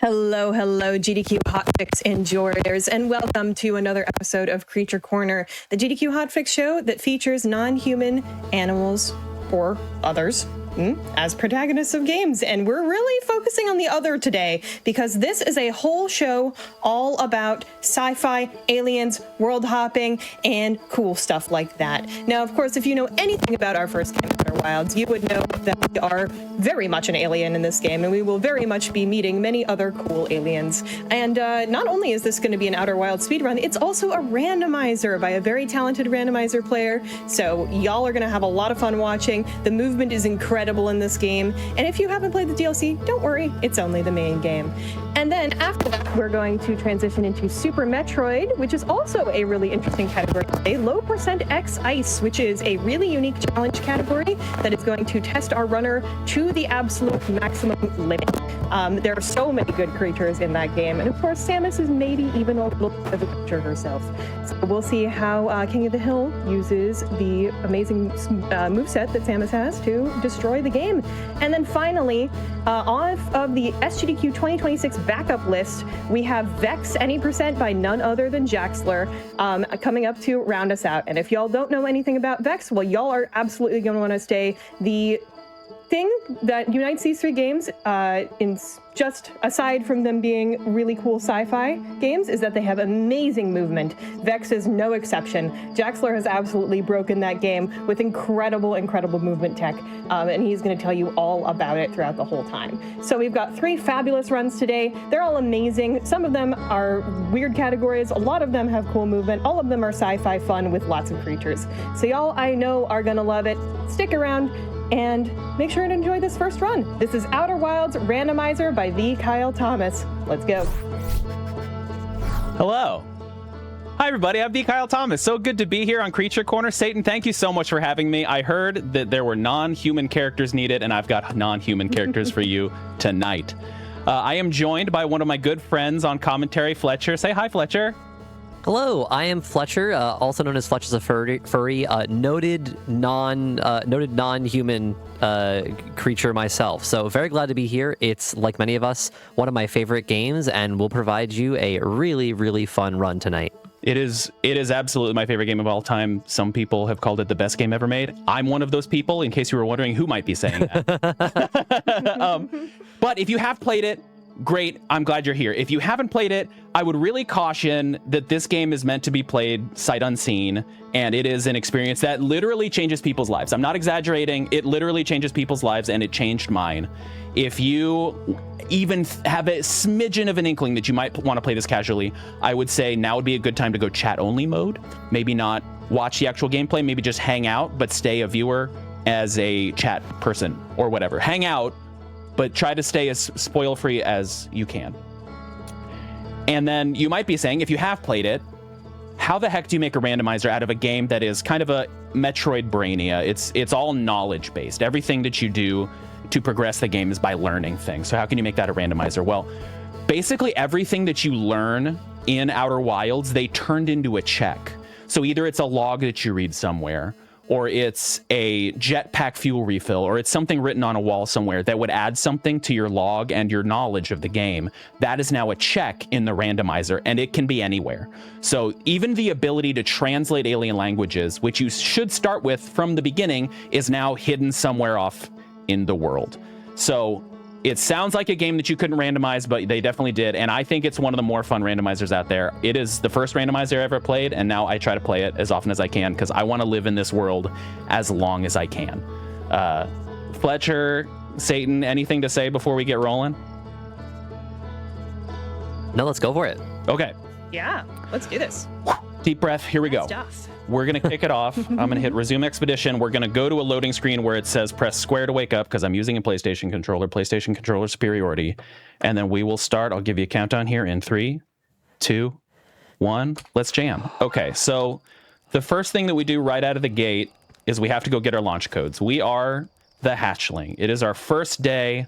Hello, GDQ Hotfix enjoyers, and welcome to another episode of Creature Corner, the GDQ Hotfix show that features non-human animals or others as protagonists of games. And we're really focusing on the other today because this is a whole show all about sci-fi, aliens, world hopping, and cool stuff like that. Now, of course, if you know anything about our first game, Outer Wilds, you would know that we are very much an alien in this game, and we will very much be meeting many other cool aliens. And not only is this going to be an Outer Wilds speedrun, it's also a randomizer by a very talented randomizer player. So y'all are going to have a lot of fun watching. The movement is incredible in this game, and if you haven't played the DLC, don't worry, it's only the main game. And then after that, we're going to transition into Super Metroid, which is also a really interesting category. A low percent X ice, which is a really unique challenge category that is going to test our runner to the absolute maximum limit. There are so many good creatures in that game, and of course Samus is maybe even a little bit of a creature herself. So we'll see how King of the Hill uses the amazing moveset that Samus has to destroy the game. And then finally, off of the SGDQ 2026 backup list, we have Vexx any percent by none other than Jaxler coming up to round us out. And if y'all don't know anything about Vexx, well, y'all are absolutely going to want to stay. The thing that unites these three games, in just aside from them being really cool sci-fi games, is that they have amazing movement. Vexx is no exception. Jaxler has absolutely broken that game with incredible movement tech, and he's going to tell you all about it throughout the whole time. So we've got three fabulous runs today. They're all amazing. Some of them are weird categories. A lot of them have cool movement. All of them are sci-fi fun with lots of creatures. So y'all, I know, are going to love it. Stick around and make sure to enjoy this first run. This is Outer Wilds Randomizer by the Kyle Thomas. Let's go. Hello. Hi, everybody. I'm the Kyle Thomas. So good to be here on Creature Corner. Satan, thank you so much for having me. I heard that there were non-human characters needed, and I've got non-human characters for you tonight. I am joined by one of my good friends on commentary, Fletcher. Say hi, Fletcher. Hello, I am Fletcher, also known as Fletch as a furry, noted non-human creature myself. So very glad to be here. It's, like many of us, one of my favorite games, and will provide you a really fun run tonight. It is absolutely my favorite game of all time. Some people have called it the best game ever made. I'm one of those people, in case you were wondering who might be saying that. But if you have played it, great, I'm glad you're here. If you haven't played it, I would really caution that this game is meant to be played sight unseen, and it is an experience that literally changes people's lives. I'm not exaggerating. It literally changes people's lives, and it changed mine. If you even have a smidgen of an inkling that you might want to play this casually, I would say now would be a good time to go chat-only mode. Maybe not watch the actual gameplay, maybe just hang out, but stay a viewer as a chat person or whatever. Hang out, but try to stay as spoil-free as you can. And then you might be saying, if you have played it, how the heck do you make a randomizer out of a game that is kind of a Metroid Brainia? It's all knowledge-based. Everything that you do to progress the game is by learning things. So how can you make that a randomizer? Well, basically everything that you learn in Outer Wilds, they turned into a check. So either it's a log that you read somewhere, or it's a jetpack fuel refill, or it's something written on a wall somewhere that would add something to your log and your knowledge of the game. That is now a check in the randomizer, and it can be anywhere. So even the ability to translate alien languages, which you should start with from the beginning, is now hidden somewhere off in the world. So it sounds like a game that you couldn't randomize, but they definitely did, and I think it's one of the more fun randomizers out there. It is the first randomizer I ever played, and now I try to play it as often as I can because I want to live in this world as long as I can. Fletcher, Satan, anything to say before we get rolling? No, let's go for it. Okay. Yeah, let's do this. Deep breath. Here we go. Stuff. We're going to kick it off. I'm going to hit resume expedition. We're going to go to a loading screen where it says press square to wake up because I'm using a PlayStation controller superiority. And then we will start. I'll give you a countdown here in 3, 2, 1. Let's jam. Okay, so the first thing that we do right out of the gate is we have to go get our launch codes. We are the hatchling. It is our first day,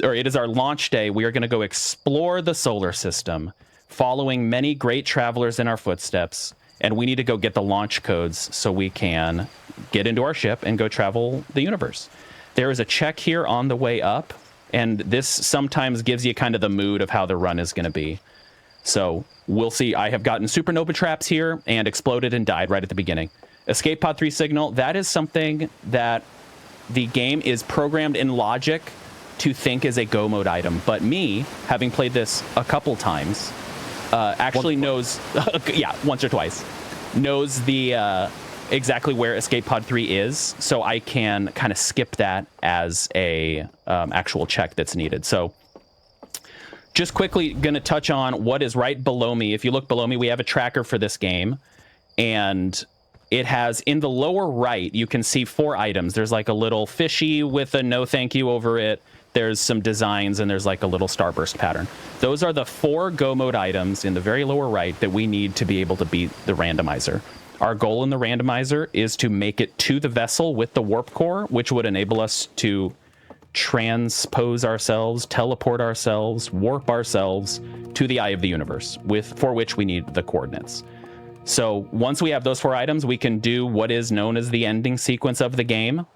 or it is our launch day. We are going to go explore the solar system, following many great travelers in our footsteps. And we need to go get the launch codes so we can get into our ship and go travel the universe. There is a check here on the way up, And this sometimes gives you kind of the mood of how the run is going to be. So we'll see. I have gotten supernova traps here and exploded and died right at the beginning. Escape pod 3 signal, that is something that the game is programmed in logic to think is a go mode item. But me, having played this a couple times, actually knows, yeah, once or twice, knows the exactly where escape pod 3 is. So I can kind of skip that as a actual check that's needed. So just quickly going to touch on what is right below me. If you look below me, we have a tracker for this game. And it has, in the lower right, you can see 4 items. There's like a little fishy with a no thank you over it. There's some designs, and there's like a little starburst pattern. Those are the 4 go mode items in the very lower right that we need to be able to beat the randomizer. Our goal in the randomizer is to make it to the vessel with the warp core, which would enable us to transpose ourselves, teleport ourselves, warp ourselves to the eye of the universe, for which we need the coordinates. So once we have those 4 items, we can do what is known as the ending sequence of the game.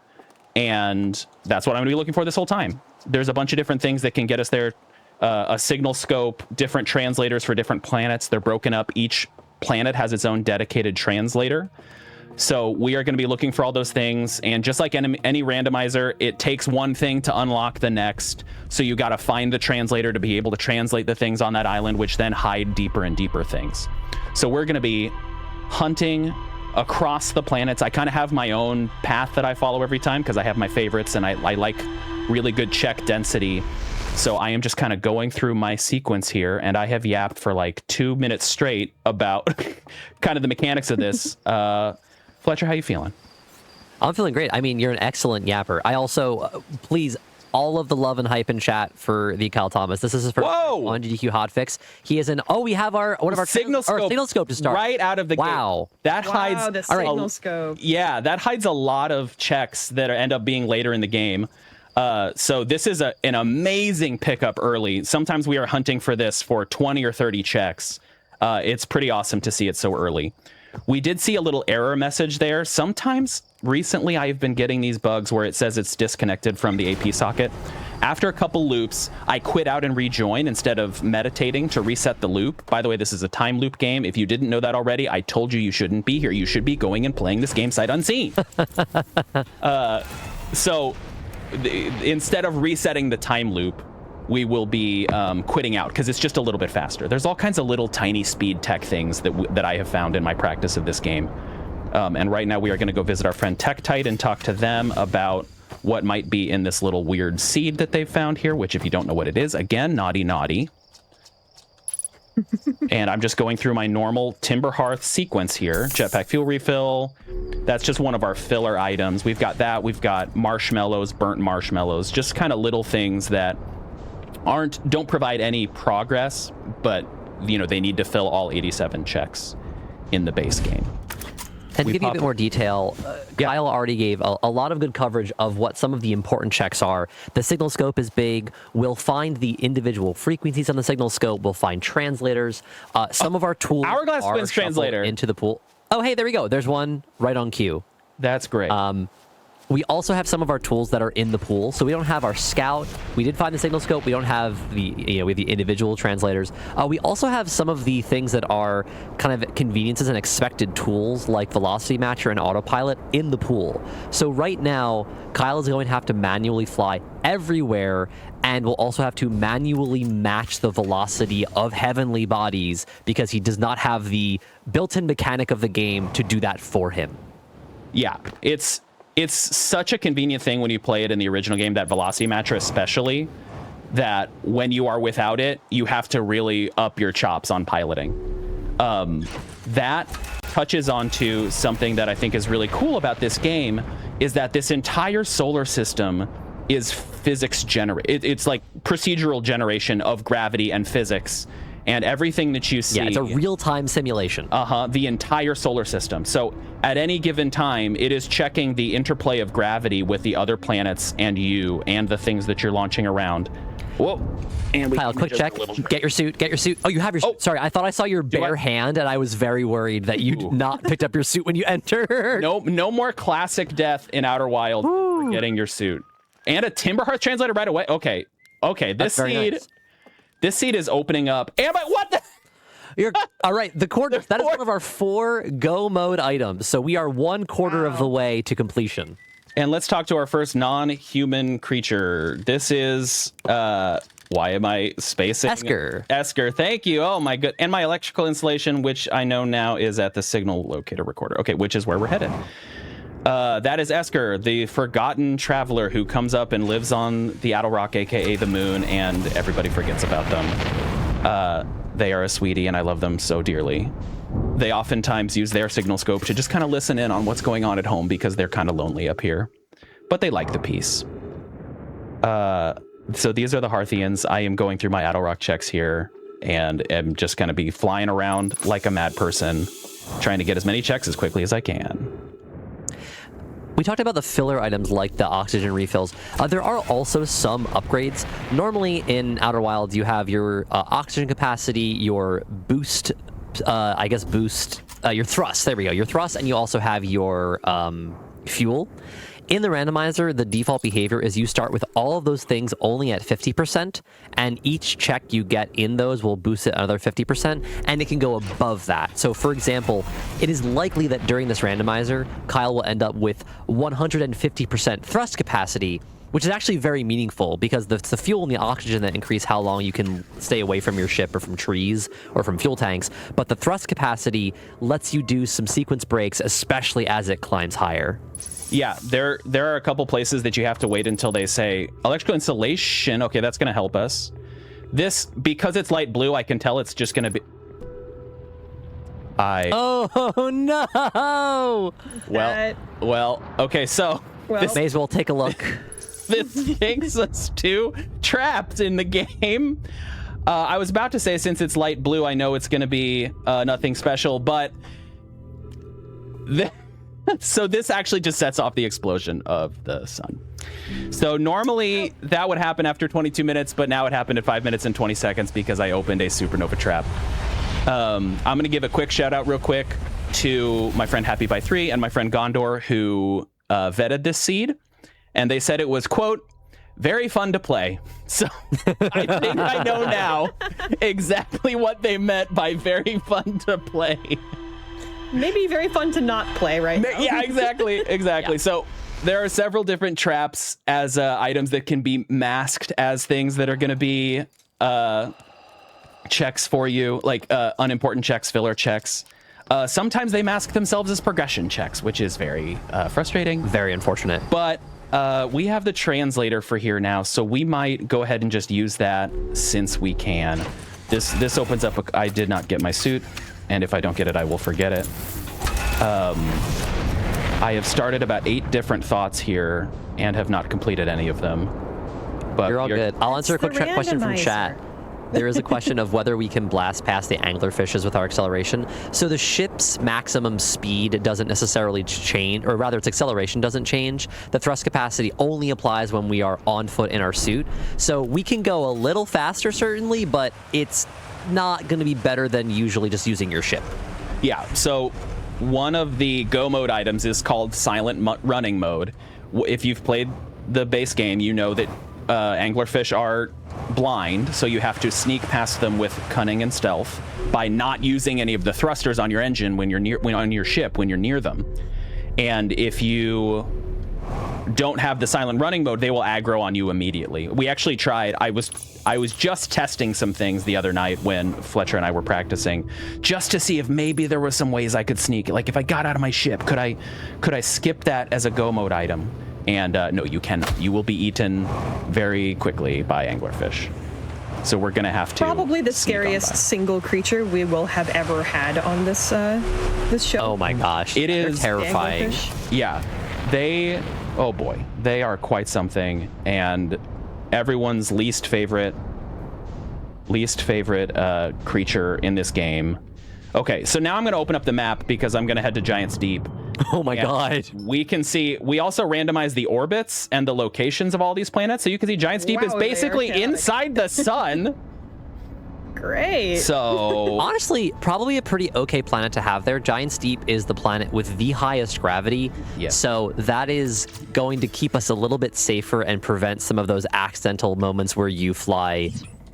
And that's what I'm going to be looking for this whole time. There's a bunch of different things that can get us there. A signal scope, different translators for different planets. They're broken up. Each planet has its own dedicated translator. So we are going to be looking for all those things. And just like any randomizer, it takes one thing to unlock the next. So you got to find the translator to be able to translate the things on that island, which then hide deeper and deeper things. So we're going to be hunting across the planets. I kind of have my own path that I follow every time because I have my favorites and I like really good check density. So I am just kind of going through my sequence here, and I have yapped for like 2 minutes straight about kind of the mechanics of this. Fletcher, how you feeling? I'm feeling great. I mean, you're an excellent yapper. I also, please, all of the love and hype in chat for the Kyle Thomas. This is his first on GDQ Hotfix. He is we have one of our signal scope to start. Right out of the gate. That hides the signal scope. Yeah, that hides a lot of checks that end up being later in the game. So this is an amazing pickup early. Sometimes we are hunting for this for 20 or 30 checks. It's pretty awesome to see it so early. We did see a little error message there. Sometimes recently I've been getting these bugs where it says it's disconnected from the AP socket. After a couple loops, I quit out and rejoin instead of meditating to reset the loop. By the way, this is a time loop game. If you didn't know that already, I told you shouldn't be here. You should be going and playing this game sight unseen. So instead of resetting the time loop, we will be quitting out because it's just a little bit faster. There's all kinds of little tiny speed tech things that I have found in my practice of this game. And right now we are going to go visit our friend Tektite and talk to them about what might be in this little weird seed that they've found here, which if you don't know what it is, again, naughty, naughty. And I'm just going through my normal Timber Hearth sequence here. Jetpack fuel refill. That's just one of our filler items. We've got that. We've got marshmallows, burnt marshmallows, just kind of little things that don't provide any progress, but they need to fill all 87 checks in the base game. And to give you a bit more detail, Kyle already gave a lot of good coverage of what some of the important checks are. The signal scope is big. We'll find the individual frequencies on the signal scope. We'll find translators. Some of our tools Hourglass are Twins translator into the pool. Oh, hey, there we go. There's one right on cue. That's great. We also have some of our tools that are in the pool. So we don't have our scout. We did find the signal scope. We don't have we have the individual translators. We also have some of the things that are kind of conveniences and expected tools like velocity matcher and autopilot in the pool. So right now, Kyle is going to have to manually fly everywhere, and will also have to manually match the velocity of heavenly bodies because he does not have the built-in mechanic of the game to do that for him. Yeah, it's such a convenient thing when you play it in the original game, that velocity matcher especially, that when you are without it, you have to really up your chops on piloting. That touches onto something that I think is really cool about this game, is that this entire solar system is physics generated. It's like procedural generation of gravity and physics. And everything that you see... Yeah, it's a real-time simulation. The entire solar system. So at any given time, it is checking the interplay of gravity with the other planets and you and the things that you're launching around. Whoa. And Kyle, quick check. Get your suit. Get your suit. Oh, you have your suit. Sorry, I thought I saw your bare hand, and I was very worried that you not picked up your suit when you entered. No more classic death in Outer Wilds for getting your suit. And a Timber Hearth translator right away. Okay. Okay, this That's very seed, nice. this seed is opening up. Am I? What the? You're, all right, the quarter. That is one of our 4 go mode items. So we are 1/4 of the way to completion. And let's talk to our first non-human creature. This is why am I spacing? Esker. Esker, thank you. Oh my good. And my electrical installation, which I know now is at the signal locator recorder. Okay, which is where we're headed. That is Esker, the forgotten traveler who comes up and lives on the Adel Rock, aka the moon, and everybody forgets about them. They are a sweetie, and I love them so dearly. They oftentimes use their signal scope to just kind of listen in on what's going on at home because they're kind of lonely up here. But they like the peace. So these are the Hearthians. I am going through my Adel Rock checks here, and am just going to be flying around like a mad person, trying to get as many checks as quickly as I can. We talked about the filler items like the oxygen refills. There are also some upgrades. Normally in Outer Wilds, you have your oxygen capacity, your boost, your thrust. There we go. Your thrust, and you also have your fuel. In the randomizer, the default behavior is you start with all of those things only at 50%, and each check you get in those will boost it another 50%, and it can go above that. So, for example, it is likely that during this randomizer, Kyle will end up with 150% thrust capacity, which is actually very meaningful because it's the fuel and the oxygen that increase how long you can stay away from your ship or from trees or from fuel tanks. But the thrust capacity lets you do some sequence breaks, especially as it climbs higher. Yeah, there are a couple places that you have to wait until they say electrical installation. Okay, that's going to help us. This, because it's light blue, I can tell it's just going to be... Oh, no! Well, okay, so... This may as well take a look. This takes us to trapped in the game. I was about to say, since it's light blue, I know it's going to be nothing special, but... So this actually just sets off the explosion of the sun. So normally that would happen after 22 minutes, but now it happened at 5 minutes and 20 seconds because I opened a supernova trap. I'm going to give a quick shout out real quick to my friend Happy by 3 and my friend Gondor, who vetted this seed. And they said it was, quote, very fun to play. So I think I know now exactly what they meant by very fun to play. Maybe very fun to not play right now. Yeah, exactly. Yeah. So there are several different traps as items that can be masked as things that are going to be checks for you, like unimportant checks, filler checks. Sometimes they mask themselves as progression checks, which is very frustrating. Very unfortunate. But we have the translator for here now, so we might go ahead and just use that since we can. This opens up, I did not get my suit. And if I don't get it, I will forget it. I have started about 8 different thoughts here and have not completed any of them. But you're all good. I'll answer a quick question from randomizer. chat. There is a question of whether we can blast past the anglerfishes with our acceleration. So the ship's maximum speed doesn't necessarily change, or rather its acceleration doesn't change. The thrust capacity only applies when we are on foot in our suit. So we can go a little faster, certainly, but it's not going to be better than usually just using your ship. Yeah, so one of the go mode items is called silent running mode. If you've played the base game, you know that anglerfish are blind, so you have to sneak past them with cunning and stealth by not using any of the thrusters on your engine when you're on your ship when you're near them. And if you don't have the silent running mode, they will aggro on you immediately. We actually tried. I was just testing some things the other night when Fletcher and I were practicing, just to see if maybe there was some ways I could sneak. Like if I got out of my ship, could I skip that as a go mode item? And no, you cannot. You will be eaten very quickly by anglerfish. So we're gonna have to probably the scariest single creature we will have ever had on this this show. Oh my gosh, it is terrifying. Yeah, oh boy, they are quite something, and everyone's least favorite creature in this game. Okay, so now I'm going to open up the map because I'm going to head to Giant's Deep. Oh my god. We can see, we also randomize the orbits and the locations of all these planets, so you can see Giant's Deep is basically inside the sun. Great. So Honestly, probably a pretty okay planet to have there. Giant Steep is the planet with the highest gravity. Yes. So that is going to keep us a little bit safer and prevent some of those accidental moments where you fly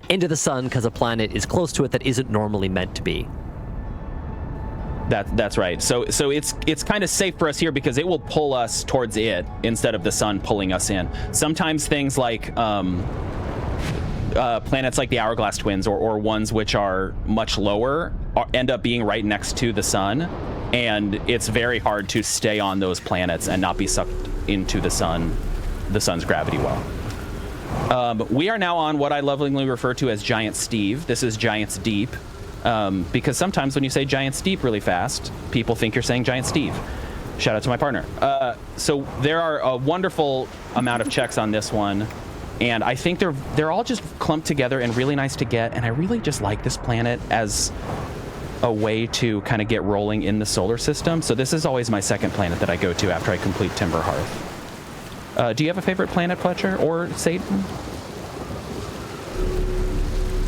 into the sun because a planet is close to it that isn't normally meant to be. that's right. So it's kind of safe for us here because it will pull us towards it instead of the sun pulling us in. Sometimes things like planets like the Hourglass Twins or ones which are much lower end up being right next to the sun, and it's very hard to stay on those planets and not be sucked into the sun's gravity well. We are now on what I lovingly refer to as Giant Steve. This is Giant's Deep, because sometimes when you say Giant's Deep really fast, people think you're saying Giant Steve. Shout out to my partner. So there are a wonderful amount of checks on this one, and I think they're all just clumped together and really nice to get, and I really just like this planet as a way to kind of get rolling in the solar system. So this is always my second planet that I go to after I complete Timber Hearth. Do you have a favorite planet, Fletcher or Satan?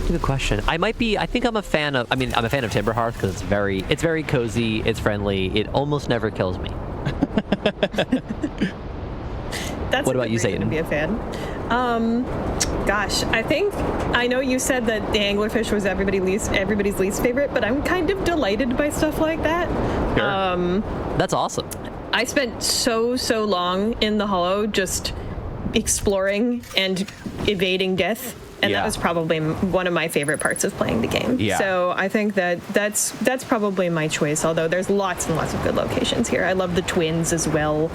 Good question. I think I'm a fan of Timber Hearth because it's very cozy, it's friendly, it almost never kills me. That's what a about good you, reason Satan? to be a fan. Gosh, I know you said that the anglerfish was everybody's least favorite, but I'm kind of delighted by stuff like that. Sure. That's awesome. I spent so long in the Hollow just exploring and evading death, and Yeah. that was probably one of my favorite parts of playing the game. Yeah. So I think that's probably my choice, although there's lots and lots of good locations here. I love the twins as well.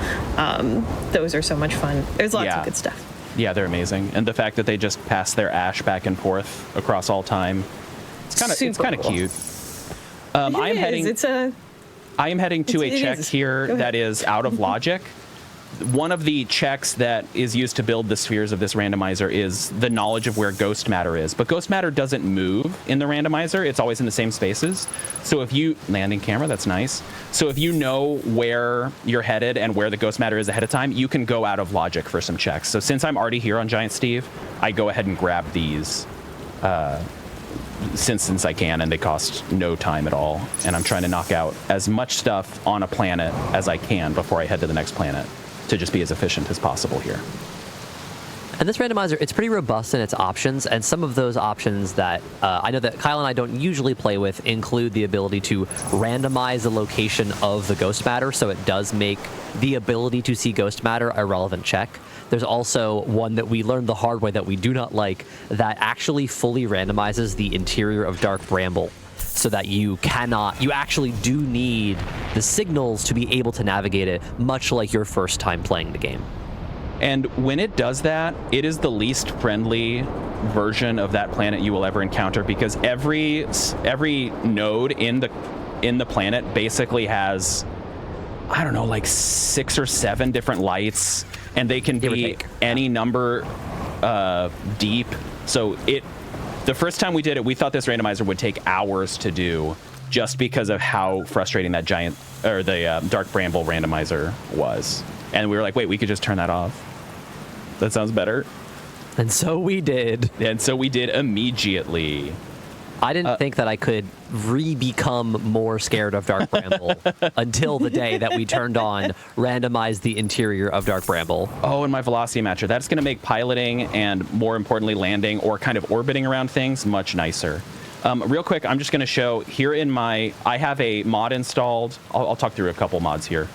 Those are so much fun. There's lots of good stuff. Yeah, they're amazing, and the fact that they just pass their ash back and forth across all time, it's kind of cool. cute. I am heading to a check here that is out of logic. One of the checks that is used to build the spheres of this randomizer is the knowledge of where ghost matter is. But ghost matter doesn't move in the randomizer. It's always in the same spaces. So if you landing camera, that's nice. So if you know where you're headed and where the ghost matter is ahead of time, you can go out of logic for some checks. So since I'm already here on Giant Steve, I go ahead and grab these since I can, and they cost no time at all. And I'm trying to knock out as much stuff on a planet as I can before I head to the next planet, to just be as efficient as possible here. And this randomizer, it's pretty robust in its options, and some of those options that I know that Kyle and I don't usually play with include the ability to randomize the location of the ghost matter, so it does make the ability to see ghost matter a relevant check. There's also one that we learned the hard way that we do not like, that actually fully randomizes the interior of Dark Bramble, so that you actually do need the signals to be able to navigate it, much like your first time playing the game. And when it does that, it is the least friendly version of that planet you will ever encounter, because every node in the planet basically has, I don't know, like 6 or 7 different lights, and they can be any number deep. So the first time we did it, we thought this randomizer would take hours to do, just because of how frustrating that Dark Bramble randomizer was. And we were like, wait, we could just turn that off. That sounds better. And so we did. And so we did immediately. I didn't think that I could become more scared of Dark Bramble until the day that we turned on randomize the interior of Dark Bramble. Oh, and my velocity matcher. That's going to make piloting and, more importantly, landing or kind of orbiting around things much nicer. Real quick, I'm just going to show here I have a mod installed. I'll talk through a couple mods here.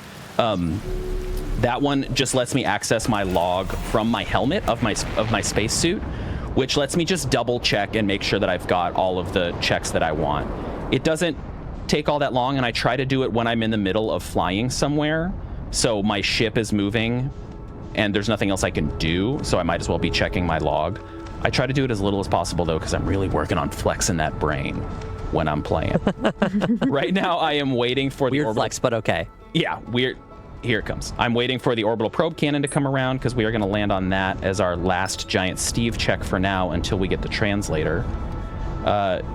That one just lets me access my log from my helmet of my spacesuit, which lets me just double check and make sure that I've got all of the checks that I want. It doesn't take all that long, and I try to do it when I'm in the middle of flying somewhere, so my ship is moving and there's nothing else I can do, so I might as well be checking my log. I try to do it as little as possible, though, because I'm really working on flexing that brain when I'm playing. Right now, I am waiting for the weird flex, but okay. Yeah, weird. Here it comes. I'm waiting for the orbital probe cannon to come around, because we are going to land on that as our last Giant Steve check for now until we get the translator.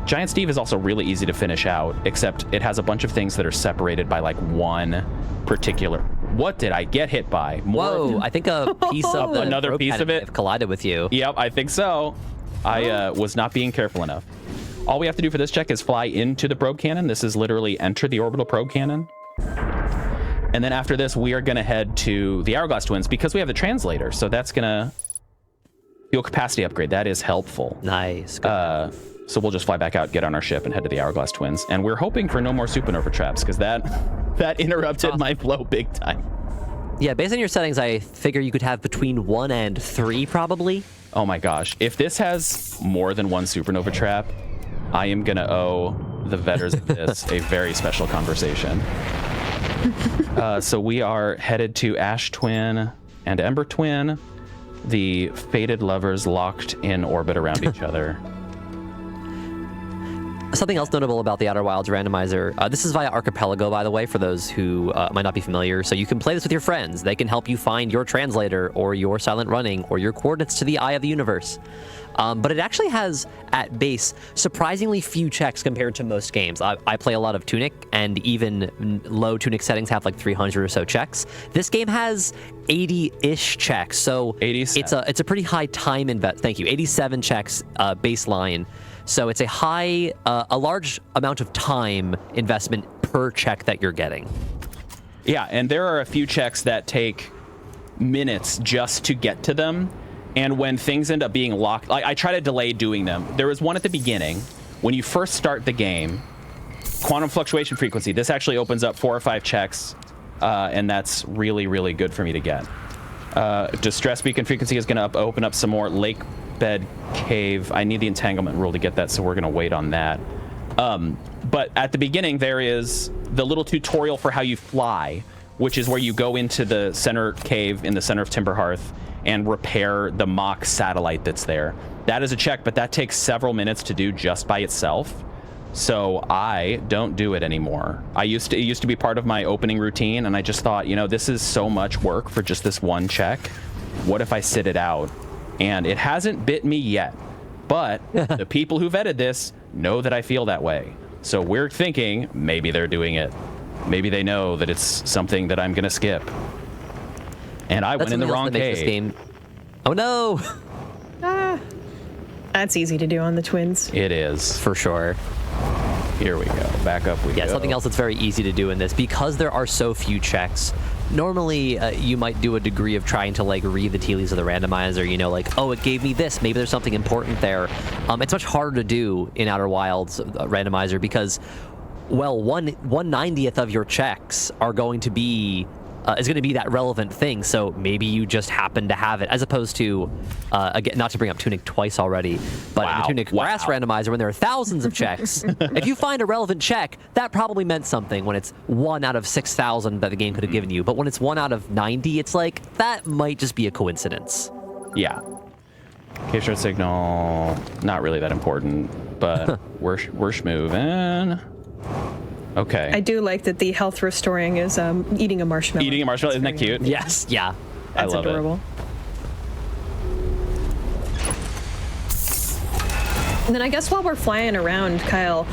Giant Steve is also really easy to finish out, except it has a bunch of things that are separated by like one particular. What did I get hit by? Whoa, I think a piece of the another piece of it collided with you. Yep, I think so. I was not being careful enough. All we have to do for this check is fly into the probe cannon. This is literally enter the orbital probe cannon. And then after this, we are going to head to the Hourglass Twins because we have the translator. So that's going to fuel capacity upgrade. That is helpful. Nice. So we'll just fly back out, get on our ship, and head to the Hourglass Twins. And we're hoping for no more supernova traps because that interrupted my flow big time. Yeah, based on your settings, I figure you could have between 1 and 3 probably. Oh my gosh. If this has more than one supernova trap, I am going to owe the vetters of this a very special conversation. So we are headed to Ash Twin and Ember Twin, the fated lovers locked in orbit around each other. Something else notable about the Outer Wilds randomizer, this is via Archipelago, by the way, for those who might not be familiar. So you can play this with your friends. They can help you find your translator or your silent running or your coordinates to the eye of the universe. But it actually has, at base, surprisingly few checks compared to most games. I play a lot of Tunic, and even low Tunic settings have like 300 or so checks. This game has 80-ish checks, so 87. it's a pretty high time invest. Thank you, 87 checks baseline. So it's a large amount of time investment per check that you're getting. Yeah, and there are a few checks that take minutes just to get to them. And when things end up being locked, I try to delay doing them. There was one at the beginning. When you first start the game, quantum fluctuation frequency, this actually opens up 4 or 5 checks, and that's really, really good for me to get. Distress beacon frequency is going to open up some more lake bed cave. I need the entanglement rule to get that, so we're going to wait on that. But at the beginning, there is the little tutorial for how you fly, which is where you go into the center cave in the center of Timberhearth and repair the mock satellite that's there. That is a check, but that takes several minutes to do just by itself. So I don't do it anymore. It used to be part of my opening routine, and I just thought, this is so much work for just this one check. What if I sit it out? And it hasn't bit me yet, but the people who vetted this know that I feel that way. So we're thinking maybe they're doing it. Maybe they know that it's something that I'm going to skip. And I went in the wrong cave. Oh no! That's easy to do on the Twins. It is. For sure. Here we go. Back up we go. Yeah, something else that's very easy to do in this, because there are so few checks. Normally, you might do a degree of trying to read the tea leaves of the randomizer, oh, it gave me this. Maybe there's something important there. It's much harder to do in Outer Wilds randomizer because, well, 1/90th of your checks are going to be that relevant thing. So maybe you just happen to have it, as opposed to, again, not to bring up Tunic twice already, but in the Tunic Brass randomizer, when there are thousands of checks, if you find a relevant check, that probably meant something when it's 1 out of 6,000 that the game could have given you. But when it's 1 out of 90, it's that might just be a coincidence. Yeah. Cave short signal, not really that important, but we're schmoving. Okay. I do like that the health restoring is eating a marshmallow. Eating a marshmallow, isn't that cute? Yes, yeah. That's I love adorable. And then I guess while we're flying around, Kyle,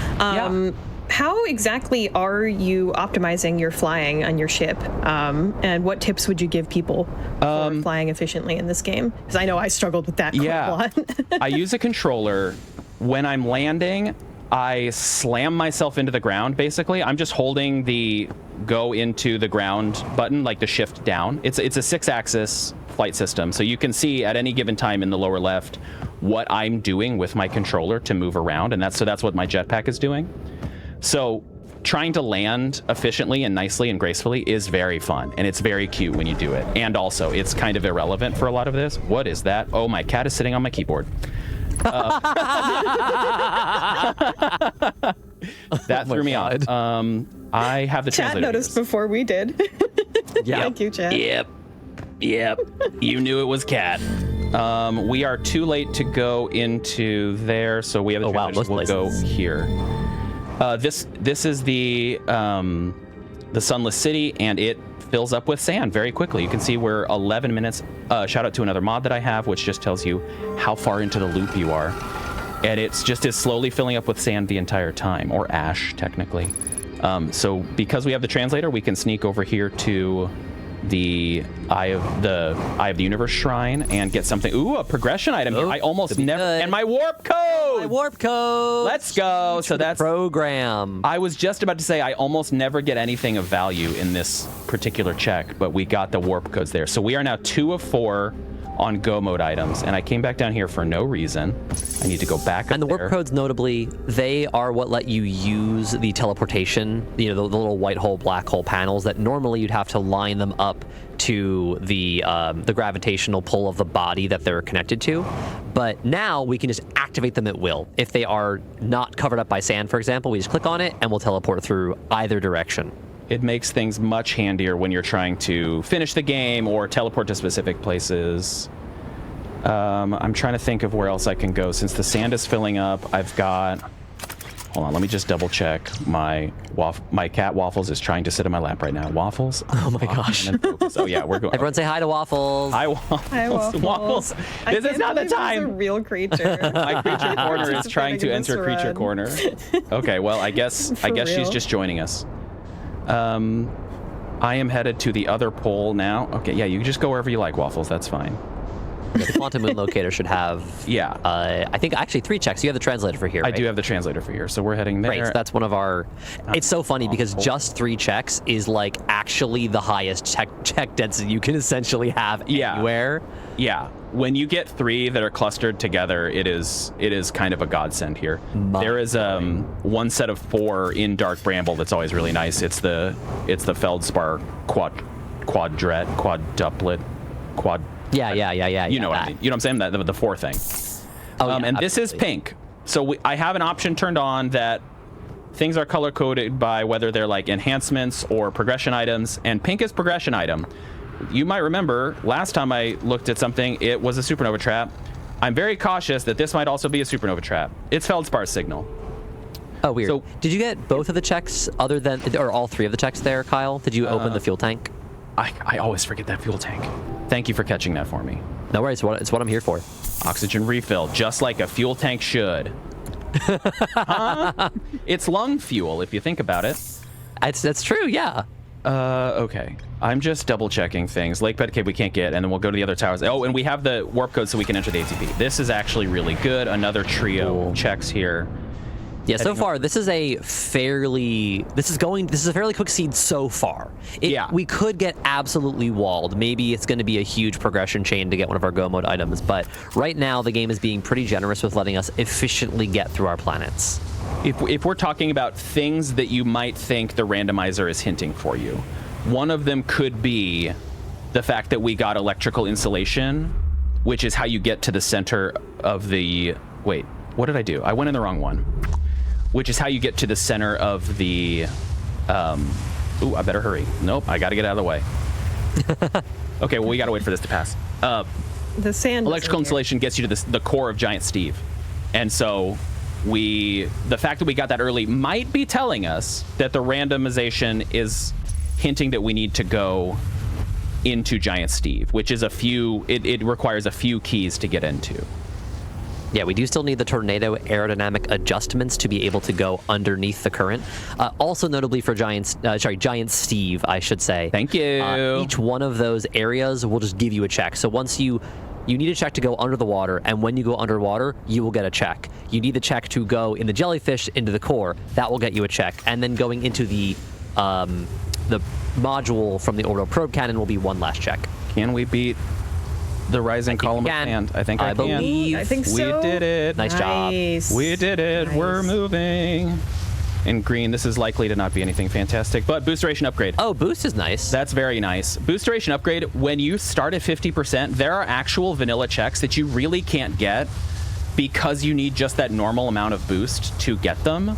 how exactly are you optimizing your flying on your ship? And what tips would you give people for flying efficiently in this game? Because I know I struggled with that quite a lot. I use a controller. When I'm landing, I slam myself into the ground, basically. I'm just holding the go into the ground button, like the shift down. It's a 6-axis flight system, so you can see at any given time in the lower left what I'm doing with my controller to move around, and that's what my jetpack is doing. So trying to land efficiently and nicely and gracefully is very fun, and it's very cute when you do it. And also, it's kind of irrelevant for a lot of this. What is that? Oh, my cat is sitting on my keyboard. That threw me off. I have the Chat translator. noticed before we did. Yeah. Thank you, Chat. Yep. You knew it was cat. We are too late to go into there, so we have the translators. We'll go here. This is the Sunless City, and it fills up with sand very quickly. You can see we're 11 minutes. Shout out to another mod that I have, which just tells you how far into the loop you are. And it's just is slowly filling up with sand the entire time, or ash, technically. So because we have the translator, we can sneak over here to the Eye of the Universe shrine and get something. Ooh, a progression item. Oh, I almost never. good. And my warp code. My warp code. Let's go. So that's program. I was just about to say I almost never get anything of value in this particular check, but we got the warp codes there. So we are now 2 of 4 on go mode items, and I came back down here for no reason. I need to go back And the up warp there. codes, notably, they are what let you use the teleportation, the little white hole, black hole panels that normally you'd have to line them up to the gravitational pull of the body that they're connected to. But now we can just activate them at will. If they are not covered up by sand, for example, we just click on it and we'll teleport through either direction. It makes things much handier when you're trying to finish the game or teleport to specific places. I'm trying to think of where else I can go. Since the sand is filling up, I've got... Hold on, let me just double check. My cat Waffles is trying to sit in my lap right now. Waffles? Oh my gosh. Oh yeah, we're going. Everyone say hi to Waffles. Hi, Waffles. Hi, Waffles. This is not the It's a time. real creature. My creature corner is trying to enter Anticipating creature this corner. Okay, well, I guess For she's real. just joining us. I am headed to the other pole now. Okay, yeah, you just go wherever you like, Waffles. That's fine. The quantum moon locator should have, Yeah. I think actually 3 checks. You have the translator for here, I right? do have the translator for here, so we're heading there. Right, so that's one of our... It's so funny because just 3 checks is like actually the highest check density you can essentially have Yeah. anywhere. Yeah, when you get 3 that are clustered together, it is kind of a godsend here. There is one set of 4 in Dark Bramble that's always really nice. It's the Feldspar quadruplet. Yeah. You know what I mean? You know what I'm saying? The 4 thing. Oh, yeah, and this is absolutely. pink. So I have an option turned on that things are color coded by whether they're like enhancements or progression items, and pink is progression item. You might remember last time I looked at something, it was a supernova trap. I'm very cautious that this might also be a supernova trap. It's Feldspar's signal. Oh, weird. So- Did you get both of the checks other than, or all 3 of the checks there, Kyle? Did you open the fuel tank? I always forget that fuel tank. Thank you for catching that for me. No worries, it's what I'm here for. Oxygen refill, just like a fuel tank should. Huh? It's lung fuel, if you think about it. That's true, yeah. Okay. I'm just double checking things. Lake Pet Cave we can't get, and then we'll go to the other towers. Oh, and we have the warp code so we can enter the ATP. This is actually really good. Another trio checks here. Yeah, so far this is a fairly quick seed so far. Yeah. We could get absolutely walled. Maybe it's going to be a huge progression chain to get one of our go mode items, but right now the game is being pretty generous with letting us efficiently get through our planets. If we're talking about things that you might think the randomizer is hinting for you, one of them could be the fact that we got electrical insulation, which is how you get to the center of the... Wait, what did I do? I went in the wrong one. Which is how you get to the center of the... Ooh, I better hurry. Nope, I got to get out of the way. Okay, well, we got to wait for this to pass. The sand. Electrical insulation gets you to the core of Giant Steve. And so the fact that we got that early might be telling us that the randomization is hinting that we need to go into Giant Steve, which is it requires a few keys to get into. Yeah, we do still need the tornado aerodynamic adjustments to be able to go underneath the current. Also notably for Giant Steve, I should say. Thank you. Each one of those areas will just give you a check. So once you need a check to go under the water, and when you go underwater, you will get a check. You need the check to go in the jellyfish into the core. That will get you a check. And then going into the module from the orbital probe cannon will be one last check. Can we beat the rising column of sand? I think I can. believe. I think so. We did it. Nice job. We did it. Nice. We're moving. In green, this is likely to not be anything fantastic, but boost duration upgrade. Oh, boost is nice. That's very nice. Boost duration upgrade, when you start at 50%, there are actual vanilla checks that you really can't get because you need just that normal amount of boost to get them.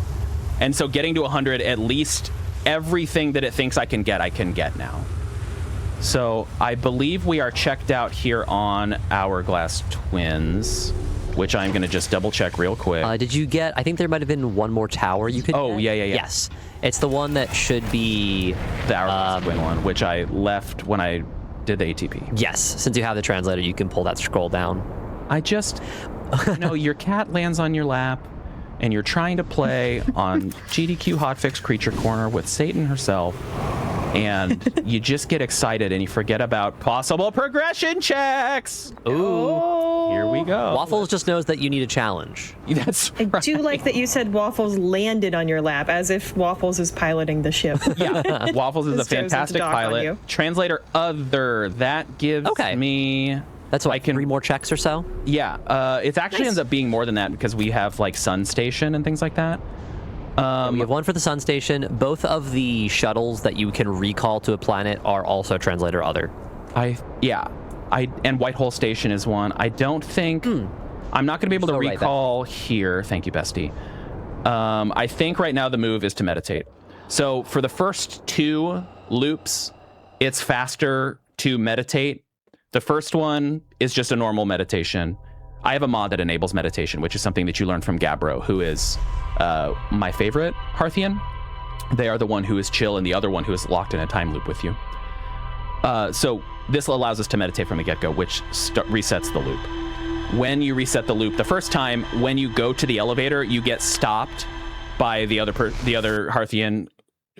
And so getting to 100, at least everything that it thinks I can get now. So I believe we are checked out here on Hourglass Twins, which I'm going to just double check real quick. Did you get, I think there might have been one more tower you could Oh, get. yeah. Yes. It's the one that should be... The Hourglass Twin one, which I left when I did the ATP. Yes. Since you have the translator, you can pull that scroll down. I just, your cat lands on your lap, and you're trying to play on GDQ Hotfix Creature Corner with Satan herself, And you just get excited and you forget about possible progression checks. Ooh. Here we go. Waffles just knows that you need a challenge. That's I right. do like that you said Waffles landed on your lap, as if Waffles is piloting the ship. Yeah, Waffles is a Just chosen to fantastic dock on pilot. you. Translator other, that gives Okay. me... That's what, I can- 3 more checks or so? Yeah, it actually ends up being more than that because we have like Sun Station and things like that. We have 1 for the Sun Station. Both of the shuttles that you can recall to a planet are also translator other. And White Hole Station is one. I don't think I'm not going to be able to So right, recall here. Thank you, Bestie. I think right now the move is to meditate. So for the first 2 loops, it's faster to meditate. The first one is just a normal meditation. I have a mod that enables meditation, which is something that you learn from Gabbro, who is my favorite Hearthian. They are the one who is chill and the other one who is locked in a time loop with you. So this allows us to meditate from the get-go, which resets the loop. When you reset the loop the first time, when you go to the elevator, you get stopped by the other Hearthian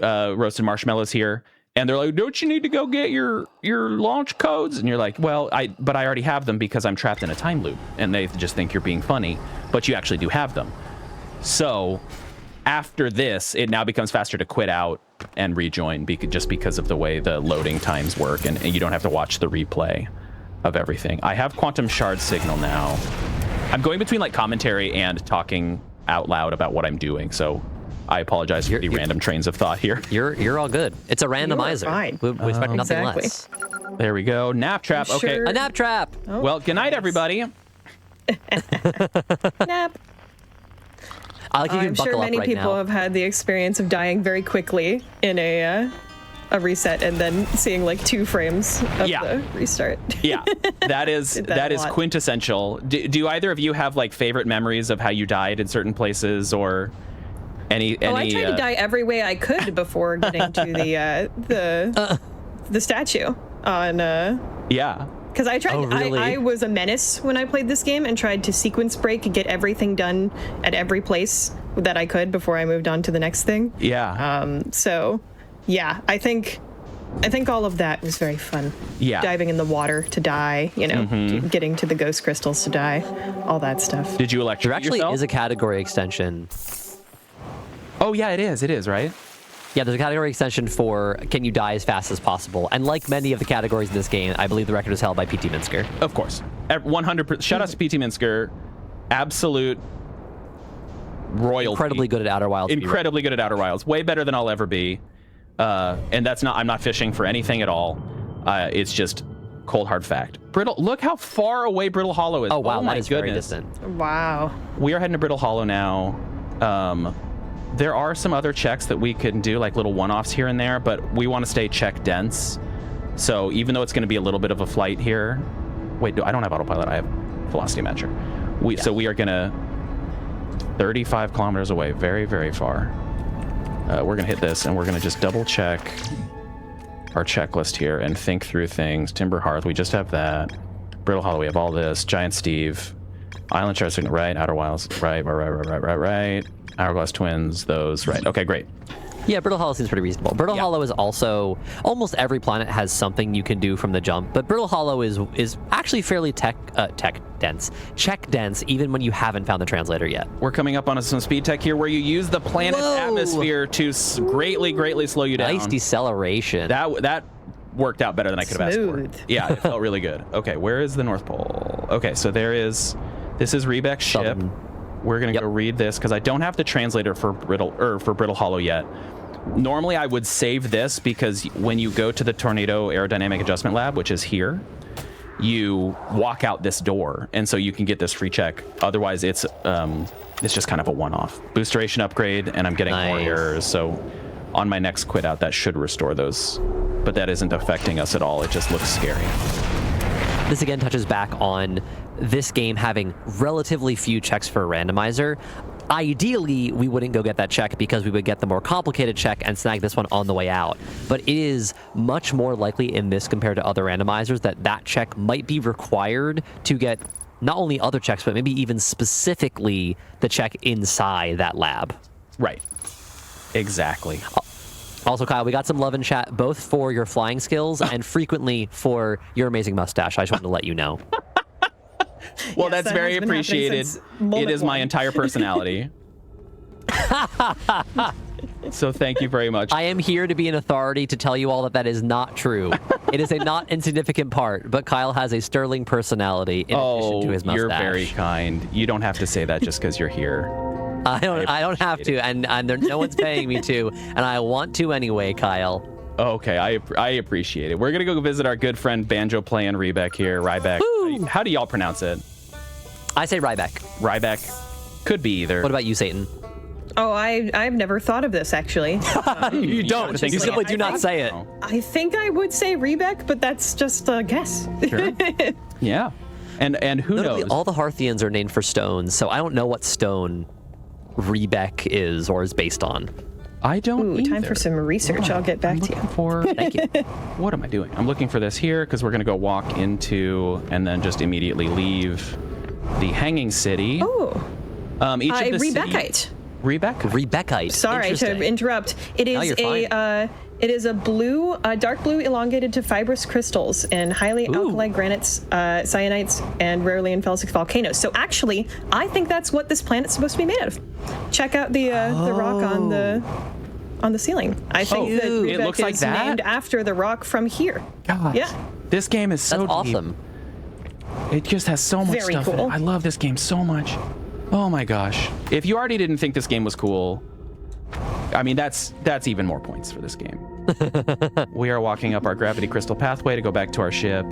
roasted marshmallows here. And they're like, don't you need to go get your launch codes? And you're like, well, I already have them because I'm trapped in a time loop. And they just think you're being funny, but you actually do have them. So after this, it now becomes faster to quit out and rejoin just because of the way the loading times work. And you don't have to watch the replay of everything. I have Quantum Shard Signal now. I'm going between like commentary and talking out loud about what I'm doing. So I apologize for the random trains of thought here. You're all good. It's a randomizer. fine. We expect nothing Exactly. less. There we go. Nap trap. I'm Okay. sure- A nap trap. Oh, Well, good night, everybody. Nap. I like you can I'm buckle sure up many right people now. have had the experience of dying very quickly in a reset and then seeing like 2 frames of the restart. Yeah, that is Did that that a is lot. quintessential. Do either of you have like favorite memories of how you died in certain places or any? I tried to die every way I could before getting to the statue on. Yeah. Because I tried. Oh, really? I was a menace when I played this game and tried to sequence break and get everything done at every place that I could before I moved on to the next thing. Yeah. So, yeah, I think all of that was very fun. Yeah. Diving in the water to die, getting to the ghost crystals to die, all that stuff. Did you There electrocute actually yourself? is a category extension. Oh yeah, it is. It is, right? Yeah, there's a category extension for can you die as fast as possible. And like many of the categories in this game, I believe the record is held by PT Minsker. Of course. 100%. Shout out to PT Minsker. Absolute royalty. Incredibly good at Outer Wilds. Incredibly good at Outer Wilds. Way better than I'll ever be. And I'm not fishing for anything at all. It's just cold hard fact. Brittle, look how far away Brittle Hollow is. Oh wow, my that is goodness. very distant. Wow. We are heading to Brittle Hollow now. There are some other checks that we can do, like little one-offs here and there, but we want to stay check dense. So even though it's going to be a little bit of a flight here, wait, I don't have autopilot. I have velocity matcher. So we are going to 35 kilometers away, very, very far. We're going to hit this, and we're going to just double check our checklist here and think through things. Timber Hearth, we just have that. Brittle Hollow, we have all this. Giant Steve, Island Shard Signal, right. Outer Wilds, right. Hourglass Twins, those, right. Okay, great. Yeah, Brittle Hollow seems pretty reasonable. Brittle Hollow is also, almost every planet has something you can do from the jump, but Brittle Hollow is actually fairly check dense, even when you haven't found the translator yet. We're coming up on some speed tech here where you use the planet's Whoa. atmosphere to greatly slow you down. Nice deceleration. That worked out better than I could have asked Smooth. for. Yeah, it felt really good. Okay, where is the North Pole? Okay, so this is Rebeck's ship. Southern. We're gonna go read this because I don't have the translator for Brittle Hollow yet. Normally I would save this because when you go to the Tornado Aerodynamic Adjustment Lab, which is here, you walk out this door, and so you can get this free check. Otherwise, it's just kind of a one-off. Boost duration upgrade, and I'm getting more Nice. errors, so on my next quit out, that should restore those. But that isn't affecting us at all. It just looks scary. This again touches back on this game having relatively few checks for a randomizer. Ideally, we wouldn't go get that check because we would get the more complicated check and snag this one on the way out. But it is much more likely in this compared to other randomizers that check might be required to get not only other checks, but maybe even specifically the check inside that lab. Right. Exactly. Also, Kyle, we got some love in chat, both for your flying skills and frequently for your amazing mustache. I just wanted to let you know. Well, Yes, that's that very has been happening appreciated. since moment It is my one. entire personality. So thank you very much. I am here to be an authority to tell you all that that is not true. It is a not insignificant part, but Kyle has a sterling personality in addition to his mustache. You're very kind. You don't have to say that just because you're here. I don't have to, and no one's paying me to, and I want to anyway, Kyle. Okay, I appreciate it. We're gonna go visit our good friend Banjo playing Ryback here. Ryback. How do y'all pronounce it? I say Ryback. Ryback. Could be either. What about you, Satan? Oh, I've never thought of this actually. You don't. You simply do not say it. I think I would say Rebek, but that's just a guess. Sure. Yeah. And who Literally, knows? all the Hearthians are named for stones, so I don't know what stone Rebek is or is based on. I don't Ooh, time either. for some research. I'll get back to you. Thank you. What am I doing? I'm looking for this here because we're going to go walk into and then just immediately leave the Hanging City. Oh, Each of the Rebekite. Rebecca? Rebekite. Sorry to Interesting. interrupt. It No, is you're fine. it is a blue, dark blue, elongated to fibrous crystals in highly alkali granites, cyanites, and rarely in felsic volcanoes. So actually, I think that's what this planet's supposed to be made of. Check out the rock on the ceiling. I think that Ooh. Rebek It looks like is that? named after the rock from here. God. Yeah. This game is so That's deep. awesome. It just has so much Very stuff in it. cool. I love this game so much. Oh my gosh. If you already didn't think this game was cool, I mean, that's even more points for this game. We are walking up our gravity crystal pathway to go back to our ship.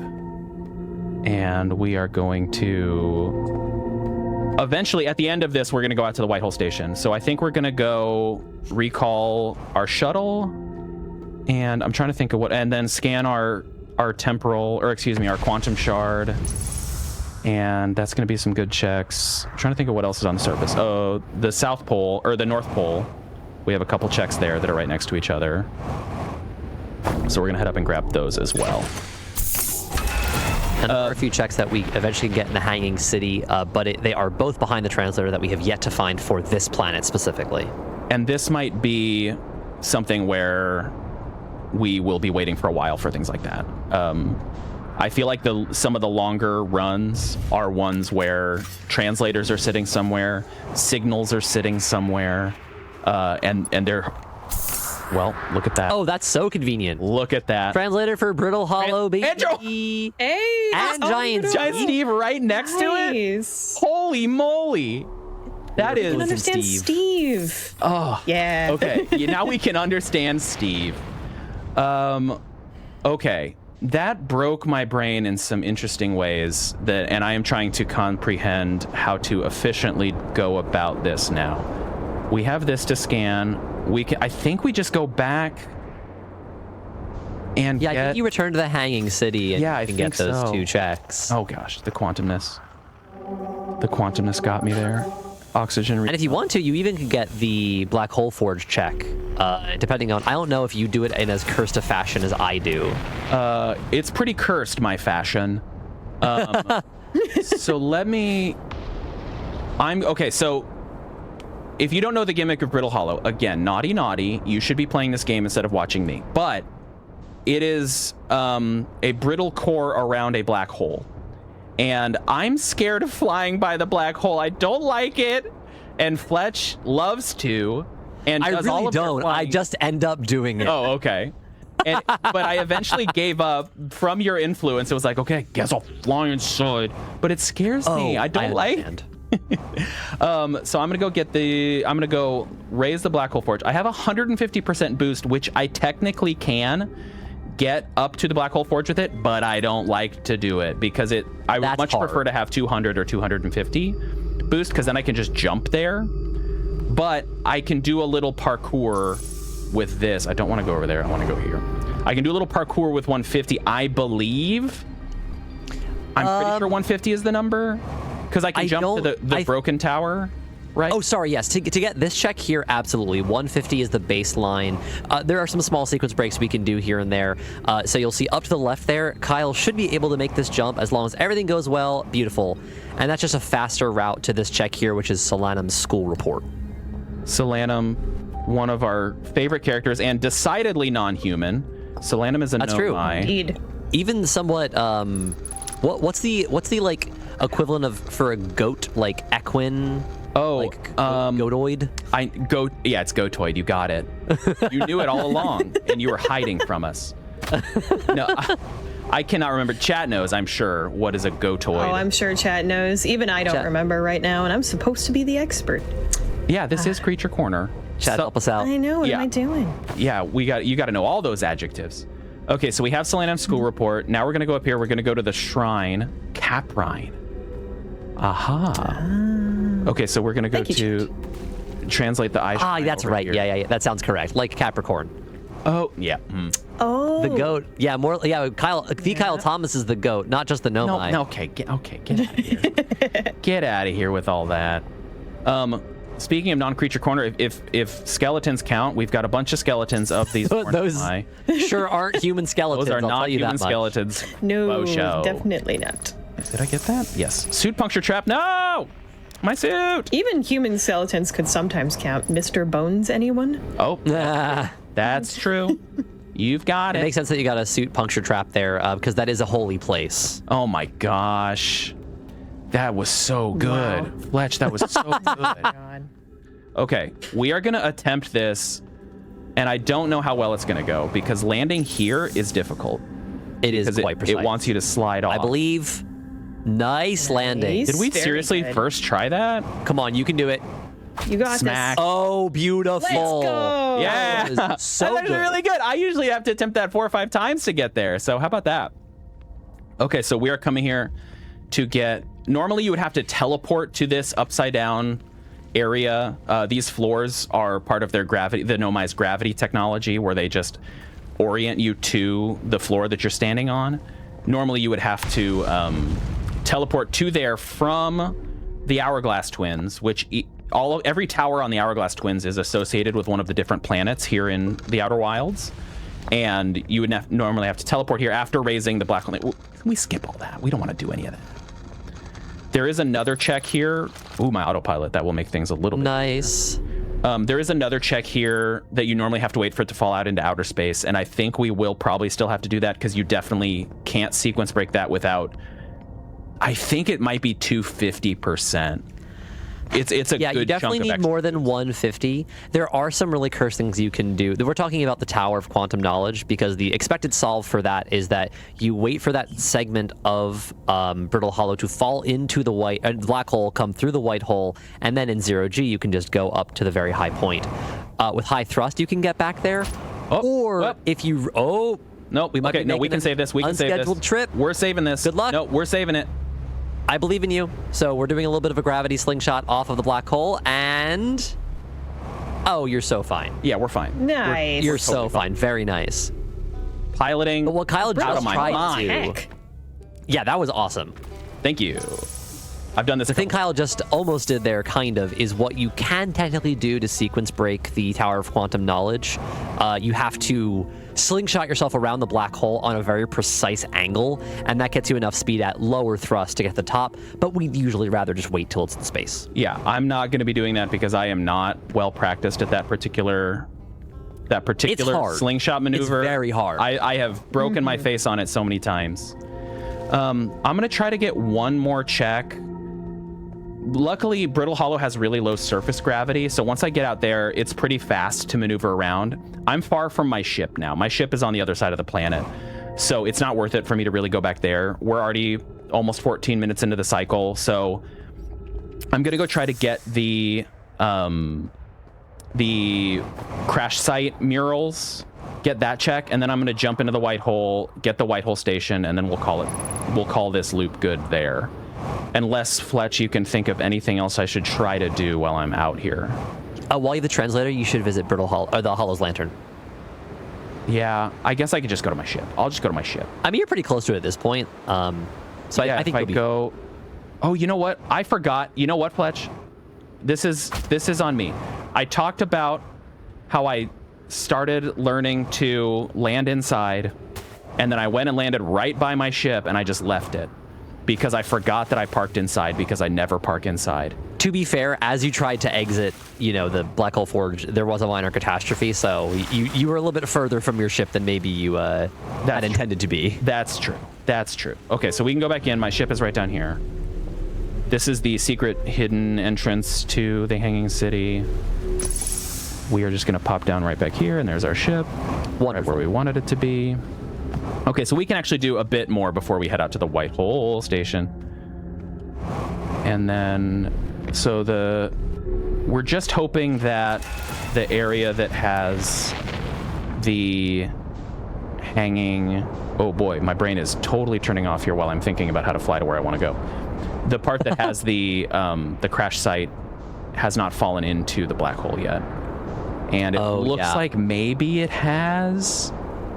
And we are going to... Eventually, at the end of this, we're going to go out to the White Hole Station. So I think we're going to go recall our shuttle. And I'm trying to think of what... And then scan our temporal... Or excuse me, our quantum shard. And that's going to be some good checks. I'm trying to think of what else is on the surface. Oh, the South Pole, or the North Pole. We have a couple checks there that are right next to each other. So we're going to head up and grab those as well. And there are a few checks that we eventually get in the Hanging City, but they are both behind the translator that we have yet to find for this planet specifically. And this might be something where we will be waiting for a while for things like that. I feel like some of the longer runs are ones where translators are sitting somewhere, signals are sitting somewhere, and they're... Well, look at that. Oh, that's so convenient. Look at that. Translator for Brittle Hollow, baby. And Joe- Hey! And oh, Giant no. Giant Steve right next to it. Nice. Holy moly. That I can is... understand Steve. Oh, Yeah. okay. Now we can understand Steve. Okay. That broke my brain in some interesting ways, and I am trying to comprehend how to efficiently go about this now. We have this to scan. I think we just go back and Yeah, I get... think you return to the Hanging City and Yeah, I you can get think those so. 2 checks. Oh gosh, the quantumness. The quantumness got me there. Oxygen... And if you want to, you even can get the Black Hole Forge check, depending on... I don't know if you do it in as cursed a fashion as I do. It's pretty cursed, my fashion. So let me... Okay, so... If you don't know the gimmick of Brittle Hollow, again, naughty, you should be playing this game instead of watching me. But it is a brittle core around a black hole. And I'm scared of flying by the black hole. I don't like it. And Fletch loves to. And I does really all of their don't. I flying. just end up doing it. Oh, okay. But I eventually gave up from your influence. It was like, okay, guess I'll fly inside. But it scares me. I don't like. understand. So I'm gonna go raise the black hole forge. I have 150% boost, which I technically can get up to the black hole forge with it, but I don't like to do it because I would That's much hard. prefer to have 200 or 250 boost because then I can just jump there. But I can do a little parkour with this. I don't want to go over there. I want to go here. I can do a little parkour with 150, I believe. I'm pretty sure 150 is the number. Because I can jump to the broken tower, right? Oh, sorry, yes. To get this check here, absolutely. 150 is the baseline. There are some small sequence breaks we can do here and there. So you'll see up to the left there, Kyle should be able to make this jump as long as everything goes well. Beautiful. And that's just a faster route to this check here, which is Solanum's school report. Solanum, one of our favorite characters and decidedly non-human. Solanum is a That's nomai. true. Indeed. Even somewhat. What's the like equivalent of for a goat, like equine? Oh, like goatoid. Yeah, it's goatoid. You got it. You knew it all along, and you were hiding from us. No, I cannot remember. Chat knows, I'm sure, what is a goatoid. Oh, I'm sure chat knows. Even I don't Chat. remember right now, and I'm supposed to be the expert. Yeah, this is Creature Corner. Chat, help us out. I know. What Yeah. am I doing? Yeah, you got to know all those adjectives. Okay, so we have Solanum School Report. Now we're going to go up here. We're going to go to the Shrine, Caprine. Aha. Okay, so we're going to go Thank you, to translate the I. Ah, that's right. Yeah. That sounds correct. Like Capricorn. Oh, yeah. Oh. The goat. Yeah, more. Yeah, Kyle Thomas is the goat, not just the nomai. No, okay, get out of here. Get out of here with all that. Speaking of non-creature corner, if skeletons count, we've got a bunch of skeletons of these. Those sure aren't human skeletons. Those are I'll not tell you human that much. skeletons. No, Faux-show. definitely not. Did I get that? Yes. Suit puncture trap. No! My suit! Even human skeletons could sometimes count. Mr. Bones, anyone? Oh, Ah, that's true. You've got it it. makes sense that you got a suit puncture trap there because that is a holy place. Oh my gosh. That was so good. Wow. Fletch, that was so good. God. Okay, we are going to attempt this, and I don't know how well it's going to go because landing here is difficult. It is Because quite precise. it wants you to slide off. I believe. Nice landing. Nice. Did we Very seriously good. first try that? Come on, you can do it. You got Smack. this. Oh, beautiful. Let's go. Yeah, That was so that's actually good. really good. I usually have to attempt that 4 or 5 times to get there. So how about that? Okay, so we are coming here to get. Normally, you would have to teleport to this upside down area. These floors are part of their gravity, the Nomai's gravity technology, where they just orient you to the floor that you're standing on. Normally, you would have to teleport to there from the Hourglass Twins, which every tower on the Hourglass Twins is associated with one of the different planets here in the Outer Wilds, and you would normally have to teleport here after raising the black hole. Can we skip all that? We don't want to do any of that. There is another check here. Ooh, my autopilot. That will make things a little bit. Nice. There is another check here that you normally have to wait for it to fall out into outer space, and I think we will probably still have to do that because you definitely can't sequence break that without. I think it might be 250%. It's a Yeah, good you definitely chunk need of more than 150. There are some really cursed things you can do. We're talking about the Tower of Quantum Knowledge because the expected solve for that is that you wait for that segment of Brittle Hollow to fall into the black hole, come through the white hole, and then in 0G you can just go up to the very high point. With high thrust, you can get back there. If you... Nope. We might Okay, be no, we making can an save this. We can save this. unscheduled trip. We're saving this. Good luck. No, we're saving it. I believe in you. So we're doing a little bit of a gravity slingshot off of the black hole, and... Oh, you're so fine. Yeah, we're fine. Nice. You're totally so fine. Very nice. Piloting. But what Kyle out just of my tried mind. to... Heck. Yeah, that was awesome. Thank you. I've done this. The thing Kyle just almost did there, kind of, is what you can technically do to sequence break the Tower of Quantum Knowledge. You have to slingshot yourself around the black hole on a very precise angle, and that gets you enough speed at lower thrust to get to the top, but we'd usually rather just wait till it's in space. Yeah, I'm not going to be doing that because I am not well practiced at that particular hard. slingshot maneuver. It's very hard. I have broken my face on it so many times. I'm going to try to get one more check. Luckily, Brittle Hollow has really low surface gravity, so once I get out there, it's pretty fast to maneuver around. I'm far from my ship now. My ship is on the other side of the planet, so it's not worth it for me to really go back there. We're already almost 14 minutes into the cycle, so I'm going to go try to get the crash site murals, get that check, and then I'm going to jump into the white hole, get the white hole station, and then we'll call this loop good there. Unless, Fletch, you can think of anything else I should try to do while I'm out here. While you're the translator, you should visit Brittle Hollow, or the Hollow's Lantern. Yeah, I guess I could just go to my ship. I'll just go to my ship. I mean, you're pretty close to it at this point. So Yeah, I think if I you'll be... go... Oh, you know what? I forgot. You know what, Fletch? This is on me. I talked about how I started learning to land inside, and then I went and landed right by my ship, and I just left it. because I forgot that I parked inside because I never park inside. To be fair, as you tried to exit, the Black Hole Forge, there was a minor catastrophe, so you were a little bit further from your ship than maybe you had intended to be. That's true. That's true. Okay, so we can go back in. My ship is right down here. This is the secret hidden entrance to the Hanging City. We are just going to pop down right back here, and there's our ship. Right where we wanted it to be. Okay, so we can actually do a bit more before we head out to the White Hole Station. And then, so we're just hoping that the area that has the hanging... Oh boy, my brain is totally turning off here while I'm thinking about how to fly to where I want to go. The part that has the crash site has not fallen into the black hole yet. And it looks like maybe it has...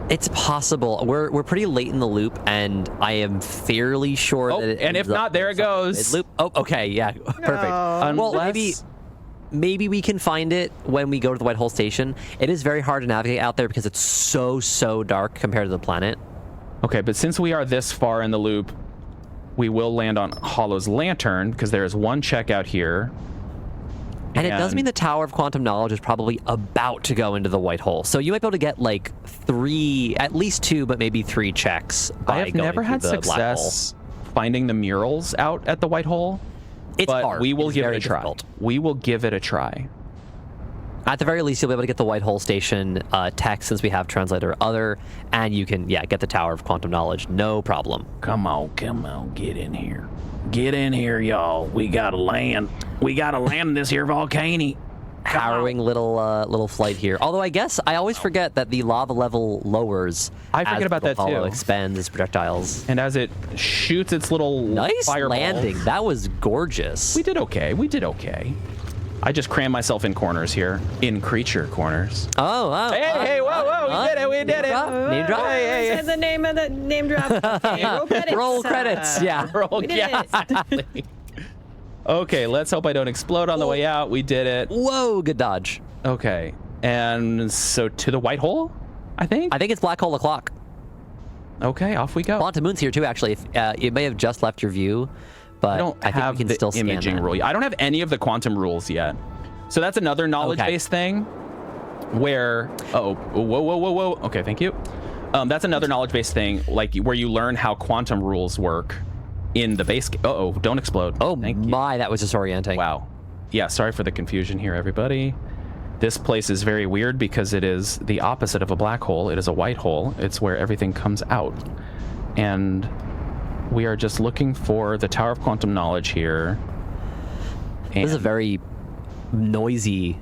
It's possible. We're pretty late in the loop, and I am fairly sure that it... And if not, there it goes. Loop. Oh, okay, yeah, perfect. Well, maybe we can find it when we go to the White Hole Station. It is very hard to navigate out there because it's so dark compared to the planet. Okay, but since we are this far in the loop, we will land on Hollow's Lantern, because there is one check out here. And it does mean the Tower of Quantum Knowledge is probably about to go into the White Hole. So you might be able to get like at least 2, but maybe 3 checks. I have never had success finding the murals out at the White Hole. It's but hard. We will give it a try. Difficult. We will give it a try. At the very least, you'll be able to get the White Hole Station text, since we have Translator Other, and you can, get the Tower of Quantum Knowledge, no problem. Come on, get in here. Get in here, y'all. We gotta land. We gotta land this here volcano. Harrowing little flight here. Although I guess I always forget that the lava level lowers. I forget about that too. Expands its projectiles, and as it shoots its little nice fireball. Landing. That was gorgeous. We did okay. I just crammed myself in corners here, in creature corners. Oh, wow. Hey, whoa, we did it. Name drop. Hey. The name of the name drop. Okay, roll credits. Roll credits, yeah. Roll credits. Okay, let's hope I don't explode on the way out. We did it. Whoa, good dodge. Okay, and so to the White Hole, I think? I think it's black hole o'clock. Okay, off we go. Quantum Moon's here too, actually. It may have just left your view, but I think we can still scan imaging that. rule. I don't have any of the quantum rules yet. So that's another knowledge-based thing where... whoa. Okay, thank you. That's another knowledge-based thing, like where you learn how quantum rules work in the base game. Don't explode. Oh my, that was disorienting. Wow. Yeah, sorry for the confusion here, everybody. This place is very weird because it is the opposite of a black hole. It is a white hole. It's where everything comes out. And we are just looking for the Tower of Quantum Knowledge here. This is a very noisy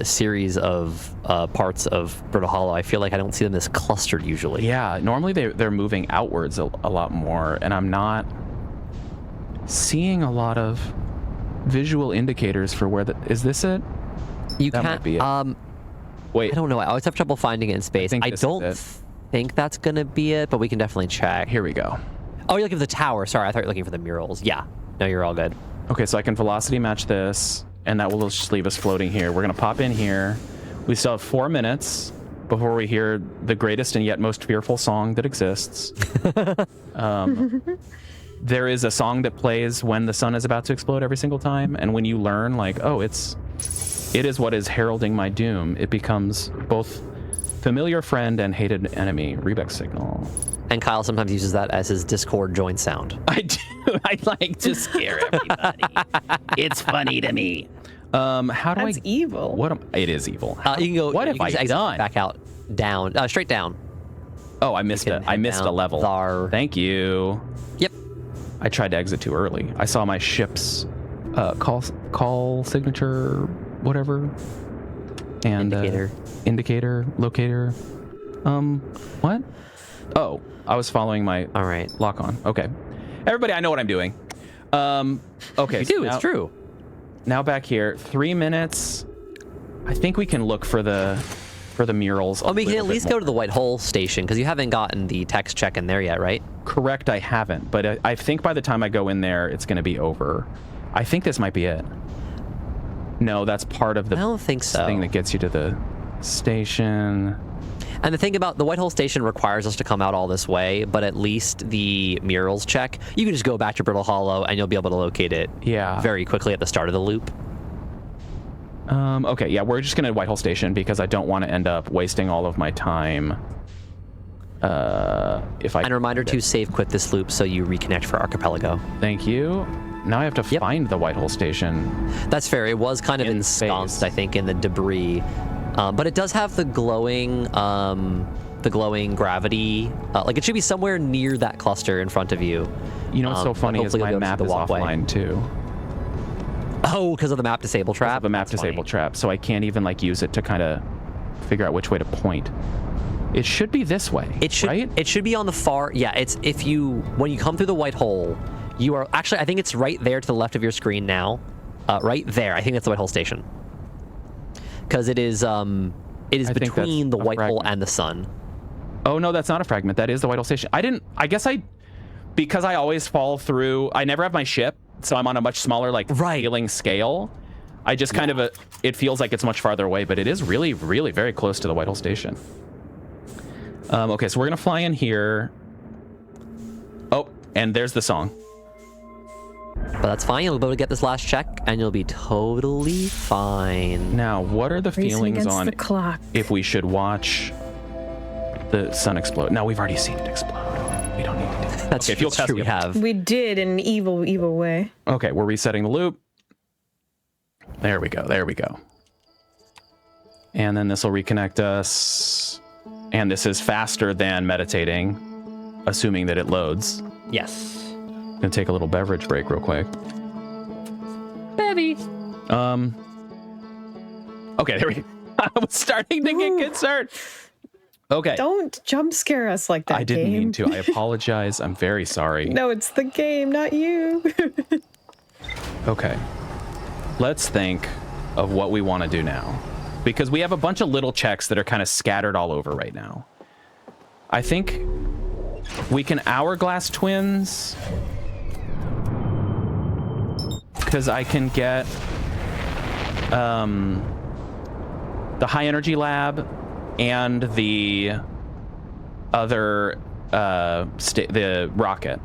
series of parts of Brittle Hollow. I feel like I don't see them as clustered usually. Yeah, normally they're moving outwards a lot more, and I'm not seeing a lot of visual indicators for where is this it? That might be it. Wait. I don't know. I always have trouble finding it in space. I don't think that's going to be it, but we can definitely check. Here we go. Oh, you're looking for the tower. Sorry, I thought you were looking for the murals. Yeah. No, you're all good. Okay, so I can velocity match this, and that will just leave us floating here. We're going to pop in here. We still have 4 minutes before we hear the greatest and yet most fearful song that exists. There is a song that plays when the sun is about to explode every single time, and when you learn, like, it is what is heralding my doom, it becomes both familiar friend and hated enemy. Rebex signal. And Kyle sometimes uses that as his Discord join sound. I do. I like to scare everybody. It's funny to me. How do That's evil. It is evil. You can go. What have I done? Back out, down, straight down. Oh, I missed it. I missed a level. Thank you. Yep. I tried to exit too early. I saw my ship's call signature, whatever, and indicator locator. What? Oh, I was following my lock on. Okay, everybody, I know what I'm doing. Okay, you do. It's true. Now back here, 3 minutes. I think we can look for the murals. Well, we can at least go to the White Hole Station because you haven't gotten the text check in there yet, right? Correct, I haven't. But I think by the time I go in there, it's going to be over. I think this might be it. No, that's part of the I don't think so. thing that gets you to the station. And the thing about the White Hole Station requires us to come out all this way, but at least the murals check, you can just go back to Brittle Hollow and you'll be able to locate it very quickly at the start of the loop. Okay, yeah, we're just going to White Hole Station because I don't want to end up wasting all of my time. And a reminder to save quit this loop so you reconnect for Archipelago. Thank you. Now I have to find the White Hole Station. That's fair. It was kind of ensconced, I think, in the debris. But it does have the glowing gravity. Like, it should be somewhere near that cluster in front of you. You know what's so funny is my map is offline, too. Oh, because of the map disable trap? The map disable trap, so I can't even, like, use it to kind of figure out which way to point. It should be this way, right? It should be on the far... Yeah, it's when you come through the White Hole, you are... Actually, I think it's right there to the left of your screen now. Right there. I think that's the White Hole Station. Because it is between the White Hole and the sun. Oh, no, that's not a fragment. That is the White Hole Station. Because I always fall through... I never have my ship, so I'm on a much smaller, like, feeling scale. I just kind of... it feels like it's much farther away, but it is really, really very close to the White Hole Station. Okay, so we're going to fly in here. Oh, and there's the song. But that's fine. You'll be able to get this last check, and you'll be totally fine. Now, what are the feelings on the clock. If we should watch the sun explode? No, we've already seen it explode. We don't need to do that. That's true. We have. We did in an evil, evil way. Okay, we're resetting the loop. There we go. There we go. And then this will reconnect us. And this is faster than meditating, assuming that it loads. Yes. Gonna take a little beverage break real quick. Baby. Okay, there we go. I was starting to get concerned. Okay. Don't jump scare us like that. I didn't mean to. I apologize. I'm very sorry. No, it's the game, not you. Okay. Let's think of what we want to do now. Because we have a bunch of little checks that are kind of scattered all over right now. I think we can hourglass twins. Because I can get the high energy lab and the other the rocket.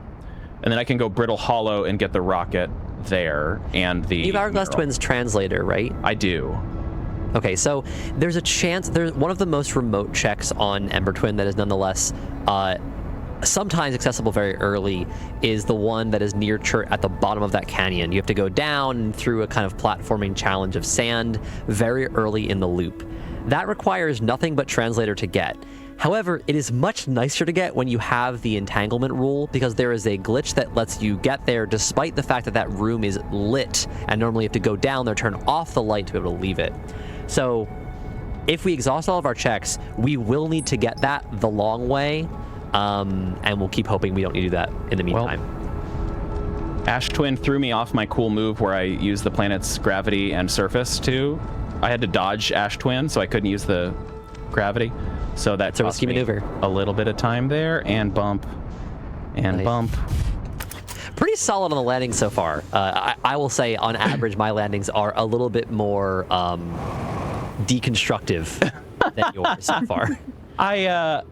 And then I can go Brittle Hollow and get the rocket there and the... You have Hourglass Twins translator, right? I do. Okay, so there's a chance, there's one of the most remote checks on Ember Twin that is nonetheless sometimes accessible very early is the one that is near church at the bottom of that canyon. You have to go down through a kind of platforming challenge of sand very early in the loop. That requires nothing but translator to get. However, it is much nicer to get when you have the entanglement rule because there is a glitch that lets you get there despite the fact that that room is lit and normally you have to go down there, turn off the light to be able to leave it. So if we exhaust all of our checks, we will need to get that the long way, and we'll keep hoping we don't need to do that in the meantime. Well, Ash Twin threw me off my cool move where I used the planet's gravity and surface too. I had to dodge Ash Twin, so I couldn't use the gravity. So that's a risky maneuver. A little bit of time there, and bump, and bump. Pretty solid on the landing so far. I will say, on average, my landings are a little bit more deconstructive than yours so far. I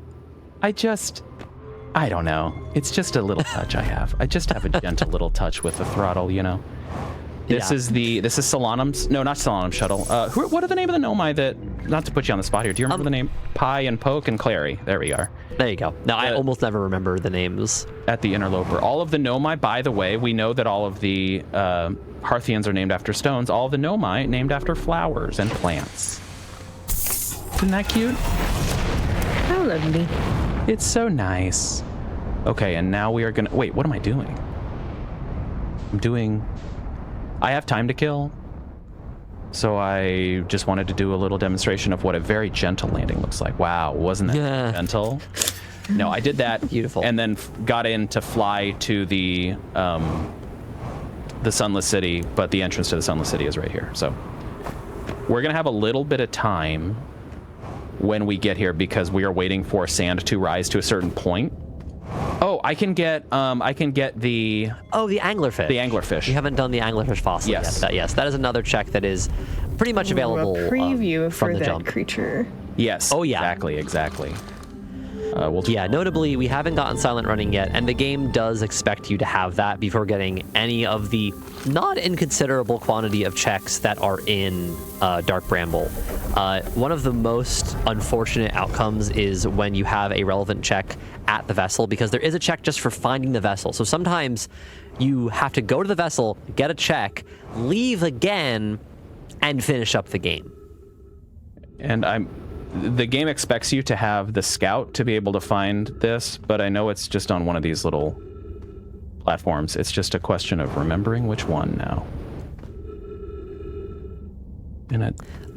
don't know. It's just a little touch I have. I just have a gentle little touch with the throttle, you know. This is Solanum's, no, not Solanum shuttle. What are the name of the Nomai that, not to put you on the spot here, do you remember the name? Pie and Poke and Clary. There we are. There you go. No, I almost never remember the names. At the Interloper. All of the Nomai, by the way, we know that all of the Hearthians are named after stones. All of the Nomai named after flowers and plants. Isn't that cute? How lovely. It's so nice. Okay, and now we are gonna, wait, what am I doing? I have time to kill, so I just wanted to do a little demonstration of what a very gentle landing looks like. Wow, wasn't that gentle? No, I did that. Beautiful. And then got in to fly to the Sunless City, but the entrance to the Sunless City is right here. So we're gonna have a little bit of time when we get here because we are waiting for sand to rise to a certain point. Oh, I can get the the anglerfish. The anglerfish. You haven't done the anglerfish fossil yet. Yes, that is another check that is pretty much available. A preview from for the that jump. creature. Yes. Oh, yeah. Exactly. Yeah, notably, we haven't gotten silent running yet, and the game does expect you to have that before getting any of the not inconsiderable quantity of checks that are in Dark Bramble. One of the most unfortunate outcomes is when you have a relevant check at the vessel, because there is a check just for finding the vessel. So sometimes you have to go to the vessel, get a check, leave again, and finish up the game. And the game expects you to have the scout to be able to find this, but I know it's just on one of these little platforms. It's just a question of remembering which one now. And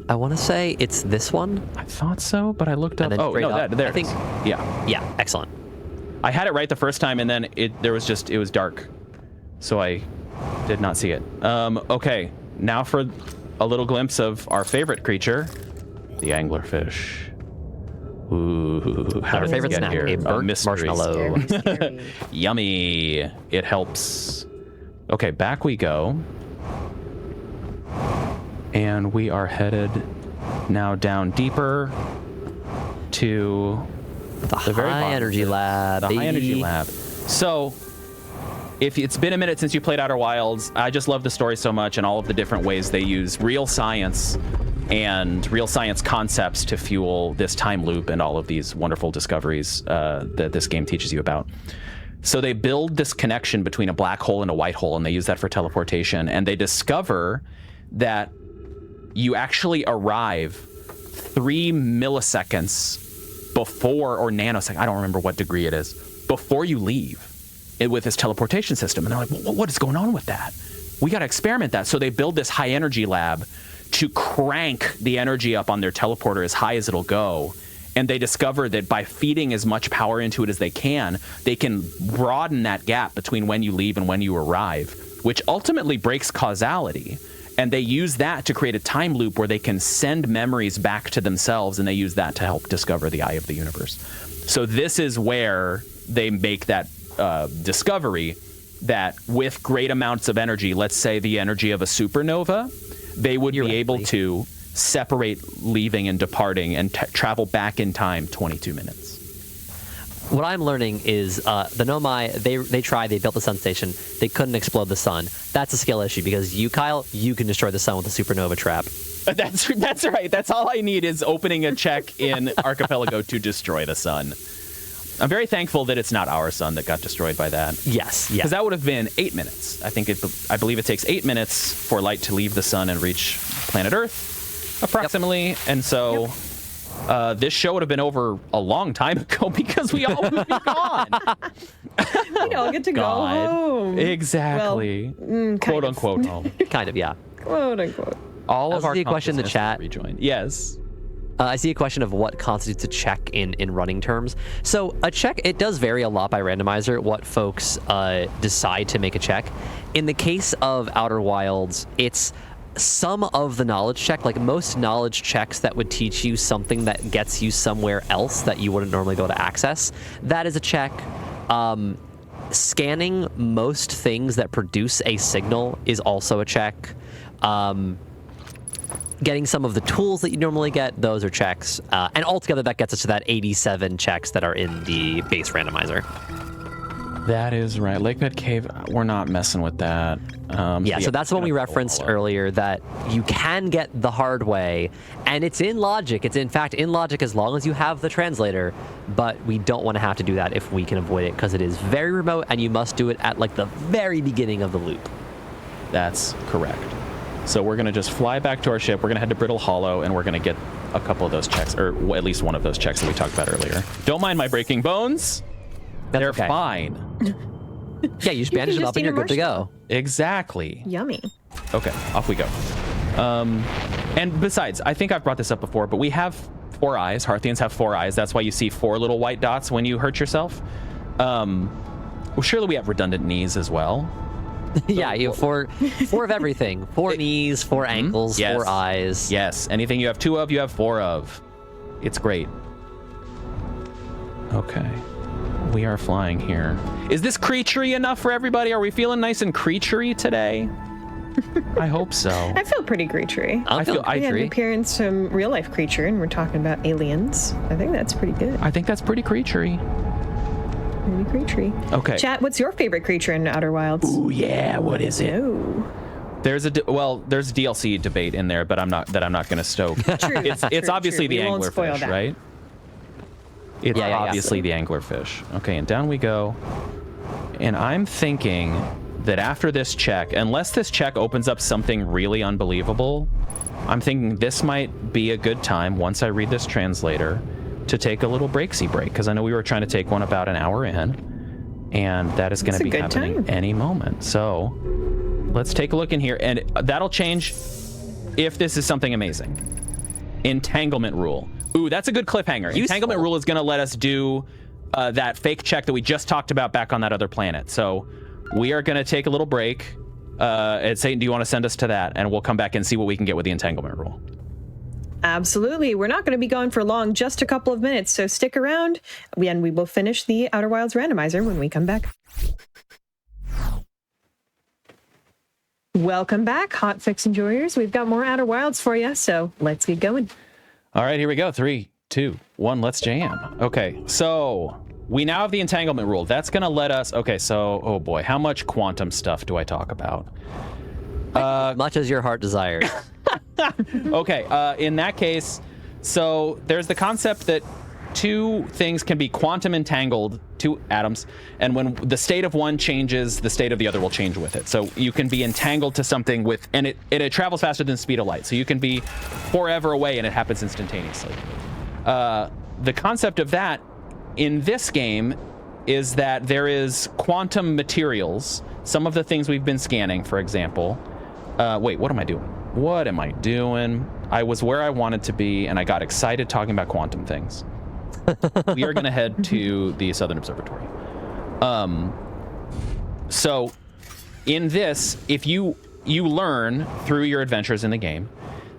I want to say it's this one. I thought so, but I looked up. Oh, no, there I think. it is. Yeah. Yeah, excellent. I had it right the first time, and then it was dark, so I did not see it. Okay, now for a little glimpse of our favorite creature, the anglerfish. Ooh, how Our did favorite this get snack, here? a burnt mystery. marshmallow. Scary. Yummy. It helps. Okay, back we go. And we are headed now down deeper to The very high bottom. energy lab. The high energy baby. lab. So, if it's been a minute since you played Outer Wilds, I just love the story so much and all of the different ways they use real science and real science concepts to fuel this time loop and all of these wonderful discoveries that this game teaches you about. So they build this connection between a black hole and a white hole, and they use that for teleportation. And they discover that you actually arrive 3 milliseconds before, or nanosecond, I don't remember what degree it is, before you leave with this teleportation system. And they're like, well, what is going on with that? We got to experiment that. So they build this high energy lab to crank the energy up on their teleporter as high as it'll go. And they discover that by feeding as much power into it as they can broaden that gap between when you leave and when you arrive, which ultimately breaks causality. And they use that to create a time loop where they can send memories back to themselves, and they use that to help discover the eye of the universe. So this is where they make that discovery that with great amounts of energy, let's say the energy of a supernova, they would be able to separate leaving and departing and travel back in time 22 minutes. What I'm learning is the Nomai, they built the sun station. They couldn't explode the sun. That's a skill issue because you, Kyle, you can destroy the sun with a supernova trap. That's right. That's all I need is opening a check in Archipelago to destroy the sun. I'm very thankful that it's not our sun that got destroyed by that. Yes. Because that would have been 8 minutes. I believe it takes 8 minutes for light to leave the sun and reach planet Earth, approximately. Yep. And so this show would have been over a long time ago because we all would be gone. We all get to go home. Exactly. Well, quote unquote home. Kind of, yeah. Quote unquote. All of our see a question in the chat. Rejoined. Yes. I see a question of what constitutes a check in running terms. So a check, it does vary a lot by randomizer, what folks decide to make a check. In the case of Outer Wilds, it's some of the knowledge check, like most knowledge checks that would teach you something that gets you somewhere else that you wouldn't normally be able to access. That is a check. Scanning most things that produce a signal is also a check. Getting some of the tools that you normally get, those are checks. And altogether, that gets us to that 87 checks that are in the base randomizer. That is right. Lake Bed Cave, we're not messing with that. So that's what we referenced earlier, that you can get the hard way, and it's in logic. It's in fact in logic as long as you have the translator, but we don't want to have to do that if we can avoid it, because it is very remote, and you must do it at like the very beginning of the loop. That's correct. So we're going to just fly back to our ship. We're going to head to Brittle Hollow, and we're going to get a couple of those checks, or at least one of those checks that we talked about earlier. Don't mind my breaking bones. They're okay. Fine. Yeah, you just bandage them up and you're good to go. Exactly. Yummy. Okay, off we go. And besides, I think I've brought this up before, but we have 4 eyes. Hearthians have 4 eyes. That's why you see 4 little white dots when you hurt yourself. Well, surely we have redundant knees as well. Yeah, you have 4 of everything. 4 knees, 4 ankles, Yes. 4 eyes. Yes, anything you have 2 of, you have 4 of. It's great. Okay. We are flying here. Is this creaturey enough for everybody? Are we feeling nice and creaturey today? I hope so. I feel pretty creaturey. I feel We had an creaturey. appearance from real life creature, and we're talking about aliens. I think that's pretty good. I think that's pretty creaturey. Pretty creaturey. Okay. Chat, what's your favorite creature in Outer Wilds? Ooh, yeah. What is it? Oh. There's a there's DLC debate in there, but I'm not going to stoke. True. It's obviously true. the We won't spoil anglerfish, that. right? It's Yeah. obviously the anglerfish. Okay, and down we go. And I'm thinking that after this check, unless this check opens up something really unbelievable, I'm thinking this might be a good time, once I read this translator, to take a little breaksy break, because I know we were trying to take one about an hour in, and that is going to be good happening time. any moment. So let's take a look in here, and that'll change if this is something amazing. Entanglement rule. Ooh, that's a good cliffhanger. Useful. Entanglement rule is going to let us do that fake check that we just talked about back on that other planet. So we are going to take a little break. And Satan, do you want to send us to that? And we'll come back and see what we can get with the entanglement rule. Absolutely. We're not going to be going for long, just a couple of minutes. So stick around, and we will finish the Outer Wilds randomizer when we come back. Welcome back, Hotfix enjoyers. We've got more Outer Wilds for you, so let's get going. All right, here we go. 3, 2, 1, let's jam. Okay, so we now have the entanglement rule. That's going to let us... Okay, so, oh boy, how much quantum stuff do I talk about? Much as your heart desires. Okay, in that case, so there's the concept that two things can be quantum entangled, two atoms, and when the state of one changes, the state of the other will change with it. So you can be entangled to something with, and it travels faster than the speed of light. So you can be forever away and it happens instantaneously. The concept of that in this game is that there is quantum materials. Some of the things we've been scanning, for example. Wait, what am I doing? What am I doing? I was where I wanted to be, and I got excited talking about quantum things. We are going to head to the Southern Observatory. So in this, if you learn through your adventures in the game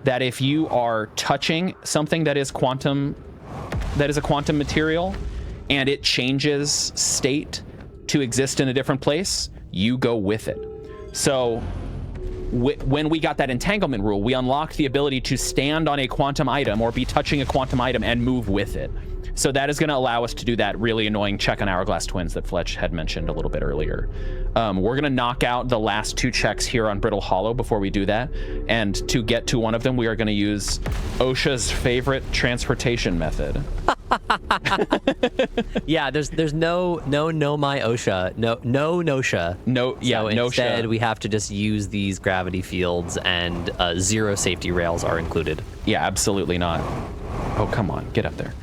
that if you are touching something that is a quantum material and it changes state to exist in a different place, you go with it. So when we got that entanglement rule, we unlocked the ability to stand on a quantum item or be touching a quantum item and move with it. So that is going to allow us to do that really annoying check on Hourglass Twins that Fletch had mentioned a little bit earlier. We're going to knock out the last two checks here on Brittle Hollow before we do that. And to get to one of them, we are going to use OSHA's favorite transportation method. Yeah, there's no my OSHA, no NOSHA. No, yeah, So no instead, shit. we have to just use these gravity fields, and 0 safety rails are included. Yeah, absolutely not. Oh, come on, get up there.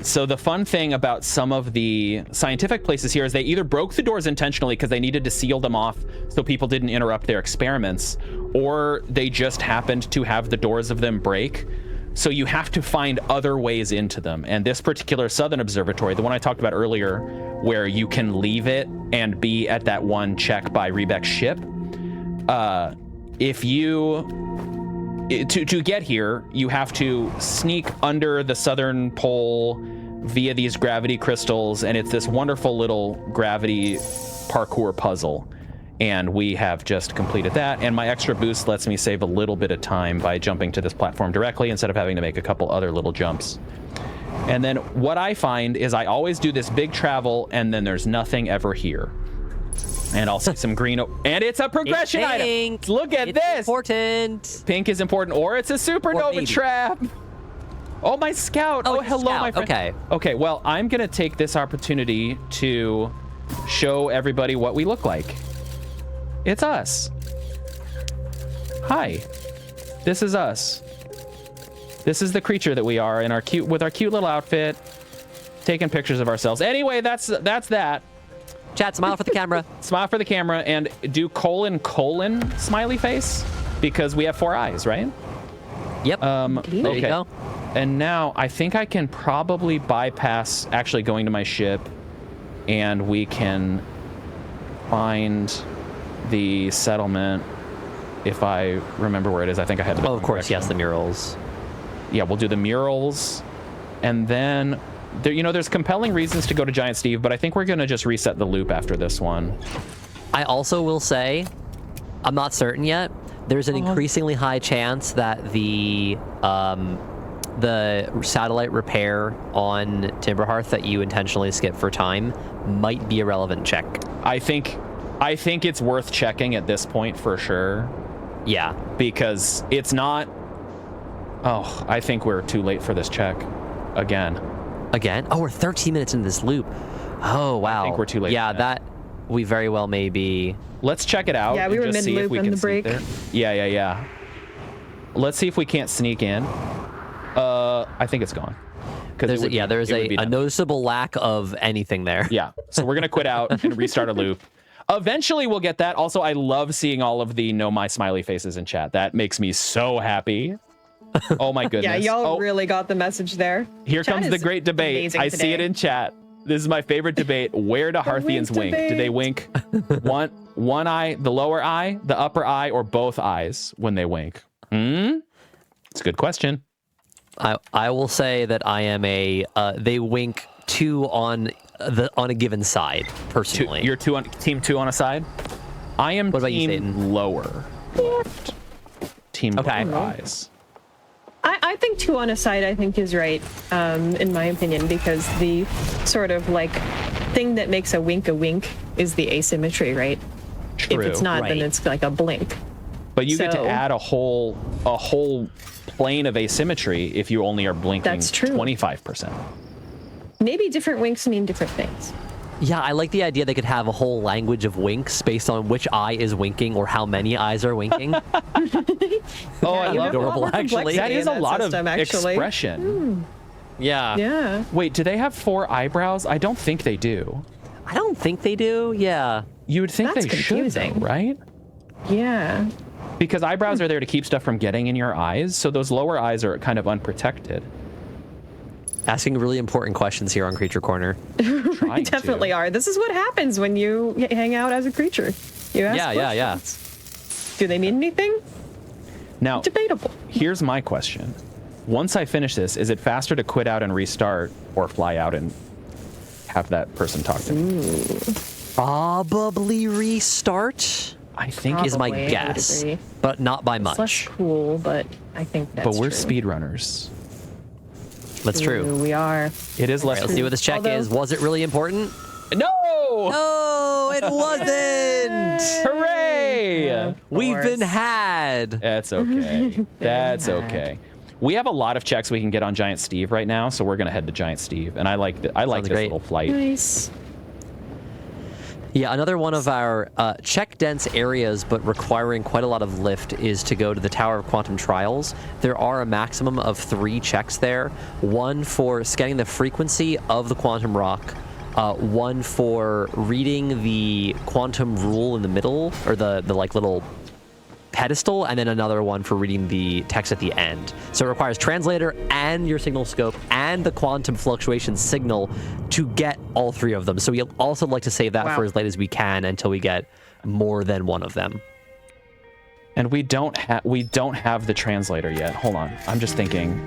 So the fun thing about some of the scientific places here is they either broke the doors intentionally because they needed to seal them off so people didn't interrupt their experiments, or they just happened to have the doors of them break. So you have to find other ways into them. And this particular Southern Observatory, the one I talked about earlier, where you can leave it and be at that one check by Rebeck's ship, if you... To get here, you have to sneak under the southern pole via these gravity crystals, and it's this wonderful little gravity parkour puzzle. And we have just completed that, and my extra boost lets me save a little bit of time by jumping to this platform directly instead of having to make a couple other little jumps. And then what I find is I always do this big travel, and then there's nothing ever here. And I'll see some green, and it's a progression item. Look at It's this. Important. Pink is important, or it's a supernova maybe. trap. Oh, my scout. Oh, Oh, it's a hello, scout. my friend. Okay. Okay, well, I'm going to take this opportunity to show everybody what we look like. It's us. Hi. This is us. This is the creature that we are in our cute little outfit, taking pictures of ourselves. Anyway, that's that. Chat, smile for the camera. Smile for the camera and do : smiley face, because we have 4 eyes, right? Yep. There you Okay. go. And now I think I can probably bypass actually going to my ship, and we can find the settlement if I remember where it is. I think I had to. Oh, of course, yes, the murals. Yeah, we'll do the murals, and then there's compelling reasons to go to Giant Steve, but I think we're gonna just reset the loop after this one. I also will say, I'm not certain yet. There's an increasingly high chance that the satellite repair on Timberhearth that you intentionally skip for time might be a relevant check. I think it's worth checking at this point for sure. Yeah. Because it's not... Oh, I think we're too late for this check. Again? Oh, we're 13 minutes into this loop. Oh, wow. I think we're too late. Yeah, that we very well may be. Let's check it out. Yeah, we were just see if mid-loop we in can the sneak break. there. Yeah. Let's see if we can't sneak in. I think it's gone. There's a noticeable lack of anything there. Yeah, so we're going to quit out and restart a loop. Eventually, we'll get that. Also, I love seeing all of the no my smiley faces in chat. That makes me so happy. Oh, my goodness. Yeah, y'all really got the message there. Here Chat comes the is great debate. I see it in chat. This is my favorite debate. Where do Hearthians wink? Do they wink one eye, the lower eye, the upper eye, or both eyes when they wink? It's a good question. I will say that I am they wink two on a given side personally. You're team two on a side. I am what about you, team Satan? lower left. Team lower eyes. I think 2 on a side, I think, is right, in my opinion, because the sort of like thing that makes a wink is the asymmetry, right? True. If it's not, then it's like a blink. But you get to add a whole plane of asymmetry if you only are blinking 25%. Maybe different winks mean different things. Yeah, I like the idea they could have a whole language of winks based on which eye is winking or how many eyes are winking. I love adorable, actually. That is a lot of expression. Yeah. Wait, do they have 4 eyebrows? I don't think they do. I don't think they do. Yeah. You would think That's they should, though, right? Yeah. Because eyebrows are there to keep stuff from getting in your eyes, so those lower eyes are kind of unprotected. Asking really important questions here on Creature Corner. We definitely are. This is what happens when you hang out as a creature. You ask questions. Do they mean anything? Now, debatable. Here's my question. Once I finish this, is it faster to quit out and restart or fly out and have that person talk to me? Probably restart. I think is my guess, but not by much. It's less cool, but I think that's But we're true. speedrunners. That's true. We are. It is less. Let's see what this check is. Was it really important? No! No, it wasn't. Hooray! We've been had. That's okay. That's okay. We have a lot of checks we can get on Giant Steve right now, so we're gonna head to Giant Steve, and I like this little flight. Nice. Yeah, another one of our check-dense areas, but requiring quite a lot of lift, is to go to the Tower of Quantum Trials. There are a maximum of 3 checks there. One for scanning the frequency of the quantum rock, one for reading the quantum rule in the middle, or the like little pedestal, and then another one for reading the text at the end. So it requires translator and your signal scope and the quantum fluctuation signal to get all 3 of them. So we also like to save that for as late as we can until we get more than one of them. And we don't have the translator yet. Hold on, I'm just thinking.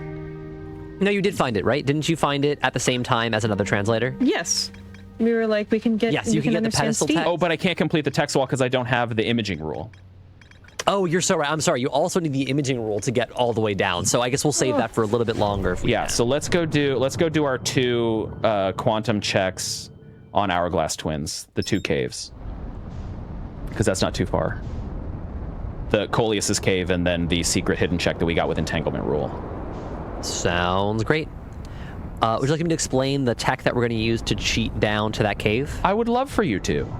No, you did find it, right? Didn't you find it at the same time as another translator? Yes. We were like, we can get. Yes, you can get the pedestal text. Oh, but I can't complete the text wall because I don't have the imaging rule. Oh, you're so right. I'm sorry. You also need the imaging rule to get all the way down. So I guess we'll save that for a little bit longer if we can. So let's go do our 2 quantum checks on Hourglass Twins, the 2 caves, because that's not too far. The Coleus's cave and then the secret hidden check that we got with entanglement rule. Sounds great. Would you like me to explain the tech that we're going to use to cheat down to that cave? I would love for you to.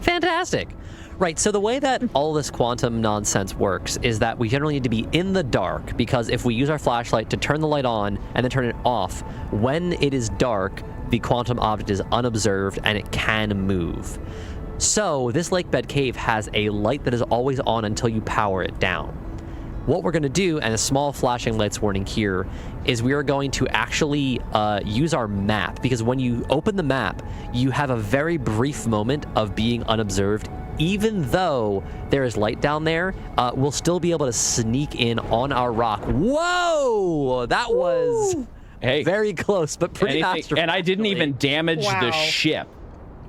Fantastic. Right, so the way that all this quantum nonsense works is that we generally need to be in the dark, because if we use our flashlight to turn the light on and then turn it off, when it is dark, the quantum object is unobserved and it can move. So this lake bed cave has a light that is always on until you power it down. What we're going to do, and a small flashing lights warning here, is we are going to actually use our map, because when you open the map, you have a very brief moment of being unobserved. Even though there is light down there, we'll still be able to sneak in on our rock. Whoa! That was very close, but pretty fast. And I didn't even damage the ship.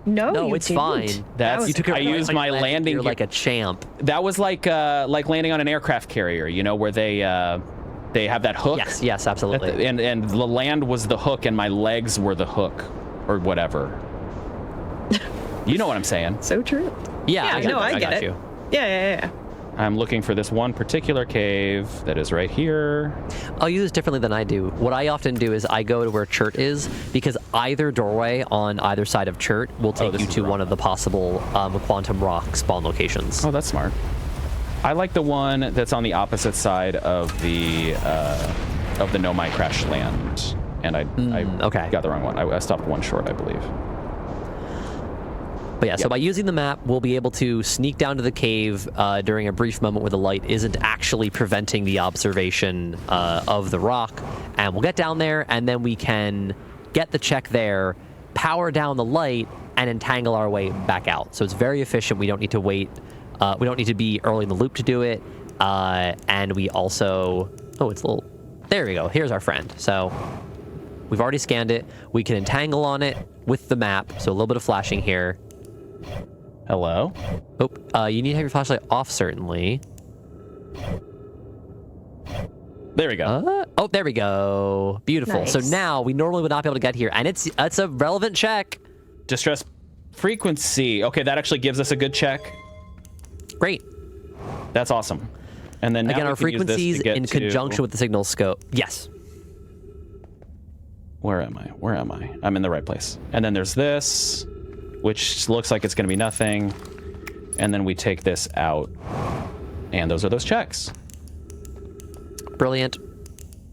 No, No, you it's didn't. fine. That's You took it I used my landing gear gear like a champ. That was like landing on an aircraft carrier, you know, where they have that hook. Yes, absolutely. And the land was the hook and my legs were the hook or whatever. You know what I'm saying? So true. Yeah, I get got it. you. Yeah. I'm looking for this one particular cave that is right here. I'll use this differently than I do. What I often do is I go to where Chert is, because either doorway on either side of Chert will take you to one of the possible quantum rock spawn locations. Oh, that's smart. I like the one that's on the opposite side of the Nomai crash land, and I okay. got the wrong one. I stopped one short, I believe. But yeah, so by using the map, we'll be able to sneak down to the cave during a brief moment where the light isn't actually preventing the observation of the rock. And we'll get down there, and then we can get the check there, power down the light, and entangle our way back out. So it's very efficient. We don't need to wait. We don't need to be early in the loop to do it. And we also... Oh, it's a little... There we go. Here's our friend. So we've already scanned it. We can entangle on it with the map. So a little bit of flashing here. Hello? Oh, you need to have your flashlight off, certainly. There we go. Oh, there we go. Beautiful. Nice. So now we normally would not be able to get here, and it's a relevant check. Distress frequency. Okay, that actually gives us a good check. Great. That's awesome. And then now Again, we our can use this to frequencies get in to- conjunction with the signal scope. Yes. Where am I? Where am I? I'm in the right place. And then there's this, which looks like it's going to be nothing. And then we take this out. And those are those checks. Brilliant.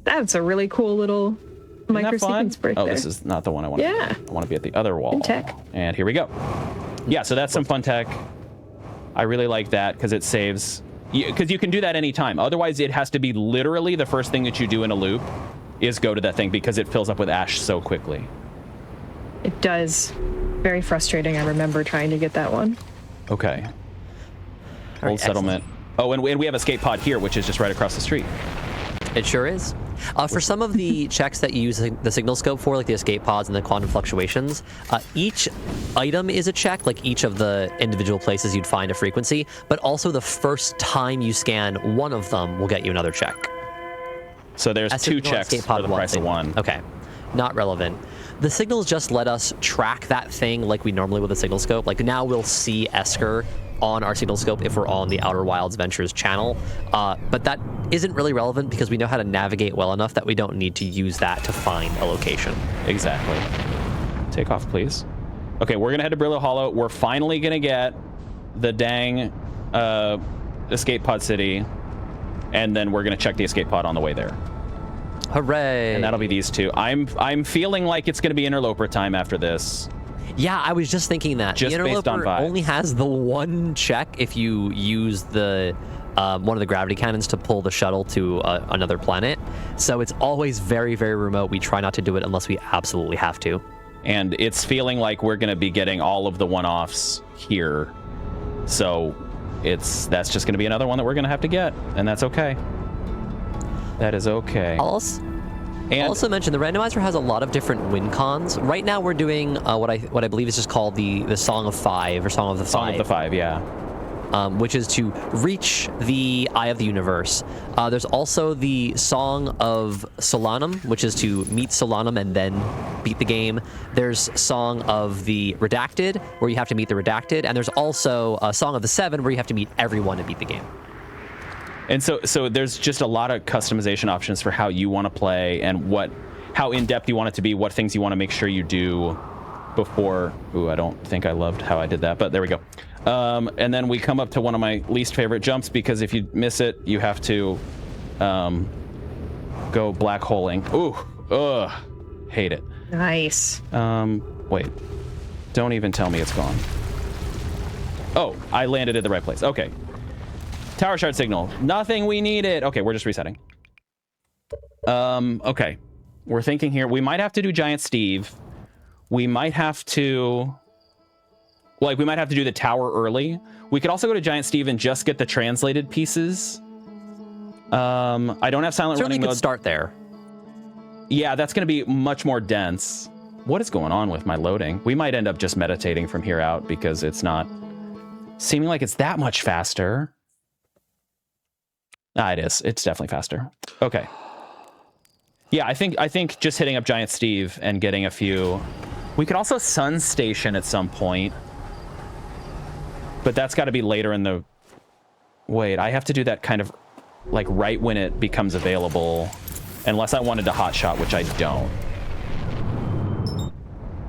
That's a really cool little Isn't that fun? microsequence break Oh, there. this is not the one I want. Yeah. I want to be at the other wall. Fun tech. And here we go. Yeah, so that's some fun tech. I really like that because it saves. Because you can do that anytime. Otherwise, it has to be literally the first thing that you do in a loop is go to that thing because it fills up with ash so quickly. It does. Very frustrating. I remember trying to get that one. Okay. All Old right, settlement. Oh, and we have a skate pod here, which is just right across the street. It sure is. For some of the checks that you use the signal scope for, like the escape pods and the quantum fluctuations, each item is a check, like each of the individual places you'd find a frequency, but also the first time you scan one of them will get you another check. So there's two checks for the price of one. Okay, not relevant. The signals just let us track that thing like we normally with a signal scope. Like now we'll see Esker on our signal scope if we're on the Outer Wilds Ventures channel, but that isn't really relevant because we know how to navigate well enough that we don't need to use that to find a location. Exactly. Take off, please. Okay, we're gonna head to Brillo Hollow. We're finally gonna get the dang escape pod city, and then we're gonna check the escape pod on the way there. Hooray! And that'll be these two. I'm feeling like it's gonna be interloper time after this. Yeah, I was just thinking that. Just the based on interloper vibes. only has the one check if you use the one of the gravity cannons to pull the shuttle to another planet. So it's always very, very remote. We try not to do it unless we absolutely have to. And it's feeling like we're gonna be getting all of the one-offs here. So that's just gonna be another one that we're gonna have to get, and that's okay. That is okay. I'll also mention the randomizer has a lot of different win cons. Right now we're doing what I believe is just called the Song of Five or Song of the Five. Song of the Five, yeah. Which is to reach the Eye of the Universe. There's also the Song of Solanum, which is to meet Solanum and then beat the game. There's Song of the Redacted, where you have to meet the Redacted, and there's also a Song of the Seven, where you have to meet everyone to beat the game. And so there's just a lot of customization options for how you want to play and how in-depth you want it to be, what things you want to make sure you do before. Ooh, I don't think I loved how I did that, but there we go. And then we come up to one of my least favorite jumps because if you miss it, you have to go black holing. Ooh, ugh, hate it. Nice. Wait, don't even tell me it's gone. Oh, I landed at the right place. Okay. Tower shard signal. Nothing we needed. Okay, we're just resetting. Okay. We're thinking here. We might have to do Giant Steve. We might have to... we might have to do the tower early. We could also go to Giant Steve and just get the translated pieces. I don't have silent Certainly running could mode. start there. Yeah, that's going to be much more dense. What is going on with my loading? We might end up just meditating from here out because it's not seeming like it's that much faster. Ah, it is. It's definitely faster. Okay. Yeah, I think just hitting up Giant Steve and getting a few. We could also Sun Station at some point, but that's got to be later in the. Wait, I have to do that kind of like right when it becomes available, unless I wanted to hotshot, which I don't.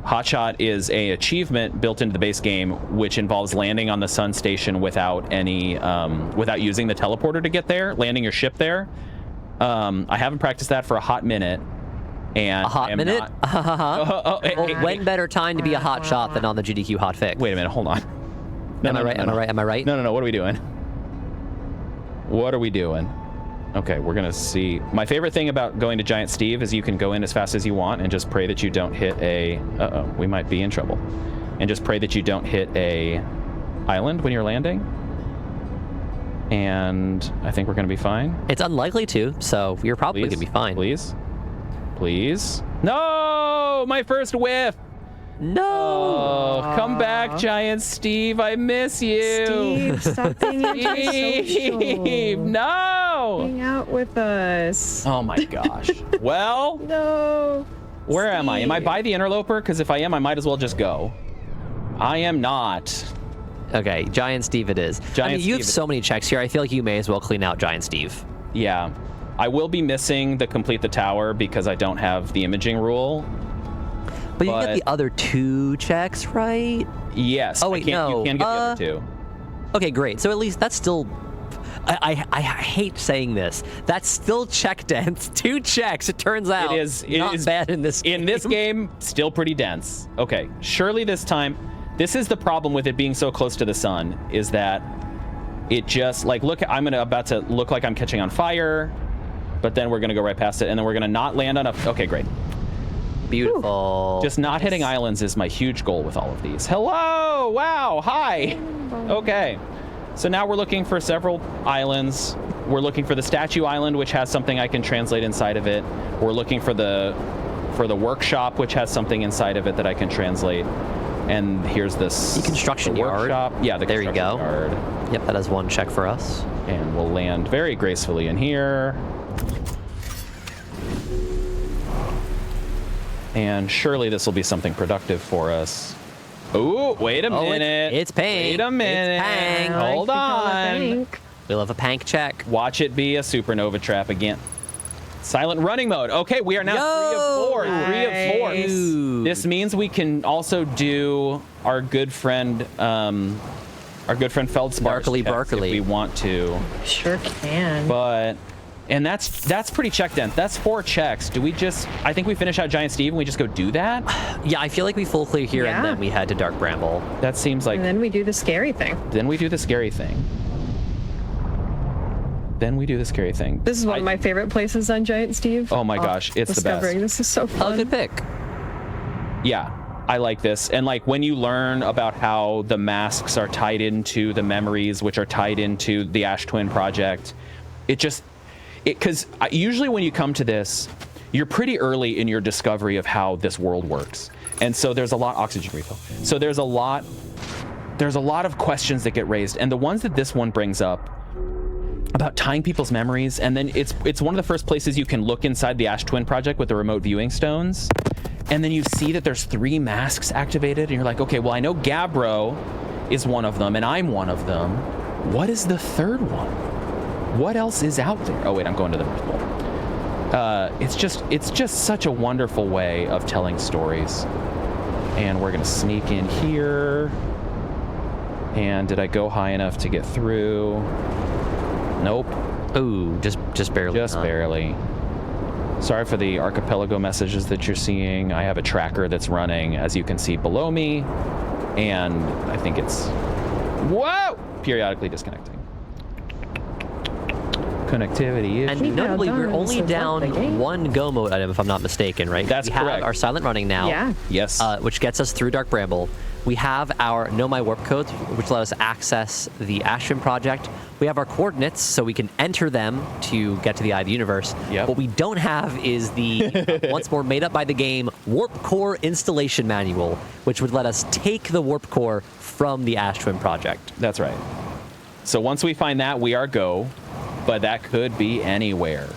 Hotshot is a achievement built into the base game, which involves landing on the Sun Station without any, without using the teleporter to get there, landing your ship there. I haven't practiced that for a hot minute. And a hot minute? When better time to be a hot shot than on the GDQ Hotfix? Wait a minute, hold on. Am I right? No, what are we doing? What are we doing? Okay, we're gonna see. My favorite thing about going to Giant Steve is you can go in as fast as you want and just pray that you don't hit a, uh-oh, we might be in trouble. And just pray that you don't hit a island when you're landing. And I think we're gonna be fine. It's unlikely to, so you're probably gonna be fine. Please. Please. No! My first whiff! No! Oh, come back, Giant Steve. I miss you. Steve, stop being antisocial. Steve, no! Hang out with us. Oh my gosh. Well, No. where am I? Am I by the interloper? Because if I am, I might as well just go. I am not. Okay, Giant Steve it is. I mean, you have so many checks here. I feel like you may as well clean out Giant Steve. Yeah. I will be missing the complete the tower because I don't have the imaging rule. But you get the other 2 checks, right? Yes. Oh, wait, no. You can get the other 2. Okay, great. So at least that's still... I hate saying this. That's still check dense. 2 checks, it turns out. It is bad in this game. In this game, still pretty dense. Okay, surely this time... This is the problem with it being so close to the sun, is that it just, like, look, I'm about to look like I'm catching on fire, but then we're going to go right past it, and then we're going to not land on a... Okay, great. Beautiful. Just not hitting islands is my huge goal with all of these. Hello! Wow! Hi! Okay. So now we're looking for several islands. We're looking for the Statue Island, which has something I can translate inside of it. We're looking for the workshop, which has something inside of it that I can translate. And here's this... The construction yard. Workshop. Yeah, the there construction yard. Yep, that has 1 check for us. And we'll land very gracefully in here. And surely this will be something productive for us. Ooh, wait a minute. It's Pank. Wait a minute. It's Pank. Hold on. We love a Pank check. Watch it be a supernova trap again. Silent running mode. Okay, we are now 3 of 4. Nice. 3 of 4. This means we can also do our good friend Feldspar's Barkley. if we want to. Sure can. But... And that's pretty check dense. That's 4 checks. Do we just... I think we finish out Giant Steve and we just go do that? Yeah, I feel like we full clear here Yeah. and then we head to Dark Bramble. That seems like... And then we do the scary thing. Then we do the scary thing. This is one of my favorite places on Giant Steve. Oh my gosh, it's the best. This is so fun. Oh, good pick. Yeah, I like this. And like when you learn about how the masks are tied into the memories, which are tied into the Ash Twin project, because usually when you come to this, you're pretty early in your discovery of how this world works. And so there's a lot, oxygen refill. So there's a lot of questions that get raised. And the ones that this one brings up about tying people's memories, and then it's one of the first places you can look inside the Ash Twin project with the remote viewing stones, and then you see that there's 3 masks activated, and you're like, okay, well, I know Gabbro is one of them, and I'm one of them. What is the 3rd one? What else is out there? Oh wait, I'm going to the North Pole. It's just such a wonderful way of telling stories. And we're gonna sneak in here. And did I go high enough to get through? Nope. Ooh, just barely. Just barely. Sorry for the archipelago messages that you're seeing. I have a tracker that's running, as you can see below me, and I think it's periodically disconnecting. Connectivity issue. And notably, we're only So down 1 go mode item, if I'm not mistaken, right? That's we have correct. our silent running now. Yeah. Yes. Which gets us through Dark Bramble. We have our Know My Warp codes, which let us access the Ashton project. We have our coordinates, so we can enter them to get to the eye of the universe. Yep. What we don't have is the, once more made up by the game, Warp Core installation manual, which would let us take the Warp Core from the Ashton project. That's right. So once we find that, we are go, but that could be anywhere.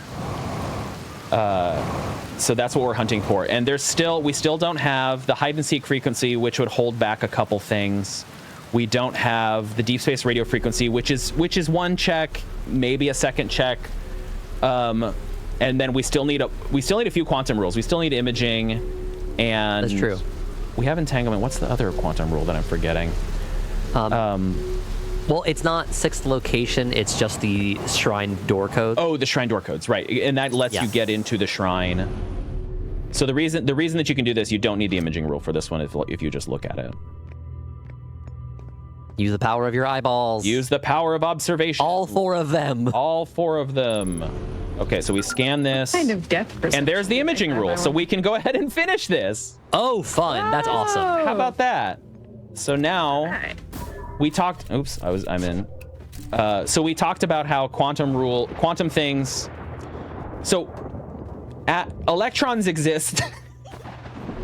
So that's what we're hunting for. And we still don't have the hide and seek frequency, which would hold back a couple things. We don't have the deep space radio frequency, which is one check, maybe a second check. And then we still need a few quantum rules. We still need imaging, and that's true. We have entanglement. What's the other quantum rule that I'm forgetting? Well, it's not sixth location, it's just the shrine door code. Oh, the shrine door codes, right. And that lets you get into the shrine. So the reason that you can do this, you don't need the imaging rule for this one if you just look at it. Use the power of your eyeballs. Use the power of observation. All 4 of them. All 4 of them. Okay, so we scan this. Kind of depth perception. And there's the imaging rule, so we can go ahead and finish this. Oh, fun. That's awesome. How about that? So now we talked. Oops, I'm in. So we talked about how quantum things. So electrons exist.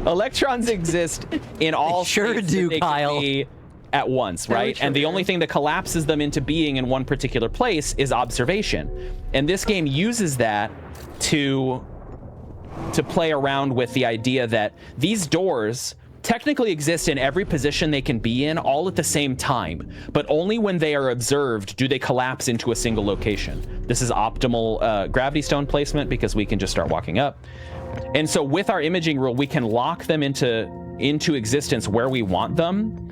Electrons exist in all sure states do, that they Kyle. can be at once, right? And the only thing that collapses them into being in one particular place is observation. And this game uses that to play around with the idea that these doors technically exist in every position they can be in all at the same time, but only when they are observed do they collapse into a single location. This is optimal gravity stone placement because we can just start walking up. And so with our imaging rule, we can lock them into existence where we want them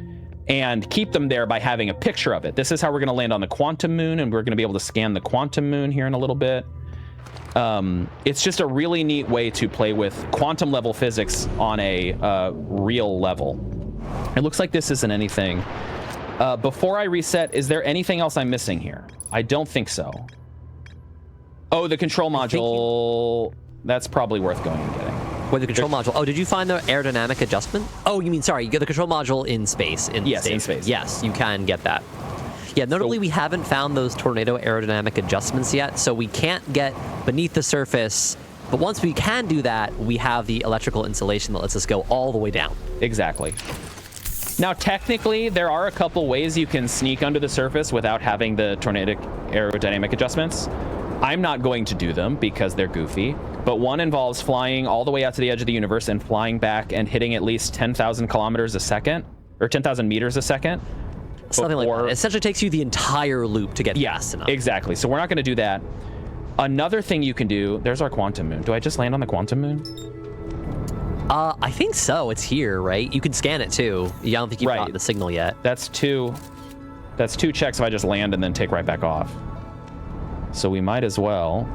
and keep them there by having a picture of it. This is how we're going to land on the quantum moon, and we're going to be able to scan the quantum moon here in a little bit. It's just a really neat way to play with quantum level physics on a real level. It looks like this isn't anything. Before I reset, is there anything else I'm missing here? I don't think so. Oh, the control module. That's probably worth going and getting. Wait, the control module. Oh, did you find the aerodynamic adjustment? Oh, you mean, sorry, you get the control module in space. Yes, in space. Yes, you can get that. Yeah, notably, we haven't found those tornado aerodynamic adjustments yet, so we can't get beneath the surface. But once we can do that, we have the electrical insulation that lets us go all the way down. Exactly. Now, technically, there are a couple ways you can sneak under the surface without having the tornadic aerodynamic adjustments. I'm not going to do them because they're goofy, but one involves flying all the way out to the edge of the universe and flying back and hitting at least 10,000 kilometers a second, or 10,000 meters a second. Something like that. It essentially takes you the entire loop to get fast enough. Exactly. So we're not going to do that. Another thing you can do, there's our quantum moon. Do I just land on the quantum moon? I think so. It's here, right? You can scan it too. I don't think you've gotten the signal yet. That's two checks if I just land and then take right back off. So we might as well.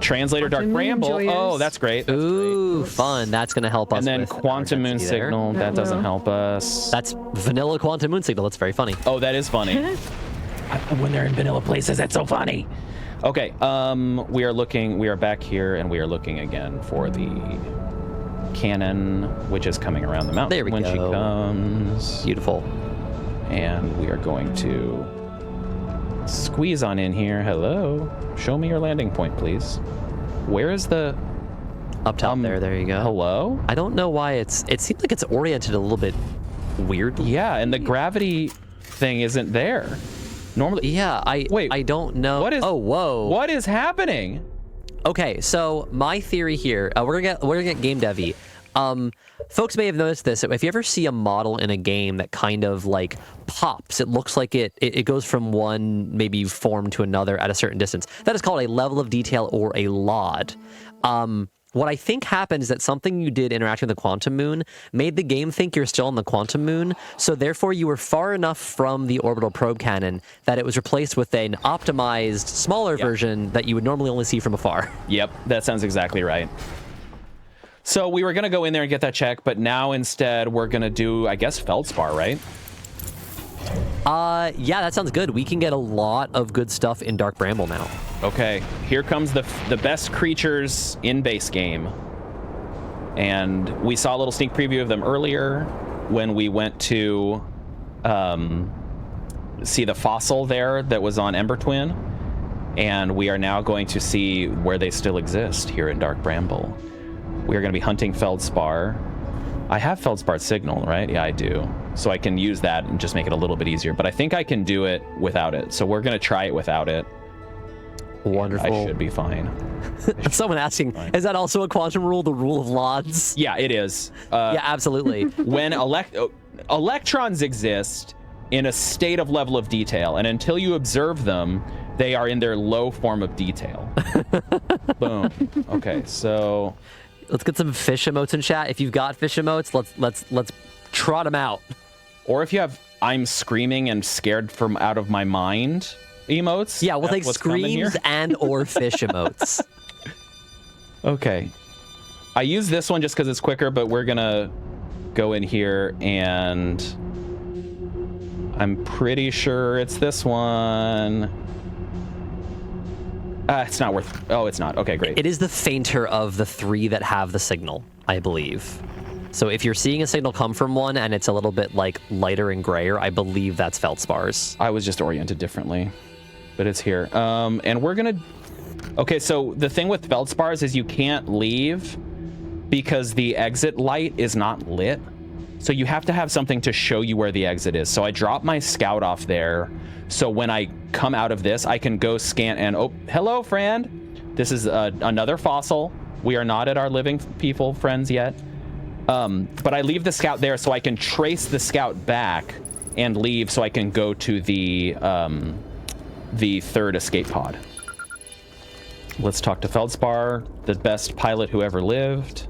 Translator Dark Bramble. Oh, that's great. Ooh, fun. That's going to help us. And then quantum moon signal. That doesn't help us. That's vanilla quantum moon signal. That's very funny. Oh, that is funny. When they're in vanilla places, that's so funny. Okay, we are back here, and we are looking again for the cannon, which is coming around the mountain. There we go. When she comes. Beautiful. And we are going to squeeze on in here. Hello. Show me your landing point, please. Where is the... Up top there. There you go. Hello? I don't know why it seems like it's oriented a little bit weirdly. Yeah, and the gravity thing isn't there. Normally... Yeah, I don't know. What is... Oh, whoa. What is happening? Okay, so my theory here, we're gonna get game devy. Folks may have noticed this. If you ever see a model in a game that kind of like pops, it looks like it goes from one maybe form to another at a certain distance. That is called a level of detail or a LOD. What I think happened is that something you did interacting with the quantum moon made the game think you're still on the quantum moon, so therefore you were far enough from the orbital probe cannon that it was replaced with an optimized, smaller version that you would normally only see from afar. Yep, that sounds exactly right. So we were going to go in there and get that check, but now instead we're going to do, I guess, Feldspar, right? Yeah, that sounds good. We can get a lot of good stuff in Dark Bramble now. Okay, here comes the best creatures in base game. And we saw a little sneak preview of them earlier when we went to see the fossil there that was on Ember Twin. And we are now going to see where they still exist here in Dark Bramble. We are going to be hunting Feldspar. I have Feldspar's signal, right? Yeah, I do. So I can use that and just make it a little bit easier. But I think I can do it without it. So we're going to try it without it. Wonderful. I should be fine. Someone asking, is that also a quantum rule, the rule of Lods? Yeah, it is. Yeah, absolutely. When electrons exist in a state of level of detail, and until you observe them, they are in their low form of detail. Boom. Okay, so let's get some fish emotes in chat. If you've got fish emotes, let's trot them out. Or if you have I'm screaming and scared from out of my mind emotes. Yeah, we'll take screams and or fish emotes. Okay. I use this one just because it's quicker, but we're gonna go in here and I'm pretty sure it's this one. It's not worth. Oh, it's not. Okay, great. It is the fainter of the three that have the signal, I believe. So if you're seeing a signal come from one and it's a little bit like lighter and grayer, I believe that's Feldspar's. I was just oriented differently, but it's here. And we're gonna. Okay, so the thing with Feldspar's is you can't leave because the exit light is not lit. So you have to have something to show you where the exit is. So I drop my scout off there. So when I come out of this, I can go scan and, oh, hello, friend. This is another fossil. We are not at our living people friends yet. But I leave the scout there so I can trace the scout back and leave so I can go to the third escape pod. Let's talk to Feldspar, the best pilot who ever lived.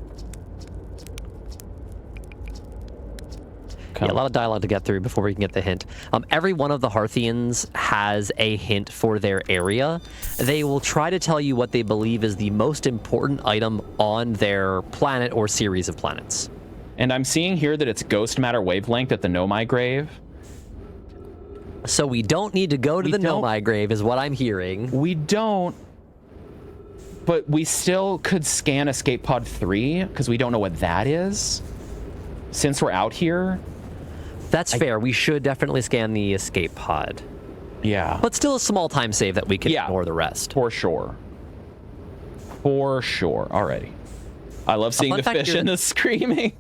Yeah, a lot of dialogue to get through before we can get the hint. Every one of the Hearthians has a hint for their area. They will try to tell you what they believe is the most important item on their planet or series of planets. And I'm seeing here that it's ghost matter wavelength at the Nomai grave. So we don't need to go to the Nomai grave is what I'm hearing. We don't, but we still could scan Escape Pod 3 because we don't know what that is. Since we're out here. That's fair. We should definitely scan the escape pod. Yeah. But still a small time save that we can ignore the rest. For sure. For sure. Alrighty. I love seeing the fish and the screaming.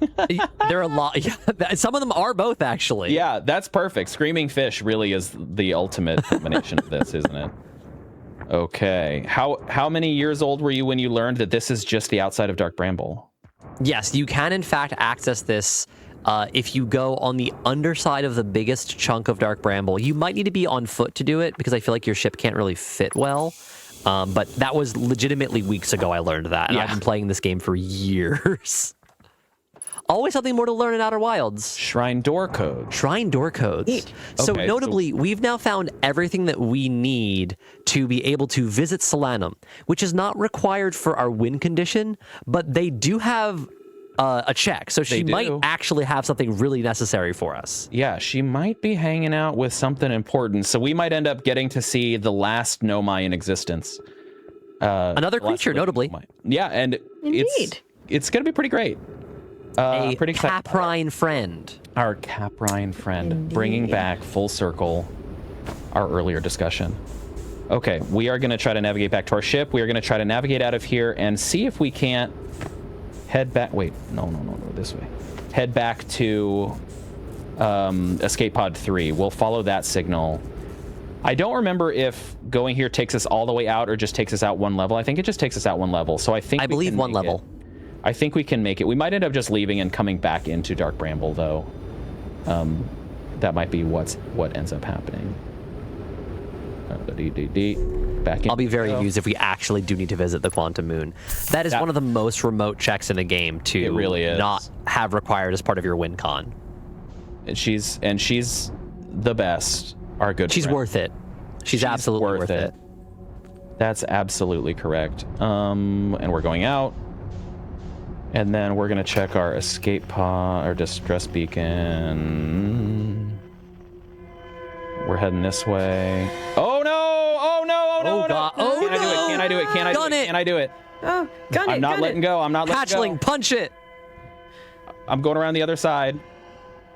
There are a lot. Yeah, some of them are both, actually. Yeah, that's perfect. Screaming fish really is the ultimate combination of this, isn't it? Okay. How many years old were you when you learned that this is just the outside of Dark Bramble? Yes, you can in fact access this if you go on the underside of the biggest chunk of Dark Bramble. You might need to be on foot to do it because I feel like your ship can't really fit well. But that was legitimately weeks ago I learned that, and I've been playing this game for years. Always something more to learn in Outer Wilds. Shrine door codes. Shrine door codes. Neat. So Okay, notably, we've now found everything that we need to be able to visit Solanum, which is not required for our win condition, but they do have a check. So she might actually have something really necessary for us. Yeah, she might be hanging out with something important. So we might end up getting to see the last Nomai in existence. Another creature, notably. Nomai. Yeah, and it's going to be pretty great. A pretty excited. Caprine friend. Our Caprine friend, bringing back full circle our earlier discussion. Okay, we are going to try to navigate back to our ship. We are going to try to navigate out of here and see if we can't head back. Wait, no, this way. Head back to Escape Pod 3. We'll follow that signal. I don't remember if going here takes us all the way out or just takes us out one level. I think it just takes us out one level. So I believe one level. I think we can make it. We might end up just leaving and coming back into Dark Bramble, though. That might be what ends up happening. Back in. I'll be very amused if we actually do need to visit the Quantum Moon. That is one of the most remote checks in the game to really is. Not have required as part of your win con. And she's the best. Our good She's friend. worth it. She's absolutely worth it. That's absolutely correct. And we're going out. And then we're going to check our escape pod, our distress beacon. We're heading this way. Oh no! Oh no! Oh no! Oh god! No. Oh Can I do it? Can I do it? Can I do it? Can I do it? Oh, gun it! I'm not letting go. I'm not letting go. Hatchling, punch it! I'm going around the other side.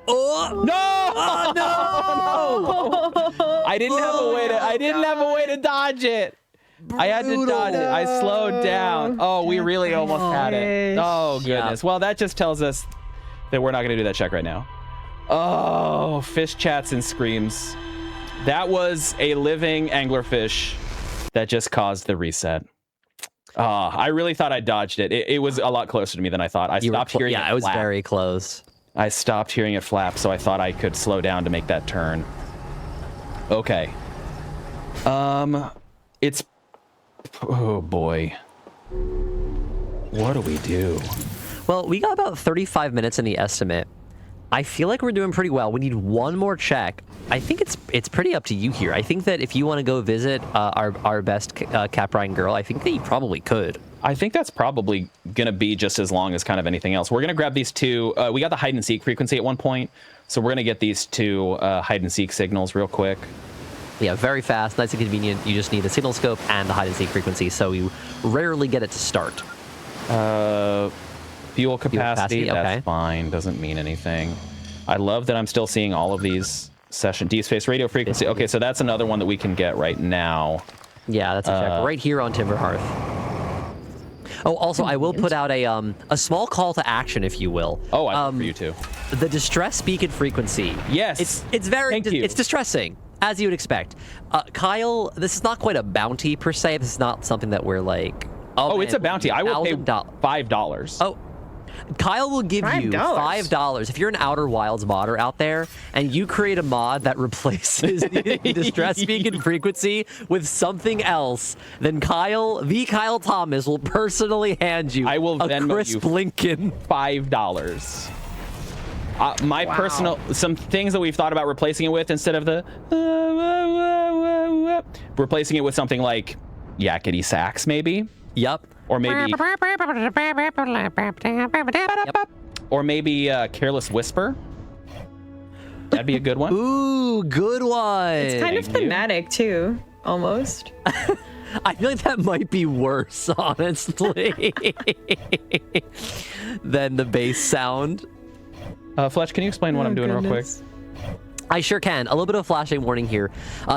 Oh No! no! I didn't have a way to. I didn't have a way to dodge it. I had to dodge it. I slowed down. Oh, we really almost had it. Oh goodness. Well, that just tells us that we're not going to do that check right now. Oh, fish chats and screams. That was a living anglerfish that just caused the reset. I really thought I dodged it. It was a lot closer to me than I thought. I stopped hearing it. Yeah, it was very close. I stopped hearing it flap, so I thought I could slow down to make that turn. Okay. It's... Oh, boy. What do we do? Well, we got about 35 minutes in the estimate. I feel like we're doing pretty well. We need one more check. I think it's pretty up to you here. I think that if you want to go visit our best Cap Ryan girl, I think that you probably could. I think that's probably going to be just as long as kind of anything else. We're going to grab these two. We got the hide and seek frequency at one point, so we're going to get these two hide and seek signals real quick. Yeah, very fast, nice and convenient. You just need a signal scope and the hide and seek frequency, so you rarely get it to start. Fuel capacity, okay. That's fine. Doesn't mean anything. I love that I'm still seeing all of these session deep space radio frequency. Okay, so that's another one that we can get right now. Yeah, that's a check right here on Timber Hearth. Oh, also, I will put out a small call to action, if you will. Oh, I love for you too. The distress beacon frequency. Yes. It's very it's distressing, as you would expect. Kyle, this is not quite a bounty per se. This is not something that we're like. Oh, it's a bounty. I will pay $5. Oh. Kyle will give you $5 if you're an Outer Wilds modder out there and you create a mod that replaces the distress beacon frequency with something else. Then Kyle Thomas will personally hand you I will a crisp Lincoln. $5. My personal, some things that we've thought about replacing it with instead of the replacing it with something like yakety sax, maybe. Yep. Or maybe, or maybe Careless Whisper. That'd be a good one. Ooh, good one. It's kind of thematic too, almost. I feel like that might be worse, honestly, than the bass sound. Fletch, can you explain what I'm doing real quick? I sure can. A little bit of flashing warning here.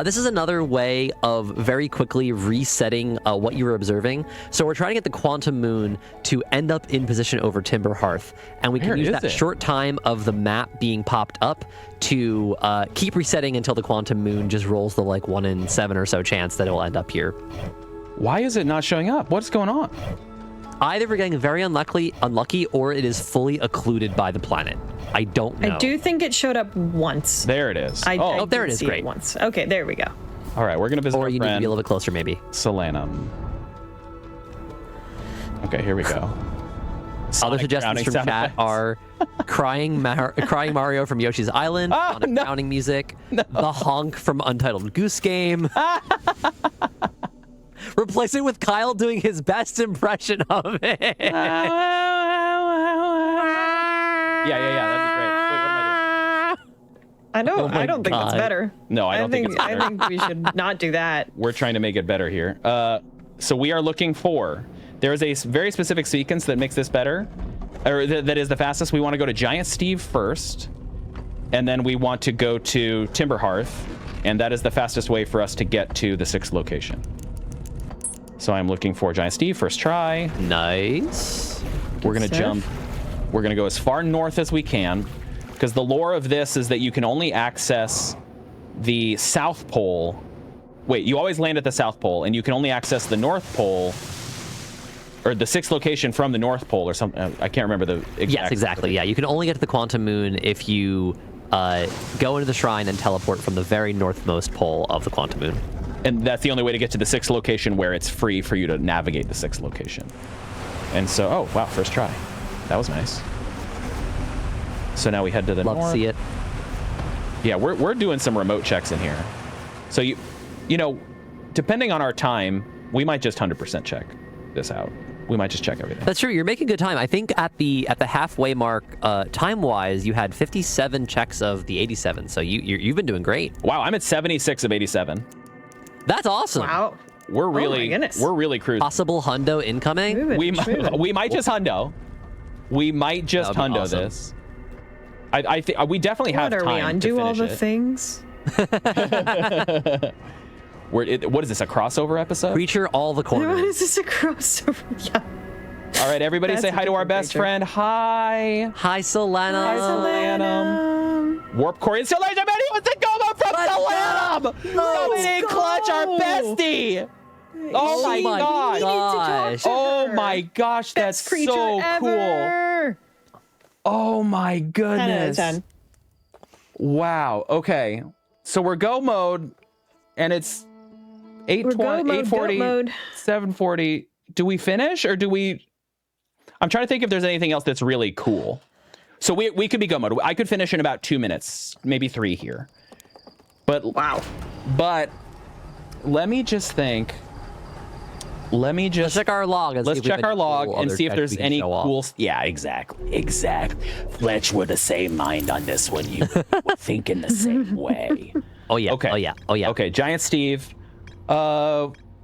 This is another way of very quickly resetting what you were observing. So we're trying to get the Quantum Moon to end up in position over Timber Hearth. And we can use that short time of the map being popped up to keep resetting until the Quantum Moon just rolls the like 1 in 7 or so chance that it will end up here. Why is it not showing up? What's going on? Either we're getting very unlucky, or it is fully occluded by the planet. I don't know. I do think it showed up once. There it is. Oh, there it is. Great. Once. Okay, there we go. All right, we're going to visit our friend. Or you need to be a little bit closer, maybe. Solanum. Okay, here we go. Other suggestions from chat are crying Mario from Yoshi's Island, drowning music, the honk from Untitled Goose Game. Replace it with Kyle doing his best impression of it. Yeah, that'd be great. Wait, what am I doing? I don't think that's better. No, I don't think it's better. I think we should not do that. We're trying to make it better here. So we are looking for, there is a very specific sequence that makes this better, or that is the fastest. We want to go to Giant Steve first, and then we want to go to Timber Hearth, and that is the fastest way for us to get to the 6th location. So I'm looking for Giant Steve, first try. Nice. We're going to jump. We're going to go as far north as we can, because the lore of this is that you can only access the South Pole. Wait, you always land at the South Pole, and you can only access the North Pole, or the 6th location from the North Pole, or something. I can't remember the exact. Yes, exactly. Yeah, you can only get to the Quantum Moon if you go into the shrine and teleport from the very northmost pole of the Quantum Moon. And that's the only way to get to the 6th location where it's free for you to navigate the 6th location. And so, oh, wow, first try. That was nice. So now we head to the north. Love to see it. Yeah, we're doing some remote checks in here. So, you know, depending on our time, we might just 100% check this out. We might just check everything. That's true. You're making good time. I think at the halfway mark, time-wise, you had 57 checks of the 87. So you've been doing great. Wow, I'm at 76 of 87. That's awesome. Wow. We're really cruising. Possible hundo incoming. We might just hundo. We might just That would be hundo awesome. this. I think we definitely have What are time we on? to Do all finish the it. things? What is this, a crossover episode? Creature all the What corners. is this a crossover? Yeah. All right, everybody That's say a hi to our different best creature. friend. Hi. Hi, Solana. Solanum. Warp core installation video with the Goma from Let's Solanum. Coming in clutch, our go. bestie. Oh my my god. gosh. Oh my gosh, that's Best creature so cool. ever. Oh my 10 out of goodness. 10. Wow. Okay. So we're go mode and it's We're go 8:20, mode, 8:40, goat mode. 7:40. Do we finish or do we? I'm trying to think if there's anything else that's really cool. So we could be go mode. I could finish in about 2 minutes, maybe 3 here. But Wow. But let me just think. Let me just Let's check our log. And Let's see if we have check our any log cool and other see if tech there's we can any show off. cool. Yeah, exactly. Fletch, we're the same mind on this one. You were thinking the same way. Oh yeah. Okay. Oh yeah. Oh yeah. Okay, Giant Steve.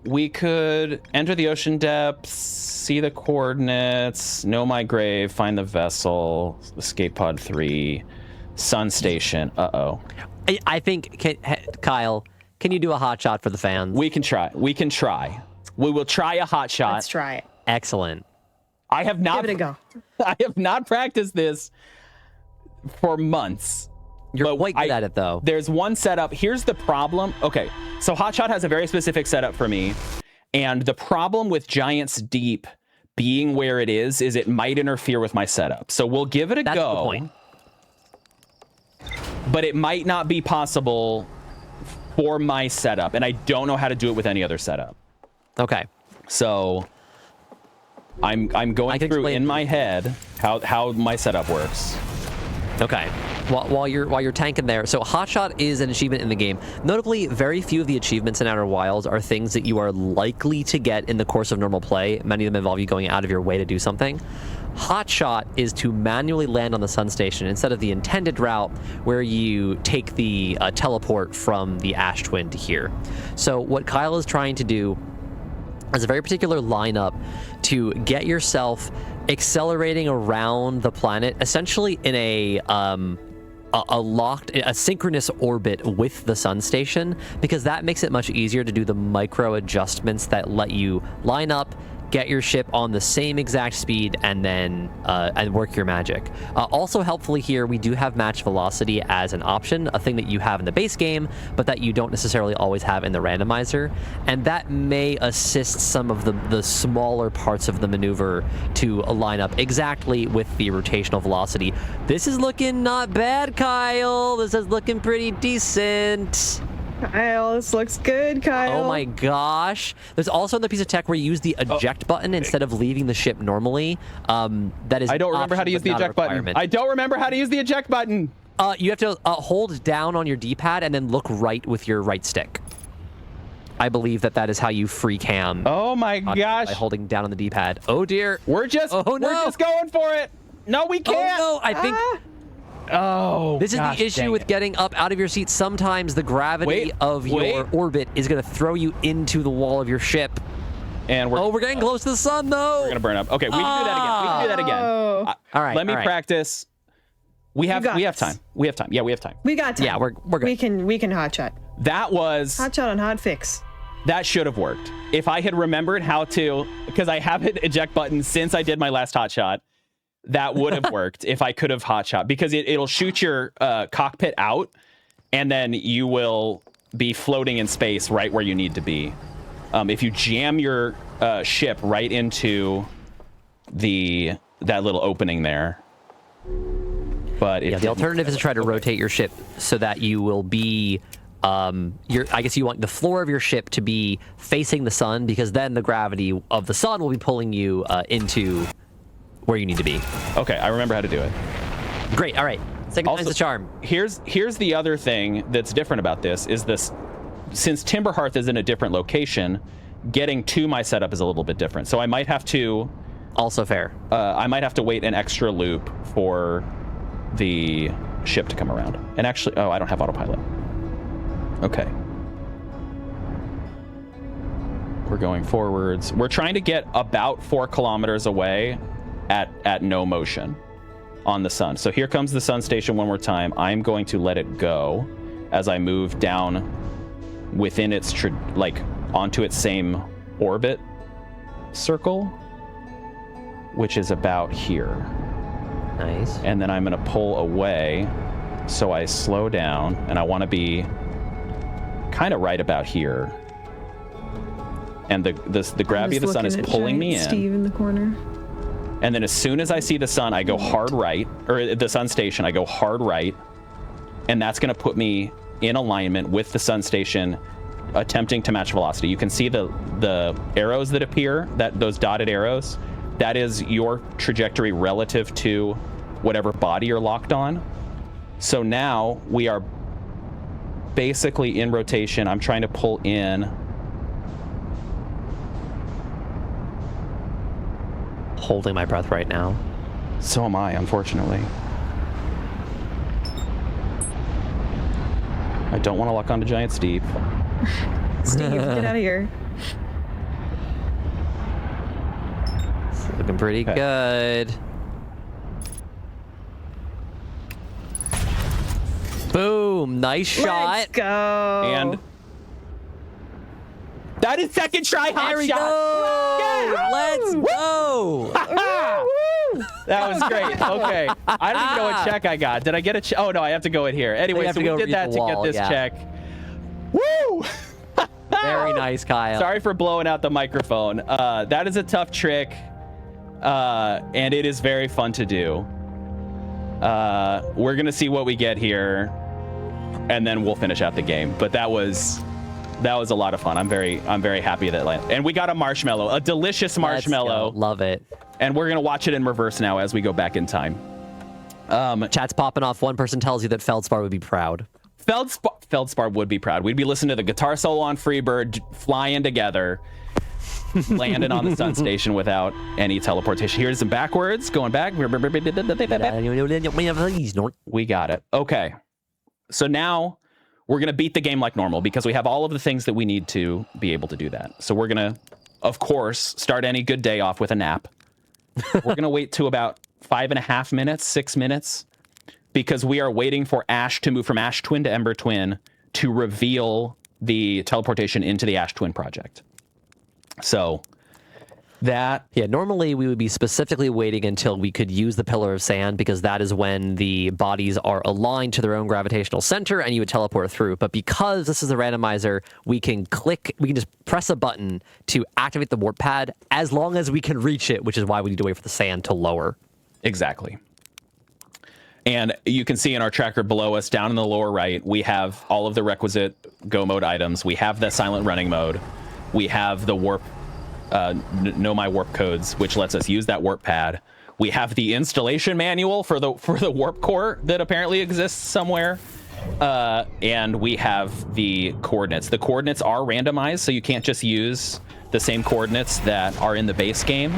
We could enter the ocean depths, see the coordinates, know my grave, find the vessel, escape pod 3, sun station. Uh-oh. I think, Kyle, can you do a hot shot for the fans? We can try. We can try. We will try a hot shot. Let's try it. Excellent. I have not. Give it a go. I have not practiced this for months. You're But quite good at it, though. There's one setup. Here's the problem. Okay, so Hotshot has a very specific setup for me. And the problem with Giants Deep being where it is it might interfere with my setup. So we'll give it a That's go. the point. But it might not be possible for my setup. And I don't know how to do it with any other setup. Okay. So I'm going can through explain- in my head how my setup works. Okay. While you're tanking there, so Hotshot is an achievement in the game. Notably, very few of the achievements in Outer Wilds are things that you are likely to get in the course of normal play. Many of them involve you going out of your way to do something. Hotshot is to manually land on the sun station instead of the intended route where you take the teleport from the Ash Twin to here. So what Kyle is trying to do is a very particular lineup to get yourself accelerating around the planet, essentially in a synchronous orbit with the sun station, because that makes it much easier to do the micro adjustments that let you line up, get your ship on the same exact speed, and then and work your magic. Also helpfully here, we do have match velocity as an option, a thing that you have in the base game, but that you don't necessarily always have in the randomizer, and that may assist some of the smaller parts of the maneuver to line up exactly with the rotational velocity. This is looking not bad, Kyle. This is looking pretty decent. Kyle, this looks good, Kyle. Oh my gosh. There's also another piece of tech where you use the eject button instead of leaving the ship normally. That is I don't remember how to use the eject button. I don't remember how to use the eject button. You have to hold down on your D-pad and then look right with your right stick. I believe that is how you free cam. Oh my gosh. By holding down on the D-pad. Oh dear. We're just going for it. No, we can't. Oh no, I think this is the issue with getting up out of your seat. Sometimes the gravity of your orbit is going to throw you into the wall of your ship. And we're getting close to the sun, though. We're gonna burn up. Okay, we can do that again. We can do that again. All right. Let me practice. We have time. We have time. Yeah, we have time. We got time. Yeah, we're good. We can hotshot. That was Hotshot on hotfix. That should have worked. If I had remembered how to, because I haven't eject button since I did my last hotshot. That would have worked if I could have hotshot, because it'll shoot your cockpit out, and then you will be floating in space right where you need to be. If you jam your ship right into that little opening there. But the alternative is to try to rotate your ship so that you will be I guess you want the floor of your ship to be facing the sun, because then the gravity of the sun will be pulling you into where you need to be. Okay, I remember how to do it. Great. All right. Second time's the charm. Here's the other thing that's different about this is this: since Timberhearth is in a different location, getting to my setup is a little bit different. So I might have to. Also fair. I might have to wait an extra loop for the ship to come around. And actually, I don't have autopilot. Okay. We're going forwards. We're trying to get about 4 kilometers away at no motion on the sun. So here comes the sun station one more time. I'm going to let it go as I move down within its onto its same orbit circle, which is about here. Nice. And then I'm going to pull away, so I slow down, and I want to be kind of right about here. And the gravity of the sun is pulling me in. Steve in the corner. And then as soon as I see the sun, I go hard right, or the sun station, I go hard right, and that's going to put me in alignment with the sun station, attempting to match velocity. You can see the arrows that appear, those dotted arrows. That is your trajectory relative to whatever body you're locked on. So now we are basically in rotation. I'm trying to pull in. Holding my breath right now. So am I, unfortunately. I don't want to lock onto Giant Steep. Steve, get out of here. It's looking pretty good. Boom! Nice shot. Let's go. And that is second try hot There we shot. go. Yeah. Let's go. That was great. Okay. I don't even know what check I got. Did I get a check? Oh, no, I have to go in here. Anyway, so we did that to get this check. Woo! Very nice, Kyle. Sorry for blowing out the microphone. That is a tough trick, and it is very fun to do. We're going to see what we get here, and then we'll finish out the game. But that was a lot of fun. I'm very happy that and we got a marshmallow, a delicious marshmallow. Love it. And we're gonna watch it in reverse now as we go back in time. Chat's popping off. One person tells you that Feldspar would be proud. Feldspar would be proud. We'd be listening to the guitar solo on Freebird, flying together, landing on the sun station without any teleportation. Here's some backwards, going back. We got it. Okay. So now we're going to beat the game like normal because we have all of the things that we need to be able to do that. So we're going to, of course, start any good day off with a nap. We're going to wait to about 5.5 minutes, 6 minutes, because we are waiting for Ash to move from Ash Twin to Ember Twin to reveal the teleportation into the Ash Twin project. So that... Yeah, normally we would be specifically waiting until we could use the Pillar of Sand because that is when the bodies are aligned to their own gravitational center and you would teleport through. But because this is a randomizer, we can just press a button to activate the warp pad as long as we can reach it, which is why we need to wait for the sand to lower. Exactly. And you can see in our tracker below us, down in the lower right, we have all of the requisite Go mode items. We have the silent running mode. We have the warp know my warp codes, which lets us use that warp pad. We have the installation manual for the warp core that apparently exists somewhere, and we have the coordinates. The coordinates are randomized, so you can't just use the same coordinates that are in the base game,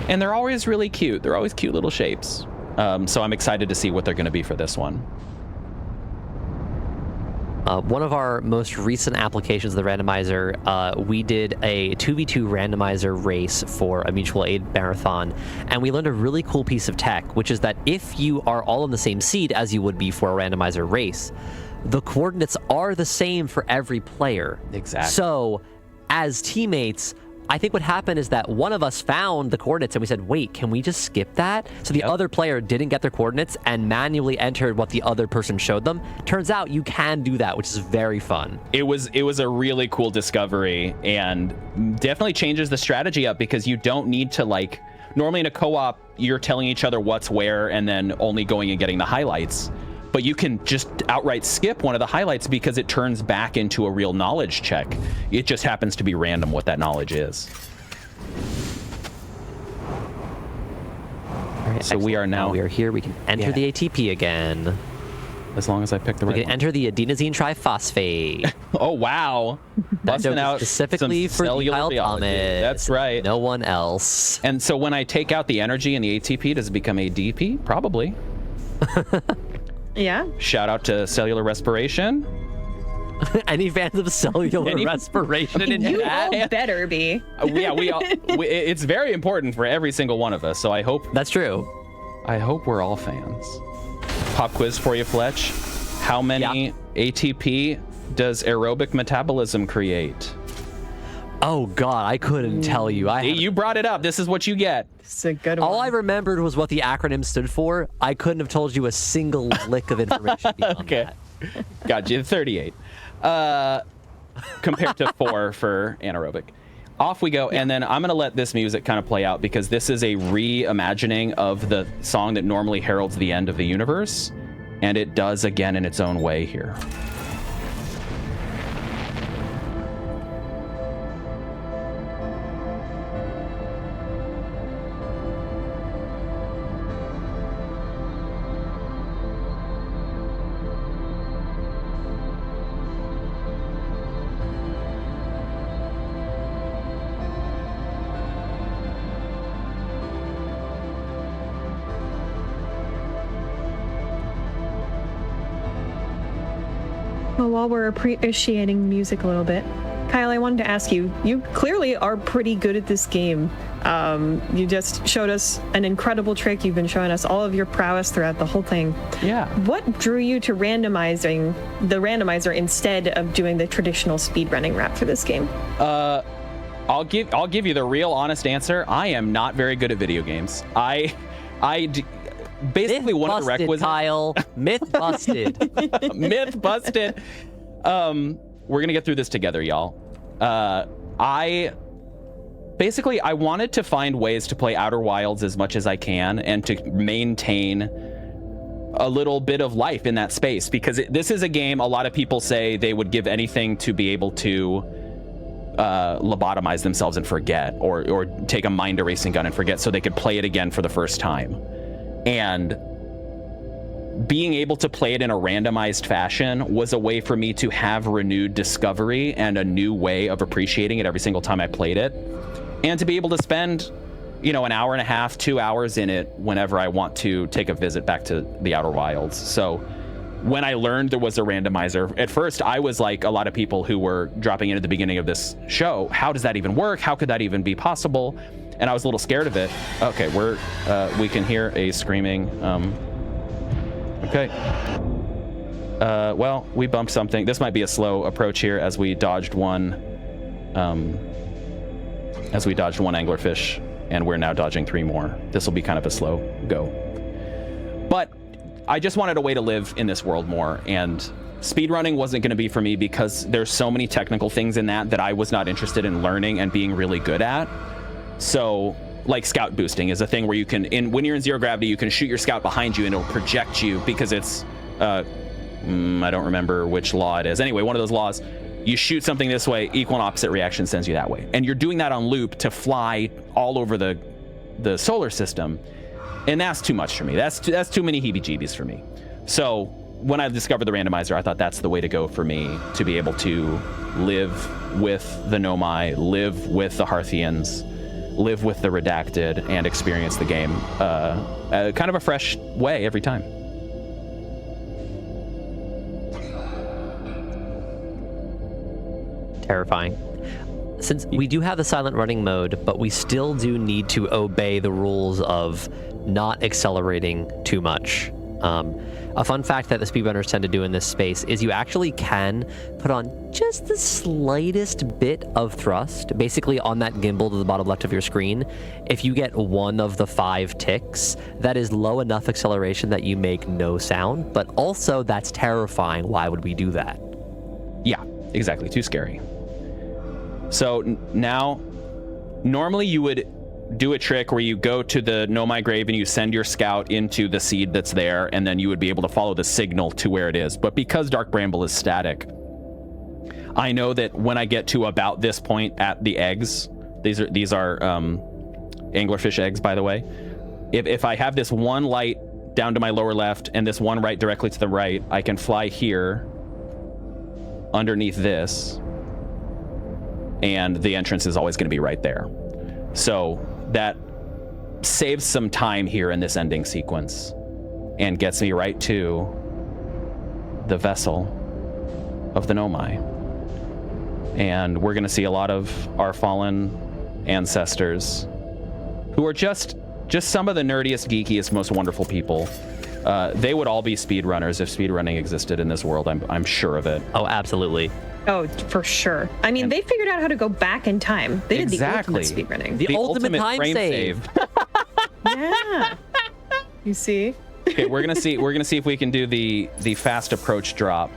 and they're always really cute. They're always cute little shapes. So I'm excited to see what they're going to be for this one. One of our most recent applications of the randomizer, we did a 2v2 randomizer race for a mutual aid marathon, and we learned a really cool piece of tech, which is that if you are all in the same seed as you would be for a randomizer race, the coordinates are the same for every player. Exactly. So, as teammates, I think what happened is that one of us found the coordinates and we said, wait, can we just skip that? So the other player didn't get their coordinates and manually entered what the other person showed them. Turns out you can do that, which is very fun. It was a really cool discovery and definitely changes the strategy up because you don't need to, like, normally in a co-op, you're telling each other what's where and then only going and getting the highlights. But you can just outright skip one of the highlights because it turns back into a real knowledge check. It just happens to be random what that knowledge is. So we are now... We are here. We can enter the ATP again. As long as I pick the right one. We can enter the adenosine triphosphate. Oh, wow. Busting out specifically for the Kyle Thomas. That's right. No one else. And so when I take out the energy in the ATP, does it become ADP? Probably. Yeah. Shout out to cellular respiration. Any fans of cellular respiration in You chat? all better be. Yeah, it's very important for every single one of us. So I hope That's true. we're all fans. Pop quiz for you, Fletch. How many ATP does aerobic metabolism create? Oh God, I couldn't tell you. You brought it up. This is what you get. It's a good one. All I remembered was what the acronym stood for. I couldn't have told you a single lick of information beyond Okay. that. Got you. 38. Compared to 4 for anaerobic. Off we go, and then I'm going to let this music kind of play out because this is a reimagining of the song that normally heralds the end of the universe, and it does again in its own way here. Well, while we're appreciating music a little bit, Kyle, I wanted to ask you, you clearly are pretty good at this game. You just showed us an incredible trick. You've been showing us all of your prowess throughout the whole thing. Yeah. What drew you to randomizing the randomizer instead of doing the traditional speedrunning route for this game? I'll give you the real honest answer. I am not very good at video games. Basically Myth one of the busted, requisites. Kyle. Myth busted. Myth busted. We're gonna get through this together, y'all. I wanted to find ways to play Outer Wilds as much as I can and to maintain a little bit of life in that space, because this is a game a lot of people say they would give anything to be able to lobotomize themselves and forget, or take a mind erasing gun and forget so they could play it again for the first time. And being able to play it in a randomized fashion was a way for me to have renewed discovery and a new way of appreciating it every single time I played it, and to be able to spend, an hour and a half, 2 hours in it whenever I want to take a visit back to the Outer Wilds. So when I learned there was a randomizer, at first I was like a lot of people who were dropping in at the beginning of this show. How does that even work? How could that even be possible? And I was a little scared of it. Okay, we can hear a screaming. Okay. Well, we bumped something. This might be a slow approach here as we dodged one anglerfish, and we're now dodging 3 more. This will be kind of a slow go. But I just wanted a way to live in this world more, and speedrunning wasn't going to be for me because there's so many technical things in that I was not interested in learning and being really good at. So, like, scout boosting is a thing where you can, when you're in zero gravity, you can shoot your scout behind you and it'll project you because it's, I don't remember which law it is. Anyway, one of those laws, you shoot something this way, equal and opposite reaction sends you that way. And you're doing that on loop to fly all over the solar system. And that's too much for me. That's too many heebie-jeebies for me. So when I discovered the randomizer, I thought that's the way to go for me, to be able to live with the Nomai, live with the Harthians, live with the Redacted, and experience the game kind of a fresh way every time. Terrifying. Since we do have the silent running mode, but we still do need to obey the rules of not accelerating too much. A fun fact that the speedrunners tend to do in this space is you actually can put on just the slightest bit of thrust, basically on that gimbal to the bottom left of your screen. If you get one of the 5 ticks, that is low enough acceleration that you make no sound, but also that's terrifying. Why would we do that? Yeah, exactly. Too scary. So now, normally you would do a trick where you go to the Nomai grave and you send your scout into the seed that's there, and then you would be able to follow the signal to where it is. But because Dark Bramble is static, I know that when I get to about this point at the eggs, these are anglerfish eggs, by the way. If I have this one light down to my lower left and this one right directly to the right, I can fly here underneath this, and the entrance is always going to be right there. So that saves some time here in this ending sequence and gets me right to the vessel of the Nomai. And we're going to see a lot of our fallen ancestors who are just some of the nerdiest, geekiest, most wonderful people. They would all be speedrunners if speedrunning existed in this world. I'm sure of it. Oh, absolutely. Oh, for sure. I mean, they figured out how to go back in time. They did the ultimate speedrunning. The ultimate time frame save. Yeah. You see? Okay, we're gonna see if we can do the fast approach drop.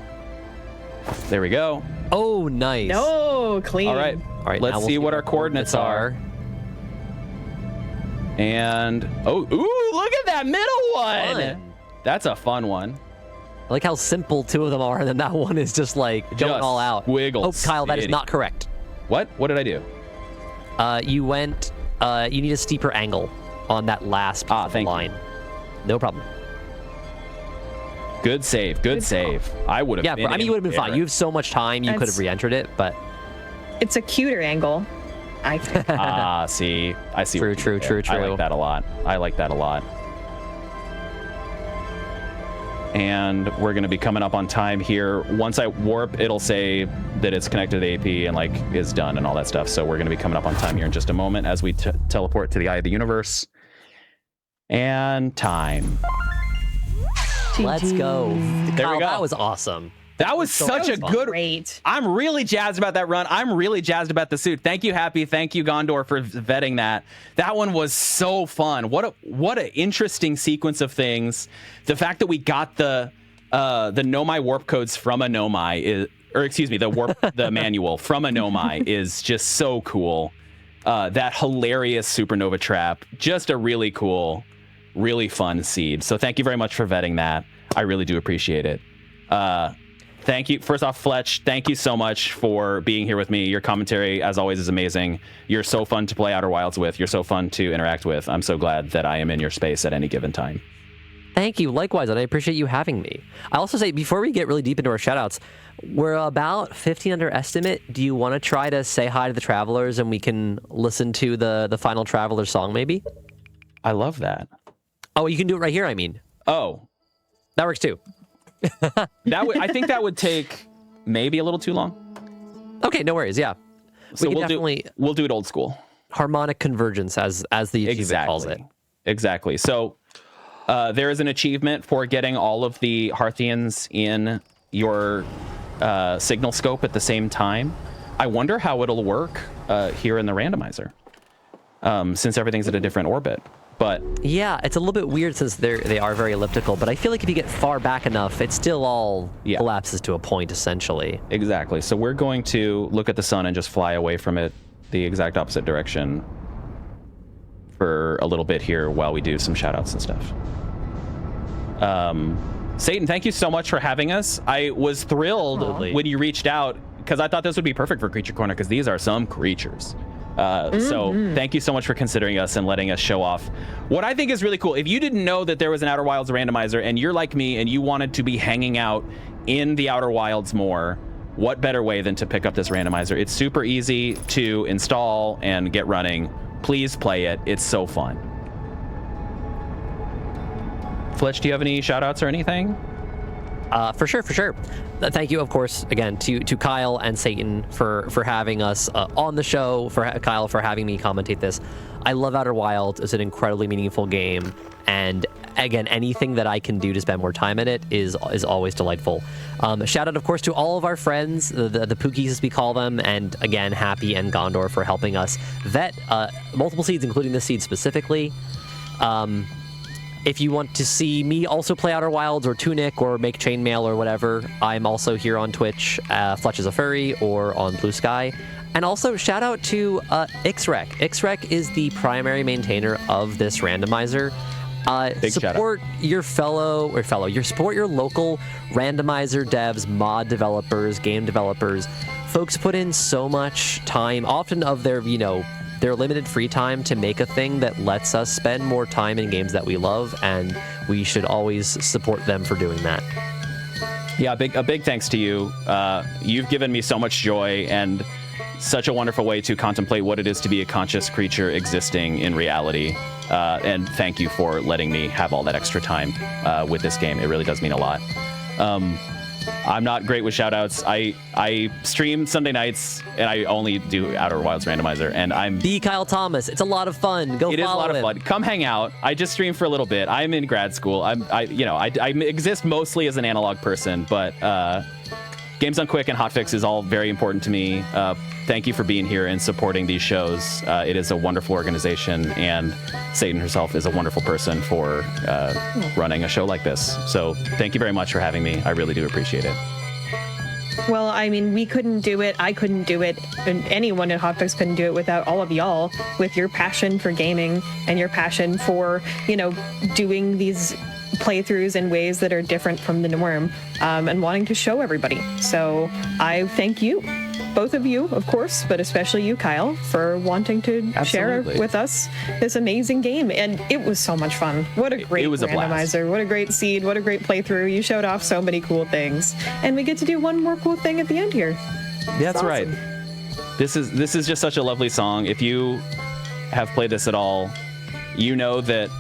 There we go. Oh, nice. No, clean. All right. Let's see what our coordinates are. And ooh, look at that middle one. Fun. That's a fun one. I like how simple two of them are, and then that one is just like going all out. Wiggle. Oh, Kyle, that is not correct. What? What did I do? You went. You need a steeper angle on that last piece of the line. No problem. Good save. Good save. I would have. Yeah, I mean, you would have been fine. You have so much time. You could have re-entered it, but it's a cuter angle, I think. See, I see. True. I like that a lot. And we're going to be coming up on time here. Once I warp, it'll say that it's connected to the AP and like is done and all that stuff. So we're going to be coming up on time here in just a moment as we teleport to the eye of the universe. And time. Let's go. There we go. That was awesome. That was such a good. Great. I'm really jazzed about that run. I'm really jazzed about the suit. Thank you, Happy. Thank you, Gondor, for vetting that. That one was so fun. What an interesting sequence of things. The fact that we got the Nomai warp codes from a Nomai the manual from a Nomai is just so cool. That hilarious supernova trap, just a really cool, really fun seed. So thank you very much for vetting that. I really do appreciate it. Thank you. First off, Fletch, thank you so much for being here with me. Your commentary, as always, is amazing. You're so fun to play Outer Wilds with. You're so fun to interact with. I'm so glad that I am in your space at any given time. Thank you. Likewise, and I appreciate you having me. I also say, before we get really deep into our shoutouts, we're about 15 under estimate. Do you want to try to say hi to the Travelers and we can listen to the final Traveler song, maybe? I love that. Oh, you can do it right here, I mean. Oh. That works too. I think that would take maybe a little too long. Okay, no worries. Yeah, so we'll do it old school. Harmonic convergence, as the achievement calls it. Exactly. So there is an achievement for getting all of the Hearthians in your signal scope at the same time. I wonder how it'll work here in the randomizer, since everything's at a different orbit. But yeah, it's a little bit weird since they are very elliptical, but I feel like if you get far back enough, it still all collapses to a point, essentially. Exactly. So we're going to look at the sun and just fly away from it the exact opposite direction for a little bit here while we do some shout-outs and stuff. Satan, thank you so much for having us. I was thrilled when you reached out because I thought this would be perfect for Creature Corner because these are some creatures. So thank you so much for considering us and letting us show off what I think is really cool. If you didn't know that there was an Outer Wilds randomizer and you're like me and you wanted to be hanging out in the Outer Wilds more, what better way than to pick up this randomizer? It's super easy to install and get running. Please play it. It's so fun. Fletch, do you have any shout outs or anything? For sure. Thank you, of course, again, to Kyle and Satan for having us on the show, for Kyle for having me commentate this. I love Outer Wilds. It's an incredibly meaningful game. And again, anything that I can do to spend more time in it is always delightful. Shout out, of course, to all of our friends, the Pookies as we call them, and again, Happy and Gondor for helping us vet multiple seeds, including this seed specifically. If you want to see me also play Outer Wilds or Tunic or make chainmail or whatever, I'm also here on Twitch, Fletch is a Furry, or on Blue Sky. And also shout out to Ixrec. Ixrec is the primary maintainer of this randomizer. Support your support your local randomizer devs, mod developers, game developers. Folks put in so much time, often of their limited free time, to make a thing that lets us spend more time in games that we love, and we should always support them for doing that. Yeah, a big thanks to you. You've given me so much joy and such a wonderful way to contemplate what it is to be a conscious creature existing in reality. And thank you for letting me have all that extra time with this game. It really does mean a lot. I'm not great with shoutouts. I stream Sunday nights, and I only do Outer Wilds randomizer, and I'm... The Kyle Thomas. It's a lot of fun. Go follow him. It is a lot of fun. Come hang out. I just stream for a little bit. I'm in grad school. I exist mostly as an analog person, but Games Done Quick and Hotfix is all very important to me. Thank you for being here and supporting these shows. It is a wonderful organization, and Satan herself is a wonderful person for running a show like this. So thank you very much for having me. I really do appreciate it. Well, I mean, we couldn't do it. I couldn't do it. And anyone at Hotfix couldn't do it without all of y'all with your passion for gaming and your passion for, doing these playthroughs in ways that are different from the norm, and wanting to show everybody. So I thank you, both of you, of course, but especially you, Kyle, for wanting to share with us this amazing game. And it was so much fun. What a great randomizer. What a great seed. What a great playthrough. You showed off so many cool things. And we get to do one more cool thing at the end here. That's awesome. Right. This is just such a lovely song. If you have played this at all, you know that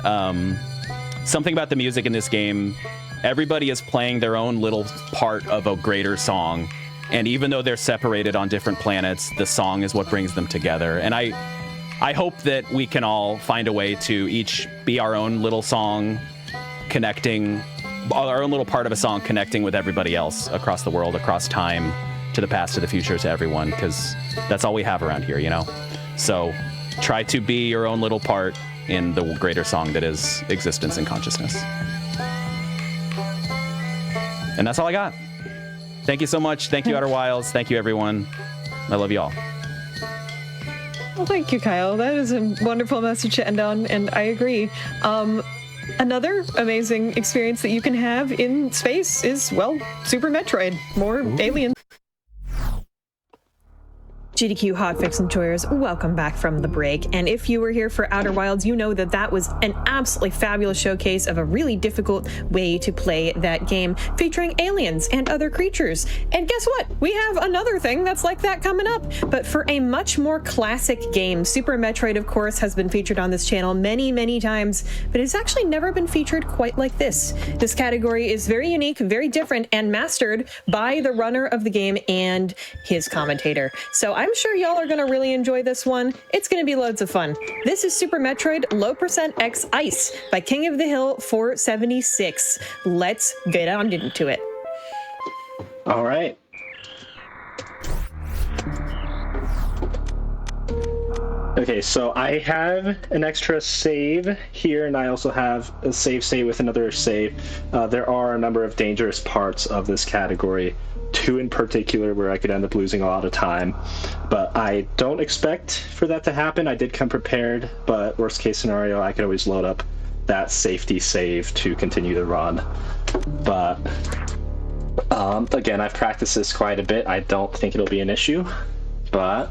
something about the music in this game, everybody is playing their own little part of a greater song. And even though they're separated on different planets, the song is what brings them together. And I hope that we can all find a way to each be our own little song, connecting, our own little part of a song, connecting with everybody else across the world, across time, to the past, to the future, to everyone, because that's all we have around here, So try to be your own little part in the greater song that is existence and consciousness. And that's all I got. Thank you so much. Thank you, Outer Wilds. Thank you, everyone. I love you all. Well, thank you, Kyle. That is a wonderful message to end on, and I agree. Another amazing experience that you can have in space is, well, Super Metroid. More aliens. GDQ Hotfix enjoyers, welcome back from the break. And if you were here for Outer Wilds, you know that that was an absolutely fabulous showcase of a really difficult way to play that game, featuring aliens and other creatures. And guess what? We have another thing that's like that coming up, but for a much more classic game. Super Metroid, of course, has been featured on this channel many, many times, but it's actually never been featured quite like this. This category is very unique, very different, and mastered by the runner of the game and his commentator. So I'm sure y'all are going to really enjoy this one. It's going to be loads of fun. This is Super Metroid Low Percent X Ice by King of the Hill 476. Let's get on into it. All right. Okay, so I have an extra save here, and I also have a save with another save. There are a number of dangerous parts of this category, two in particular where I could end up losing a lot of time, but I don't expect for that to happen. I did come prepared, but worst case scenario, I could always load up that safety save to continue the run. But again, I've practiced this quite a bit. I don't think it'll be an issue, but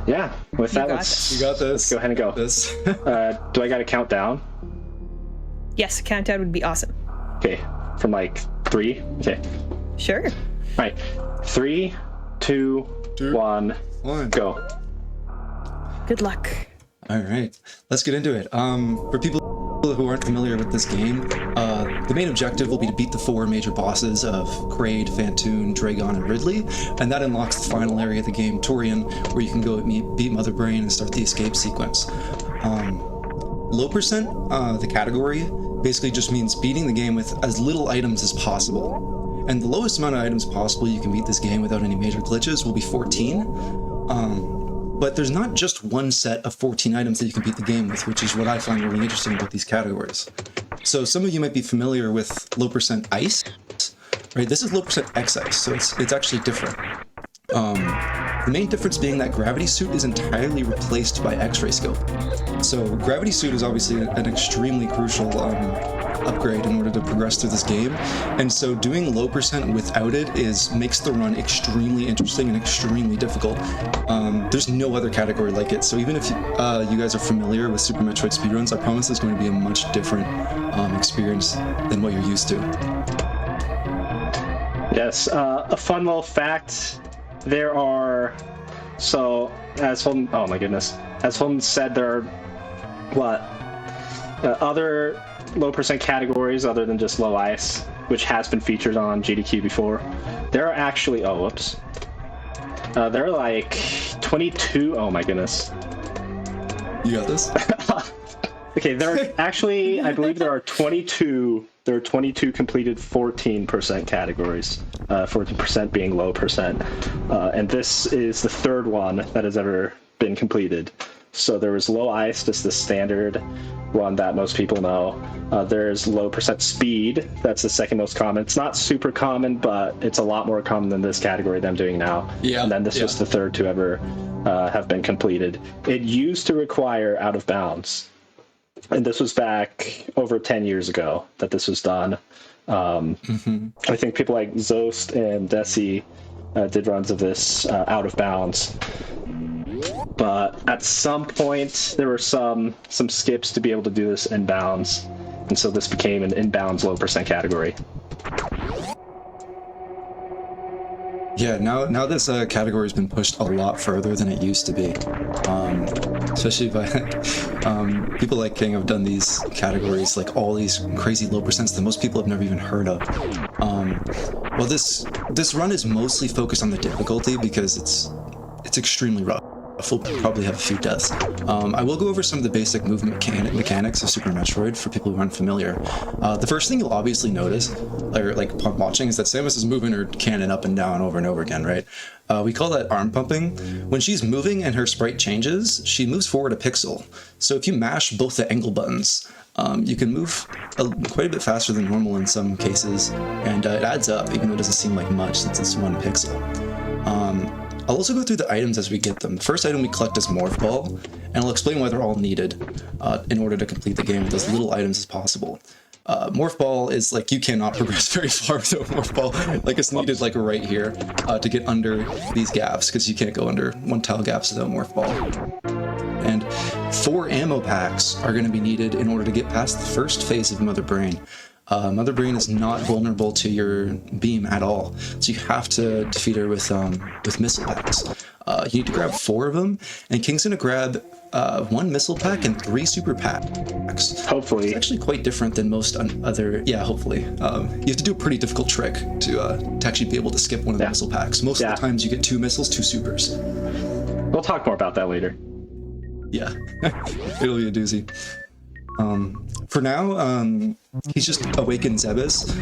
yeah, with that, let's go ahead and go. Do I got to count down? Yes, countdown would be awesome. Okay, from like 3. Okay. Sure. All right. 3, 2, 1, go. Good luck. All right, let's get into it. For people who aren't familiar with this game, the main objective will be to beat the 4 major bosses of Kraid, Phantoon, Dragon, and Ridley, and that unlocks the final area of the game, Torian, where you can go beat Mother Brain and start the escape sequence. Low percent, the category, basically just means beating the game with as little items as possible. And the lowest amount of items possible you can beat this game without any major glitches will be 14. But there's not just one set of 14 items that you can beat the game with, which is what I find really interesting about these categories. So some of you might be familiar with low percent ice, right? This is low percent X ice, so it's actually different. The main difference being that Gravity Suit is entirely replaced by X-ray scope. So Gravity Suit is obviously an extremely crucial upgrade in order to progress through this game, and so doing low percent without it makes the run extremely interesting and extremely difficult. There's no other category like it, so even if you guys are familiar with Super Metroid speedruns, I promise it's going to be a much different experience than what you're used to. Yes, a fun little fact. There are, so as Holden, oh my goodness, as Holden said, there are other low percent categories other than just low ice. which has been featured on GDQ before. There are actually, oh, whoops. There are like 22, oh my goodness. You got this? Okay, there are actually, I believe there are 22 completed 14% categories, 14% being low percent. And this is the third one that has ever been completed. So there was low ice, just the standard one that most people know. There's low percent speed, that's the second most common. It's not super common, but it's a lot more common than this category that I'm doing now. Yeah. And then this was the third to ever have been completed. It used to require out of bounds. And this was back over 10 years ago that this was done. I think people like Zost and Desi did runs of this out of bounds. But at some point, there were some skips to be able to do this in bounds. And so this became an inbounds low percent category. Yeah, now this category has been pushed a lot further than it used to be. Especially by people like King have done these categories, like all these crazy low percents that most people have never even heard of. Well, this run is mostly focused on the difficulty because it's extremely rough. We'll probably have a few deaths. I will go over some of the basic movement mechanics of Super Metroid for people who aren't familiar. The first thing you'll obviously notice, or like upon watching, is that Samus is moving her cannon up and down over and over again, right? We call that arm pumping. When she's moving and her sprite changes, she moves forward a pixel. So if you mash both the angle buttons, you can move quite a bit faster than normal in some cases, and it adds up, even though it doesn't seem like much since it's one pixel. I'll also go through the items as we get them. The first item we collect is Morph Ball, and I'll explain why they're all needed in order to complete the game with as little items as possible. Morph Ball is like, you cannot progress very far without Morph Ball. Like, it's needed like right here to get under these gaps, because you can't go under one tile gaps without Morph Ball. And 4 ammo packs are going to be needed in order to get past the first phase of Mother Brain. Mother Brain is not vulnerable to your beam at all, so you have to defeat her with missile packs. You need to grab 4 of them, and King's gonna grab 1 missile pack and 3 super packs. Hopefully. It's actually quite different than most other. Yeah, hopefully. You have to do a pretty difficult trick to actually be able to skip one of the missile packs. Most of the times you get 2 missiles, 2 supers. We'll talk more about that later. Yeah, it'll be a doozy. For now, he's just awakened Zebes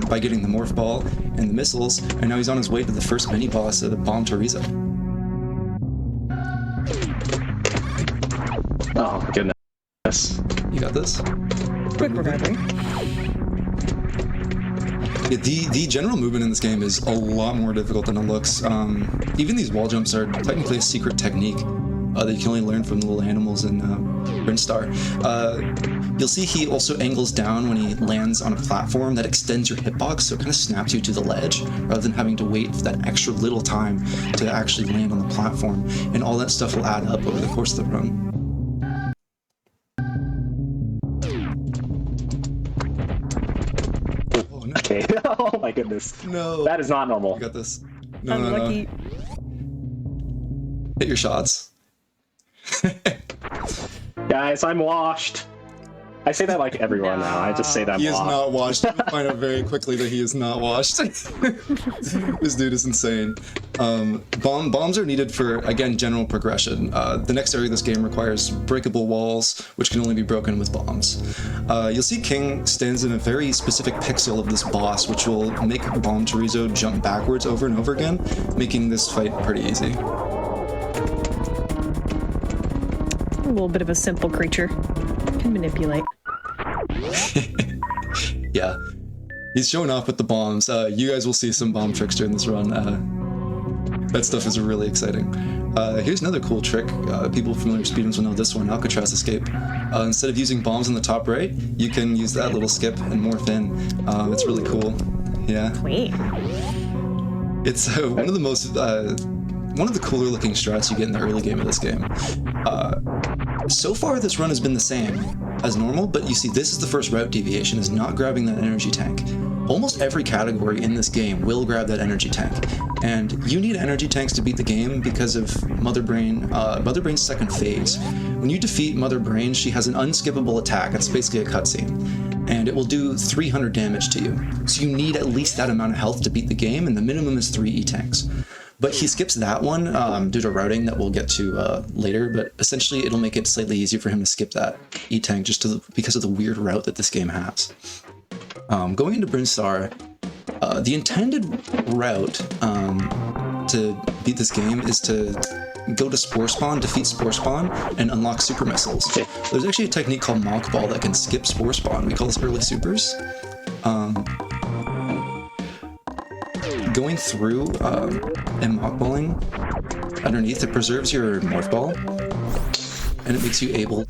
by getting the Morph Ball and the missiles, and now he's on his way to the first mini-boss of the Bomb Teresa. Oh, my goodness. You got this? Quick recovery. Yeah, the general movement in this game is a lot more difficult than it looks. Even these wall jumps are technically a secret technique that you can only learn from the little animals in Prince Star. You'll see he also angles down when he lands on a platform that extends your hitbox, so it kind of snaps you to the ledge, rather than having to wait for that extra little time to actually land on the platform. And all that stuff will add up over the course of the run. Oh, no. Okay. Oh my goodness. No. That is not normal. You got this. No, Unlucky. Hit your shots. Guys, I'm washed. I say that like everyone now. I just say that I'm He is washed. not washed. You'll find out very quickly that he is not washed. This dude is insane. Bombs are needed for, again, general progression. The next area of this game requires breakable walls, which can only be broken with bombs. You'll see King stands in a very specific pixel of this boss, which will make Bomb Teresa jump backwards over and over again, making this fight pretty easy. A little bit of a simple creature. Can manipulate. Yeah. He's showing off with the bombs. You guys will see some bomb tricks during this run. That stuff is really exciting. Here's another cool trick. People familiar with speedruns will know this one, Alcatraz Escape. Instead of using bombs on the top right, you can use that little skip and morph in. It's really cool. Yeah. Wait. It's one of the cooler looking strats you get in the early game of this game. So far, this run has been the same as normal, but you see, this is the first route deviation, is not grabbing that energy tank. Almost every category in this game will grab that energy tank, and you need energy tanks to beat the game because of Mother Brain's second phase. When you defeat Mother Brain, she has an unskippable attack. It's basically a cutscene. and it will do 300 damage to you. So you need at least that amount of health to beat the game, and the minimum is 3 E-tanks. But he skips that one due to routing that we'll get to later, but essentially it'll make it slightly easier for him to skip that E-tank just because of the weird route that this game has. Going into Brinstar, the intended route to beat this game is to go to Spore Spawn, defeat Spore Spawn, and unlock Super Missiles. There's actually a technique called Mock Ball that can skip Spore Spawn. We call this early supers. Going through and Mock Balling underneath, it preserves your Morph Ball, and it makes you able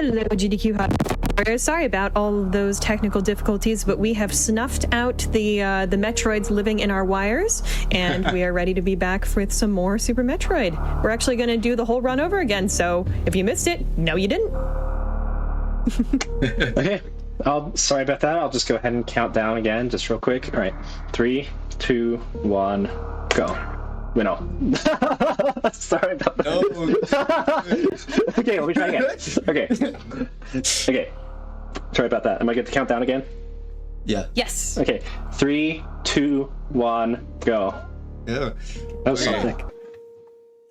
Hello, GDQ Hotfix. Sorry about all of those technical difficulties, but we have snuffed out the Metroids living in our wires, and we are ready to be back with some more Super Metroid. We're actually going to do the whole run over again, so if you missed it, no, you didn't. Okay. Sorry about that. I'll just go ahead and count down again, just real quick. All right. 3, 2, 1, go. Wait, no. Sorry about that. No. Okay, let me try again. Okay. Sorry about that. Am I good to count down again? Yeah. Yes. Okay. 3, 2, 1, go. Yeah. That was something.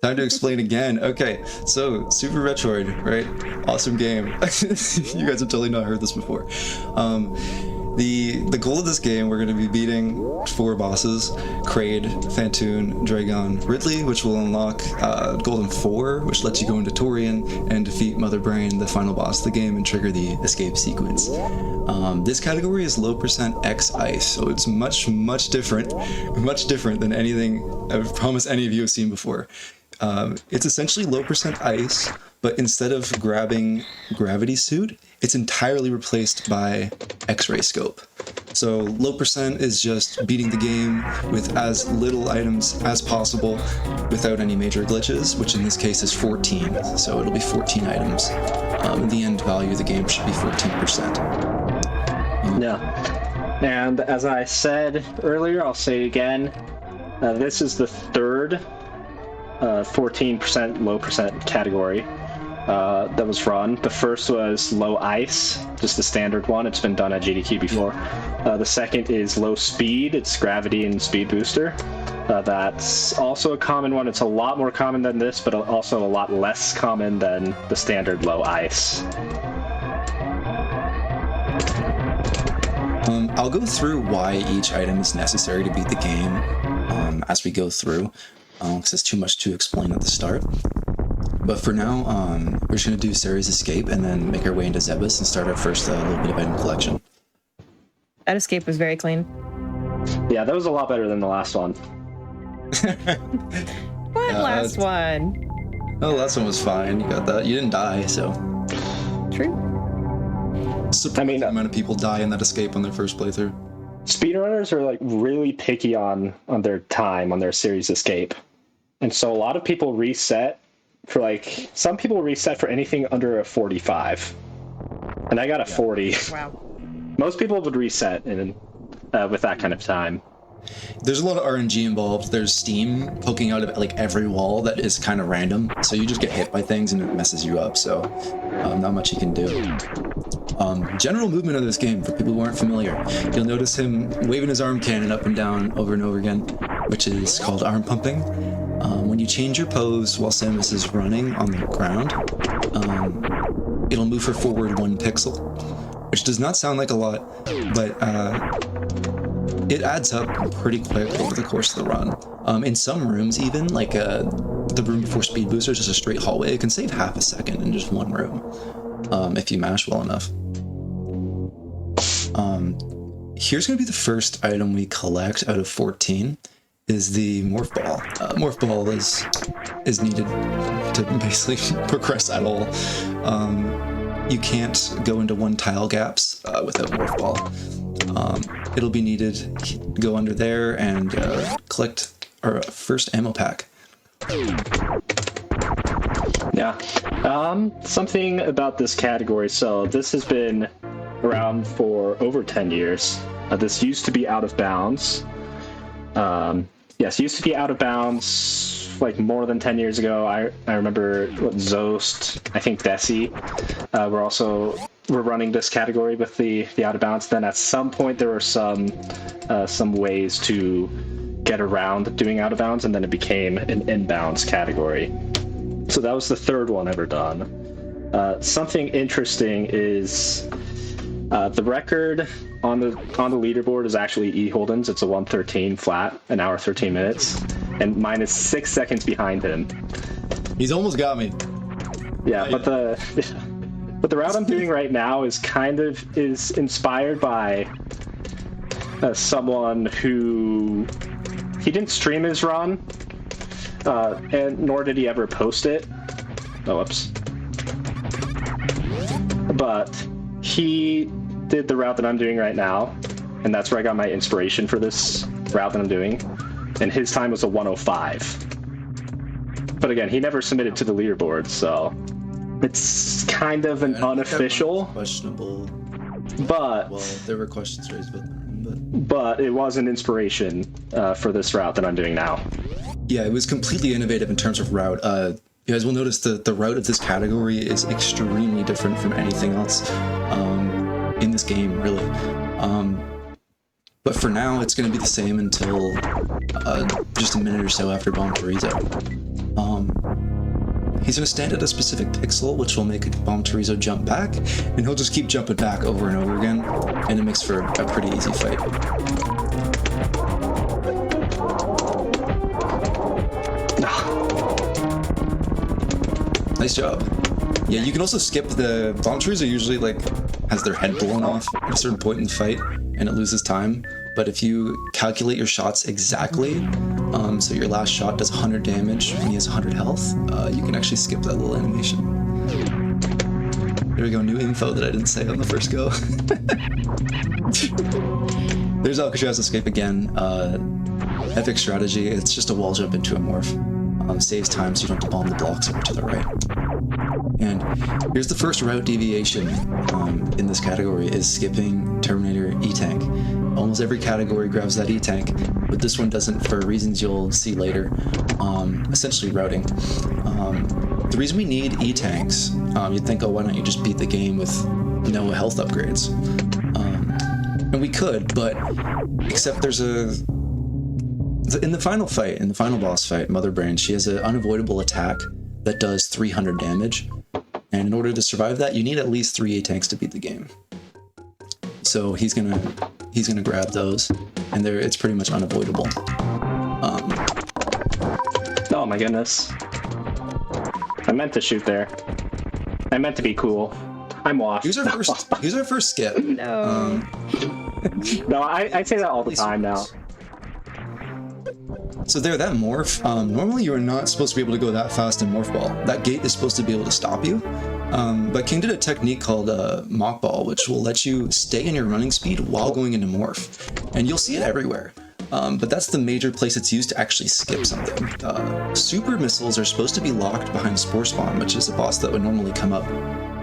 Time to explain again. Okay, so Super Metroid, right? Awesome game. You guys have totally not heard this before. The goal of this game, we're going to be beating 4 bosses: Kraid, Phantoon, Dragon, Ridley, which will unlock Golden 4, which lets you go into Torian and defeat Mother Brain, the final boss of the game, and trigger the escape sequence. This category is low percent X ice, so it's much different than anything I promise any of you have seen before. It's essentially low percent ice, but instead of grabbing gravity suit, it's entirely replaced by X-ray scope. So low percent is just beating the game with as little items as possible without any major glitches, which in this case is 14. So it'll be 14 items. The end value of the game should be 14%. Yeah. And as I said earlier, I'll say it again. This is the third 14% low percent category that was run. The first was low ice, just the standard one. It's been done at GDQ before. The second is low speed. It's gravity and speed booster. That's also a common one. It's a lot more common than this, but also a lot less common than the standard low ice. I'll go through why each item is necessary to beat the game as we go through, because it's too much to explain at the start. But for now, we're just going to do Series Escape and then make our way into Zebus and start our first little bit of item collection. That escape was very clean. Yeah, that was a lot better than the last one. What last one? Oh, last one was fine. You got that. You didn't die, so. True. Surprising amount of people die in that escape on their first playthrough. Speedrunners are like really picky on their time, on their Series Escape. And so a lot of people reset for like, some people reset for anything under a 45. And I got a 40. Wow. Most people would reset with that kind of time. There's a lot of RNG involved. There's steam poking out of like every wall that is kind of random. So you just get hit by things and it messes you up. So not much you can do. General movement of this game, for people who aren't familiar, you'll notice him waving his arm cannon up and down over and over again, which is called arm pumping. When you change your pose while Samus is running on the ground, it'll move her forward 1 pixel, which does not sound like a lot, but it adds up pretty quick over the course of the run. In some rooms even, like the room before Speed Booster is just a straight hallway, it can save half a second in just one room, if you mash well enough. Here's going to be the first item we collect out of 14, is the Morph Ball. Morph Ball is needed to basically progress at all. You can't go into 1 tile gaps without Morph Ball. It'll be needed to go under there and collect our first ammo pack. Yeah. Something about this category. So this has been around for over 10 years. This used to be out of bounds. Yes, used to be out of bounds like more than 10 years ago. I remember Zost, I think Desi, were running this category with the out of bounds. Then at some point there were some ways to get around doing out of bounds, and then it became an inbounds category. So that was the third one ever done. Something interesting is the record on the leaderboard is actually E. Holden's. It's a 1:13 flat, 1 hour 13 minutes, and mine is 6 seconds behind him. He's almost got me. Yeah, but the route I'm doing right now is inspired by someone who he didn't stream his run, and nor did he ever post it. Oh, whoops. but he did the route that I'm doing right now, and that's where I got my inspiration for this route that I'm doing, and his time was a 105. But again, he never submitted to the leaderboard, so it's kind of an unofficial. Questionable. But well, there were questions raised about that, but it was an inspiration for this route that I'm doing now. Yeah, it was completely innovative in terms of route. You guys will notice that the route of this category is extremely different from anything else in this game, really. But for now, it's going to be the same until just a minute or so after Bomb Chorizo. He's going to stand at a specific pixel, which will make Bomb Chorizo jump back, and he'll just keep jumping back over and over again, and it makes for a pretty easy fight. Nice job. Yeah, you can also skip the Bomb Chorizo usually has their head blown off at a certain point in the fight, and it loses time. But if you calculate your shots exactly, so your last shot does 100 damage when he has 100 health, you can actually skip that little animation. There we go, new info that I didn't say on the first go. There's Alcatraz Escape again. Epic strategy, it's just a wall jump into a morph. Saves time so you don't have to bomb the blocks over to the right. And here's the first route deviation in this category, is skipping Terminator E-Tank. Almost every category grabs that E-Tank, but this one doesn't for reasons you'll see later. Essentially routing. The reason we need E-Tanks, you'd think, oh, why don't you just beat the game with no health upgrades? And we could, but except there's in the final fight, in the final boss fight, Mother Brain, she has an unavoidable attack that does 300 damage. And in order to survive that, you need at least 3 E-Tanks to beat the game. So he's gonna grab those, and it's pretty much unavoidable. Oh my goodness. I meant to shoot there. I meant to be cool. I'm washed. Here's our first skip. No. No, I say that all the time now. So that morph, normally you are not supposed to be able to go that fast in Morph Ball. That gate is supposed to be able to stop you. But King did a technique called Mock Ball, which will let you stay in your running speed while going into Morph. And you'll see it everywhere. But that's the major place it's used to actually skip something. Super missiles are supposed to be locked behind Spore Spawn, which is a boss that would normally come up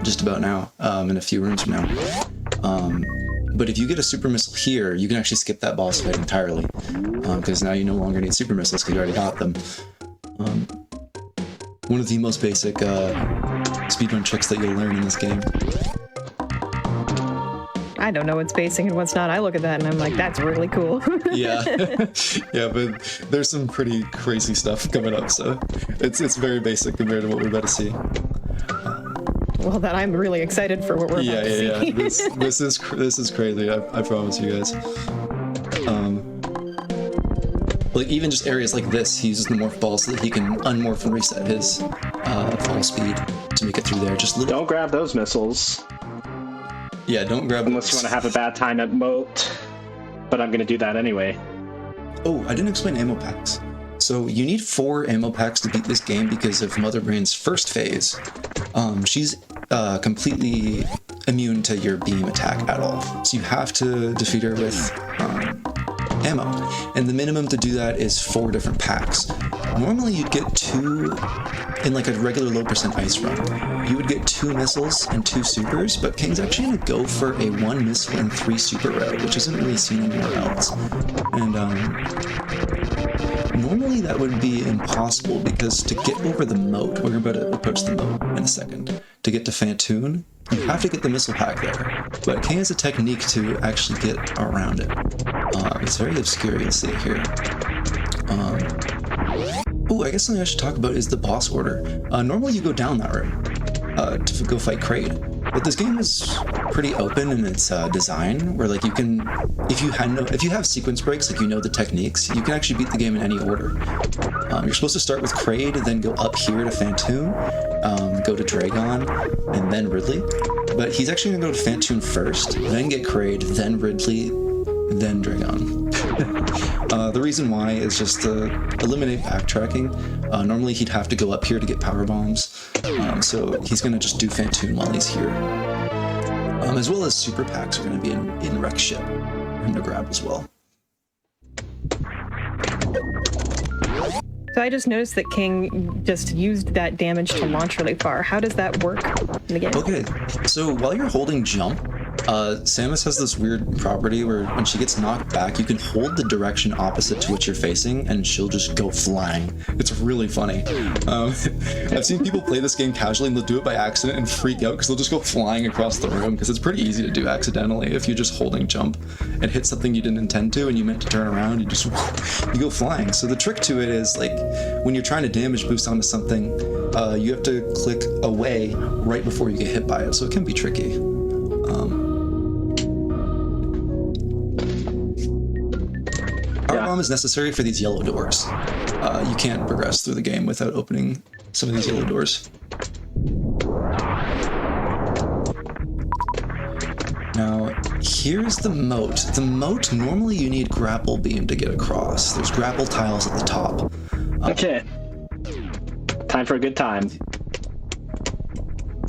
just about now, in a few rooms from now. But if you get a super missile here, you can actually skip that boss fight entirely, because now you no longer need super missiles because you already got them. One of the most basic speedrun tricks that you'll learn in this game. I don't know what's basic and what's not. I look at that and I'm like, that's really cool. Yeah, yeah, but there's some pretty crazy stuff coming up, so it's very basic compared to what we're about to see. Well, then I'm really excited for what we're about to see. This is crazy. I promise you guys. Like even just areas like this, he uses the morph ball so that he can unmorph and reset his fall speed to make it through there. Don't grab those missiles. Yeah, don't grab unless you want to have a bad time at moat. But I'm gonna do that anyway. Oh, I didn't explain ammo packs. So you need 4 ammo packs to beat this game because of Mother Brain's first phase. She's completely immune to your beam attack at all. So you have to defeat her with ammo. And the minimum to do that is 4 different packs. Normally you'd get 2 in like a regular low percent ice run. You would get 2 missiles and 2 supers, but King's actually gonna go for a 1 missile and 3 super route, which isn't really seen anywhere else. And normally that would be impossible because to get over the moat, we're about to approach the moat in a second, to get to Fantoon, you have to get the missile pack there. But King has a technique to actually get around it. It's very obscure, you'll see it here. Oh, I guess something I should talk about is the boss order. Normally you go down that route to go fight Kraid. But this game is pretty open in its design, where like you can, if you have sequence breaks, like you know the techniques, you can actually beat the game in any order. You're supposed to start with Kraid, then go up here to Fantoon, go to Dragon, and then Ridley. But he's actually gonna go to Fantoon first, then get Kraid, then Ridley, then Dragon. The reason why is just to eliminate backtracking. Normally he'd have to go up here to get power bombs, so he's gonna just do Fantoon while he's here. as well as super packs are going to be in Rex ship for him to grab as well. So I just noticed that King just used that damage to launch really far. How does that work in the game? Okay, so while you're holding jump, Samus has this weird property where when she gets knocked back, you can hold the direction opposite to which you're facing, and she'll just go flying. It's really funny. I've seen people play this game casually, and they'll do it by accident and freak out because they'll just go flying across the room, because it's pretty easy to do accidentally if you're just holding jump and hit something you didn't intend to, and you meant to turn around, you go flying. So the trick to it is, like, when you're trying to damage boost onto something, you have to click away right before you get hit by it, so it can be tricky. Power bomb is necessary for these yellow doors. You can't progress through the game without opening some of these yellow doors. Now, here's the moat. The moat, normally you need grapple beam to get across. There's grapple tiles at the top. Okay. Time for a good time.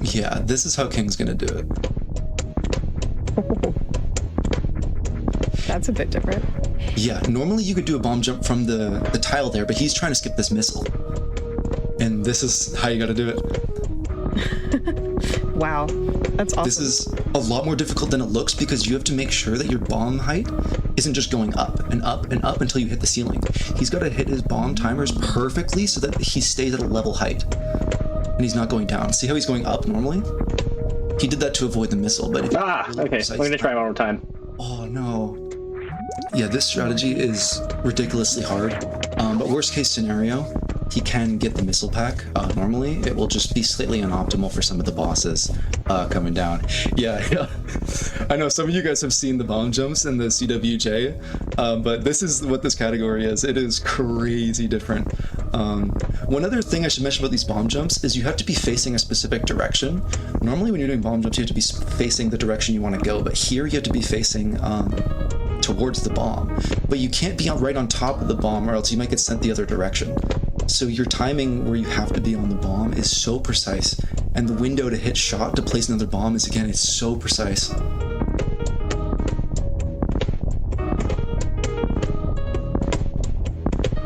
Yeah, this is how King's gonna do it. That's a bit different. Yeah, normally you could do a bomb jump from the tile there, but he's trying to skip this missile. And this is how you gotta do it. Wow, that's awesome. This is a lot more difficult than it looks because you have to make sure that your bomb height isn't just going up and up and up until you hit the ceiling. He's got to hit his bomb timers perfectly so that he stays at a level height. And he's not going down. See how he's going up normally? He did that to avoid the missile, but... Okay, we're gonna try one more time. Oh, no. Yeah, this strategy is ridiculously hard. But worst case scenario, he can get the missile pack. Normally, it will just be slightly unoptimal for some of the bosses coming down. Yeah, I know some of you guys have seen the bomb jumps in the CWJ, but this is what this category is. It is crazy different. One other thing I should mention about these bomb jumps is you have to be facing a specific direction. Normally, when you're doing bomb jumps, you have to be facing the direction you want to go, but here you have to be facing towards the bomb. But you can't be right on top of the bomb, or else you might get sent the other direction. So your timing where you have to be on the bomb is so precise, and the window to hit shot to place another bomb is, again, it's so precise.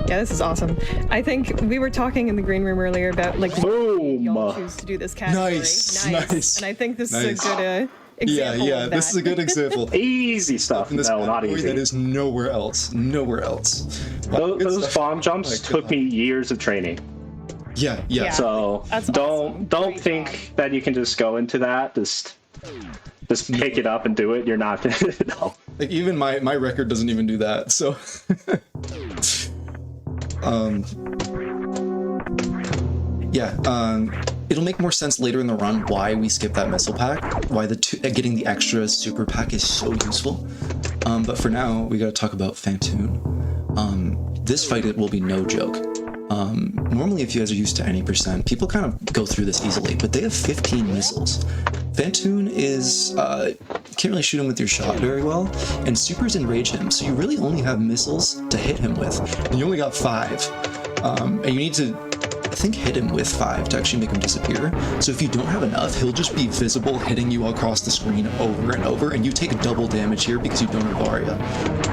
Yeah, this is awesome. I think we were talking in the green room earlier about like Boom! y'all choose to do this category. Nice. And I think this is a good example Yeah, of this is a good example. Easy stuff. In this No, not category easy. that is nowhere else. Nowhere else. Those bomb jumps took me years of training. Yeah. So That's don't awesome. don't Great think job. that you can just go into that. Just pick it up and do it. You're not. No. Like, even my record doesn't even do that, so... it'll make more sense later in the run why we skip that missile pack, why getting the extra super pack is so useful. But for now, we gotta talk about Fantoon. This fight, it will be no joke. Normally, if you guys are used to any percent, people kind of go through this easily, but they have 15 missiles. Fantoon is, can't really shoot him with your shot very well, and supers enrage him, so you really only have missiles to hit him with, and you only got 5. And you need to, I think, hit him with 5 to actually make him disappear. So if you don't have enough, he'll just be visible, hitting you across the screen over and over, and you take double damage here because you don't have Varia.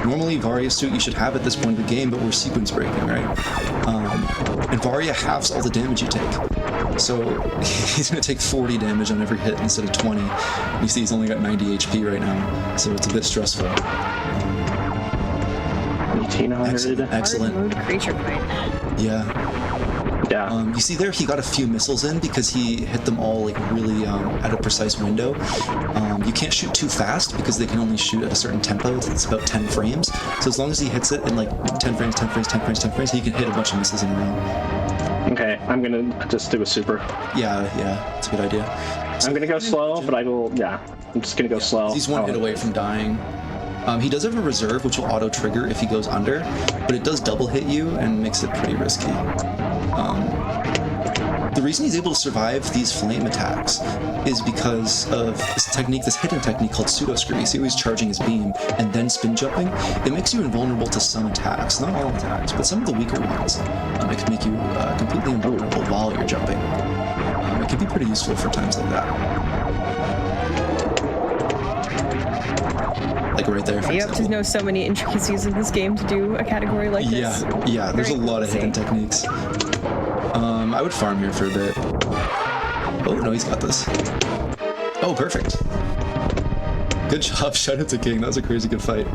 Normally, Varia's suit you should have at this point of the game, but we're sequence breaking, right? And Varia halves all the damage you take. So he's going to take 40 damage on every hit instead of 20. You see he's only got 90 HP right now, so it's a bit stressful. 1800. Excellent. Hard mode creature fight. Yeah. You see there, he got a few missiles in because he hit them all like really at a precise window. You can't shoot too fast because they can only shoot at a certain tempo. It's about 10 frames. So as long as he hits it in like 10 frames, 10 frames, 10 frames, 10 frames, he can hit a bunch of missiles in a row. Okay, I'm gonna just do a super. Yeah, it's a good idea. I'm gonna go slow, but I will. Yeah, I'm just gonna go slow. He's one hit away from dying. He does have a reserve, which will auto-trigger if he goes under, but it does double hit you and makes it pretty risky. The reason he's able to survive these flame attacks is because of this technique, this hidden technique called pseudo-screw. You see how he's charging his beam and then spin jumping? It makes you invulnerable to some attacks, not all attacks, but some of the weaker ones. It can make you completely invulnerable while you're jumping. It can be pretty useful for times like that. like right there. For You have to know so many intricacies of this game to do a category like this. Yeah. There's a Very lot of hidden techniques. I would farm here for a bit. Oh no, he's got this. Oh, perfect. Good job, shout out to King. That was a crazy good fight.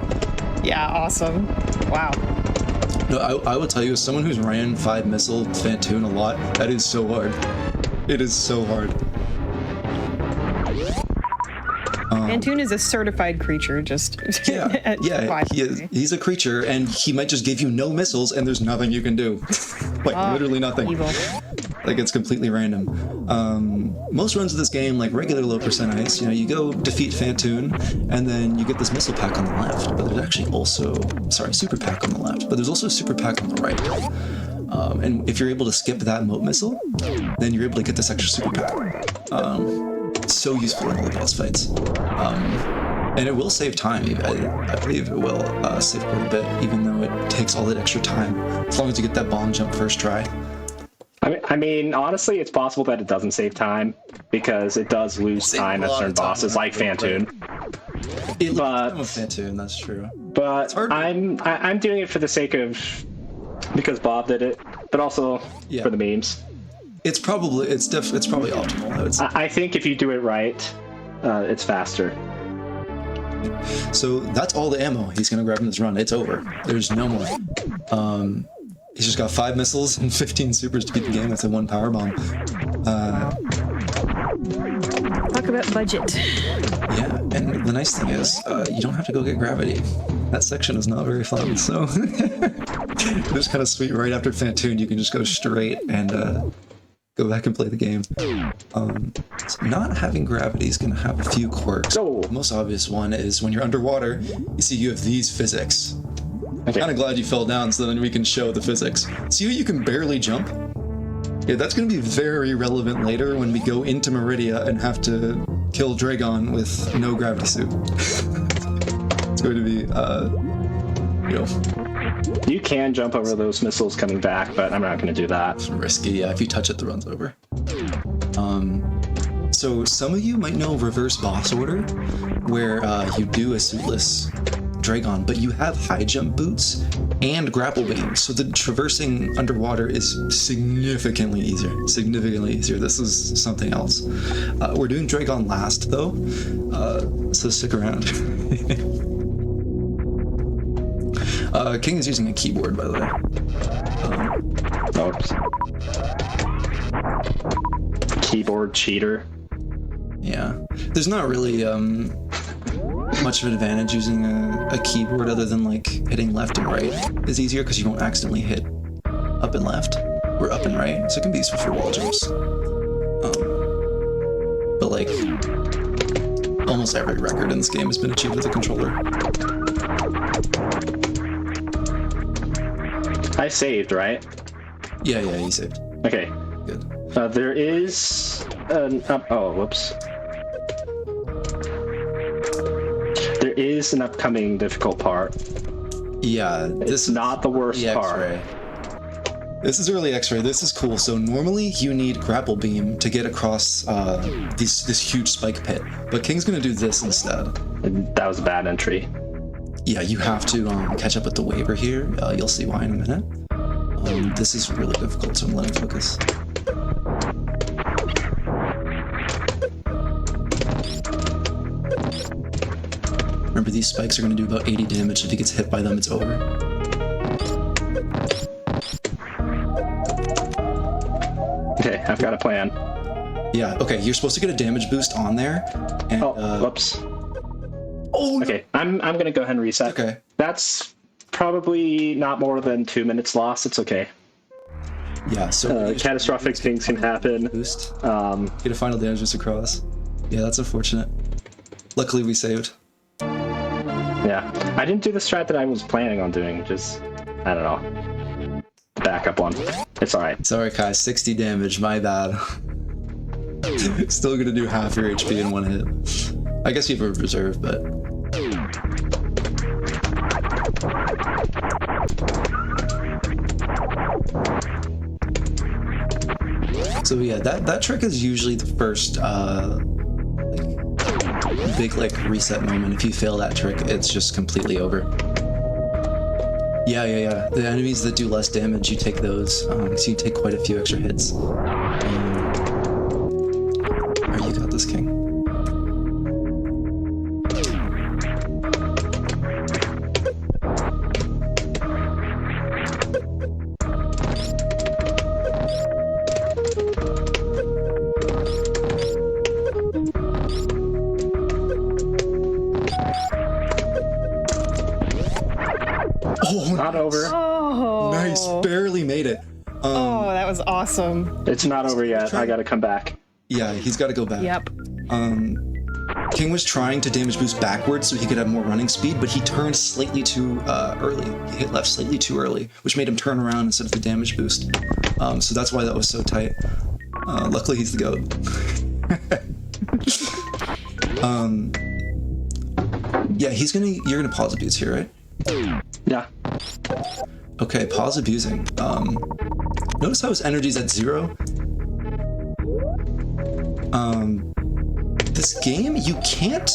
Yeah, awesome. Wow. No, I will tell you, as someone who's ran 5 missile Fantoon a lot, that is so hard. It is so hard. Fantoon is a certified creature, just He's a creature, and he might just give you no missiles, and there's nothing you can do. Like, literally nothing. Evil. Like, it's completely random. Most runs of this game, like regular low percent ice, you know, you go defeat Fantoon, and then you get this missile pack on the left, but there's actually also, super pack on the left, but there's also a super pack on the right. And if you're able to skip that moat missile, then you're able to get this extra super pack. It's so useful in all the boss fights. And it will save time. I believe it will save quite a bit, even though it takes all that extra time, as long as you get that bomb jump first try. I mean, honestly, it's possible that it doesn't save time because it does lose time at certain bosses, like Fantoon. It loses time with Fantoon, that's true. But I'm doing it for the sake of because Bob did it, but also for the memes. It's probably optimal. I would say. I think if you do it right, it's faster. So that's all the ammo he's gonna grab in this run. It's over. There's no more. He's just got 5 missiles and 15 supers to beat the game with a 1 power bomb. Talk about budget. Yeah, and the nice thing is, you don't have to go get gravity. That section is not very fun, so it's kind of sweet. Right after Fantoon, you can just go straight and go back and play the game. So not having gravity is going to have a few quirks. The most obvious one is when you're underwater, you see you have these physics. I'm kind of glad you fell down so then we can show the physics. See how you can barely jump? Yeah, that's going to be very relevant later when we go into Meridia and have to kill Dragon with no gravity suit. It's going to be, You can jump over those missiles coming back, but I'm not going to do that. It's risky, yeah. If you touch it, the run's over. So some of you might know reverse boss order, where you do a suitless Dragon, but you have high jump boots and grapple beams, so the traversing underwater is significantly easier. This is something else. We're doing Dragon last though, so stick around. King is using a keyboard, by the way. Keyboard cheater. Yeah, there's not really much of an advantage using a keyboard other than like hitting left and right is easier because you won't accidentally hit up and left or up and right, so it can be useful for wall jumps. But like almost every record in this game has been achieved with a controller. I saved, right? Yeah, you saved. Okay. Good. There is an whoops. There is an upcoming difficult part. Yeah, this is not the worst part. This is early X-ray. This is cool. So normally you need grapple beam to get across this huge spike pit, but King's gonna do this instead. That was a bad entry. Yeah, you have to catch up with the waiver here. You'll see why in a minute. This is really difficult, so I'm letting focus. Remember, these spikes are going to do about 80 damage. If he gets hit by them, it's over. Okay, I've got a plan. Yeah, okay, you're supposed to get a damage boost on there. And, whoops. Oh, okay, I'm gonna go ahead and reset. Okay. That's probably not more than 2 minutes lost. It's okay. Yeah, so catastrophic things can happen. Boost. Get a final damage boost across. Yeah, that's unfortunate. Luckily we saved. Yeah, I didn't do the strat that I was planning on doing, just, I don't know, backup one. It's alright. Sorry, Kai, 60 damage, my bad. Still gonna do half your HP in one hit. I guess you have a reserve, but... So yeah, that trick is usually the first big like reset moment. If you fail that trick, it's just completely over. Yeah. The enemies that do less damage, you take those. So you take quite a few extra hits. Alright, you got this, King. Not over. Oh, Nice, barely made it. Oh, that was awesome. It's not over yet. I gotta come back. Yeah, he's got to go back. Yep. King was trying to damage boost backwards so he could have more running speed, but he turned slightly too early. He hit left slightly too early, which made him turn around instead of the damage boost. So that's why that was so tight. Luckily, he's the GOAT. Yeah, you're gonna pause abuse here, right? Yeah. Okay, pause abusing. Notice how his energy's at 0. This game, you can't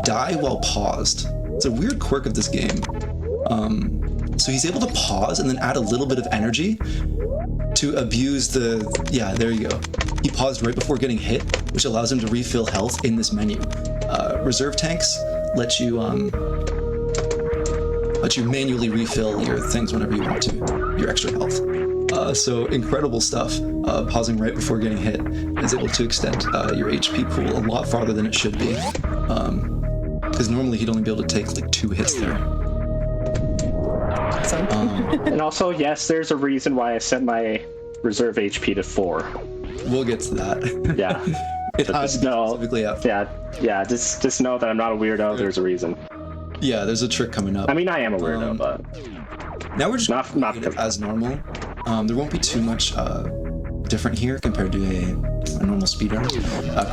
die while paused. It's a weird quirk of this game. So he's able to pause and then add a little bit of energy to abuse yeah, there you go. He paused right before getting hit, which allows him to refill health in this menu. Reserve tanks let you manually refill your things whenever you want to, your extra health. So incredible stuff. Pausing right before getting hit is able to extend your HP pool a lot farther than it should be. Because normally he'd only be able to take like 2 hits there. And also, yes, there's a reason why I set my reserve HP to 4. We'll get to that. Yeah. It has Just to be know, specifically up. yeah. Just know that I'm not a weirdo. There's a reason. Yeah, there's a trick coming up. I mean, I am a weirdo, but Now we're just not doing it as normal. There won't be too much different here compared to a normal speedrun.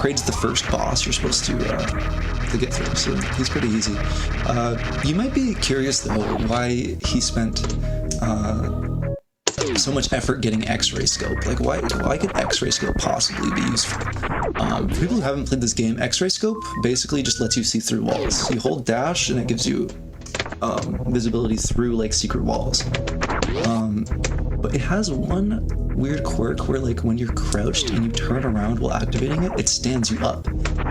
Kraid's the first boss you're supposed to get through, so he's pretty easy. You might be curious though why he spent so much effort getting X-ray scope. Like why could X-ray scope possibly be useful? For people who haven't played this game, X-ray scope basically just lets you see through walls. You hold dash and it gives you visibility through like secret walls. But it has one weird quirk where like when you're crouched and you turn around while activating it, it stands you up.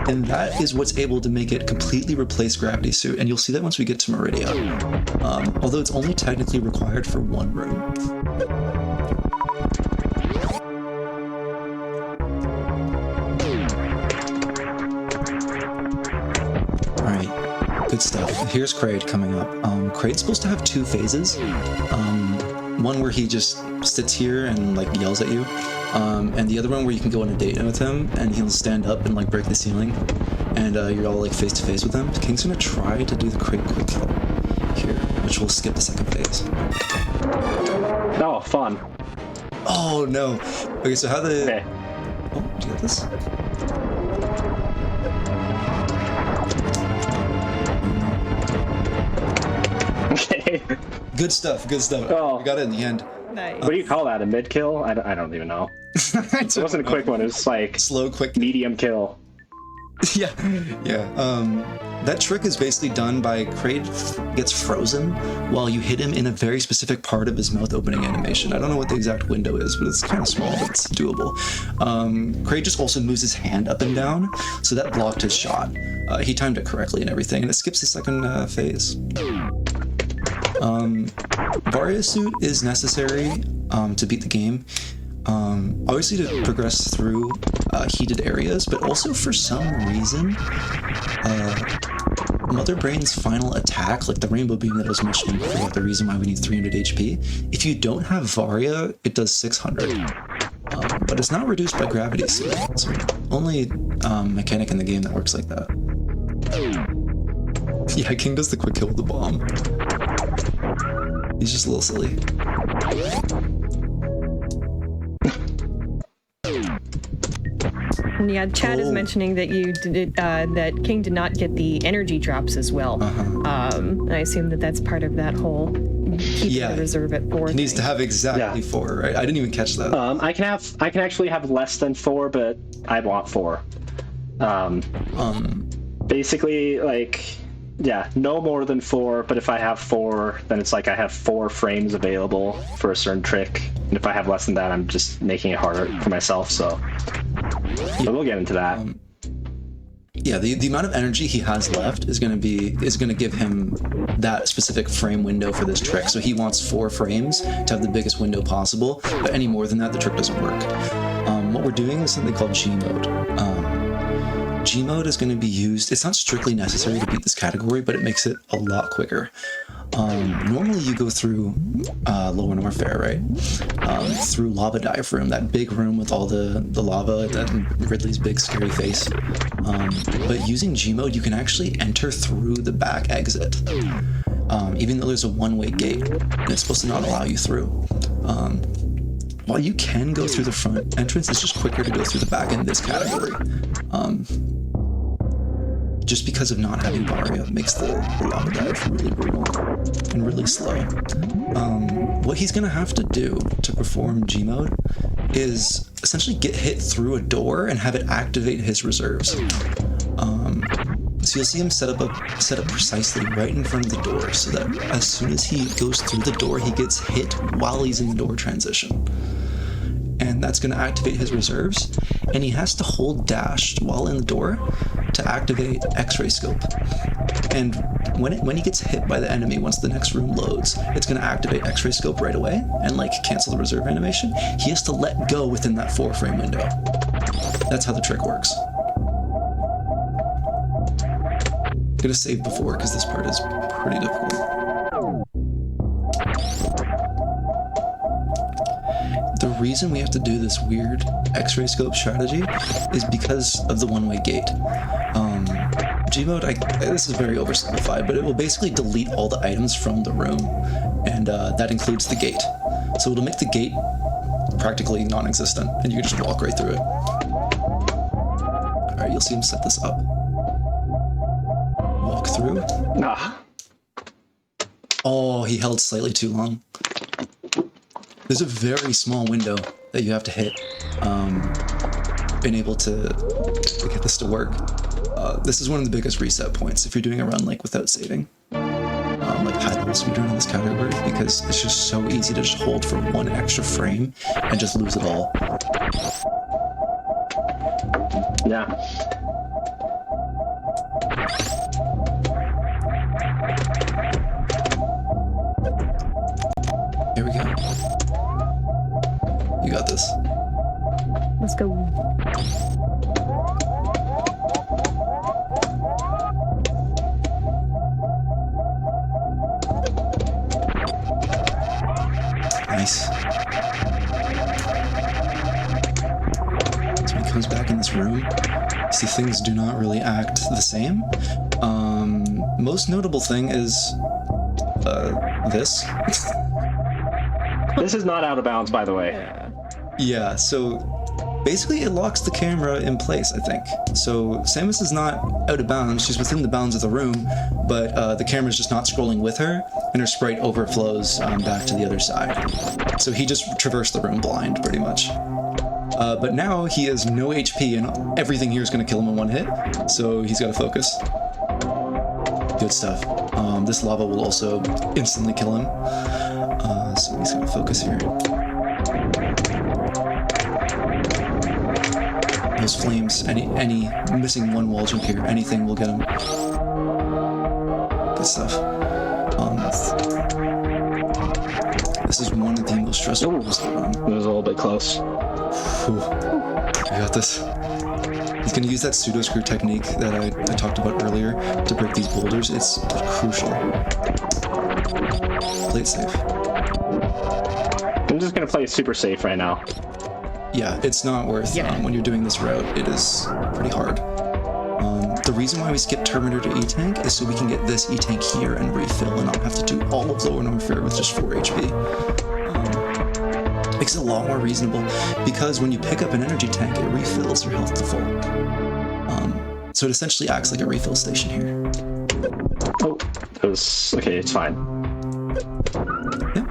And that is what's able to make it completely replace Gravity Suit, and you'll see that once we get to Meridia. Although it's only technically required for 1 room. Alright, good stuff. Here's Kraid coming up. Kraid's supposed to have 2 phases. One where he just sits here and like yells at you, and the other one where you can go on a date with him and he'll stand up and like break the ceiling, and you're all like face to face with him. King's gonna try to do the Kraid quick kill here, which will skip the 2nd phase. oh, fun. Oh no. Okay, so how the... Okay. Oh, do you got this? Okay. Good stuff, good stuff. Oh. We got it in the end. Nice. What do you call that? A mid kill? I don't even know. It wasn't a quick one. It was like Slow, quick. medium kill. Yeah. That trick is basically done by Kraid gets frozen while you hit him in a very specific part of his mouth opening animation. I don't know what the exact window is, but it's kind of small, but it's doable. Kraid just also moves his hand up and down, so that blocked his shot. He timed it correctly and everything, and it skips the 2nd phase. Varia Suit is necessary to beat the game. Obviously to progress through heated areas, but also for some reason, Mother Brain's final attack, like the rainbow beam that I was mentioning before, the reason why we need 300 HP, if you don't have Varia, it does 600. But it's not reduced by Gravity Suit. It's only mechanic in the game that works like that. Yeah, King does the quick kill with the bomb. He's just a little silly. Yeah, Chad is mentioning that that King did not get the energy drops as well. And I assume that that's part of that whole keep the reserve at 4. He needs to have exactly 4, right? I didn't even catch that. I can actually have less than 4, but I want 4. basically, like, yeah, no more than 4, but if I have 4, then it's like I have 4 frames available for a certain trick. And if I have less than that, I'm just making it harder for myself, so we'll get into that. Yeah, the amount of energy he has left is going to give him that specific frame window for this trick. So he wants 4 frames to have the biggest window possible, but any more than that, the trick doesn't work. What we're doing is something called G mode. G mode is going to be used. It's not strictly necessary to beat this category, but it makes it a lot quicker. Normally you go through Lower Norfair, right? Through Lava Dive Room, that big room with all the lava, that Ridley's big scary face. But using G mode, you can actually enter through the back exit, even though there's a one-way gate, and it's supposed to not allow you through. While you can go through the front entrance, it's just quicker to go through the back in this category. Just because of not having Varia makes the lava dive really brutal and really slow. What he's gonna have to do to perform G mode is essentially get hit through a door and have it activate his reserves. So you'll see him set up precisely right in front of the door, so that as soon as he goes through the door, he gets hit while he's in the door transition. And that's going to activate his reserves, and he has to hold dash while in the door to activate X-ray scope. And when he gets hit by the enemy, once the next room loads, it's going to activate X-ray scope right away and like cancel the reserve animation. He has to let go within that 4-frame window. That's how the trick works. I'm gonna save before because this part is pretty difficult. The reason we have to do this weird X-ray scope strategy is because of the one-way gate. G-mode, this is very oversimplified, but it will basically delete all the items from the room, and that includes the gate. So it'll make the gate practically non-existent, and you can just walk right through it. Alright, you'll see him set this up. Walk through. Nah. Oh, he held slightly too long. There's a very small window that you have to hit, being able to get this to work. This is one of the biggest reset points if you're doing a run like without saving, like high level speedrun in this category, because it's just so easy to just hold for 1 extra frame and just lose it all. Yeah. Here we go. You got this. Let's go. Nice. So when he comes back in this room, you see things do not really act the same. Most notable thing is this. This is not out of bounds, by the way. Yeah, so basically it locks the camera in place, I think. So Samus is not out of bounds, she's within the bounds of the room, but the camera's just not scrolling with her, and her sprite overflows back to the other side. So he just traversed the room blind, pretty much. But now he has no HP, and everything here is going to kill him in 1 hit, so he's got to focus. Good stuff. This lava will also instantly kill him, so he's going to focus here. Those flames, any missing 1 wall jump here, anything will get him. Good stuff. This is one of the most stressful moves to run. It was a little bit close. Whew. I got this. He's going to use that pseudo screw technique that I talked about earlier to break these boulders. It's crucial. Play it safe. I'm just going to play super safe right now. Yeah, it's not worth when you're doing this route. It is pretty hard. The reason why we skip Terminator to E-Tank is so we can get this E-Tank here and refill and not have to do all of Lower Norfair with just 4 HP. Makes it a lot more reasonable, because when you pick up an energy tank, it refills your health to full. So it essentially acts like a refill station here. Oh, it was... okay, it's fine. Yeah.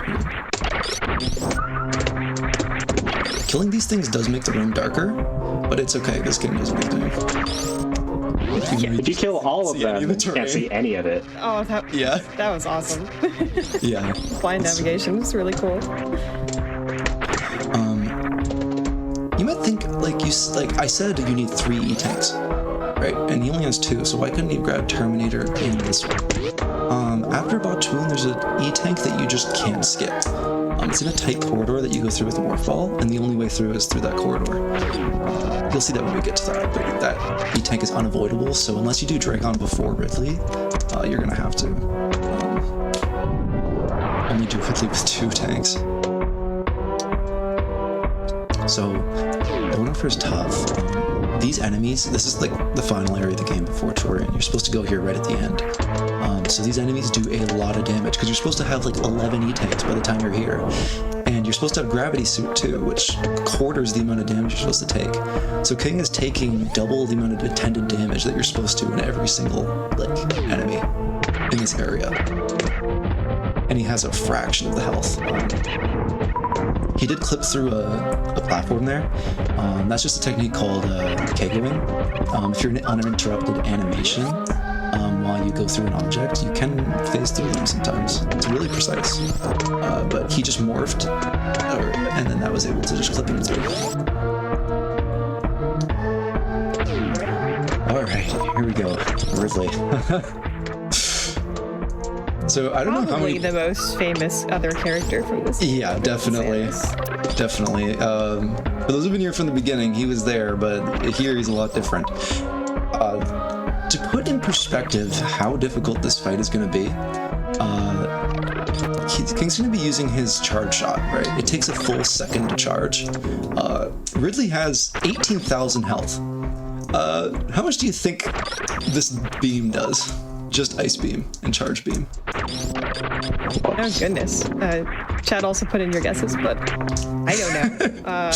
Killing these things does make the room darker, but it's okay, this game does a good thing. If you kill all of them, you can't see any of it. Oh, Yeah. that was awesome. Yeah. Blind navigation was really cool. You might think like I said you need 3 E-tanks, right? And he only has 2, so why couldn't he grab Terminator in this one? After Botchoon, there's an E-tank that you just can't skip. It's in a tight corridor that you go through with the Morphball, and the only way through is through that corridor. You'll see that when we get to that, but that E-tank is unavoidable, so unless you do Dragon before Ridley, you're gonna have to only do Ridley with 2 tanks. So, going over is tough. These enemies, this is like the final area of the game before Torian. You're supposed to go here right at the end. So these enemies do a lot of damage because you're supposed to have like 11 E-tanks by the time you're here. And you're supposed to have Gravity Suit too, which quarters the amount of damage you're supposed to take. So King is taking double the amount of attended damage that you're supposed to in every single like enemy in this area. And he has a fraction of the health. He did clip through a platform there. That's just a technique called kegoing. If you're in uninterrupted animation, while you go through an object, you can phase through them sometimes. It's really precise. But he just morphed, and then that was able to just clip him through. Alright, here we go. Ridley. So I don't know how many... Probably the most famous other character from this. Yeah, definitely. Definitely. For those who've been here from the beginning, he was there, but here he's a lot different. To put in perspective how difficult this fight is going to be, King's going to be using his charge shot, right? It takes a full second to charge. Ridley has 18,000 health. How much do you think this beam does? Just Ice Beam and Charge Beam. Oh, goodness. Chad also put in your guesses, but I don't know.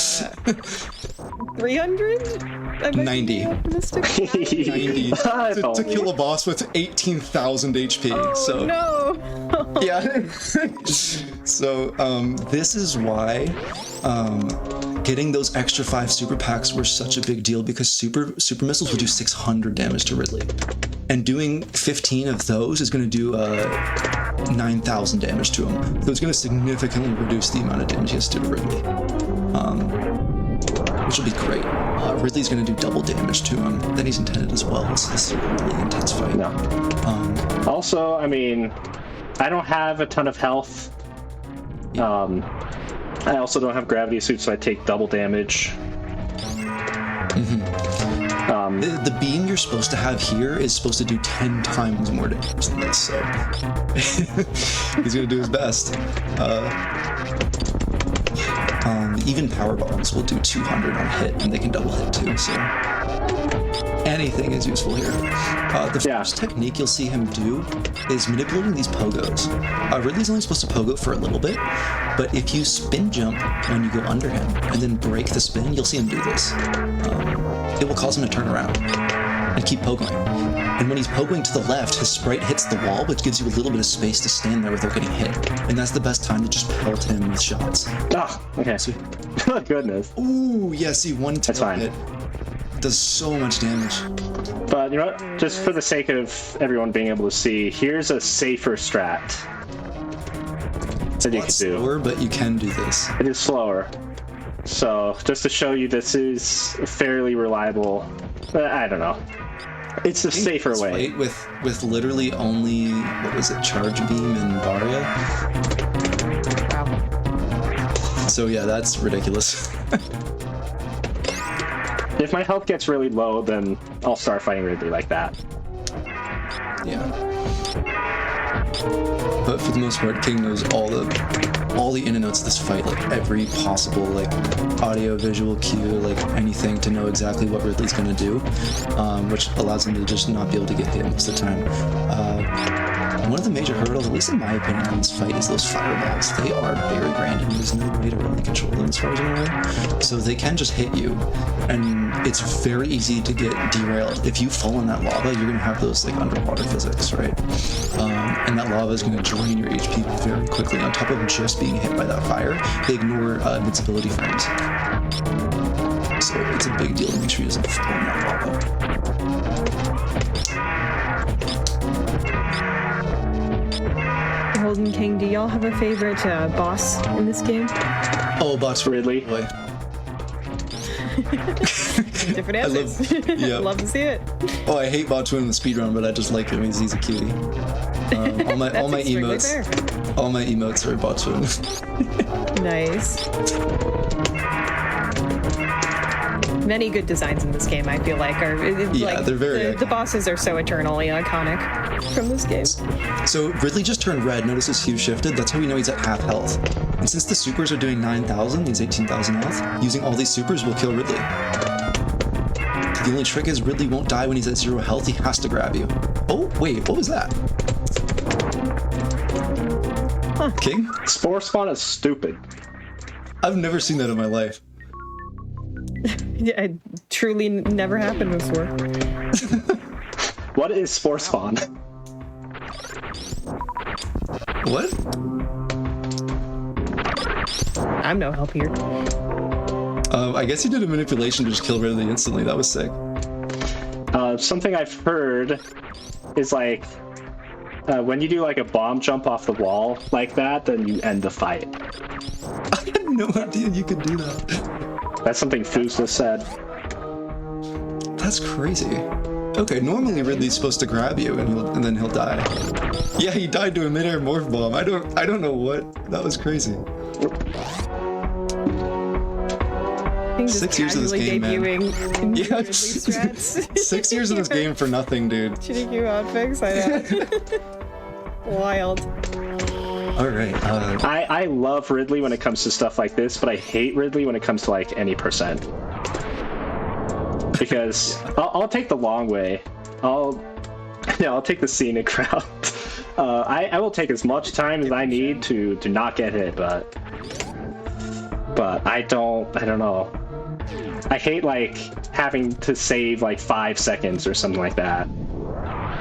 300? 90. 90. To kill a boss with 18,000 HP. Oh, so no. Yeah. So this is why getting those extra 5 super packs were such a big deal, because super missiles will do 600 damage to Ridley, and doing 15 of those is going to do 9,000 damage to him. So it's going to significantly reduce the amount of damage he has to do to Ridley, which will be great. Ridley's going to do double damage to him than he's intended as well. So this is a really intense fight. No. Also, I mean, I don't have a ton of health. I also don't have Gravity Suit, so I take double damage. The beam you're supposed to have here is supposed to do 10 times more damage than this, so he's gonna do his best. Even power bombs will do 200 on hit, and they can double hit too, so anything is useful here. The first technique you'll see him do is manipulating these pogos. Ridley's only supposed to pogo for a little bit, but if you spin jump when you go under him and then break the spin, you'll see him do this. It will cause him to turn around and keep pogoing. And when he's pogoing to the left, his sprite hits the wall, which gives you a little bit of space to stand there without getting hit. And that's the best time to just pelt him with shots. Ah, okay. So, goodness. Ooh, yeah, see, one tail hit does so much damage. But you know what? Just for the sake of everyone being able to see, here's a safer strat that you can do. Slower, but you can do this. It is slower. So, just to show you this is fairly reliable. I don't know. It's a safer way. With literally only, what was it, Charge Beam and Barya? Wow. So yeah, that's ridiculous. If my health gets really low, then I'll start fighting Ridley like that. Yeah. But for the most part, King knows all the in and outs of this fight, like every possible like audio, visual cue, like anything to know exactly what Ridley's gonna do, which allows him to just not be able to get hit most of the time. One of the major hurdles, at least in my opinion, in this fight is those fireballs. They are very grand, and there's no way to really control them as far as I'm aware. So they can just hit you, and it's very easy to get derailed. If you fall in that lava, you're gonna have those like underwater physics, right? And that lava is gonna drain your HP very quickly. On top of just being hit by that fire, they ignore invincibility frames. So it's a big deal to make sure he doesn't fall in that lava. Holden, King, do y'all have a favorite boss in this game? Oh, bots Ridley. Boy. Different answers. yeah. Love to see it. Oh, I hate Bot Twin in the speedrun, but I just like him. He's a cutie. All my extremely emotes. fair. All my emotes are Bot Twin. Nice. Many good designs in this game, I feel like. They're very the bosses are so eternally iconic from this game. So Ridley just turned red. Notice his hue shifted. That's how we know he's at half health. And since the supers are doing 9,000, he's 18,000 health. Using all these supers will kill Ridley. The only trick is Ridley won't die when he's at 0 health. He has to grab you. Oh, wait, what was that? Huh. King? Spore spawn is stupid. I've never seen that in my life. Yeah, it truly never happened before. What is spore spawn? What? I'm no help here. I guess he did a manipulation to just kill Ridley instantly. That was sick. Something I've heard is like when you do like a bomb jump off the wall like that, then you end the fight. I had no idea you could do that. That's something Fusla said. That's crazy. Okay, normally Ridley's supposed to grab you and then he'll die. Yeah, he died to a midair morph bomb. I don't know what. That was crazy. Just 6 years of this game, man. debuting Yeah, Ridley strats. 6 years of this game for nothing, dude. GDQ Hotfix, I know. Wild. All right. I love Ridley when it comes to stuff like this, but I hate Ridley when it comes to like any percent. Because I'll take the long way. I'll take the scenic route. I will take as much time as I need to not get hit, but I don't know. I hate like having to save like 5 seconds or something like that,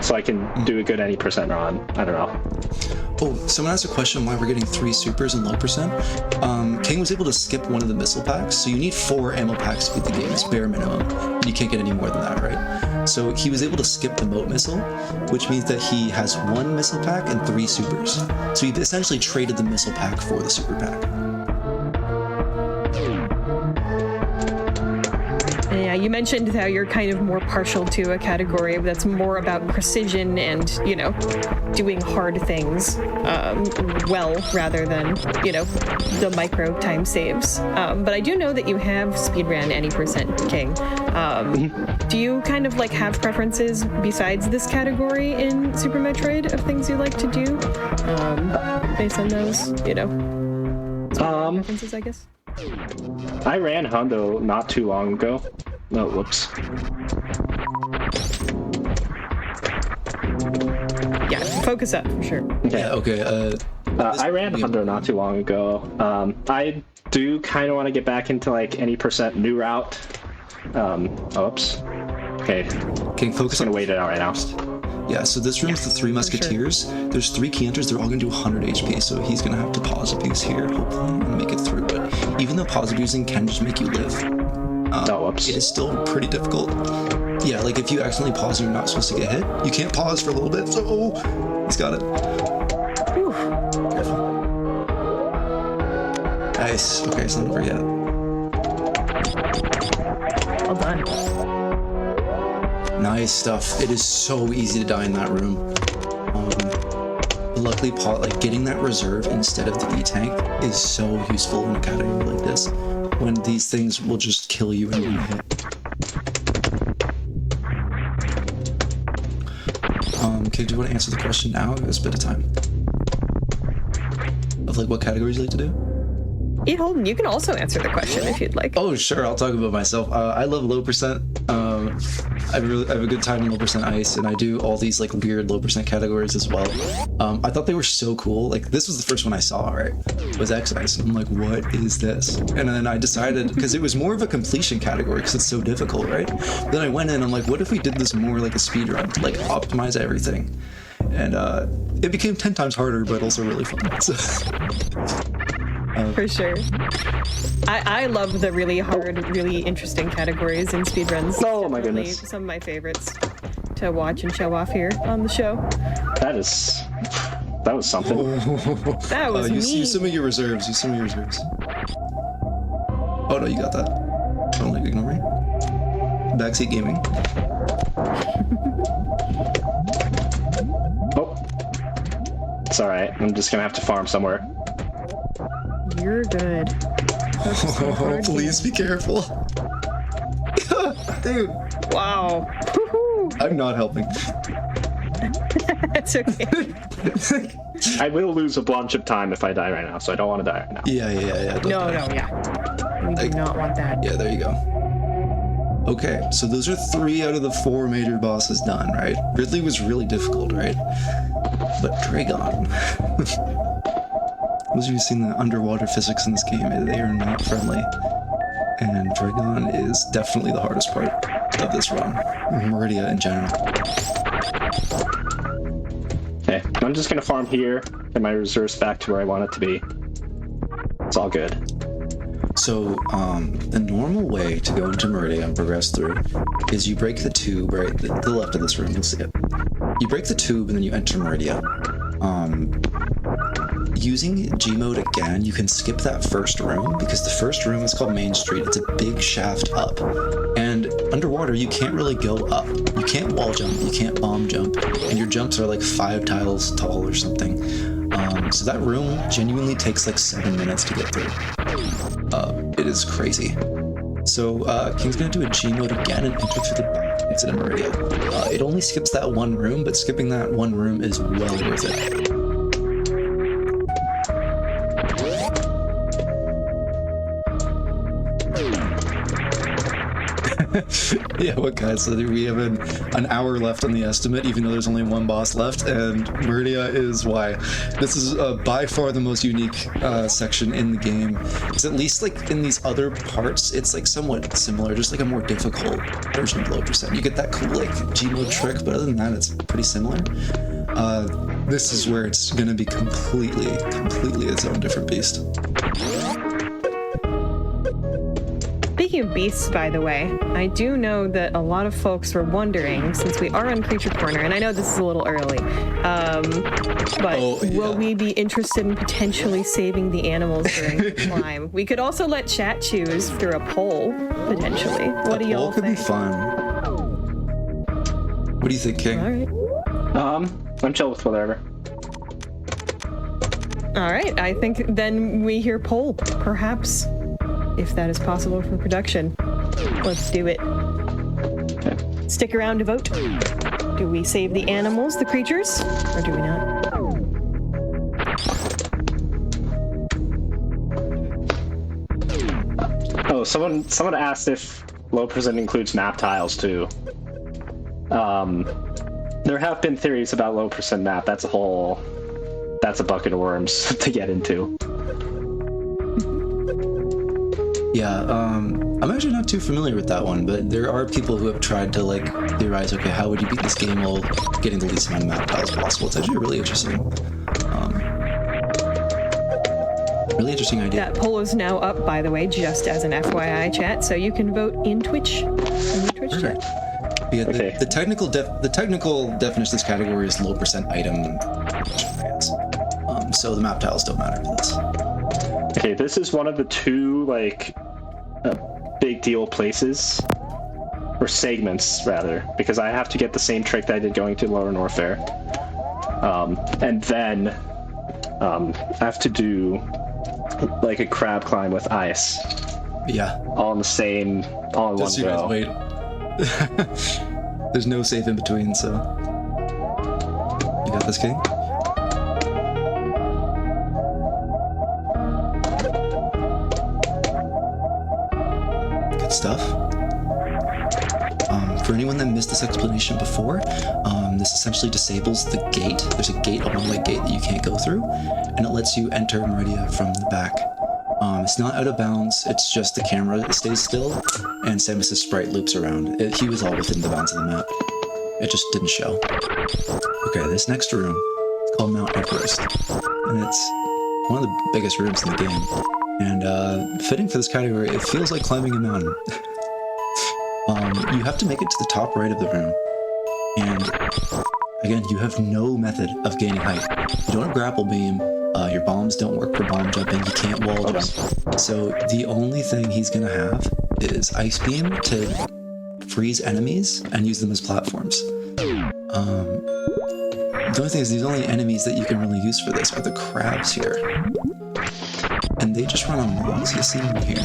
so I can do a good any percent run. I don't know. Oh, someone asked a question why we're getting 3 supers and low percent. King was able to skip one of the missile packs, so you need 4 ammo packs to beat the game. It's bare minimum. You can't get any more than that, right? So he was able to skip the moat missile, which means that he has 1 missile pack and 3 supers. So he essentially traded the missile pack for the super pack. Yeah, you mentioned how you're kind of more partial to a category that's more about precision and, doing hard things well rather than, the micro time saves. But I do know that you have speedran any percent, King. Do you kind of like have preferences besides this category in Super Metroid of things you like to do? Based on those, preferences, I guess? I ran Hundo not too long ago. Oh, whoops. Yeah, focus up for sure. Yeah, okay. I ran Hundo not too long ago. I do kind of want to get back into like any percent new route. Oops. Okay. King, focus I'm on gonna wait it out right now. Yeah, so this room's the 3 musketeers. There's 3 cantors, they're all gonna do 100 HP, so he's gonna have to pause abuse here, hopefully, and make it through. But even though pause abusing can just make you live, whoops. it is still pretty difficult. Yeah, like if you accidentally pause and you're not supposed to get hit, you can't pause for a little bit, so he's got it. Whew. Careful. Nice. Okay, it's not over yet. Well done. Nice stuff. It is so easy to die in that room. Luckily, getting that reserve instead of the E-tank is so useful in a category like this, when these things will just kill you in one hit. Okay, do you want to answer the question now? There's a bit of time. Of like what categories you like to do? E. Holden, you can also answer the question if you'd like. Oh, sure. I'll talk about myself. I love low percent. I have a good time in low percent ice, and I do all these like weird low percent categories as well. I thought they were so cool. Like this was the first one I saw, right? Was X ice. I'm like, what is this? And then I decided, because it was more of a completion category because it's so difficult, right? Then I went in. I'm like, what if we did this more like a speed run, like optimize everything? And it became 10 times harder, but also really fun. So. For sure. I love the really hard, really interesting categories in speedruns. Oh my Definitely goodness. some of my favorites to watch and show off here on the show. That was something. That was use me. some of your reserves. Use some of your reserves. Oh no, you got that. Don't like ignore me. Backseat gaming. Oh. It's alright. I'm just gonna have to farm somewhere. You're good. Oh, please be careful. Dude, Wow. Woo-hoo. I'm not helping. That's okay. I will lose a bunch of time if I die right now, so I don't want to die right now. Yeah. don't No, die. yeah. We do not want that. Yeah, there you go. Okay, so those are 3 out of the 4 major bosses done, right? Ridley was really difficult, right? But Dragon... Those of you who've seen the underwater physics in this game, they are not friendly. And Dragon is definitely the hardest part of this run. Meridia in general. Okay, I'm just gonna farm here, get my reserves back to where I want it to be. It's all good. So, the normal way to go into Meridia and progress through is you break the tube, right? The left of this room, you'll see it. You break the tube and then you enter Meridia. Using Gmod again, you can skip that first room because the first room is called Main Street. It's a big shaft up. And underwater, you can't really go up. You can't wall jump, you can't bomb jump, and your jumps are like 5 tiles tall or something. So that room genuinely takes like 7 minutes to get through. It is crazy. So King's gonna do a Gmod again and enter through the back exit of Meridia. It only skips that one room, but skipping that one room is well worth it. Yeah, what guys? So we have an hour left on the estimate, even though there's only one boss left, and Meridia is why. This is by far the most unique section in the game. It's at least like in these other parts, it's like somewhat similar, just like a more difficult version of low percent. You get that cool like Gmod trick, but other than that, it's pretty similar. This is where it's gonna be completely its own different beast. Speaking of beasts, by the way, I do know that a lot of folks were wondering, since we are on Creature Corner, and I know this is a little early, but will we be interested in potentially saving the animals during the climb? We could also let chat choose through a poll, potentially. What do y'all could think? be fun. What do you think, King? All right. I'm chill with whatever. All right, I think then we hear poll, perhaps, if that is possible for production. Let's do it. Okay. Stick around to vote. Do we save the animals, the creatures, or do we not? Oh, someone asked if low percent includes map tiles too. There have been theories about low percent map. That's a bucket of worms to get into. Yeah, I'm actually not too familiar with that one, but there are people who have tried to like theorize, okay, how would you beat this game while getting the least amount of map tiles possible? It's actually really interesting. Really interesting idea. That poll is now up, by the way, just as an FYI chat, so you can vote in Twitch, in the Twitch chat. Yeah, Okay. the technical definition of this category is low percent item. So the map tiles don't matter for this. Okay, this is one of the two like big deal places, or segments rather, because I have to get the same trick that I did going to Lower Norfair, and then I have to do like a crab climb with ice, Yeah. all in one Just so you guys go. wait. There's no safe in between, so you got this, King. Good stuff. For anyone that missed this explanation before, this essentially disables the gate. There's a gate, a one-way gate that you can't go through, and it lets you enter Meridia from the back. It's not out of bounds, it's just the camera stays still, and Samus's sprite loops around. He was all within the bounds of the map. It just didn't show. Okay, this next room is called Mount Everest, and it's one of the biggest rooms in the game. And fitting for this category, it feels like climbing a mountain. You have to make it to the top right of the room. And again, you have no method of gaining height. You don't have grapple beam. Your bombs don't work for bomb jumping. You can't wall jump. So the only thing he's gonna have is ice beam to freeze enemies and use them as platforms. The only thing is, the only enemies that you can really use for this are the crabs here. And they just run on logs. You see them here.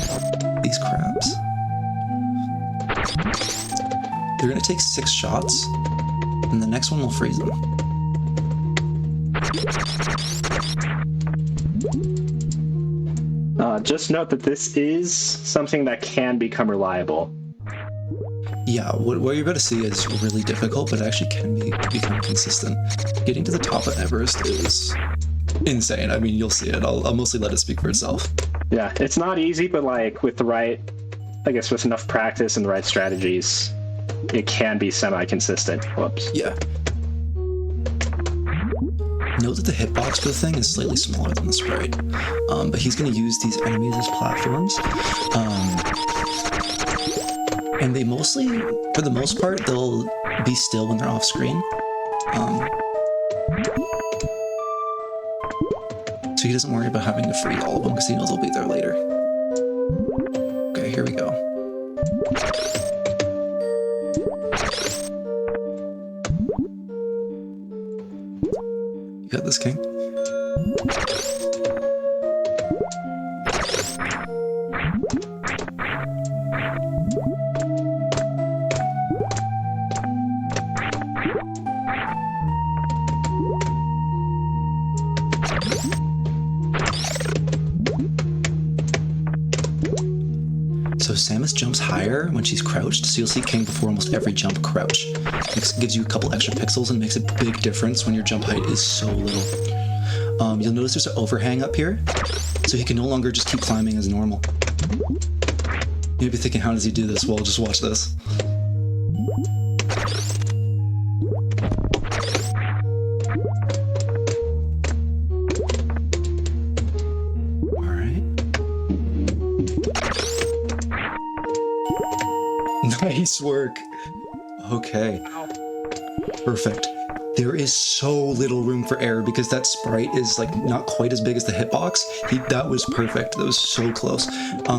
These crabs. They're gonna take 6 shots, and the next one will freeze them. Just note that this is something that can become reliable. Yeah, what you're about to see is really difficult, but it actually can become consistent. Getting to the top of Everest is insane. I mean, you'll see it. I'll mostly let it speak for itself. Yeah, it's not easy, but like with the right, I guess with enough practice and the right strategies, it can be semi-consistent. Whoops. Yeah. Note that the hitbox for the thing is slightly smaller than the sprite, but he's going to use these enemies as platforms. And they mostly, for the most part, they'll be still when they're off screen. So he doesn't worry about having to free all of them because he knows they'll be there later. Okay, here we go. You got this, King? So Samus jumps higher when she's crouched, so you'll see King before almost every jump crouch. It gives you a couple extra pixels and makes a big difference when your jump height is so little. You'll notice there's an overhang up here, so he can no longer just keep climbing as normal. You may be thinking, how does he do this? Well, just watch this. Nice work. Okay. Perfect. There is so little room for error because that sprite is like not quite as big as the hitbox. That was perfect. That was so close.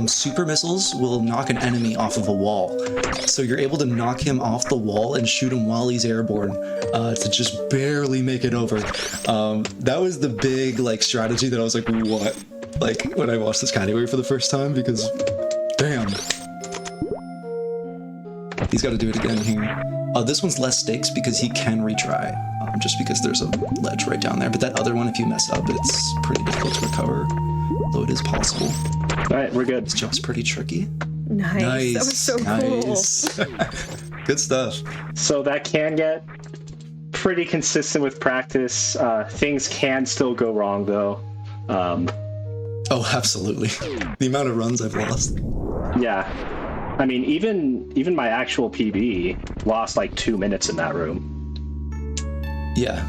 Super missiles will knock an enemy off of a wall. So you're able to knock him off the wall and shoot him while he's airborne to just barely make it over. That was the big like strategy that I was like, what? Like when I watched this category for the first time, because damn. He's got to do it again here. This one's less stakes because he can retry, just because there's a ledge right down there. But that other one, if you mess up, it's pretty difficult to recover, though it is possible. All right, we're good. This jump's pretty tricky. Nice. That was so cool. Good stuff. So that can get pretty consistent with practice. Things can still go wrong, though. Oh, absolutely. The amount of runs I've lost. Yeah. I mean, even my actual PB lost like 2 minutes in that room. Yeah.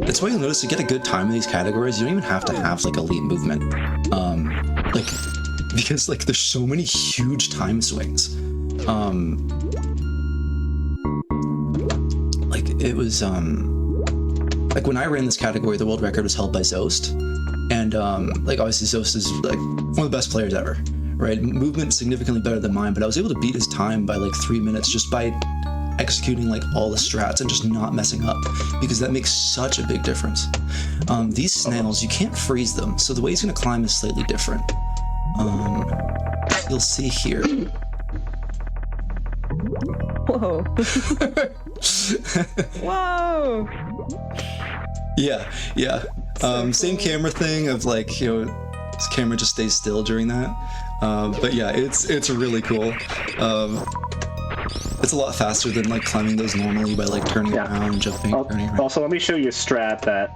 That's why you'll notice to get a good time in these categories, you don't even have to have like elite movement. Because like there's so many huge time swings. Like it was like when I ran this category, the world record was held by Zost. And like obviously Zost is like one of the best players ever. Right, movement significantly better than mine, but I was able to beat his time by like 3 minutes just by executing like all the strats and just not messing up, because that makes such a big difference. These snails, you can't freeze them, so the way he's gonna climb is slightly different. You'll see here. Whoa. Whoa. Yeah. Same camera thing of like, you know, this camera just stays still during that. But yeah, it's really cool. It's a lot faster than like climbing those normally by like turning around, jumping, turning around. Also, let me show you a strat that...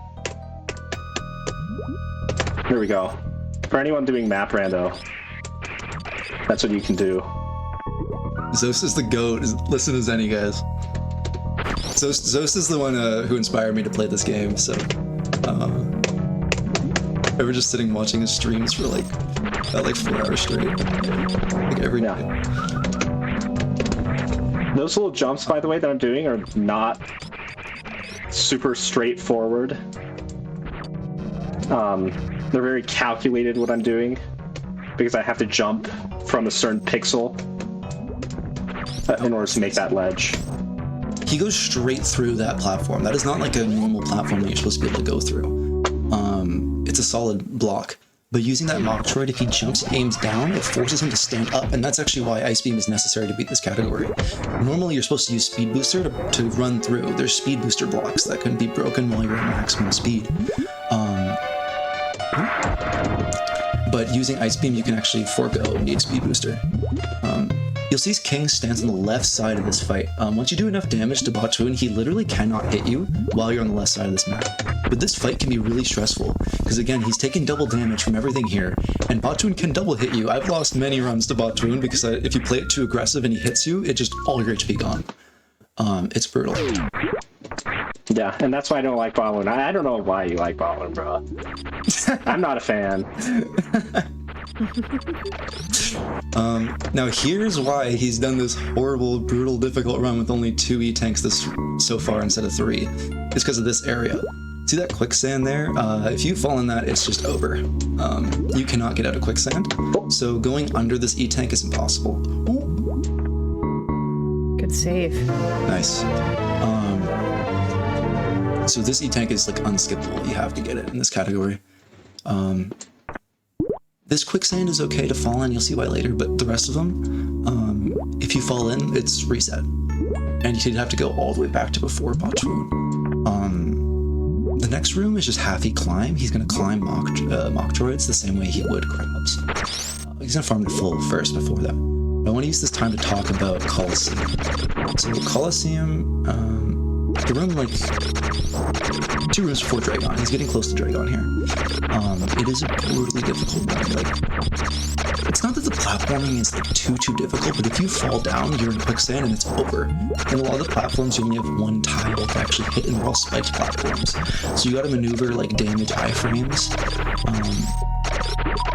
Here we go. For anyone doing map rando, that's what you can do. Zost is the GOAT. Listen to Zenny, guys. Zost is the one who inspired me to play this game, so... Ever just sitting watching his streams for like 4 hours straight, like every night. Those little jumps, by the way, that I'm doing are not super straightforward. They're very calculated what I'm doing because I have to jump from a certain pixel in order to make that ledge. He goes straight through that platform. That is not like a normal platform that you're supposed to be able to go through. It's a solid block. But using that Metroid, if he jumps and aims down, it forces him to stand up, and that's actually why Ice Beam is necessary to beat this category. Normally, you're supposed to use Speed Booster to run through. There's Speed Booster blocks that can be broken while you're at maximum speed. But using Ice Beam, you can actually forego need Speed Booster. You'll see King stands on the left side of this fight. Once you do enough damage to Botchoon, he literally cannot hit you while you're on the left side of this map. But this fight can be really stressful, because again, he's taking double damage from everything here, and Botchoon can double hit you. I've lost many runs to Botchoon because if you play it too aggressive and he hits you, it just all your HP gone. It's brutal. Yeah, and that's why I don't like Balloon. I don't know why you like Balloon, bro. I'm not a fan. Now here's why he's done this horrible, brutal, difficult run with only 2 E-tanks so far instead of 3. It's because of this area. See that quicksand there? If you fall in that, it's just over. You cannot get out of quicksand. So going under this E-tank is impossible. Good save. Nice. So this E-tank is like unskippable. You have to get it in this category. This quicksand is okay to fall in, you'll see why later, but the rest of them, if you fall in, it's reset. And you'd have to go all the way back to before Botchoon. The next room is just half he climb. He's gonna climb Metroids the same way he would crabs. He's gonna farm to full first before that. But I want to use this time to talk about Coliseum. So Coliseum, the room, like 2 rooms before Dragon. He's getting close to Dragon here. It is a brutally difficult run. Like, it's not that the platforming is like too difficult, but if you fall down, you're in quicksand and it's over. And a lot of the platforms, you only have 1 tile to actually hit, and they're all spiked platforms. So you got to maneuver like damage iframes.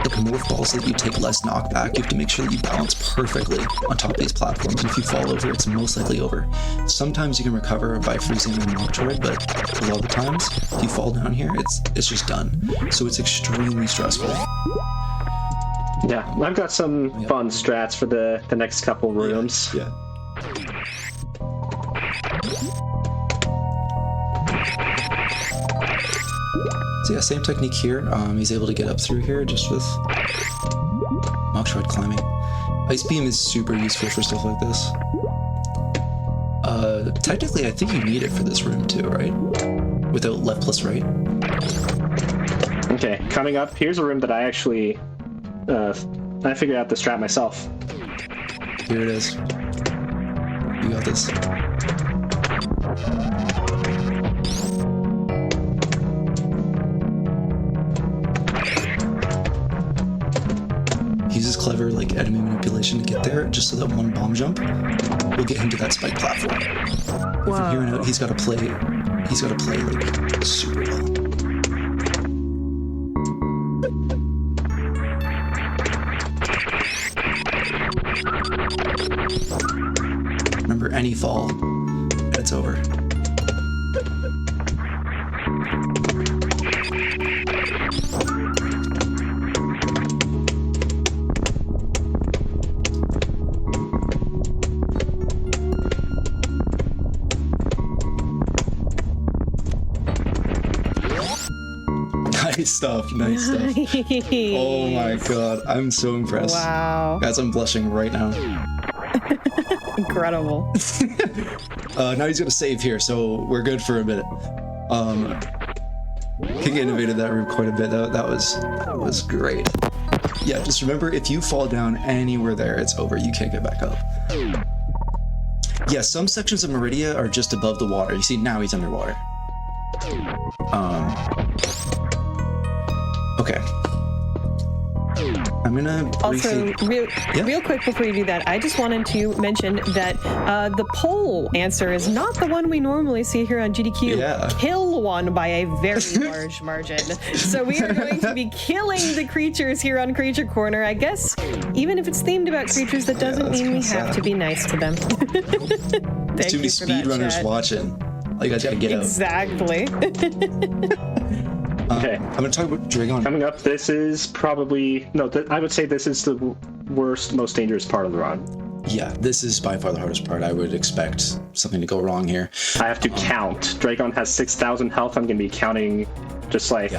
Like morph balls so that you take less knockback. You have to make sure that you balance perfectly on top of these platforms. And if you fall over, it's most likely over. Sometimes you can recover by freezing a Metroid, but a lot of the times, if you fall down here, it's just done. So it's extremely stressful. Yeah, I've got some fun strats for the next couple rooms. Yeah. So yeah, same technique here. He's able to get up through here just with Metroid climbing. Ice Beam is super useful for stuff like this. Technically, I think you need it for this room too, right? Without left plus right. Okay, coming up, here's a room that I actually, I figured out the strat myself. Here it is. You got this. He uses clever like enemy manipulation to get there, just so that 1 bomb jump will get him to that spike platform. But from here on out, he's got to play like super well. Remember, any fall, and it's over. Nice stuff, nice stuff. Oh my god, I'm so impressed. Wow. Guys, I'm blushing right now. Incredible. Now he's gonna save here, so we're good for a minute. King innovated that room quite a bit. That was great. Yeah, just remember, if you fall down anywhere there, it's over. You can't get back up. Yeah, some sections of Meridia are just above the water. You see, now he's underwater. Okay. I'm gonna Also, briefly... real quick before you do that, I just wanted to mention that the poll answer is not the one we normally see here on GDQ. Yeah. Kill one by a very large margin. So we are going to be killing the creatures here on Creature Corner. I guess even if it's themed about creatures, that doesn't mean we have to be nice to them. Too many speedrunners watching. All you guys gotta get exactly. Okay. I'm gonna talk about Dragon. Coming up, this is probably I would say this is the worst, most dangerous part of the run. Yeah, this is by far the hardest part. I would expect something to go wrong here. I have to count. Dragon has 6,000 health. I'm gonna be counting, just like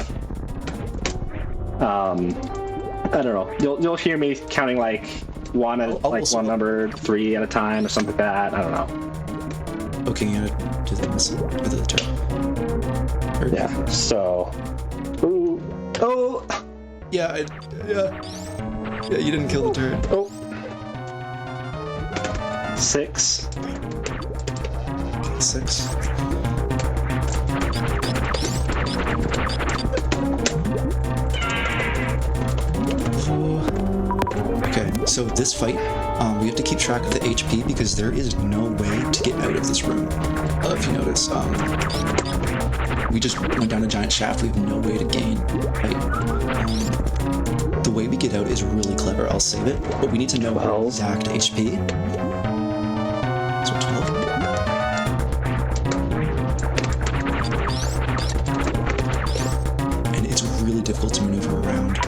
I don't know. You'll hear me counting like one number 3 at a time or something like that. I don't know. Okay, you gotta do this with the turn. Yeah. So. Ooh. Oh. Yeah. Yeah. You didn't kill the turret. Oh. 6. 6. Okay, so this fight, we have to keep track of the HP because there is no way to get out of this room. If you notice, we just went down a giant shaft. We have no way to gain height. The way we get out is really clever. I'll save it, but we need to know our exact HP. So 12. And it's really difficult to maneuver around.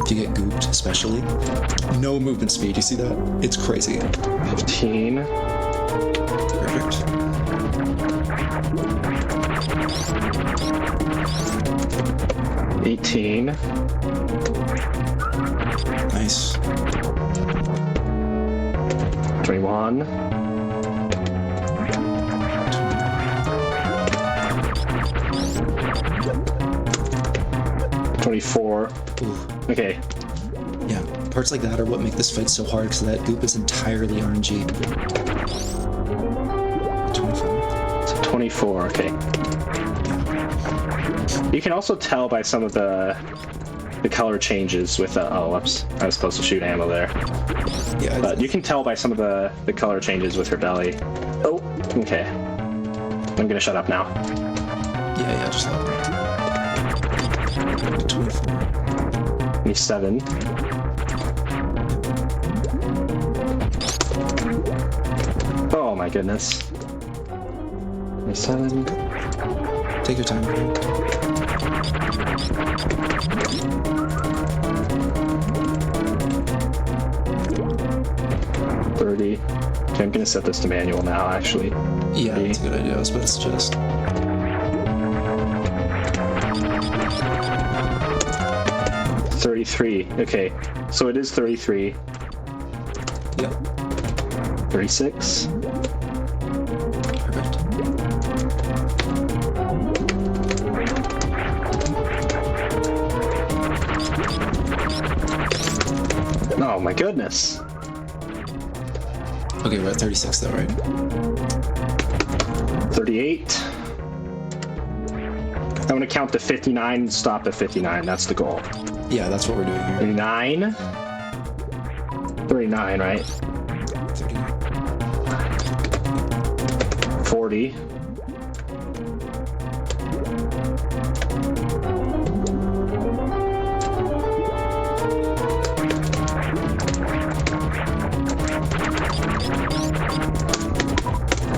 If you get gooped, especially. No movement speed. You see that? It's crazy. 15. Perfect. 18. Nice. 21. 24. Ooh. Okay. Yeah, parts like that are what make this fight so hard because that goop is entirely RNG. 24. So 24, okay. You can also tell by some of the color changes with the... Oh, whoops. I was supposed to shoot ammo there. Yeah, But you can tell by some of the color changes with her belly. Oh, okay. I'm gonna shut up now. Yeah, just let it. 24. 27. Oh my goodness. 27. Take your time. 30. Okay, I'm gonna set this to manual now, actually. Yeah, that's a good idea. I was about to suggest. 33. Okay, so it is 33. Yep. 36. Perfect. Oh my goodness. Okay, we're at 36 though, right? 38. I'm gonna count to 59 and stop at 59. That's the goal. Yeah, that's what we're doing here. 39. 39, right? 39. 40.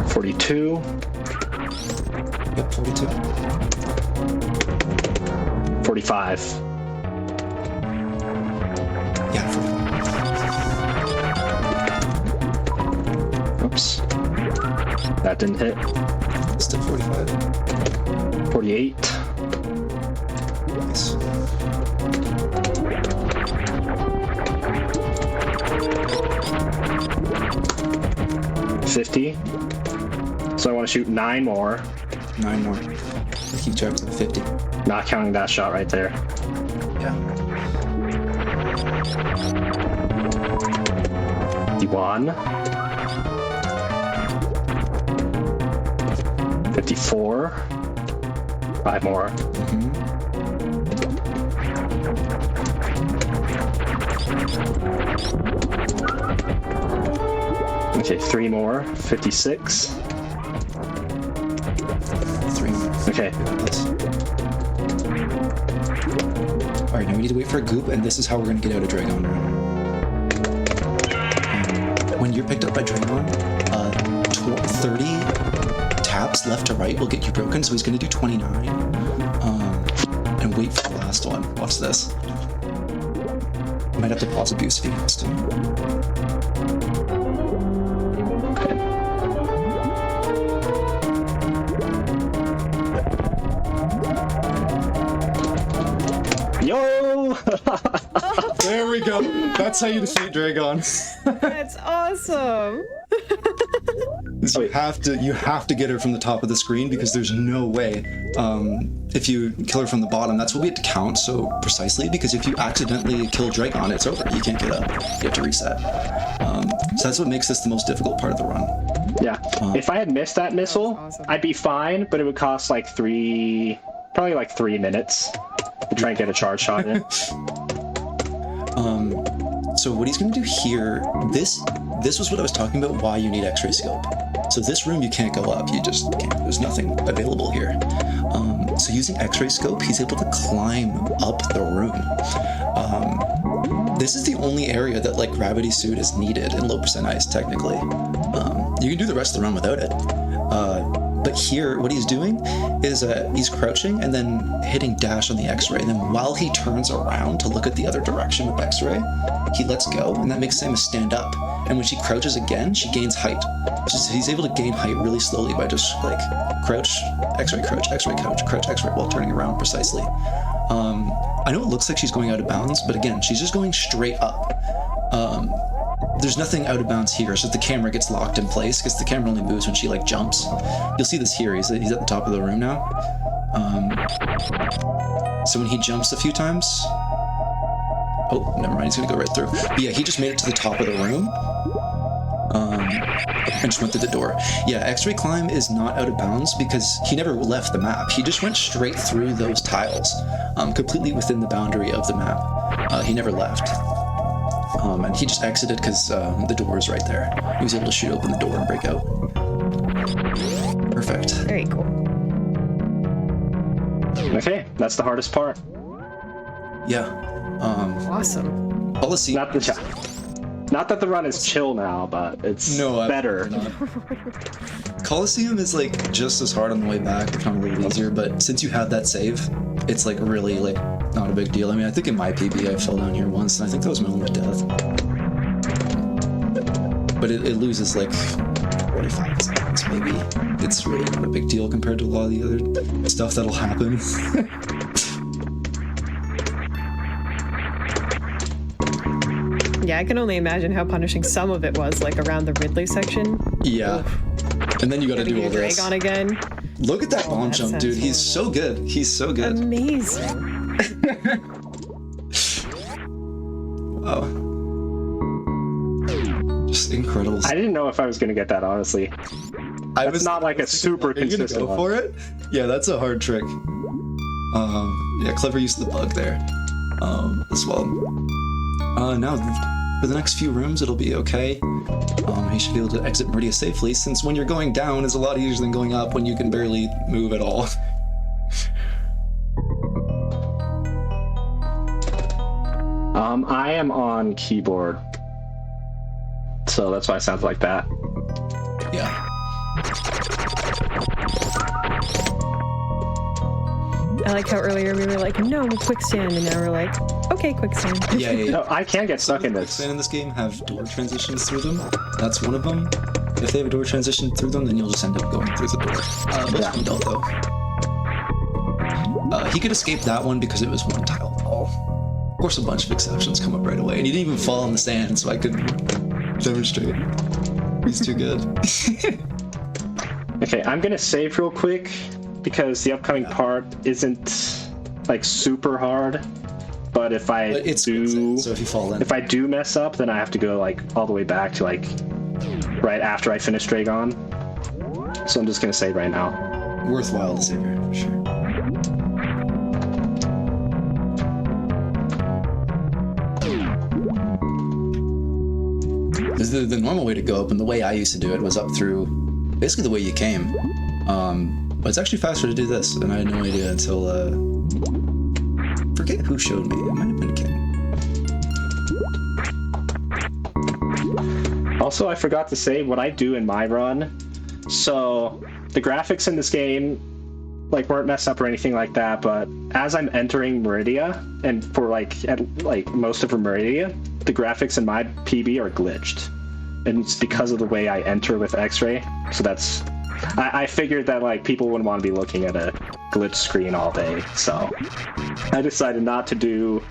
42. Yep, 42. 45. Yeah, 45. Oops. That didn't hit. Still 45. 48. Nice. 50. So I want to shoot 9 more. 9 more. Keep track of 50. Not counting that shot right there. Yeah. 51. 54. 5 more. Okay, 3 more. 56. 3 more. Okay. Alright, now we need to wait for a goop, and this is how we're going to get out of Dragon Room. When you're picked up by Dragon, 30 taps left to right will get you broken, so he's going to do 29. And wait for the last one. Watch this. Might have to pause abuse if he wants to. Yo! There we go. That's how you defeat Dragon. That's awesome. So you have to get her from the top of the screen because there's no way if you kill her from the bottom, that's what we have to count so precisely, because if you accidentally kill Dragon, it's over. You can't get up. You have to reset. So that's what makes this the most difficult part of the run. Yeah. If I had missed that missile, awesome. I'd be fine, but it would cost like probably 3 minutes to try and get a charge shot in. So what he's going to do here, this was what I was talking about, why you need X-ray scope. So this room you can't go up, you just can't, there's nothing available here. So using X-ray scope, he's able to climb up the room. This is the only area that like gravity suit is needed in low percent ice, technically. You can do the rest of the run without it. But here, what he's doing is he's crouching and then hitting dash on the X-ray. And then while he turns around to look at the other direction with X-ray, he lets go, and that makes Samus stand up. And when she crouches again, she gains height. He's able to gain height really slowly by just like crouch, X-ray, crouch, X-ray, crouch, X-ray while turning around precisely. I know it looks like she's going out of bounds, but again, she's just going straight up. There's nothing out of bounds here, so the camera gets locked in place because the camera only moves when she like jumps. You'll see this here. He's at the top of the room now. So when he jumps a few times, oh, never mind. He's gonna go right through. But yeah, he just made it to the top of the room. And just went through the door. Yeah, X-ray climb is not out of bounds because he never left the map. He just went straight through those tiles, completely within the boundary of the map. He never left. And he just exited because the door is right there. He was able to shoot open the door and break out. Perfect. Very cool. Okay, that's the hardest part. Yeah. Awesome. Policy. Not that the run is chill now, but it's better. Coliseum is like just as hard on the way back, if not a little easier, but since you have that save, it's like really like not a big deal. I mean, I think in my PB I fell down here once, and I think that was my only death. But it loses like 45 seconds maybe. It's really not a big deal compared to a lot of the other stuff that'll happen. Yeah, I can only imagine how punishing some of it was, like around the Ridley section. Yeah. And then you gotta do all this. Dragon again. Look at that bomb that jump, sounds dude. He's so good. He's so good. Amazing. Wow. Just incredible. I didn't know if I was gonna get that, honestly. That's not like a super Are you gonna consistent go one. for it? Yeah, that's a hard trick. Yeah, clever use of the bug there. As well. Now, for the next few rooms, it'll be okay. He should be able to exit Meridia safely, since when you're going down, it's a lot easier than going up when you can barely move at all. I am on keyboard, so that's why it sounds like that. Yeah. I like how earlier we were like, no, quicksand, and now we're like, okay, quicksand. Yeah. No, I can get stuck in this. Quicksand in this game have door transitions through them. That's one of them. If they have a door transition through them, then you'll just end up going through the door. Most of them don't, though. He could escape that one because it was one tile wall. Of course, a bunch of exceptions come up right away, and he didn't even fall in the sand, so I could demonstrate. He's too good. Okay, I'm gonna save real quick because the upcoming part isn't like super hard. But if I do, so if you fall in, if I do mess up, then I have to go like all the way back to like right after I finish Dragon. So I'm just gonna save right now. worthwhile to save your for sure. The normal way to go up, and the way I used to do it was up through basically the way you came. But it's actually faster to do this, and I had no idea until forget who showed me. It might have been King. Also, I forgot to say what I do in my run. So the graphics in this game like weren't messed up or anything like that, but as I'm entering Meridia, and for like most of Meridia, the graphics in my PB are glitched, and it's because of the way I enter with X-ray. So that's I figured that like people wouldn't want to be looking at a glitch screen all day, so I decided not to do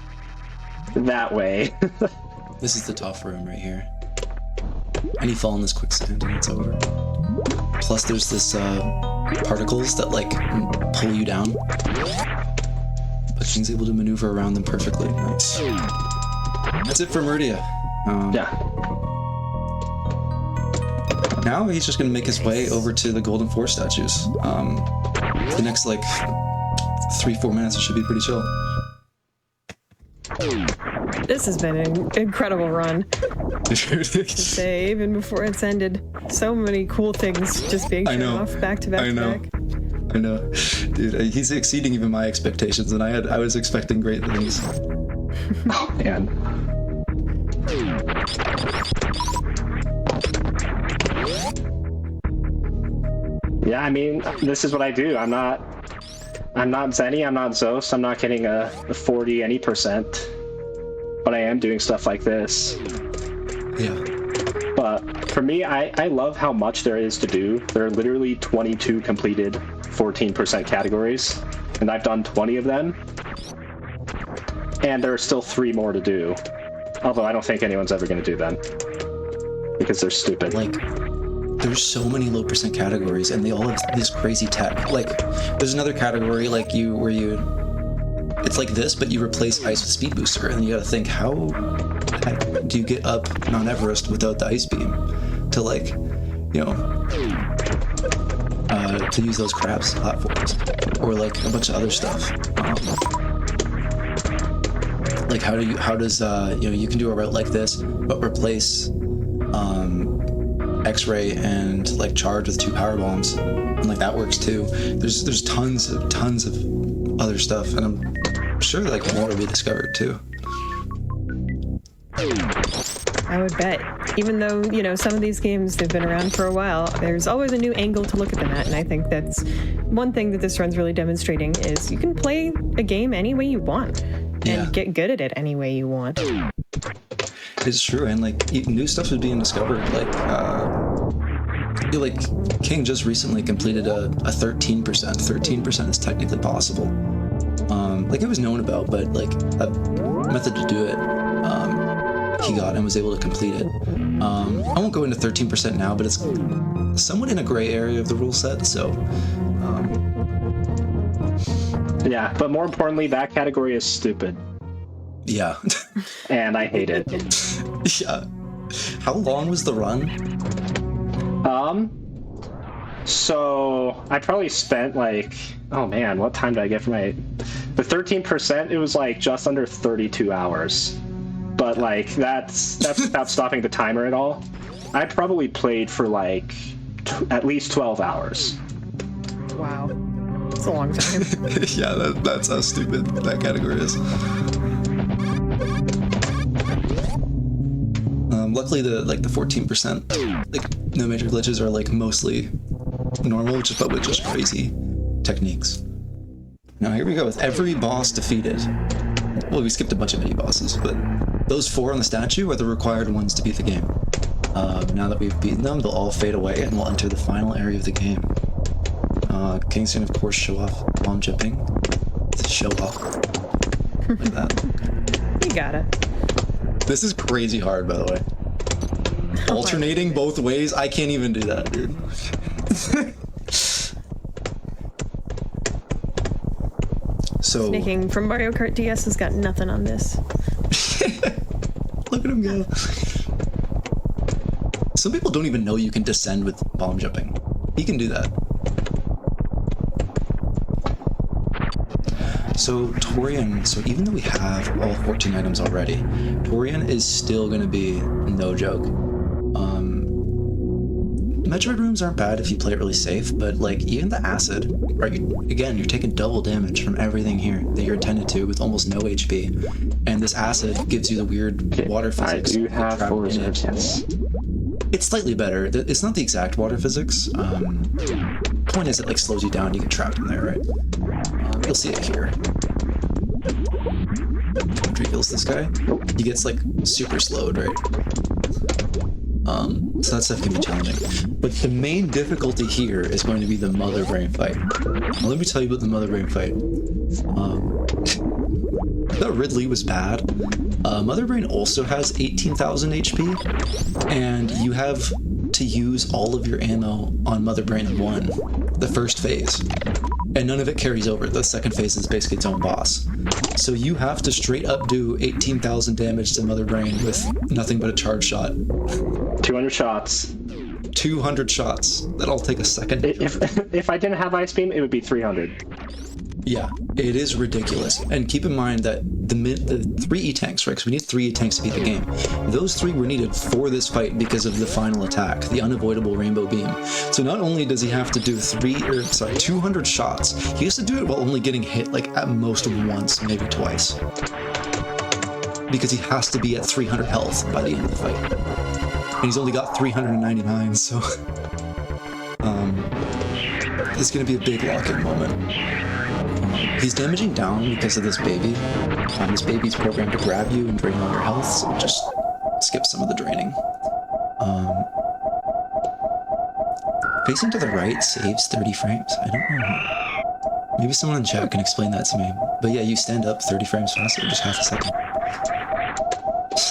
that way. This is the tough room right here. And you fall in this quicksand and it's over. Plus there's this particles that like pull you down, but King's able to maneuver around them perfectly. Nice. That's it for Meridia. Yeah. Now he's just gonna make his way over to the Golden Four statues. The next like 3-4 minutes, it should be pretty chill. This has been an incredible run. To say, even before it's ended, so many cool things just being shown off back to back. I know, dude. He's exceeding even my expectations, and I was expecting great things. Oh man. Yeah, I mean, this is what I do. I'm not Zenny, I'm not Zos, I'm not getting a 40 any %, but I am doing stuff like this. Yeah. But for me, I love how much there is to do. There are literally 22 completed 14% categories, and I've done 20 of them. And there are still 3 more to do. Although I don't think anyone's ever going to do them. Because they're stupid. Like, there's so many low percent categories, and they all have this crazy tech. Like, there's another category like it's like this, but you replace ice with speed booster, and you gotta think, how the heck do you get up Mount Everest without the ice beam to like, you know, to use those crabs platforms, or like a bunch of other stuff. Like how does you know, you can do a route like this, but replace X-ray and like charge with 2 power bombs, and like that works too. There's tons of other stuff, and I'm sure like more will be discovered too. I would bet. Even though, you know, some of these games, they've been around for a while, there's always a new angle to look at them at, and I think that's one thing that this run's really demonstrating is you can play a game any way you want and get good at it any way you want. It's true, and like new stuff is being discovered. Like King just recently completed a 13%. 13% is technically possible. Like it was known about, but like a method to do it, he got and was able to complete it. I won't go into 13% now, but it's somewhat in a gray area of the rule set. So. Yeah, but more importantly, that category is stupid. Yeah. And I hate it. Yeah. How long was the run? So I probably spent like, oh man, what time did I get for the 13%? It was like just under 32 hours. But like that's without stopping the timer at all. I probably played for like at least 12 hours. Wow. It's a long time. Yeah, that's how stupid that category is. Luckily, the 14%, like no major glitches, are like mostly normal, but with just crazy techniques. Now here we go with every boss defeated. Well, we skipped a bunch of mini bosses, but those 4 on the statue are the required ones to beat the game. Now that we've beaten them, they'll all fade away, and we'll enter the final area of the game. King's gonna, of course, show off bomb jumping. Show off like that. You got it. This is crazy hard, by the way. Alternating both ways, I can't even do that, dude. So Sneaking from Mario Kart DS has got nothing on this. Look at him go. Some people don't even know you can descend with bomb jumping. He can do that. So Torian, so even though we have all 14 items already, Torian is still gonna be no joke. Metroid rooms aren't bad if you play it really safe, but like even the acid, right? Again, you're taking double damage from everything here that you're intended to with almost no HP, and this acid gives you the weird water physics. I do have full reserves, yes. It's slightly better. It's not the exact water physics. Point is, it like slows you down. You get trapped in there, right? You'll see it here. After he kills this guy, he gets like super slowed, right? So that stuff can be challenging. But the main difficulty here is going to be the Mother Brain fight. Now, let me tell you about the Mother Brain fight. I thought Ridley was bad. Mother Brain also has 18,000 HP, and you have to use all of your ammo on Mother Brain 1, the first phase. And none of it carries over. The second phase is basically its own boss. So you have to straight up do 18,000 damage to Mother Brain with nothing but a charge shot. 200 shots. 200 shots. That'll take a second. If I didn't have Ice Beam, it would be 300. Yeah, it is ridiculous. And keep in mind that the 3 E-tanks, right? Because we need 3 E-tanks to beat the game. Those 3 were needed for this fight because of the final attack, the unavoidable rainbow beam. So not only does he have to do 200 shots, he has to do it while only getting hit like at most once, maybe twice. Because he has to be at 300 health by the end of the fight. And he's only got 399, so it's gonna be a big lock-in moment. He's damaging down because of this baby. This baby's programmed to grab you and drain all your health, so just skip some of the draining. Facing to the right saves 30 frames. I don't know. Maybe someone in chat can explain that to me. But yeah, you stand up 30 frames faster, just half a second.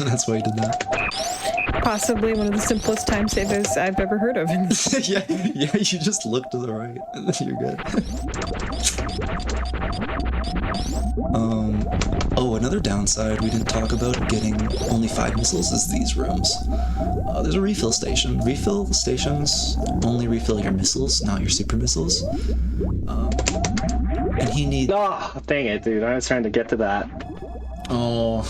That's why he did that. Possibly one of the simplest time savers I've ever heard of. yeah, you just look to the right, and then you're good. Oh, another downside we didn't talk about getting only 5 missiles is these rooms. There's a refill station. Refill stations only refill your missiles, not your super missiles. And he needs... Oh, dang it, dude. I was trying to get to that. Oh,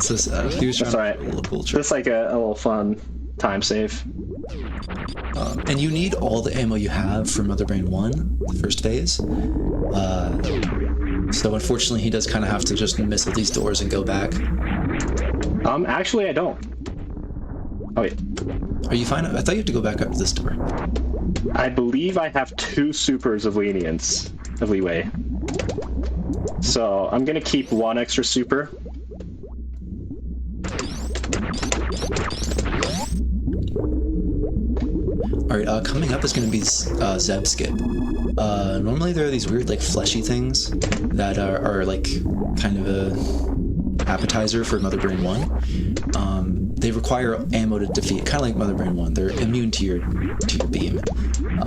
so sad. He was trying to right. pull a little trick. Just like a little fun time save. And you need all the ammo you have for Mother Brain 1, the first phase. So unfortunately, he does kind of have to just missile these doors and go back. Actually, I don't. Oh, wait. Are you fine? I thought you had to go back up to this door. I believe I have 2 supers of lenience, of leeway. So I'm gonna keep 1 extra super. Alright, coming up is going to be Zeb Skip. Normally there are these weird, like, fleshy things that are like, kind of a appetizer for Mother Brain 1. They require ammo to defeat, kind of like Mother Brain 1. They're immune to your beam.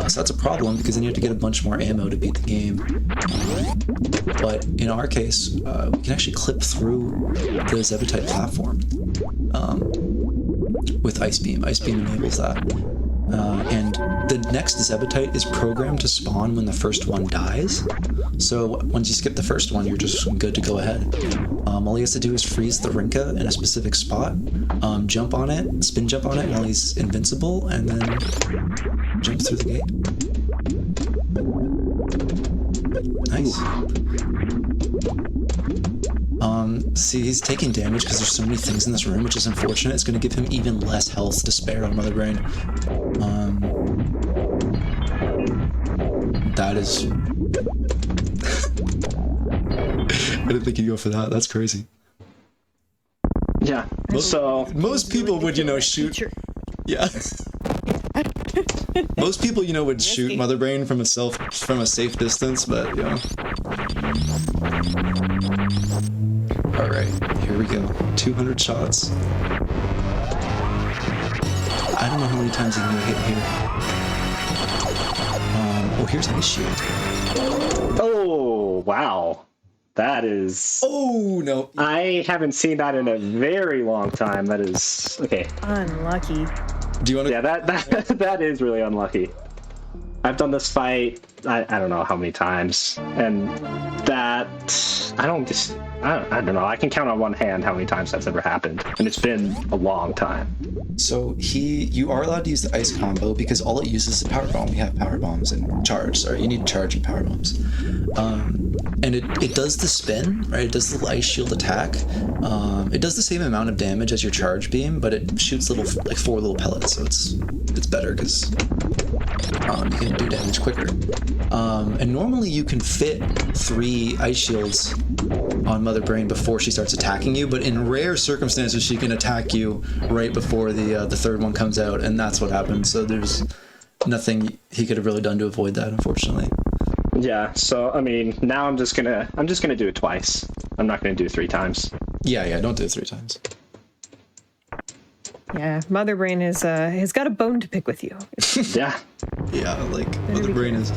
So that's a problem, because then you have to get a bunch more ammo to beat the game. But in our case, we can actually clip through the Zebutite platform with Ice Beam. Ice Beam enables that. And the next Zebutite is programmed to spawn when the first one dies. So once you skip the first one, you're just good to go ahead. All he has to do is freeze the Rinka in a specific spot, jump on it, spin jump on it while he's invincible, and then jump through the gate. Nice. See, he's taking damage because there's so many things in this room, which is unfortunate. It's going to give him even less health to spare on Mother Brain. That is... I didn't think you'd go for that. That's crazy. Yeah. Most people would, shoot... Yeah. Most people, would shoot Mother Brain from a safe distance, but, Alright, here we go. 200 shots. I don't know how many times he can hit here. Oh, here's Ice Shield. Oh, wow. That is... Oh, no. I haven't seen that in a very long time. That is... Okay. Unlucky. Do you want to... Yeah, that is really unlucky. I've done this fight, I don't know how many times, and that... I don't know. I can count on one hand how many times that's ever happened, and it's been a long time. So you are allowed to use the ice combo because all it uses is a power bomb. We have power bombs and charge. Sorry, you need charge and power bombs. And it does the spin, right? It does the ice shield attack. It does the same amount of damage as your charge beam, but it shoots like 4 little pellets, so it's better because you can do damage quicker. And normally you can fit 3 ice shields on Mother Brain before she starts attacking you, but in rare circumstances she can attack you right before the third one comes out, and that's what happened. So there's nothing he could have really done to avoid that, unfortunately. Yeah, so I mean, now I'm just gonna do it twice. I'm not gonna do it 3 times. Yeah, don't do it 3 times. Yeah, Mother Brain has got a bone to pick with you. Yeah. Yeah, like Mother Brain is.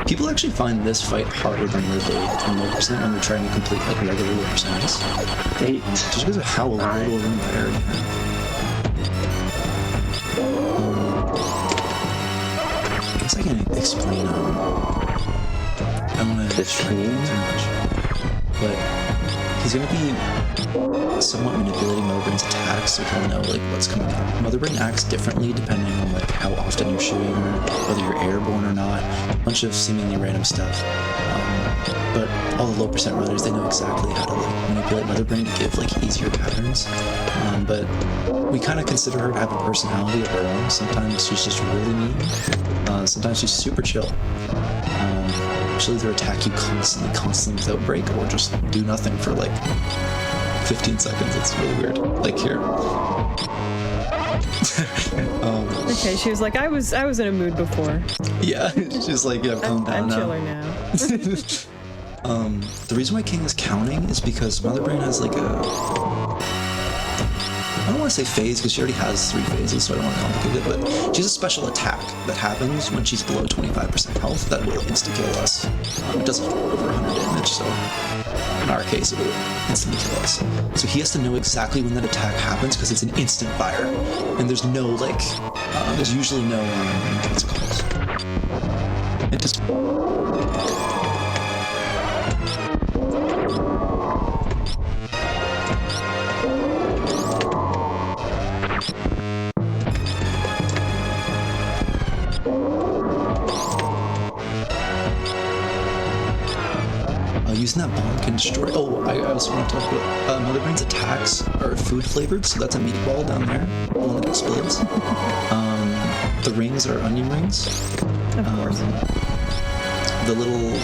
People actually find this fight harder than Ridley in low percent when they're trying to complete like regular low percents. 8. Just because of how little room of air you have. I guess I can explain. I don't want to explain too much, but he's gonna be somewhat manipulating Mother Brain's attacks, so he'll know like what's coming up. Mother Brain acts differently depending on like how often you're shooting her, whether you're airborne or not. A bunch of seemingly random stuff. But all the low percent runners, they know exactly how to like manipulate Mother Brain to give like easier patterns. But we kind of consider her to have a personality of her own. Sometimes she's just really mean. Sometimes she's super chill. She'll either attack you constantly without break, or just do nothing for like 15 seconds. It's really weird. Like here. Okay, she was like, I was in a mood before. Yeah, she's like, yeah, calm down I'm now. chiller now. The reason why King is counting is because Mother Brain has like I don't want to say phase because she already has 3 phases, so I don't want to complicate it, but she has a special attack that happens when she's below 25% health that will insta-kill us. It does over 100 damage, so in our case it will instantly kill us. So he has to know exactly when that attack happens because it's an instant fire, and there's no like, there's usually no, what's it called? It just... Using that bomb can destroy... Oh, I also want to talk about... Mother Brain's attacks are food flavored, so that's a meatball down there, the one that explodes. The rings are onion rings. Of course. The little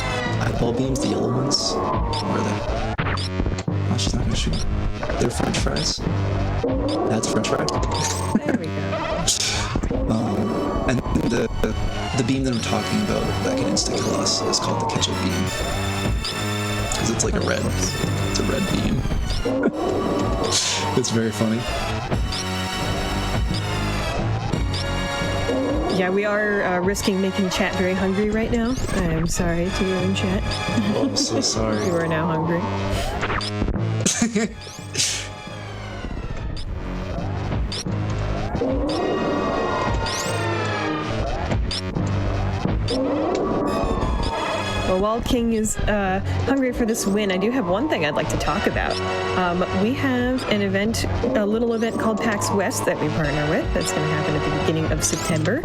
eyeball beams, the yellow ones, where are they? Oh, she's not going to shoot. They're French fries. That's a French fry. There we go. And the beam that I'm talking about that can insta-kill us is called the ketchup beam. Because it's like it's a red beam. It's very funny. Yeah, we are risking making chat very hungry right now. I am sorry to you in chat. Oh, I'm so sorry. You are now hungry. Well, while King is hungry for this win, I do have one thing I'd like to talk about. We have an event, a little event called PAX West that we partner with. That's going to happen at the beginning of September,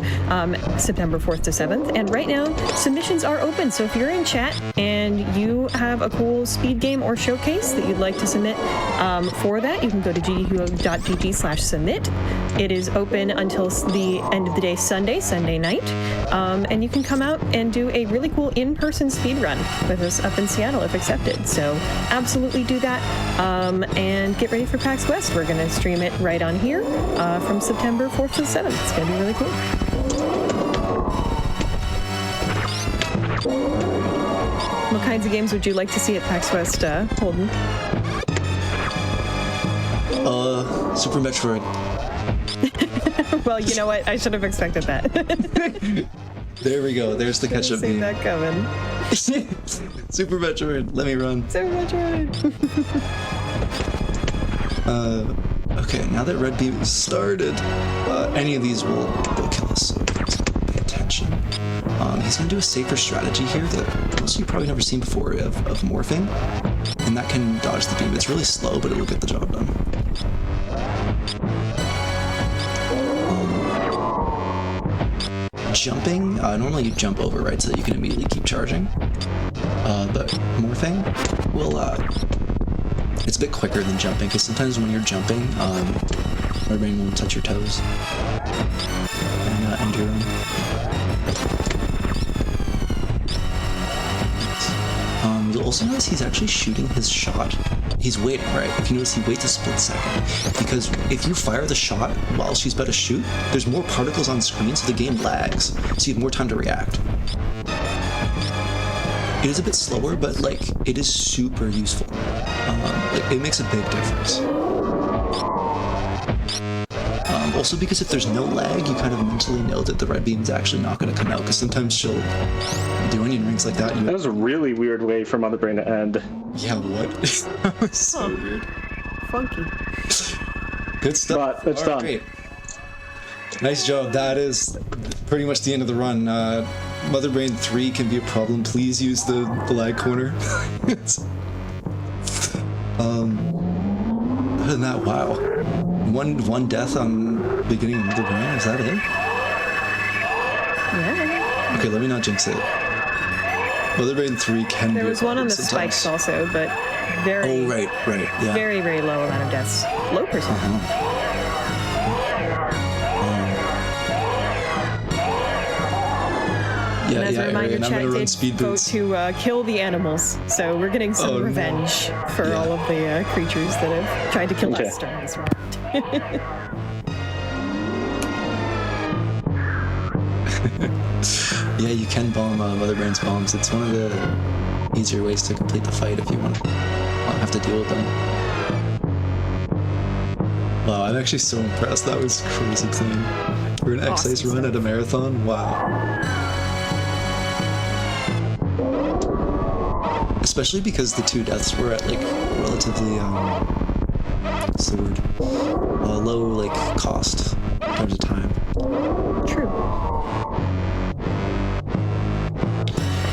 September 4th to 7th. And right now, submissions are open. So if you're in chat and you have a cool speed game or showcase that you'd like to submit for that, you can go to gdq.gg/submit. It is open until the end of the day, Sunday night. And you can come out and do a really cool in-person speed run with us up in Seattle if accepted. So absolutely do that, and get ready for PAX West. We're going to stream it right on here from September 4th to 7th. It's going to be really cool. What kinds of games would you like to see at PAX West, Holden? Super Metroid. Well, you know what? I should have expected that. There we go. There's the ketchup See beam. that coming. Super Metroid. Let me run. Super Metroid. Okay, now that Red Beam is started, any of these will kill us, so pay attention. He's going to do a safer strategy here that most of you probably never seen before of morphing. And and that can dodge the beam. It's really slow, but it'll get the job done. Jumping, normally you jump over, right, so that you can immediately keep charging. But morphing will, it's a bit quicker than jumping, because sometimes when you're jumping, Motherbrain won't touch your toes and end your own. You'll also notice he's actually shooting his shot. He's waiting, right? If you notice, he waits a split second. Because if you fire the shot while she's about to shoot, there's more particles on screen, so the game lags. So you have more time to react. It is a bit slower, but like, it is super useful. Like, it makes a big difference. Also, because if there's no lag, you kind of mentally know that the red beam's actually not going to come out, because sometimes she'll do onion rings like that. That was a really weird way for Motherbrain to end. Yeah, what? That was so weird. Funky. Good stuff. But it's done. Right. Nice job. That is pretty much the end of the run. Motherbrain 3 can be a problem. Please use the lag corner. Other than that, wow. One death on beginning of Motherbrain, is that it? Yeah. Okay, let me not jinx it. Motherbrain 3 can There be was one on the sometimes. spikes also, but very, Oh, right, yeah. very, very low amount of deaths. Low percent. Yeah, And as a reminder, and I'm chat gonna run did speed vote boots. to kill the animals, so we're getting some Oh, no. revenge for Yeah. all of the creatures that have tried to kill Okay. us during this round. Yeah, you can bomb Motherbrain's bombs. It's one of the easier ways to complete the fight if you want to not have to deal with them. Wow, I'm actually so impressed. That was crazy clean. For an excise run at a marathon, wow. Especially because the 2 deaths were at like relatively, what's the word? Low like cost in terms of time. True.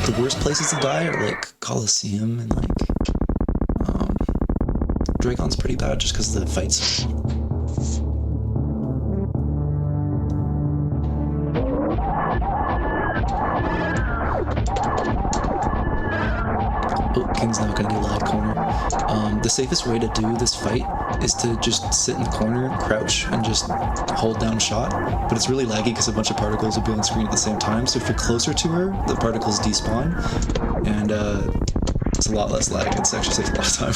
The worst places to die are like Coliseum and like Dragon's pretty bad just because of the fights. Oh, King's not gonna do lag corner. The safest way to do this fight is to just sit in the corner, crouch, and just hold down shot. But it's really laggy because a bunch of particles will be on screen at the same time. So if you're closer to her, the particles despawn, and it's a lot less lag. It's actually saves a lot of time.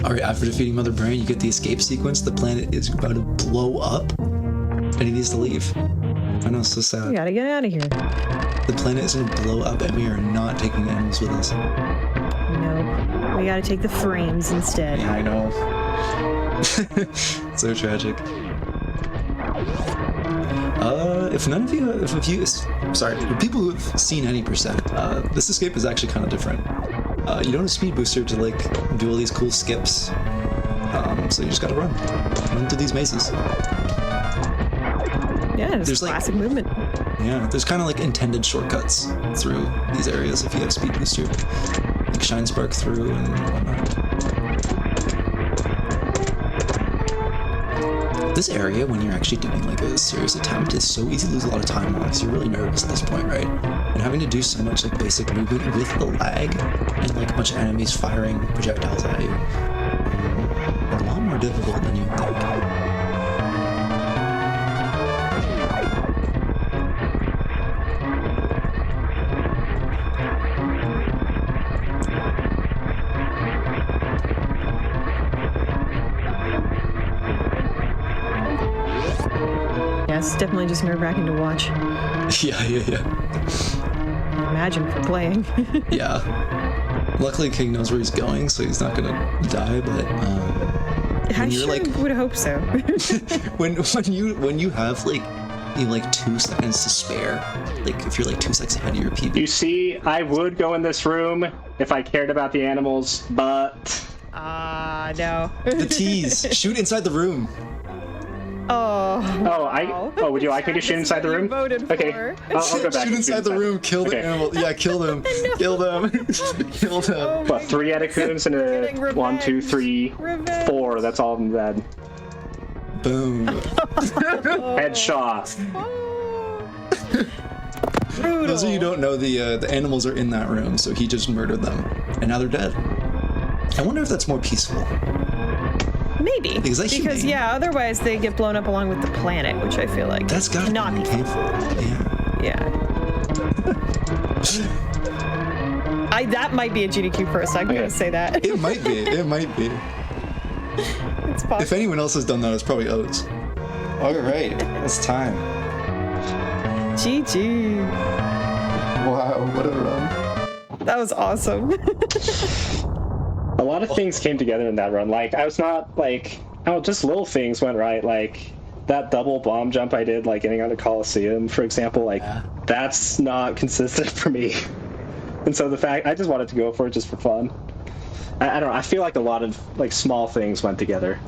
Alright, after defeating Motherbrain, you get the escape sequence. The planet is about to blow up, and he needs to leave. I know, it's so sad. We gotta get out of here. The planet is going to blow up, and we are not taking the animals with us. Nope. We gotta take the frames instead. Yeah, I know. So tragic. If none of you, sorry, for people who have seen any percent, this escape is actually kind of different. You don't have speed booster to like do all these cool skips, so you just gotta run through these mazes. Yeah, it's There's, like- classic movement. Yeah, there's kind of like intended shortcuts through these areas if you have speed booster, like shine spark through and whatnot. This area, when you're actually doing like a serious attempt, is so easy to lose a lot of time on because you're really nervous at this point, right? And having to do so much like basic movement with the lag and like a bunch of enemies firing projectiles at you are a lot more difficult than you'd think. Yeah, it's definitely just nerve-wracking to watch. Yeah. Imagine for playing. Yeah. Luckily, King knows where he's going, so he's not gonna die. But I when you're sure like, would hope so. when you have like 2 seconds to spare, like if you're like 2 seconds ahead of your PB. You see, I would go in this room if I cared about the animals, but No. The tease, shoot inside the room. Oh. Would you like me to shoot inside the room? Okay, I'll go back. Shoot inside the room. Kill the animal. Yeah, kill them. Kill them. Kill them. What, 3 Anacoons and a 1, 2, 3, 4. That's all I'm dead. Boom. Headshot. Those of you who don't know, the animals are in that room, so he just murdered them, and now they're dead. I wonder if that's more peaceful. Maybe. Because yeah, otherwise they get blown up along with the planet, which I feel like that's gotta not be painful. Yeah. That might be a GDQ first. I'm gonna say that. It might be. It might be. It's possible. If anyone else has done that, it's probably Oats. All right, it's time. GG. Wow, what a run. That was awesome. A lot of things came together in that run. Like, I was not like, just little things went right. Like that double bomb jump I did, like getting out of Coliseum, for example. Like that's not consistent for me. And so the fact I just wanted to go for it just for fun. I don't know. I feel like a lot of like small things went together.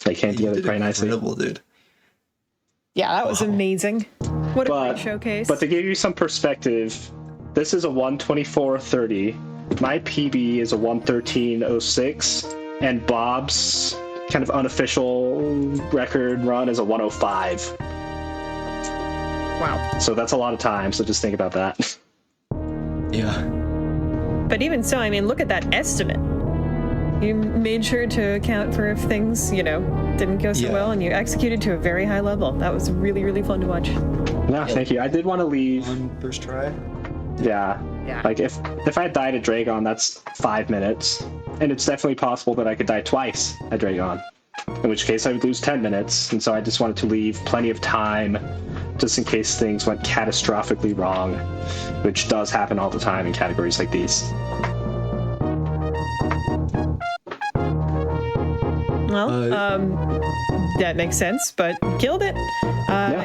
They came together quite nicely. Incredible, dude. Yeah, that was amazing. What a great showcase. But to give you some perspective, this is a 124.30. My PB is a 113.06, and Bob's kind of unofficial record run is a 105. Wow. So that's a lot of time, so just think about that. Yeah. But even so, I mean, look at that estimate. You made sure to account for if things, didn't go so well, and you executed to a very high level. That was really, really fun to watch. No, thank you. I did want to leave. On first try? Yeah. Like, if I had died at Dragon, that's 5 minutes. And it's definitely possible that I could die twice at Dragon. In which case I would lose 10 minutes. And so I just wanted to leave plenty of time just in case things went catastrophically wrong. Which does happen all the time in categories like these. Well, that makes sense, but killed it.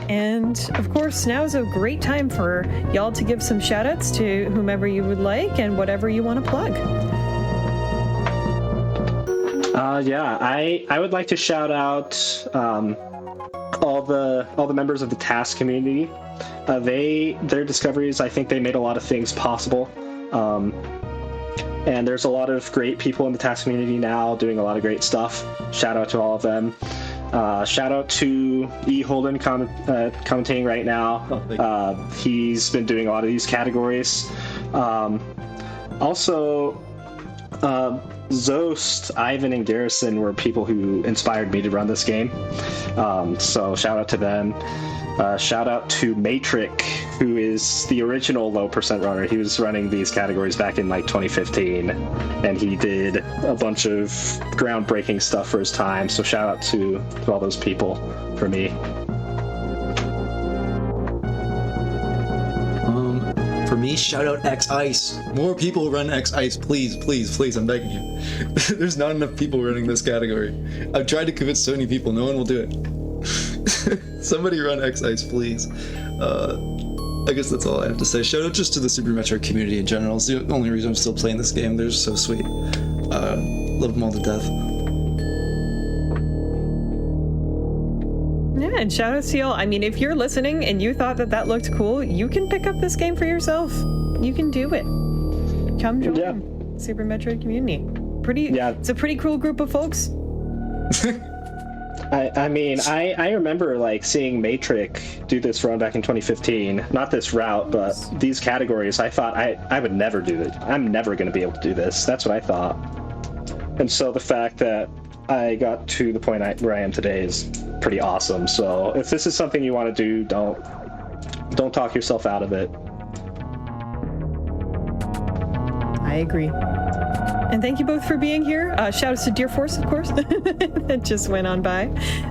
And of course, now is a great time for y'all to give some shout outs to whomever you would like and whatever you want to plug. I would like to shout out all the members of the task community. Their discoveries, I think they made a lot of things possible. And there's a lot of great people in the task community now doing a lot of great stuff. Shout out to all of them. Shout out to E. Holden commentating right now. He's been doing a lot of these categories. Also, Zost, Ivan, and Garrison were people who inspired me to run this game. So shout out to them. Shout out to Matrix, who is the original low percent runner. He was running these categories back in like 2015, and he did a bunch of groundbreaking stuff for his time. So shout out to all those people for me. For me, shout out X Ice. More people run X Ice, please, please, please. I'm begging you. There's not enough people running this category. I've tried to convince so many people. No one will do it. Somebody run X Ice, please. I guess that's all I have to say. Shout out just to the Super Metroid community in general. It's the only reason I'm still playing this game. They're just so sweet. Love them all to death. Yeah, and shout out to y'all. I mean, if you're listening and you thought that looked cool, you can pick up this game for yourself. You can do it. Come join Super Metroid community. It's a pretty cool group of folks. I mean, I remember like seeing Matrix do this run back in 2015. Not this route, but these categories. I thought I would never do it. I'm never going to be able to do this. That's what I thought. And so the fact that I got to the point where I am today is pretty awesome. So if this is something you want to do, don't talk yourself out of it. I agree. And thank you both for being here. Shout outs to Deer Force, of course, that just went on by.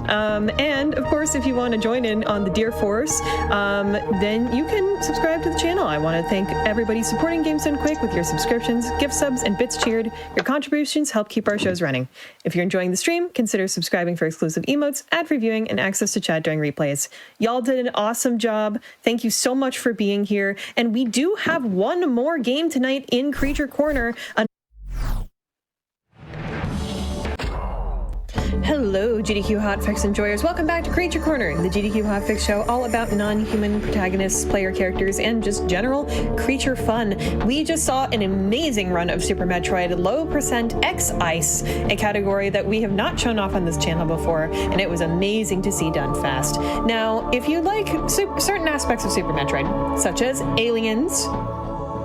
And of course, if you want to join in on the Deer Force, then you can subscribe to the channel. I want to thank everybody supporting Games Done Quick with your subscriptions, gift subs, and bits cheered. Your contributions help keep our shows running. If you're enjoying the stream, consider subscribing for exclusive emotes, ad-free viewing, and access to chat during replays. Y'all did an awesome job. Thank you so much for being here. And we do have one more game tonight in Creature Corner. Hello, GDQ Hotfix enjoyers. Welcome back to Creature Corner, the GDQ Hotfix show all about non-human protagonists, player characters, and just general creature fun. We just saw an amazing run of Super Metroid Low Percent X Ice, a category that we have not shown off on this channel before, and it was amazing to see done fast. Now, if you like certain aspects of Super Metroid, such as aliens,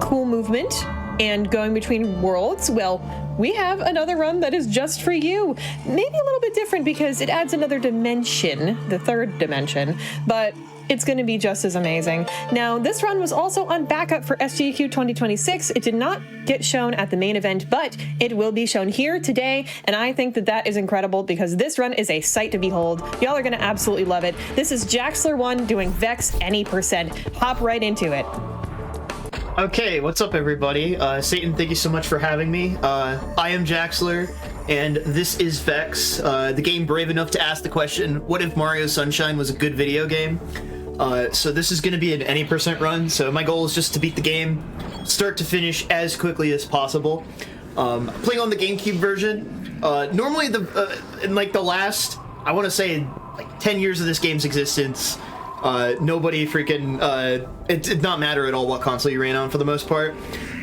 cool movement, and going between worlds, well, we have another run that is just for you. Maybe a little bit different because it adds another dimension, the third dimension, but it's going to be just as amazing. Now, this run was also on backup for SGDQ 2026. It did not get shown at the main event, but it will be shown here today, and I think that that is incredible because this run is a sight to behold. Y'all are going to absolutely love it. This is Jaxler1 doing Vexx any percent. Hop right into it. Okay, what's up everybody? Satan, thank you so much for having me. I am Jaxler, and this is Vexx, the game brave enough to ask the question, what if Mario Sunshine was a good video game? So this is going to be an any percent run, so my goal is just to beat the game, start to finish as quickly as possible. Playing on the GameCube version, normally in like the last, I want to say, like 10 years of this game's existence, nobody freaking, it did not matter at all what console you ran on for the most part.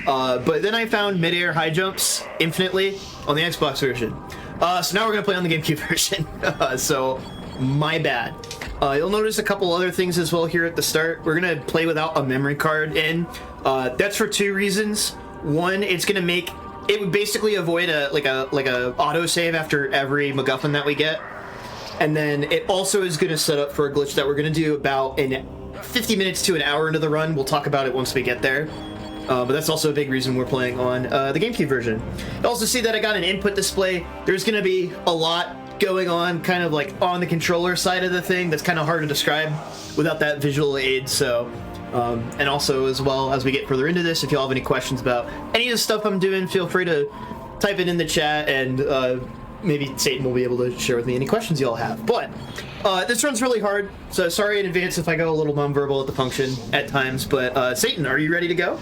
But then I found mid-air high jumps infinitely on the Xbox version. So now we're gonna play on the GameCube version. So my bad. You'll notice a couple other things as well here at the start. We're gonna play without a memory card in. That's for two reasons. One, it's gonna make, it would basically avoid a auto save after every MacGuffin that we get. And then it also is going to set up for a glitch that we're going to do about in 50 minutes to an hour into the run. We'll talk about it once we get there. But that's also a big reason we're playing on the GameCube version. You also see that I got an input display. There's going to be a lot going on kind of like on the controller side of the thing that's kind of hard to describe without that visual aid. So, and also as well as we get further into this, if y'all have any questions about any of the stuff I'm doing, feel free to type it in the chat and maybe Satan will be able to share with me any questions y'all have. But this run's really hard, so sorry in advance if I go a little nonverbal at the function at times. But Satan, are you ready to go?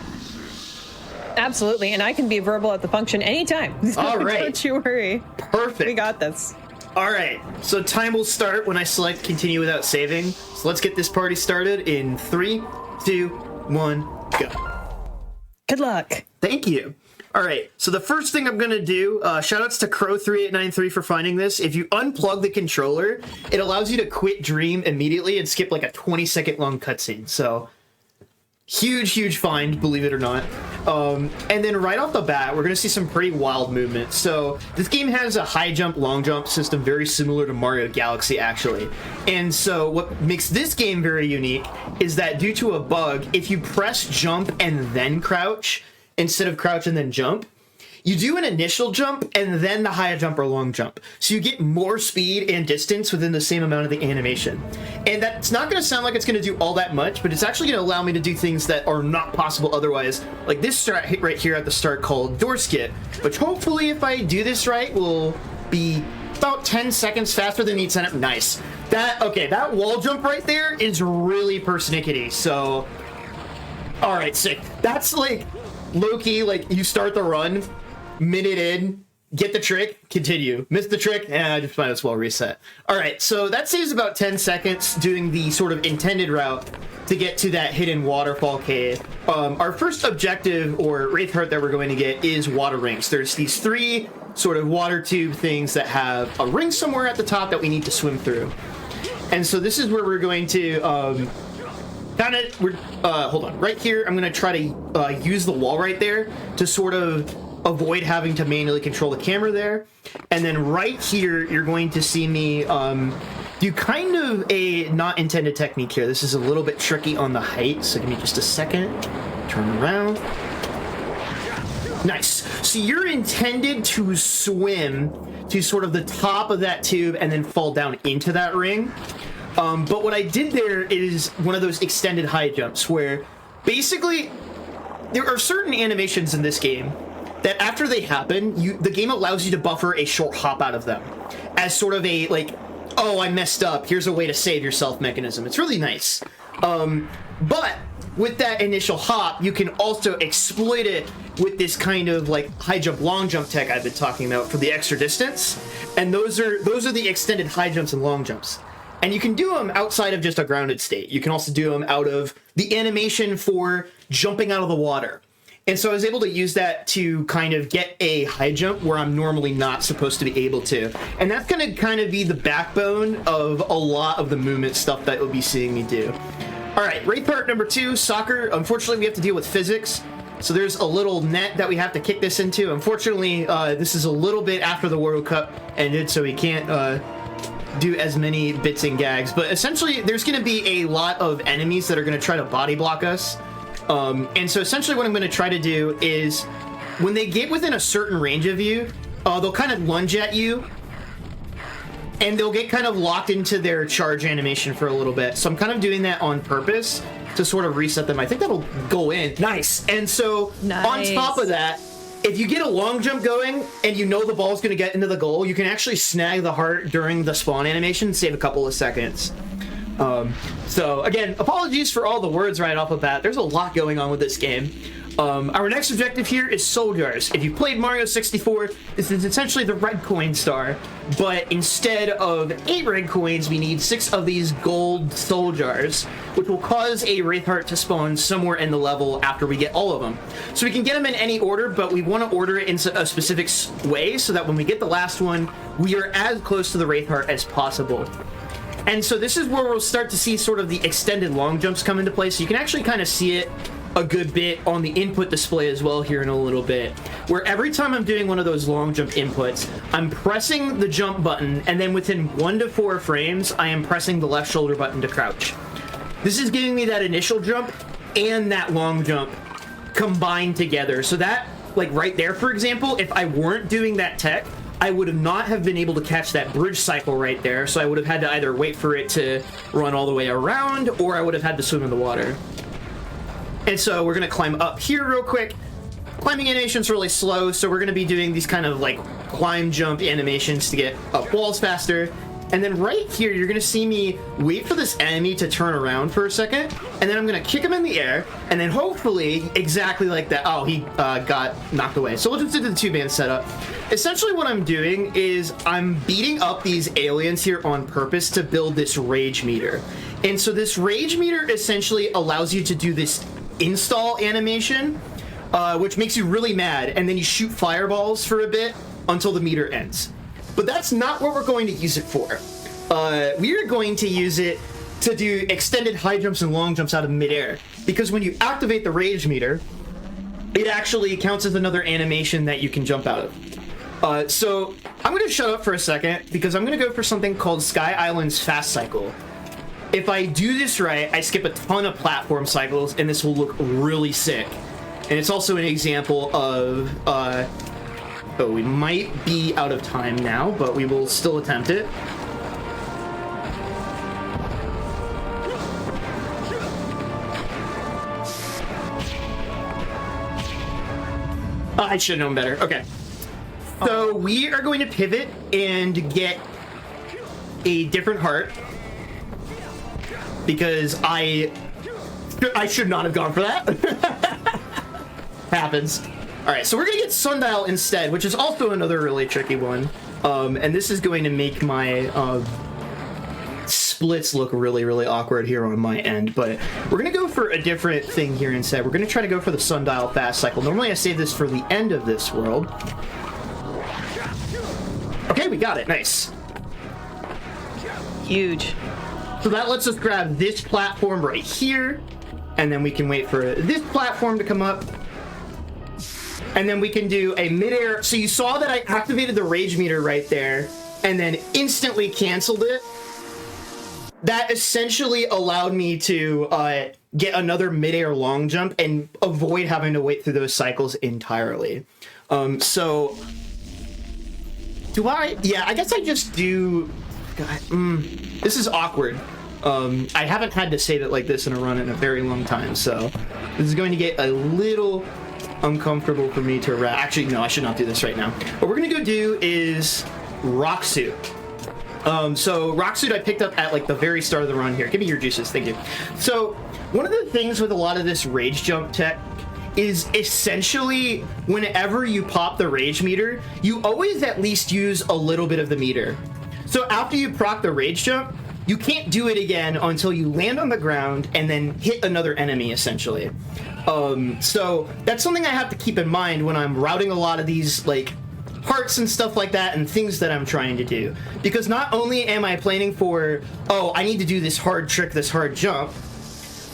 Absolutely, and I can be verbal at the function anytime. All right. Don't you worry. Perfect. We got this. All right, so time will start when I select continue without saving. So let's get this party started in 3, 2, 1, go. Good luck. Thank you. All right, so the first thing I'm going to do, shoutouts to Crow3893 for finding this. If you unplug the controller, it allows you to quit Dream immediately and skip like a 20-second long cutscene. So, huge find, believe it or not. And then right off the bat, we're going to see some pretty wild movement. So, this game has a high jump, long jump system very similar to Mario Galaxy, actually. And so, what makes this game very unique is that due to a bug, if you press jump and then crouch, instead of crouch and then jump, you do an initial jump and then the high jump or long jump. So you get more speed and distance within the same amount of the animation. And that's not going to sound like it's going to do all that much, but it's actually going to allow me to do things that are not possible otherwise. Like this strat right here at the start called Door Skip, which hopefully if I do this right will be about 10 seconds faster than the setup. Nice. That wall jump right there is really persnickety. So, all right, sick. That's like low-key, like you start the run, minute in, get the trick, continue. Miss the trick, I just might as well reset. All right, so that saves about 10 seconds doing the sort of intended route to get to that hidden waterfall cave. Our first objective, or Wraith Heart that we're going to get, is water rings. There's these 3 sort of water tube things that have a ring somewhere at the top that we need to swim through. And so this is where we're going to hold on. Right here, I'm going to try to use the wall right there to sort of avoid having to manually control the camera there. And then right here, you're going to see me do kind of a not intended technique here. This is a little bit tricky on the height, so give me just a second. Turn around. Nice. So you're intended to swim to sort of the top of that tube and then fall down into that ring. But what I did there is one of those extended high jumps where basically there are certain animations in this game that after they happen, the game allows you to buffer a short hop out of them as sort of a like, oh, I messed up, here's a way to save yourself mechanism. It's really nice. But with that initial hop, you can also exploit it with this kind of like high jump, long jump tech I've been talking about for the extra distance. And those are the extended high jumps and long jumps. And you can do them outside of just a grounded state. You can also do them out of the animation for jumping out of the water. And so I was able to use that to kind of get a high jump where I'm normally not supposed to be able to. And that's going to kind of be the backbone of a lot of the movement stuff that you'll be seeing me do. All right, raid part number 2, soccer. Unfortunately, we have to deal with physics. So there's a little net that we have to kick this into. Unfortunately, this is a little bit after the World Cup ended, so we can't do as many bits and gags. But essentially, there's going to be a lot of enemies that are going to try to body block us. And so essentially what I'm going to try to do is when they get within a certain range of you, they'll kind of lunge at you and they'll get kind of locked into their charge animation for a little bit. So I'm kind of doing that on purpose to sort of reset them. I think that'll go in. Nice. And so on top of that, if you get a long jump going and you know the ball's going to get into the goal, you can actually snag the heart during the spawn animation and save a couple of seconds. So again, apologies for all the words right off the bat. There's a lot going on with this game. Our next objective here is soul jars. If you played Mario 64, this is essentially the red coin star, but instead of 8 red coins, we need 6 of these gold soul jars, which will cause a Wraith Heart to spawn somewhere in the level after we get all of them. So we can get them in any order, but we want to order it in a specific way so that when we get the last one, we are as close to the Wraith Heart as possible. And so this is where we'll start to see sort of the extended long jumps come into play. So you can actually kind of see it a good bit on the input display as well here in a little bit, where every time I'm doing one of those long jump inputs, I'm pressing the jump button, and then within 1 to 4 frames, I am pressing the left shoulder button to crouch. This is giving me that initial jump and that long jump combined together. So that, like right there, for example, if I weren't doing that tech, I would not have been able to catch that bridge cycle right there, so I would have had to either wait for it to run all the way around, or I would have had to swim in the water. And so we're going to climb up here real quick. Climbing animation's really slow, so we're going to be doing these kind of like climb jump animations to get up walls faster. And then right here, you're going to see me wait for this enemy to turn around for a second, and then I'm going to kick him in the air, and then hopefully, exactly like that, oh, he got knocked away. So we'll just do the 2-band setup. Essentially what I'm doing is I'm beating up these aliens here on purpose to build this rage meter. And so this rage meter essentially allows you to do this install animation, which makes you really mad, and then you shoot fireballs for a bit until the meter ends. But that's not what we're going to use it for. We are going to use it to do extended high jumps and long jumps out of midair. Because when you activate the rage meter, it actually counts as another animation that you can jump out of. So I'm going to shut up for a second because I'm going to go for something called Sky Island's Fast Cycle. If I do this right, I skip a ton of platform cycles, and this will look really sick. And it's also an example of... Oh, we might be out of time now, but we will still attempt it. I should have known better. Okay. So we are going to pivot and get a different heart. Because I should not have gone for that. Happens. Alright, so we're going to get Sundial instead, which is also another really tricky one. And this is going to make my splits look really, really awkward here on my end. But we're going to go for a different thing here instead. We're going to try to go for the Sundial Fast Cycle. Normally I save this for the end of this world. Okay, we got it. Nice. Huge. So that lets us grab this platform right here. And then we can wait for this platform to come up. And then we can do a midair. So you saw that I activated the rage meter right there and then instantly canceled it. That essentially allowed me to get another midair long jump and avoid having to wait through those cycles entirely. So do I? Yeah, I guess I just do. God, this is awkward. I haven't had to save it like this in a run in a very long time, so this is going to get a little uncomfortable for me to actually, no, I should not do this right now. What we're gonna go do is Rock Suit. So Rock Suit I picked up at like the very start of the run here. Give me your juices, thank you. So one of the things with a lot of this rage jump tech is essentially whenever you pop the rage meter, you always at least use a little bit of the meter. So after you proc the rage jump, you can't do it again until you land on the ground and then hit another enemy, essentially. So that's something I have to keep in mind when I'm routing a lot of these, like, hearts and stuff like that and things that I'm trying to do. Because not only am I planning for, oh, I need to do this hard trick, this hard jump,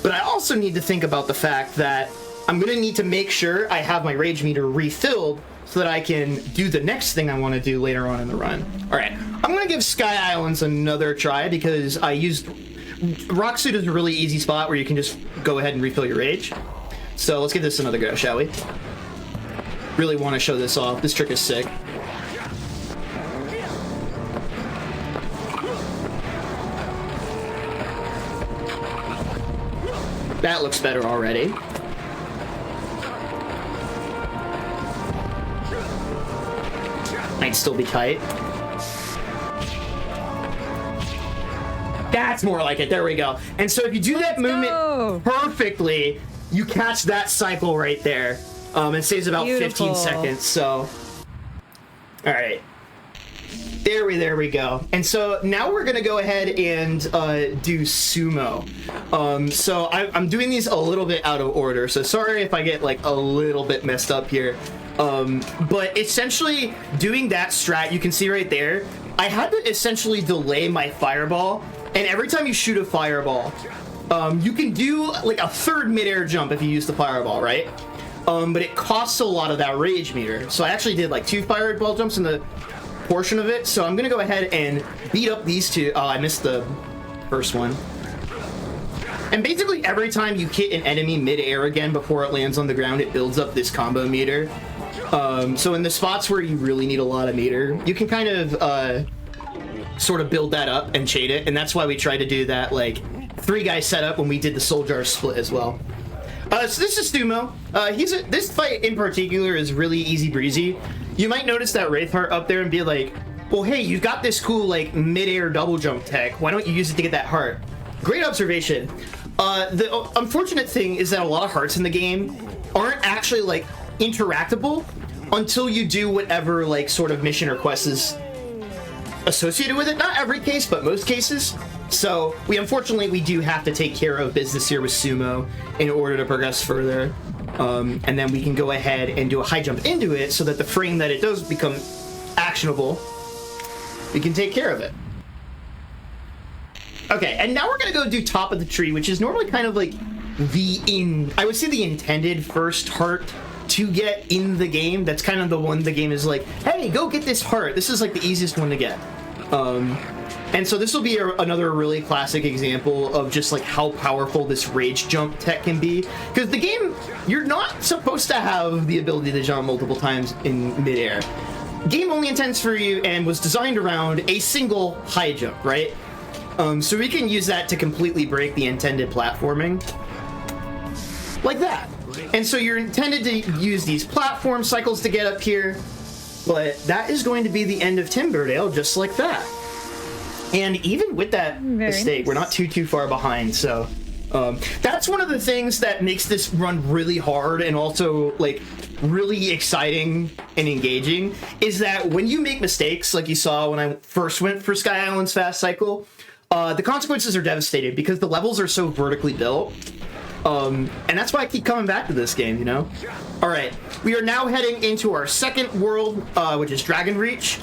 but I also need to think about the fact that I'm going to need to make sure I have my rage meter refilled so that I can do the next thing I want to do later on in the run. All right, I'm going to give Sky Islands another try because I used... Rock Suit is a really easy spot where you can just go ahead and refill your rage. So let's give this another go, shall we? Really want to show this off. This trick is sick. That looks better already. Might still be tight. That's more like it. There we go. And so if you do that movement perfectly, you catch that cycle right there. It saves about 15 seconds. So, all right. There we go. And so now we're gonna go ahead and do sumo. So I'm doing these a little bit out of order. So sorry if I get like a little bit messed up here. But essentially doing that strat, you can see right there, I had to essentially delay my fireball. And every time you shoot a fireball, you can do like a third midair jump if you use the fireball, right? But it costs a lot of that rage meter. So I actually did like 2 fireball jumps in the portion of it. So I'm gonna go ahead and beat up these 2. Oh, I missed the first one. And basically every time you hit an enemy midair again before it lands on the ground, it builds up this combo meter. So in the spots where you really need a lot of meter, you can kind of sort of build that up and chain it. And that's why we try to do that like 3-guy setup when we did the Soul Jar split as well. So this is Stumo. This fight in particular is really easy breezy. You might notice that Wraith Heart up there and be like, well, hey, you got this cool like mid-air double jump tech. Why don't you use it to get that heart? Great observation. The unfortunate thing is that a lot of hearts in the game aren't actually like interactable until you do whatever like sort of mission or quest is associated with it. Not every case, but most cases. So unfortunately we do have to take care of business here with Sumo in order to progress further. And then we can go ahead and do a high jump into it so that the frame that it does become actionable, we can take care of it. Okay, and now we're gonna go do top of the tree, which is normally kind of like I would say the intended first heart to get in the game. That's kind of the one the game is like, hey, go get this heart. This is like the easiest one to get. And so this will be another really classic example of just like how powerful this rage jump tech can be. Because the game, you're not supposed to have the ability to jump multiple times in midair. Game only intends for you and was designed around a single high jump, right? So we can use that to completely break the intended platforming. Like that. And so you're intended to use these platform cycles to get up here. But that is going to be the end of Timberdale, just like that. And even with that mistake, we're not too far behind. So that's one of the things that makes this run really hard and also like really exciting and engaging is that when you make mistakes, like you saw when I first went for Sky Island's fast cycle, the consequences are devastating because the levels are so vertically built. And that's why I keep coming back to this game, you know? All right, we are now heading into our second world, which is Dragon Reach.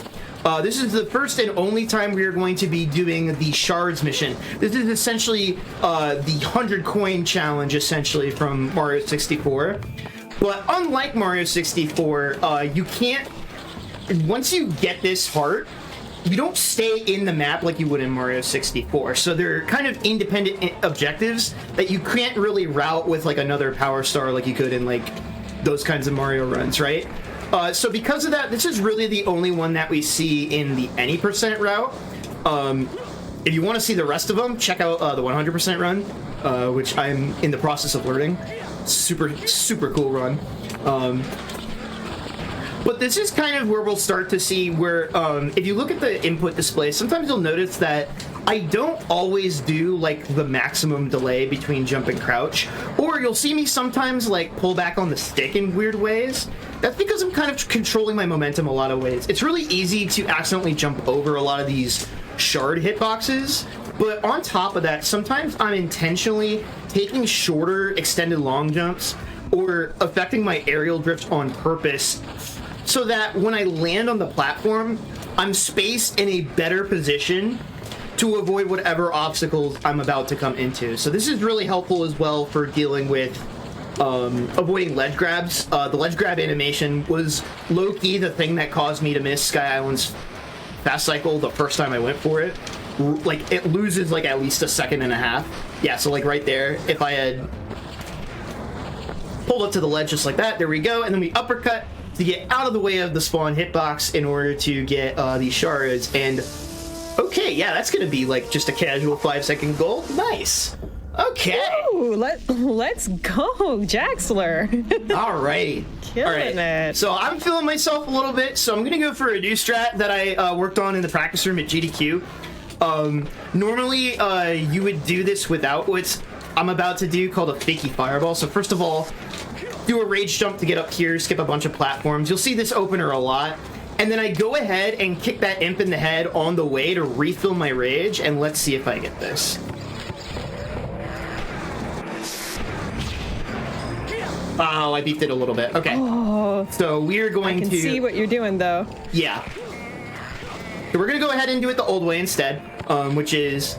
This is the first and only time we are going to be doing the Shards mission. This is essentially the 100 coin challenge, essentially, from Mario 64. But unlike Mario 64, you can't... Once you get this heart, you don't stay in the map like you would in Mario 64. So they're kind of independent objectives that you can't really route with like another Power Star like you could in like those kinds of Mario runs, right? So because of that, this is really the only one that we see in the any % route. If you want to see the rest of them, check out the 100% run, which I'm in the process of learning. Super cool run. But this is kind of where we'll start to see where, if you look at the input display, sometimes you'll notice that I don't always do like the maximum delay between jump and crouch, or you'll see me sometimes like pull back on the stick in weird ways. That's because I'm kind of controlling my momentum a lot of ways. It's really easy to accidentally jump over a lot of these shard hitboxes, but on top of that, sometimes I'm intentionally taking shorter extended long jumps or affecting my aerial drift on purpose so that when I land on the platform, I'm spaced in a better position to avoid whatever obstacles I'm about to come into. So this is really helpful as well for dealing with avoiding ledge grabs. The ledge grab animation was low-key the thing that caused me to miss Sky Island's fast cycle the first time I went for it. Like, it loses like at least a second and a half. Yeah, so like right there, if I had pulled up to the ledge just like that, there we go, and then we uppercut to get out of the way of the spawn hitbox in order to get these shards. And okay, yeah, that's gonna be like just a casual 5-second goal. Nice. Okay. Ooh, let's go, Jaxler. All right. Killing it. So I'm feeling myself a little bit, so I'm gonna go for a new strat that I worked on in the practice room at GDQ. Normally, you would do this without what I'm about to do, called a fakey fireball. So first of all, do a rage jump to get up here, skip a bunch of platforms. You'll see this opener a lot. And then I go ahead and kick that imp in the head on the way to refill my rage, and let's see if I get this. Oh, I beefed it a little bit. Okay. Oh, So we're going I can to see what you're doing, though. Yeah. So we're gonna go ahead and do it the old way instead, which is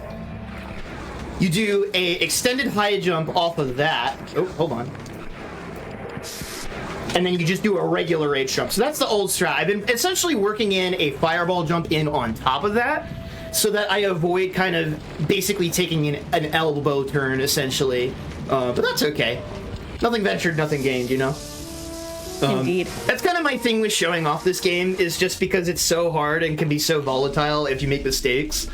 you do a extended high jump off of that. Oh, hold on. And then you just do a regular rage jump. So that's the old strat. I've been essentially working in a fireball jump in on top of that, so that I avoid kind of basically taking an elbow turn, essentially. But that's okay. Nothing ventured, nothing gained, you know? Indeed. That's kind of my thing with showing off this game, is just because it's so hard and can be so volatile if you make mistakes.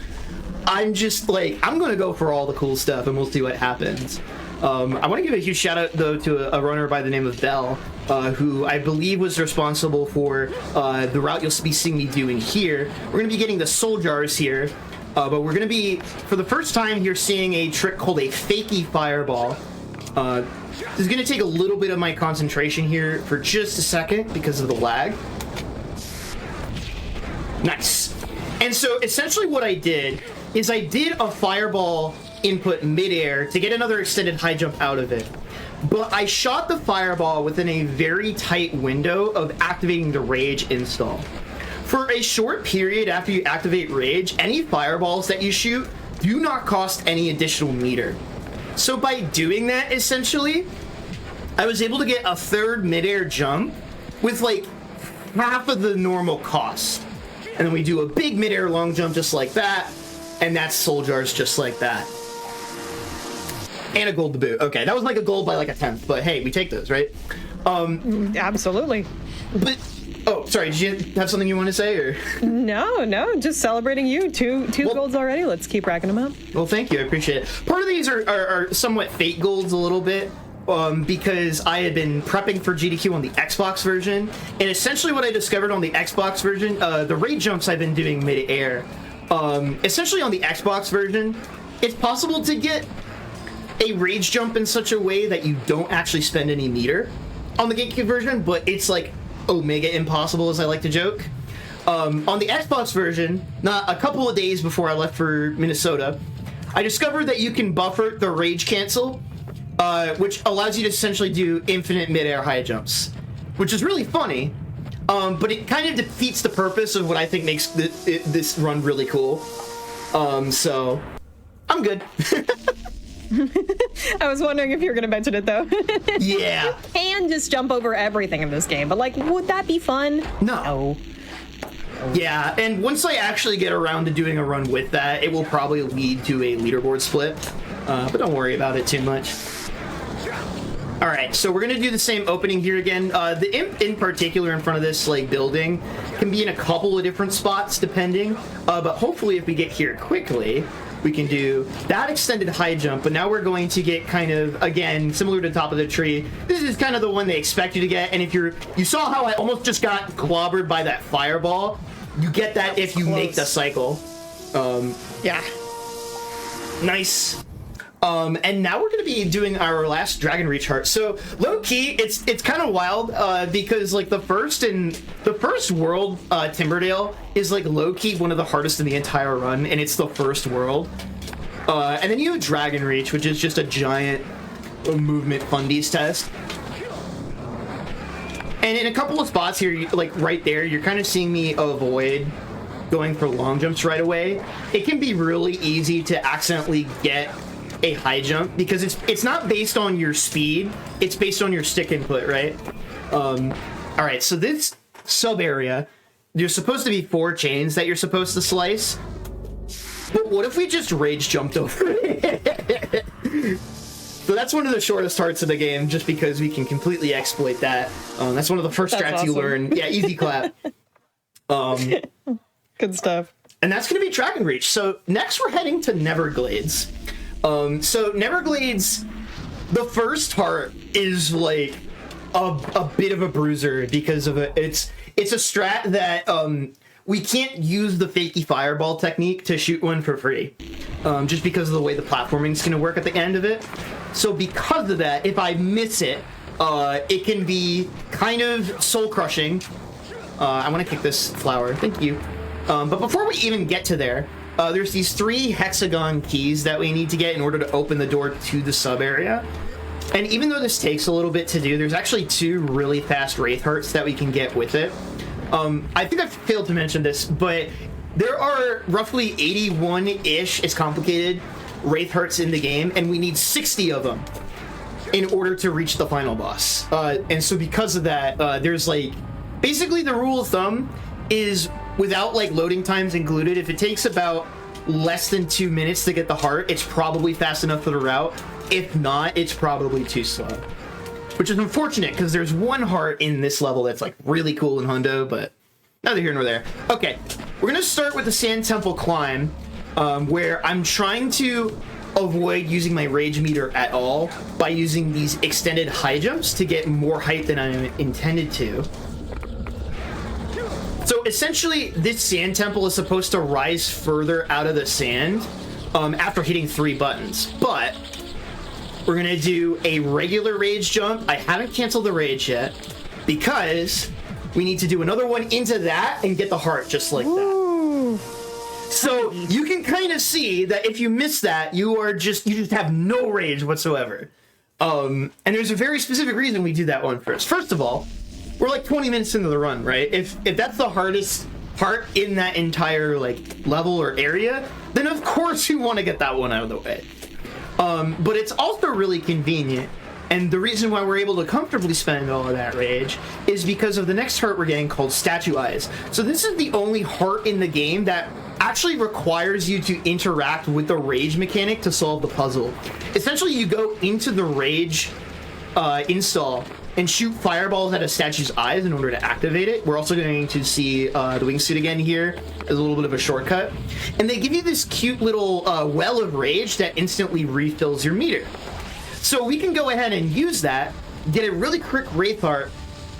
I'm just like, I'm going to go for all the cool stuff and we'll see what happens. I want to give a huge shout out, though, to a runner by the name of Bell, who I believe was responsible for the route you'll be seeing me doing here. We're going to be getting the soul jars here, but we're going to be, for the first time, you're seeing a trick called a fakey fireball. This is going to take a little bit of my concentration here for just a second because of the lag. Nice. And so essentially what I did is I did a fireball input midair to get another extended high jump out of it. But I shot the fireball within a very tight window of activating the rage install. For a short period after you activate rage, any fireballs that you shoot do not cost any additional meter. So by doing that, essentially, I was able to get a third midair jump with like half of the normal cost. And then we do a big midair long jump just like that, and that's soul jars just like that. And a gold to boot. Okay, that was like a gold by like a 10th, but hey, we take those, right? Absolutely. But, oh, sorry, did you have something you want to say, or? No, just celebrating you. Two golds already. Let's keep racking them up. Well, thank you, I appreciate it. Part of these are somewhat fake golds a little bit, because I had been prepping for GDQ on the Xbox version, and essentially what I discovered on the Xbox version, the rage jumps I've been doing mid-air, essentially on the Xbox version, it's possible to get a rage jump in such a way that you don't actually spend any meter on the GameCube version, but it's like omega impossible, as I like to joke. On the Xbox version, not a couple of days before I left for Minnesota, I discovered that you can buffer the rage cancel, which allows you to essentially do infinite mid-air high jumps, which is really funny, but it kind of defeats the purpose of what I think makes this run really cool. So I'm good. I was wondering if you were going to mention it, though. Yeah. You can just jump over everything in this game, but, like, would that be fun? No. Yeah, and once I actually get around to doing a run with that, it will probably lead to a leaderboard split, but don't worry about it too much. All right, so we're going to do the same opening here again. The imp in particular in front of this like building can be in a couple of different spots depending, but hopefully if we get here quickly, we can do that extended high jump, but now we're going to get kind of, again, similar to top of the tree. This is kind of the one they expect you to get, and if you saw how I almost just got clobbered by that fireball, you get that if you make the cycle. Yeah. Nice. And now we're going to be doing our last Dragon Reach heart. So low key, it's kind of wild because like the first world, Timberdale, is like low key one of the hardest in the entire run, and it's the first world. And then you have Dragon Reach, which is just a giant movement fundies test. And in a couple of spots here, like right there, you're kind of seeing me avoid going for long jumps right away. It can be really easy to accidentally get a high jump because it's not based on your speed, it's based on your stick input, right? All right, so this sub area, there's supposed to be 4 chains that you're supposed to slice, but what if we just rage jumped over it? So that's one of the shortest hearts of the game, just because we can completely exploit that. That's one of the first strats awesome. you learn. Yeah, easy clap. Good stuff. And that's going to be Dragon Reach. So next we're heading to Neverglades. So Neverglades, the first heart is like a bit of a bruiser because of it. It's a strat that we can't use the fakey fireball technique to shoot one for free, just because of the way the platforming is going to work at the end of it. So because of that, if I miss it, it can be kind of soul crushing. I want to kick this flower. Thank you. But before we even get to there, there's these 3 hexagon keys that we need to get in order to open the door to the sub area. And even though this takes a little bit to do, there's actually 2 really fast Wraith Hearts that we can get with it. I think I failed to mention this, but there are roughly 81-ish, it's complicated, Wraith Hearts in the game, and we need 60 of them in order to reach the final boss. And so because of that, there's like, basically the rule of thumb is without like loading times included, if it takes about less than 2 minutes to get the heart, it's probably fast enough for the route. If not, it's probably too slow. Which is unfortunate because there's 1 heart in this level that's like really cool in Hundo, but neither here nor there. Okay, we're gonna start with the Sand Temple climb, where I'm trying to avoid using my rage meter at all by using these extended high jumps to get more height than I intended to. So essentially, this sand temple is supposed to rise further out of the sand after hitting 3 buttons. But we're going to do a regular rage jump. I haven't canceled the rage yet because we need to do another one into that and get the heart just like that. So you can kind of see that if you miss that, you just have no rage whatsoever. And there's a very specific reason we do that one first. First of all, we're like 20 minutes into the run, right? If that's the hardest part in that entire like level or area, then of course you want to get that one out of the way. But it's also really convenient, and the reason why we're able to comfortably spend all of that rage is because of the next heart we're getting called Statue Eyes. So this is the only heart in the game that actually requires you to interact with the rage mechanic to solve the puzzle. Essentially, you go into the rage install and shoot fireballs at a statue's eyes in order to activate it. We're also going to see the wingsuit again here as a little bit of a shortcut. And they give you this cute little well of rage that instantly refills your meter. So we can go ahead and use that, get a really quick Wraith Heart,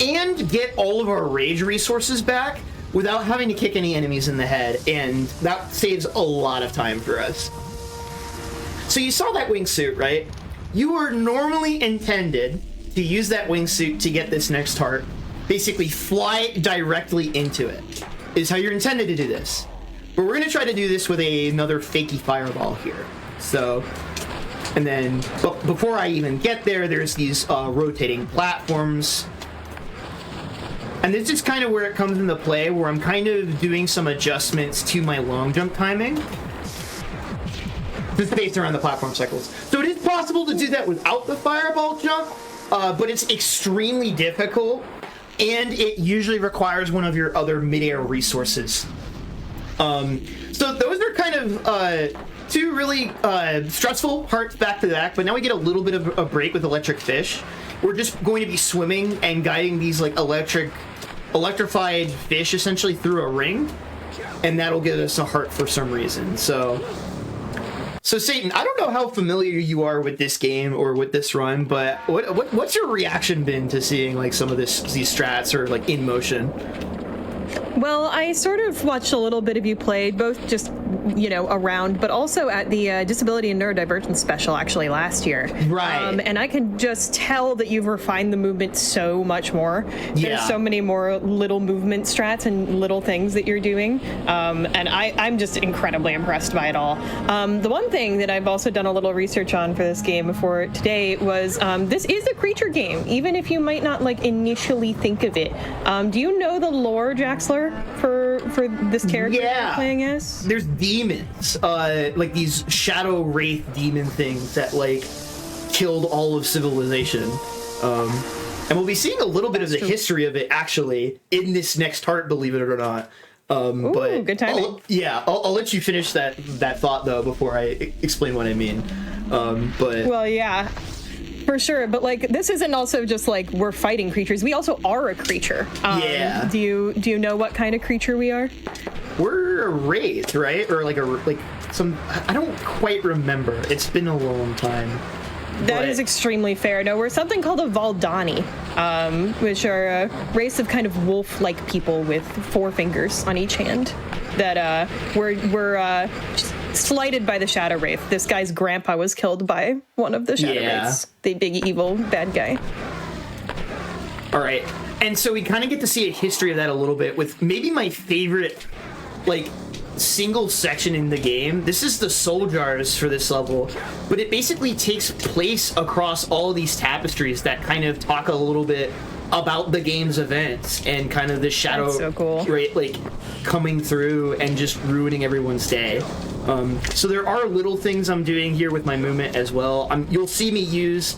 and get all of our rage resources back without having to kick any enemies in the head. And that saves a lot of time for us. So you saw that wingsuit, right? You were normally intended to use that wingsuit to get this next heart. Basically fly directly into it is how you're intended to do this. But we're gonna try to do this with another fakey fireball here. So, and then before I even get there, there's these rotating platforms. And this is kind of where it comes into play, where I'm kind of doing some adjustments to my long jump timing just based around the platform cycles. So it is possible to do that without the fireball jump, but it's extremely difficult, and it usually requires one of your other mid-air resources. So those are kind of 2 really stressful parts back to back, but now we get a little bit of a break with Electric Fish. We're just going to be swimming and guiding these like electrified fish essentially through a ring, and that'll give us a heart for some reason. So Satan, I don't know how familiar you are with this game or with this run, but what's your reaction been to seeing like some of these strats or like in motion? Well, I sort of watched a little bit of you play, both just around, but also at the Disability and Neurodivergence special actually last year. Right. And I can just tell that you've refined the movement so much more. Yeah. There's so many more little movement strats and little things that you're doing. And I'm just incredibly impressed by it all. The one thing that I've also done a little research on for this game before today was this is a creature game, even if you might not initially think of it. Do you know the lore, Jaxler, for this character you're playing as? There's demons, these shadow wraith demon things that killed all of civilization. And we'll be seeing a little bit of the history of it actually in this next part, believe it or not. Ooh, but good timing. I'll let you finish that thought though before I explain what I mean. Well, yeah. For sure, but this isn't also just we're fighting creatures. We also are a creature. Yeah. Do you know what kind of creature we are? We're a wraith, right? Or some. I don't quite remember. It's been a long time. That is extremely fair. No, we're something called a Valdani, which are a race of kind of wolf-like people with 4 fingers on each hand. That were slighted by the Shadow Wraith. This guy's grandpa was killed by one of the Shadow Wraiths, the big evil bad guy. All right, and so we kind of get to see a history of that a little bit with maybe my favorite, single section in the game. This is the soul jars for this level, but it basically takes place across all these tapestries that kind of talk a little bit about the game's events and kind of the shadow, that's so cool. right, coming through and just ruining everyone's day. So there are little things I'm doing here with my movement as well. You'll see me use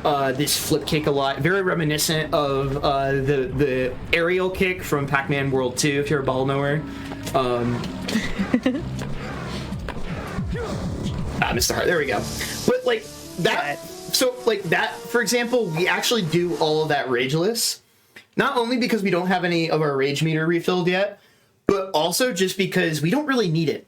this flip kick a lot, very reminiscent of the aerial kick from Pac-Man World 2, if you're a ball knower. Mr. Hart, there we go. But that, so that, for example, we actually do all of that rageless, not only because we don't have any of our rage meter refilled yet, but also just because we don't really need it.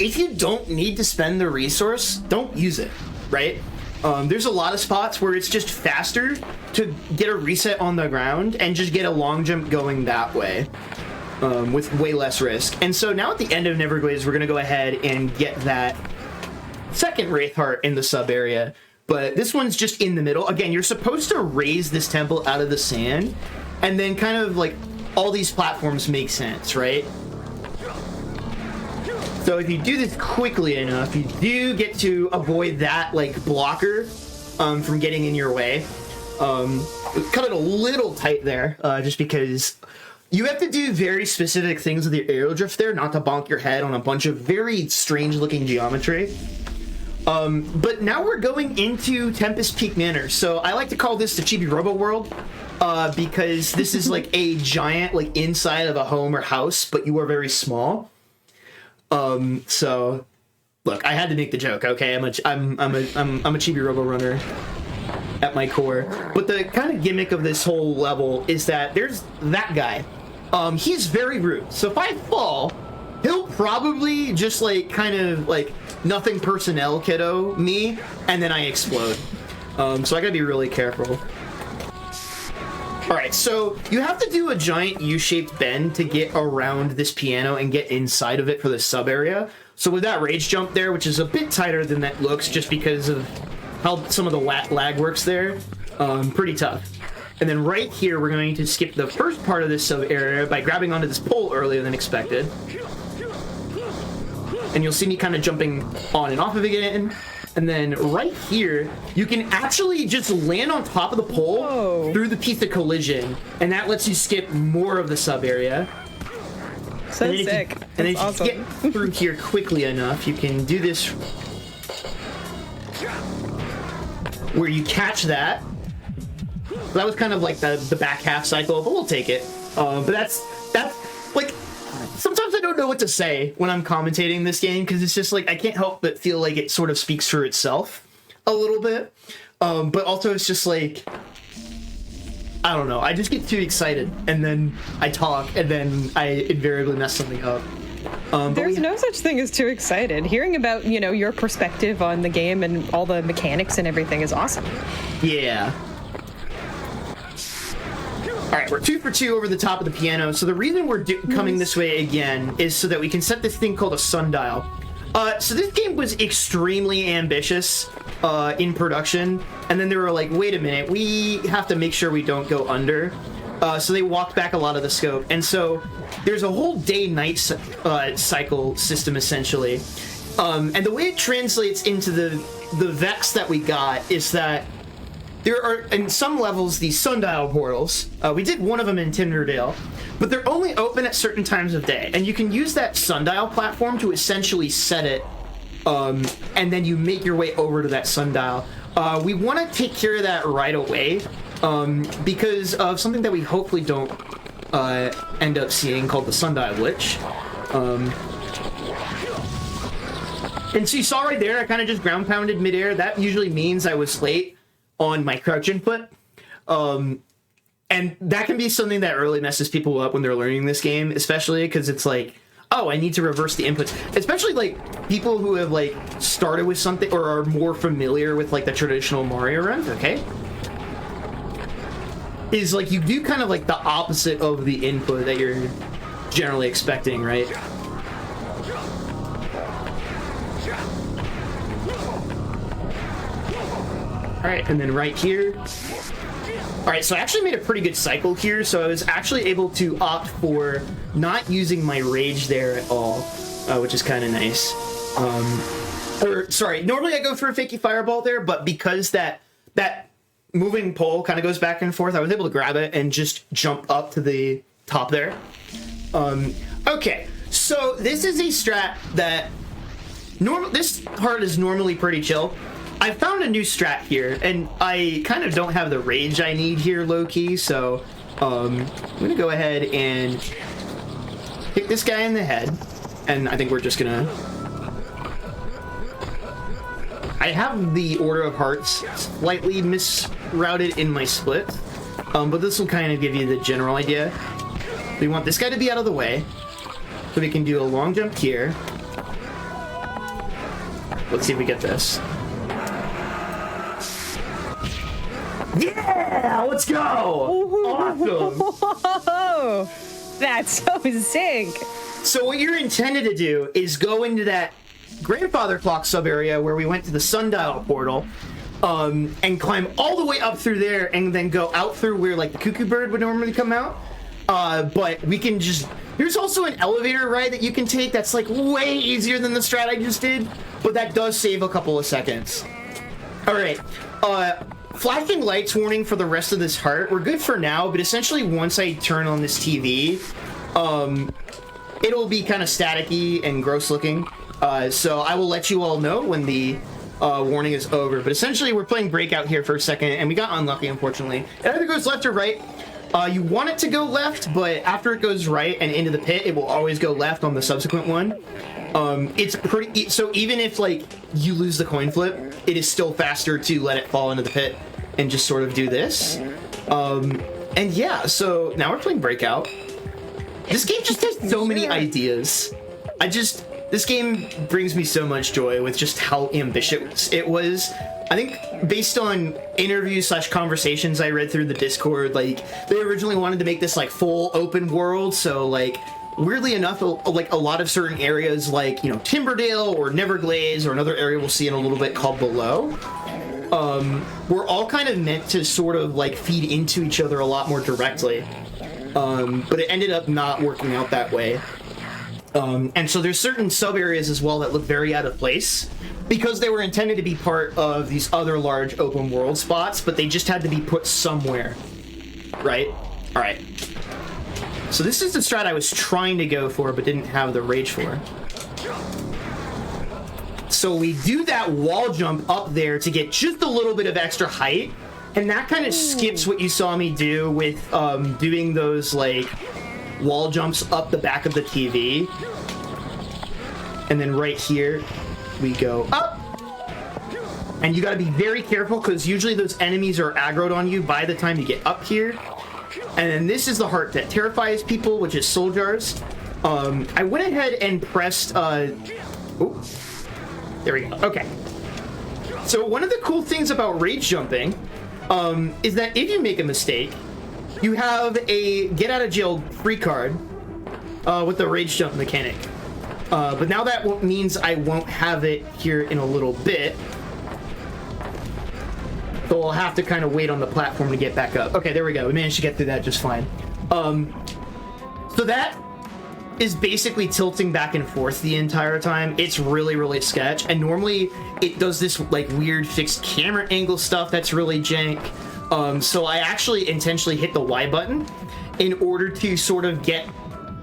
If you don't need to spend the resource, don't use it, right? There's a lot of spots where it's just faster to get a reset on the ground and just get a long jump going that way. With way less risk. And so now at the end of Neverglades, we're going to go ahead and get that second Wraith Heart in the sub area. But this one's just in the middle. Again, you're supposed to raise this temple out of the sand, and then kind of all these platforms make sense, right? So if you do this quickly enough, you do get to avoid that blocker from getting in your way. Cut it a little tight there, just because you have to do very specific things with your aerial drift there, not to bonk your head on a bunch of very strange looking geometry. But now we're going into Tempest Peak Manor. So I like to call this the Chibi Robo World, because this is a giant inside of a home or house, but you are very small. So look, I had to make the joke. Okay, I'm a Chibi Robo runner at my core. But the kind of gimmick of this whole level is that there's that guy. He's very rude. So if I fall, he'll probably just nothing personnel kiddo me, and then I explode. So I gotta be really careful. All right, so you have to do a giant U-shaped bend to get around this piano and get inside of it for the sub area. So with that rage jump there, which is a bit tighter than that looks just because of how some of the lag works there, pretty tough. And then right here, we're going to skip the first part of this sub area by grabbing onto this pole earlier than expected. And you'll see me kind of jumping on and off of it again. And then right here, you can actually just land on top of the pole through the piece of collision. And that lets you skip more of the sub area. So sick. And then if you get through here quickly enough, you can do this where you catch that. That was kind of the back half cycle, but we'll take it. But that's sometimes I don't know what to say when I'm commentating this game, because it's just I can't help but feel it sort of speaks for itself a little bit. But also it's just I don't know. I just get too excited, and then I talk, and then I invariably mess something up. There's no such thing as too excited. Hearing about, your perspective on the game and all the mechanics and everything is awesome. Yeah. All right, we're 2 for 2 over the top of the piano. So the reason we're coming this way again is so that we can set this thing called a sundial. So this game was extremely ambitious in production, and then they were like, wait a minute, we have to make sure we don't go under. So they walked back a lot of the scope. And so there's a whole day-night cycle system, essentially. And the way it translates into the Vexx that we got is that there are, in some levels, these sundial portals. We did one of them in Tinderdale, but they're only open at certain times of day. And you can use that sundial platform to essentially set it, and then you make your way over to that sundial. We want to take care of that right away, because of something that we hopefully don't end up seeing called the sundial glitch. And so you saw right there, I kind of just ground pounded midair. That usually means I was late on my crouch input. And that can be something that really messes people up when they're learning this game, especially because it's like, oh, I need to reverse the inputs. Especially like people who have like started with something or are more familiar with like the traditional Mario runs, okay? Is like you do kind of like the opposite of the input that you're generally expecting, right? All right, and then right here. All right, so I actually made a pretty good cycle here, so I was actually able to opt for not using my rage there at all, which is kind of nice. Normally I go for a fakey fireball there, but because that moving pole kind of goes back and forth, I was able to grab it and just jump up to the top there. Okay, so this is a strat that this part is normally pretty chill. I found a new strat here, and I kind of don't have the rage I need here, low-key, so I'm gonna go ahead and hit this guy in the head, and I think we're just gonna... I have the order of hearts slightly misrouted in my split, but this will kind of give you the general idea. We want this guy to be out of the way, so we can do a long jump here. Let's see if we get this. Yeah, let's go! Awesome! Whoa, that's so sick. So what you're intended to do is go into that grandfather clock sub area where we went to the sundial portal, and climb all the way up through there and then go out through where like the cuckoo bird would normally come out. But we can just... There's also an elevator ride that you can take that's like way easier than the strat I just did, but that does save a couple of seconds. All right. Flashing lights warning for the rest of this heart. We're good for now, but essentially once I turn on this TV, it'll be kind of staticky and gross looking. So I will let you all know when the warning is over. But essentially we're playing Breakout here for a second, and we got unlucky, unfortunately. It either goes left or right. You want it to go left, but after it goes right and into the pit, it will always go left on the subsequent one. It's pretty... So even if, like, you lose the coin flip, it is still faster to let it fall into the pit and just sort of do this. And yeah, so now we're playing Breakout. This game just has so many ideas. This game brings me so much joy with just how ambitious it was. I think based on interviews / conversations I read through the Discord, like, they originally wanted to make this, like, full open world, so, like, weirdly enough, like, a lot of certain areas, like, you know, Timberdale or Neverglaze or another area we'll see in a little bit called Below, were all kind of meant to sort of, like, feed into each other a lot more directly. But it ended up not working out that way. And so there's certain sub-areas as well that look very out of place because they were intended to be part of these other large open world spots, but they just had to be put somewhere, right? All right. So this is the strat I was trying to go for, but didn't have the rage for. So we do that wall jump up there to get just a little bit of extra height, and that kind of skips what you saw me do with doing those, like, wall jumps up the back of the TV. And then right here, we go up. And you gotta be very careful because usually those enemies are aggroed on you by the time you get up here. And then this is the heart that terrifies people, which is soul jars. I went ahead and pressed, there we go, okay. So one of the cool things about rage jumping is that if you make a mistake, you have a get out of jail free card with the rage jump mechanic. But now that means I won't have it here in a little bit. So we'll have to kind of wait on the platform to get back up. Okay, there we go. We managed to get through that just fine. So that is basically tilting back and forth the entire time. It's really, really sketch. And normally it does this like weird fixed camera angle stuff that's really jank. So I actually intentionally hit the Y button in order to sort of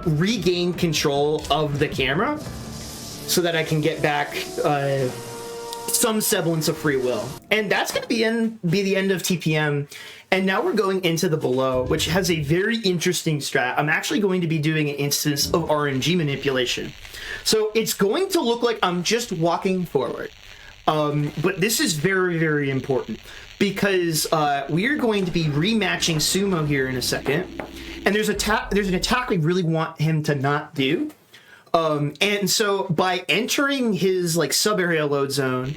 regain control of the camera so that I can get back some semblance of free will. And that's going to be the end of TPM. And now we're going into the below, which has a very interesting strat. I'm actually going to be doing an instance of RNG manipulation. So it's going to look like I'm just walking forward. But this is very, very important because we are going to be rematching Sumo here in a second. And there's an attack we really want him to not do. And so by entering his like sub area load zone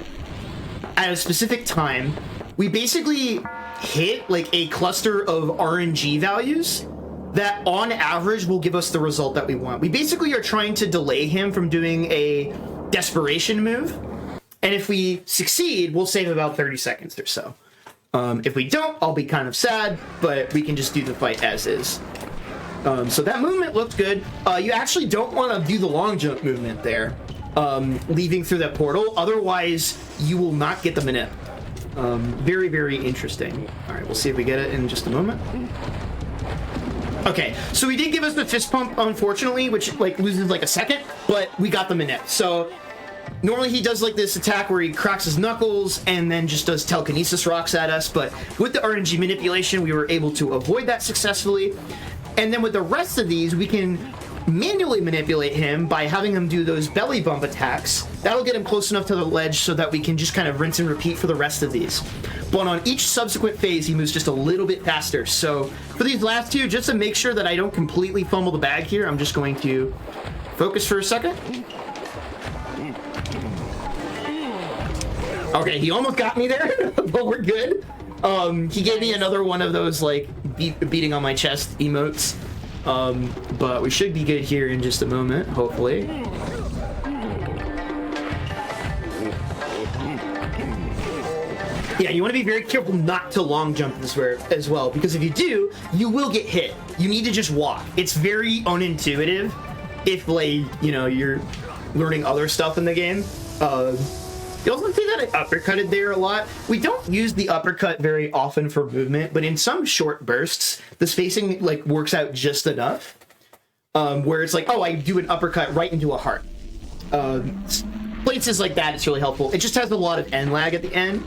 at a specific time, we basically hit like a cluster of RNG values that on average will give us the result that we want. We basically are trying to delay him from doing a desperation move. And if we succeed, we'll save about 30 seconds or so. If we don't, I'll be kind of sad, but we can just do the fight as is. So that movement looked good. You actually don't want to do the long jump movement there, leaving through that portal. Otherwise, you will not get the manip. Very, very interesting. All right, we'll see if we get it in just a moment. Okay, so he did give us the fist pump, unfortunately, which like loses like a second, but we got the manip. So normally he does like this attack where he cracks his knuckles and then just does telekinesis rocks at us, but with the RNG manipulation, we were able to avoid that successfully. And then with the rest of these, we can manually manipulate him by having him do those belly bump attacks. That'll get him close enough to the ledge so that we can just kind of rinse and repeat for the rest of these. But on each subsequent phase, he moves just a little bit faster. So for these last two, just to make sure that I don't completely fumble the bag here, I'm just going to focus for a second. Okay, he almost got me there, but we're good. He gave me another one of those like beating on my chest emotes. But we should be good here in just a moment, hopefully. Yeah, you want to be very careful not to long jump this way as well, because if you do, you will get hit. You need to just walk. It's very unintuitive if, like, you know, you're learning other stuff in the game. You also see that I uppercutted there a lot. We don't use the uppercut very often for movement, but in some short bursts, the spacing like works out just enough. Where it's like, oh, I do an uppercut right into a heart. Places like that, it's really helpful. It just has a lot of end lag at the end.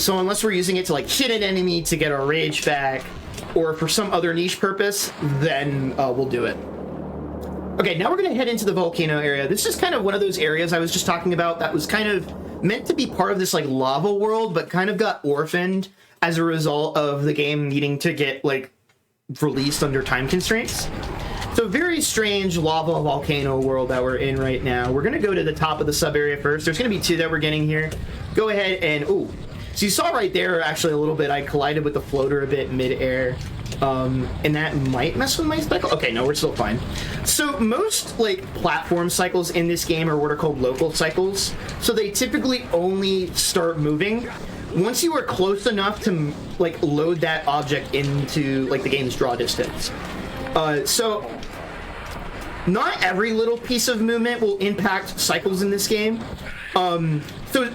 So unless we're using it to like hit an enemy to get our rage back, or for some other niche purpose, then we'll do it. Okay, now we're gonna head into the volcano area. This is kind of one of those areas I was just talking about that was kind of meant to be part of this like lava world, but kind of got orphaned as a result of the game needing to get like released under time constraints. So very strange lava volcano world that we're in right now. We're gonna go to the top of the sub area first. There's gonna be two that we're getting here. Go ahead and, ooh. So you saw right there actually a little bit, I collided with the floater a bit mid-air. And that might mess with my cycle. Okay, no, we're still fine. So most like platform cycles in this game are what are called local cycles. So they typically only start moving once you are close enough to like load that object into like the game's draw distance. So not every little piece of movement will impact cycles in this game. So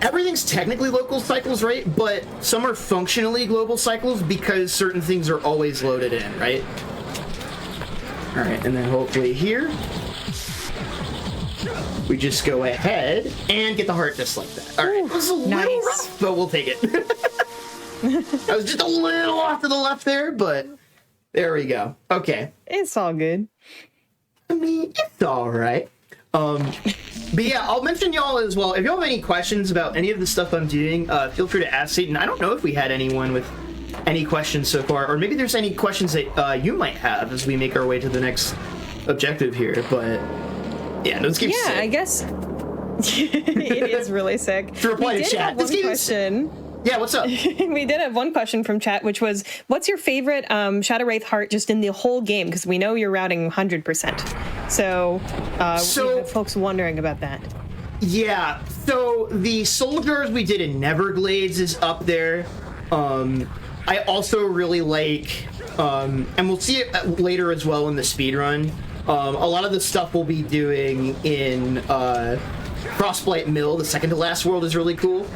everything's technically local cycles, right? But some are functionally global cycles because certain things are always loaded in, right? All right, and then hopefully here, we just go ahead and get the heart just like that. All right, this is a little rough, but we'll take it. I was just a little off to the left there, but there we go. Okay. It's all good. I mean, it's all right. But yeah, I'll mention y'all as well. If y'all have any questions about any of the stuff I'm doing, feel free to ask Satan. I don't know if we had anyone with any questions so far, or maybe there's any questions that you might have as we make our way to the next objective here. But yeah, let's keep sick. I guess it is really sick. To reply to chat, one question. Yeah, what's up? We did have one question from chat, which was, what's your favorite Shadow Wraith heart just in the whole game? Because we know you're routing 100%. So, we have folks wondering about that. Yeah, so the soldiers we did in Neverglades is up there. I also really like, and we'll see it later as well in the speedrun, a lot of the stuff we'll be doing in Frostblight Mill, the second to last world, is really cool.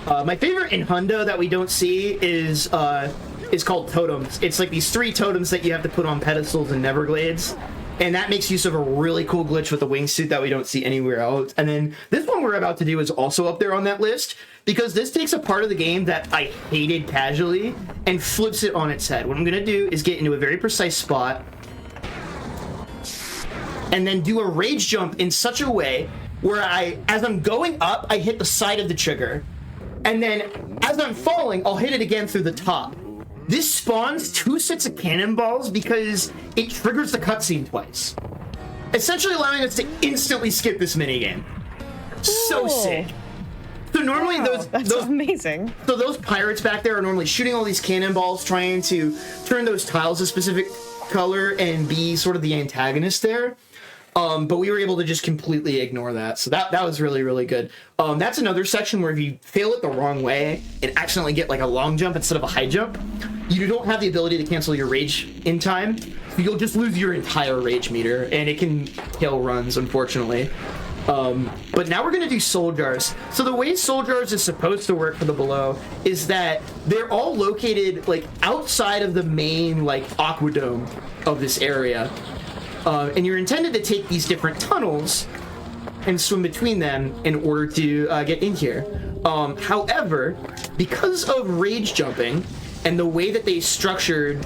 My favorite in Hundo that we don't see is called totems. It's like these 3 totems that you have to put on pedestals in Neverglades. And that makes use of a really cool glitch with the wingsuit that we don't see anywhere else. And then this one we're about to do is also up there on that list, because this takes a part of the game that I hated casually and flips it on its head. What I'm going to do is get into a very precise spot and then do a rage jump in such a way where as I'm going up, I hit the side of the trigger. And then as I'm falling, I'll hit it again through the top. This spawns 2 sets of cannonballs because it triggers the cutscene twice, essentially allowing us to instantly skip this minigame. So sick. So normally that's amazing. So those pirates back there are normally shooting all these cannonballs, trying to turn those tiles a specific color and be sort of the antagonist there. But we were able to just completely ignore that. So that was really, really good. That's another section where if you fail it the wrong way and accidentally get like a long jump instead of a high jump, you don't have the ability to cancel your rage in time. You'll just lose your entire rage meter, and it can kill runs, unfortunately. But now we're going to do soul jars. So the way soul jars is supposed to work for the below is that they're all located like outside of the main like aquadome of this area. And you're intended to take these different tunnels and swim between them in order to get in here. However, because of rage jumping and the way that they structured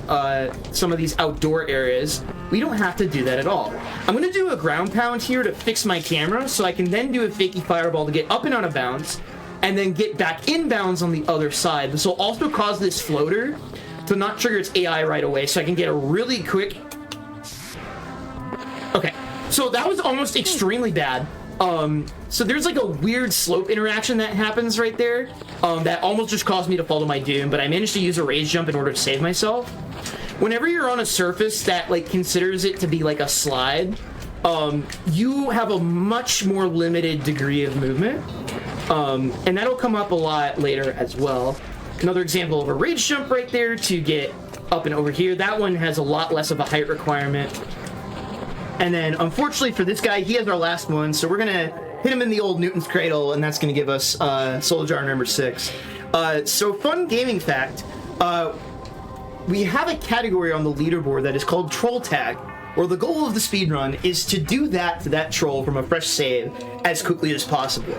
some of these outdoor areas, we don't have to do that at all. I'm going to do a ground pound here to fix my camera so I can then do a fakey fireball to get up and out of bounds and then get back in bounds on the other side. This will also cause this floater to not trigger its AI right away, so I can get a really quick... Okay, so that was almost extremely bad. So there's like a weird slope interaction that happens right there that almost just caused me to fall to my doom, but I managed to use a rage jump in order to save myself. Whenever you're on a surface that like considers it to be like a slide, you have a much more limited degree of movement, and that'll come up a lot later as well. Another example of a rage jump right there to get up and over here. That one has a lot less of a height requirement. And then, unfortunately for this guy, he has our last one, so we're gonna hit him in the old Newton's Cradle, and that's gonna give us Soul Jar number 6. So, fun gaming fact, we have a category on the leaderboard that is called Troll Tag, where the goal of the speedrun is to do that to that troll from a fresh save as quickly as possible.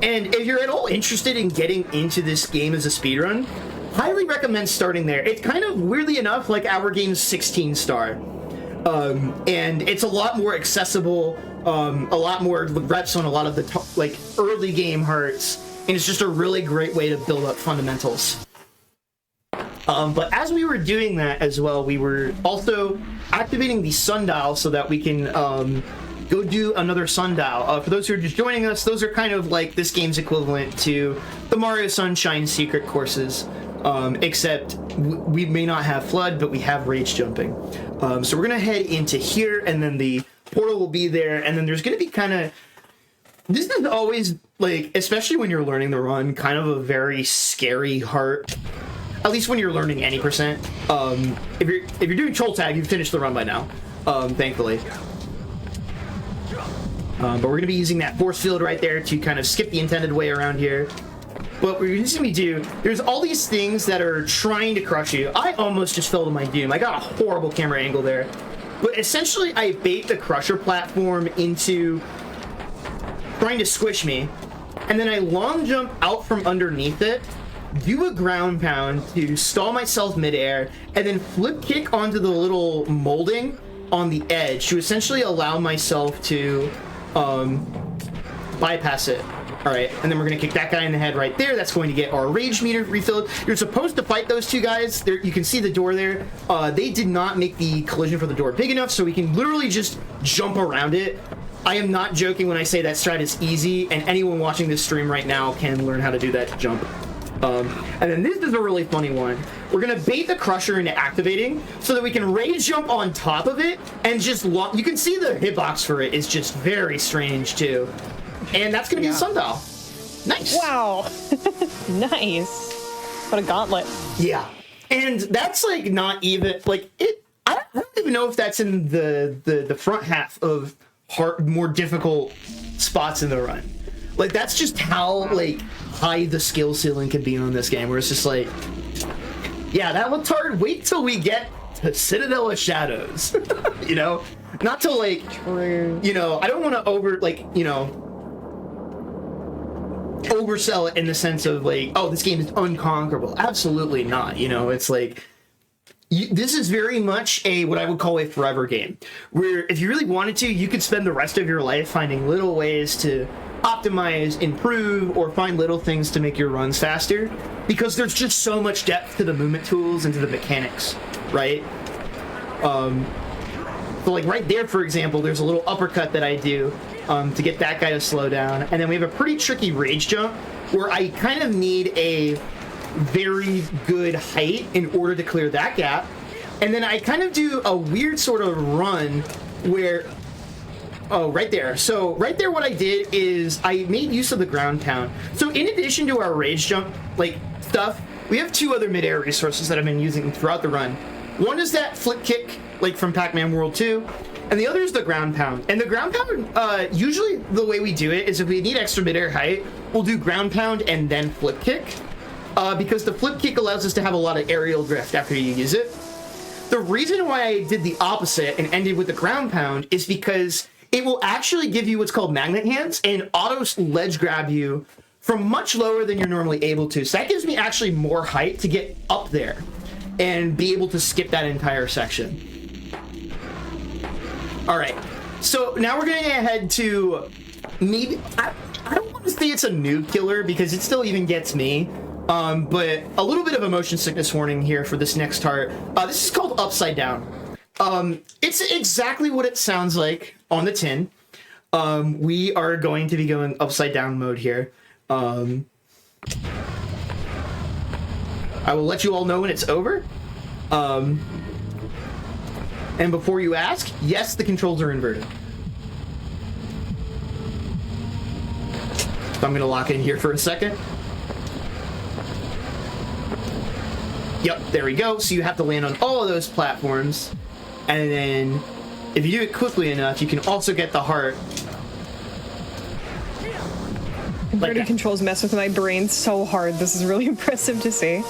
And if you're at all interested in getting into this game as a speedrun, highly recommend starting there. It's kind of, weirdly enough, like our game's 16-star. And it's a lot more accessible, a lot more reps on a lot of the early game hearts, and it's just a really great way to build up fundamentals. But as we were doing that as well, we were also activating the sundial so that we can go do another sundial. For those who are just joining us, those are kind of like this game's equivalent to the Mario Sunshine secret courses. Except we may not have flood, but we have rage jumping. So we're gonna head into here, and then the portal will be there, and then there's gonna be kind of... This is always, like, especially when you're learning the run, kind of a very scary heart. At least when you're learning any percent. If you're doing Troll Tag, you've finished the run by now, thankfully. But we're gonna be using that force field right there to kind of skip the intended way around here. What we're just gonna do, there's all these things that are trying to crush you. I almost just fell to my doom. I got a horrible camera angle there. But essentially, I bait the crusher platform into trying to squish me. And then I long jump out from underneath it, do a ground pound to stall myself midair, and then flip kick onto the little molding on the edge to essentially allow myself to bypass it. Alright, and then we're going to kick that guy in the head right there. That's going to get our rage meter refilled. You're supposed to fight those two guys. There, you can see the door there. They did not make the collision for the door big enough, so we can literally just jump around it. I am not joking when I say that strat is easy, and anyone watching this stream right now can learn how to do that jump. And then this is a really funny one. We're gonna bait the Crusher into activating so that we can rage jump on top of it and just you can see the hitbox for it is just very strange too. And that's gonna be the sundial. Nice. Wow. Nice. What a gauntlet. Yeah. And that's like not even like it. I don't even know if that's in the front half of more difficult spots in the run. Like that's just how like high the skill ceiling can be on this game, where it's just like, yeah, that looked hard. Wait till we get to Citadel of Shadows. You know, not to like, True. you know, I don't want to oversell it in the sense of like, oh, this game is unconquerable. Absolutely not. You know, it's like, this is very much what I would call a forever game, where if you really wanted to, you could spend the rest of your life finding little ways to optimize, improve, or find little things to make your runs faster, because there's just so much depth to the movement tools and to the mechanics, right? So like right there, for example, there's a little uppercut that I do to get that guy to slow down, and then we have a pretty tricky rage jump where I kind of need a very good height in order to clear that gap, and then I kind of do a weird sort of run where right there. So right there, what I did is I made use of the ground pound. So in addition to our rage jump like stuff, we have two other mid-air resources that I've been using throughout the run. One is that flip kick, like from Pac-Man World 2, and the other is the ground pound. And the ground pound, usually the way we do it is if we need extra mid-air height, we'll do ground pound and then flip kick, because the flip kick allows us to have a lot of aerial drift after you use it. The reason why I did the opposite and ended with the ground pound is because it will actually give you what's called magnet hands and auto ledge grab you from much lower than you're normally able to. So that gives me actually more height to get up there and be able to skip that entire section. All right, so now we're going to head to maybe, I don't want to say it's a noob killer because it still even gets me, but a little bit of a motion sickness warning here for this next part. This is called Upside Down. It's exactly what it sounds like on the tin. We are going to be going upside down mode here. I will let you all know when it's over. And before you ask, yes, the controls are inverted. So I'm going to lock in here for a second. Yep, there we go. So you have to land on all of those platforms. And then, if you do it quickly enough, you can also get the heart. Inverted controls mess with my brain so hard. This is really impressive to see.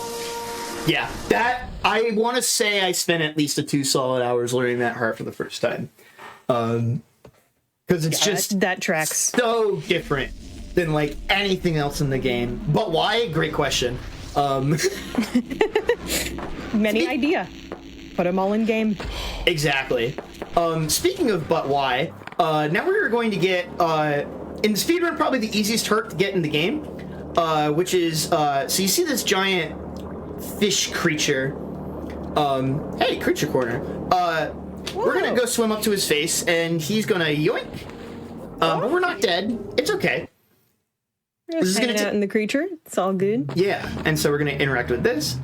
Yeah, that, I want to say I spent at least 2 solid hours learning that heart for the first time. Because it's just that tracks. so different than like anything else in the game. But why? Great question. Many idea. Put them all in game. Exactly. Speaking of but why, now we're going to get, in the speedrun, probably the easiest hurt to get in the game, which is, so you see this giant fish creature. Hey, Creature Corner. We're gonna go swim up to his face, and he's gonna yoink. But we're not dead. It's okay. This is gonna out in the creature. It's all good. Yeah, and so we're gonna interact with this.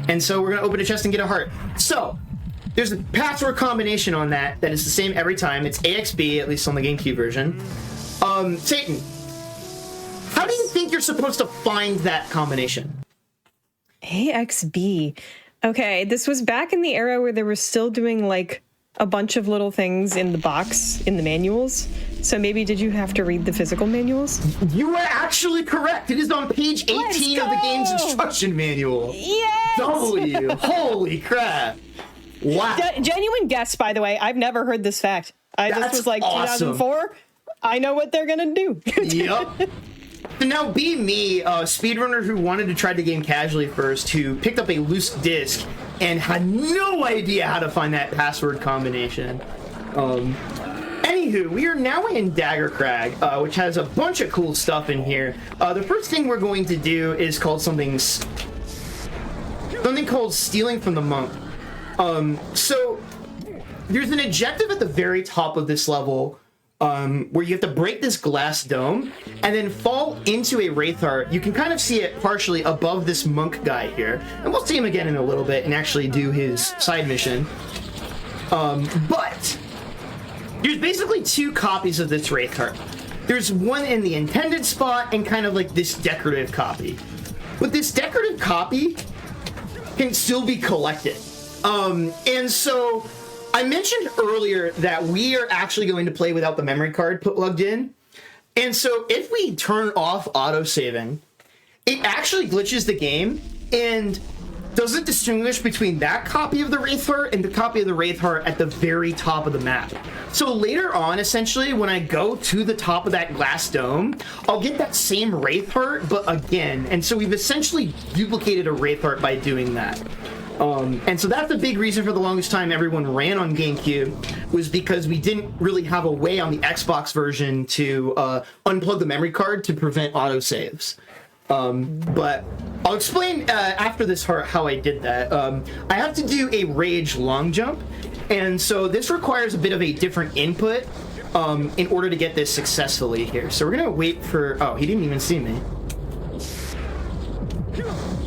And so we're gonna open a chest and get a heart. So, there's a password combination on that is the same every time. It's AXB, at least on the GameCube version. Satan, how do you think you're supposed to find that combination? AXB. Okay, this was back in the era where they were still doing like a bunch of little things in the box in the manuals. So maybe did you have to read the physical manuals? You are actually correct. It is on page 18 of the game's instruction manual. Yes! W. Holy crap. Wow. Genuine guess, by the way. I've never heard this fact. I just was like, awesome. 2004, I know what they're gonna do. Yep. So now, be me, a speedrunner who wanted to try the game casually first, who picked up a loose disc and had no idea how to find that password combination. Anywho, we are now in Dagger Crag, which has a bunch of cool stuff in here. The first thing we're going to do is called something called Stealing from the Monk. So there's an objective at the very top of this level where you have to break this glass dome and then fall into a Wraith Heart. You can kind of see it partially above this monk guy here, and we'll see him again in a little bit and actually do his side mission. But there's basically 2 copies of this Wraith Heart. There's one in the intended spot and kind of like this decorative copy. But this decorative copy can still be collected. And so I mentioned earlier that we are actually going to play without the memory card plugged in. And so if we turn off auto-saving, it actually glitches the game and doesn't distinguish between that copy of the Wraith Heart and the copy of the Wraith Heart at the very top of the map. So later on, essentially, when I go to the top of that glass dome, I'll get that same Wraith Heart, but again. And so we've essentially duplicated a Wraith Heart by doing that. And so that's the big reason for the longest time everyone ran on GameCube, was because we didn't really have a way on the Xbox version to unplug the memory card to prevent autosaves. But I'll explain after this how I did that. I have to do a rage long jump, and so this requires a bit of a different input in order to get this successfully here. So we're gonna wait for... Oh, he didn't even see me.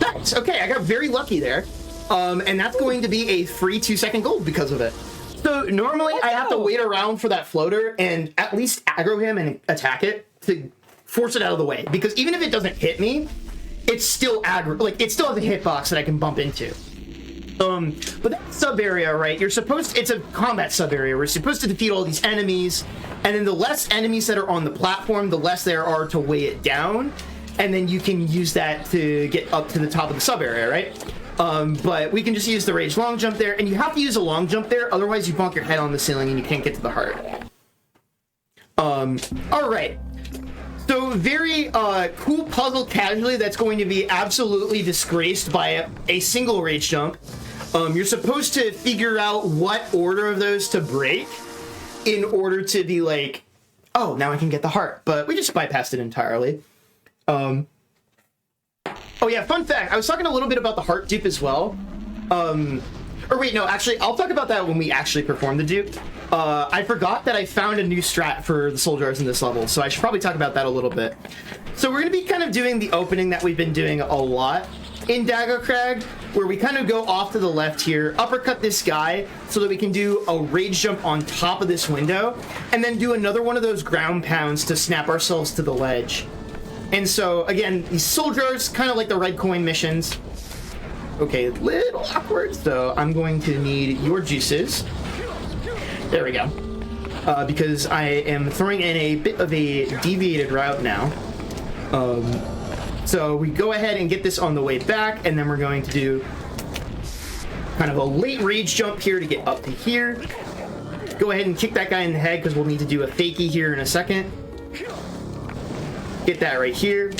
Nice. Okay, I got very lucky there. And that's going to be a free 2-second gold because of it. So normally I have to wait around for that floater and at least aggro him and attack it to force it out of the way. Because even if it doesn't hit me, it's still aggro, like it still has a hitbox that I can bump into. But that sub area, right? You're supposed to, it's a combat sub area. We're supposed to defeat all these enemies, and then the less enemies that are on the platform, the less there are to weigh it down, and then you can use that to get up to the top of the sub area, right? But we can just use the rage long jump there, and you have to use a long jump there, otherwise you bonk your head on the ceiling and you can't get to the heart. All right. So very cool puzzle casually that's going to be absolutely disgraced by a single rage jump. You're supposed to figure out what order of those to break in order to be like, oh, now I can get the heart. But we just bypassed it entirely. Oh yeah, fun fact, I was talking a little bit about the heart dupe as well. Or wait, no, actually, I'll talk about that when we actually perform the dupe. I forgot that I found a new strat for the soul jars in this level, so I should probably talk about that a little bit. So we're going to be kind of doing the opening that we've been doing a lot in Dagger Crag, where we kind of go off to the left here, uppercut this guy so that we can do a rage jump on top of this window, and then do another one of those ground pounds to snap ourselves to the ledge. And so, again, these soul jars, kind of like the red coin missions. Okay, a little awkward, so I'm going to need your juices. There we go. Because I am throwing in a bit of a deviated route now. So we go ahead and get this on the way back, and then we're going to do kind of a late rage jump here to get up to here. Go ahead and kick that guy in the head, because we'll need to do a fakie here in a second. Get that right here.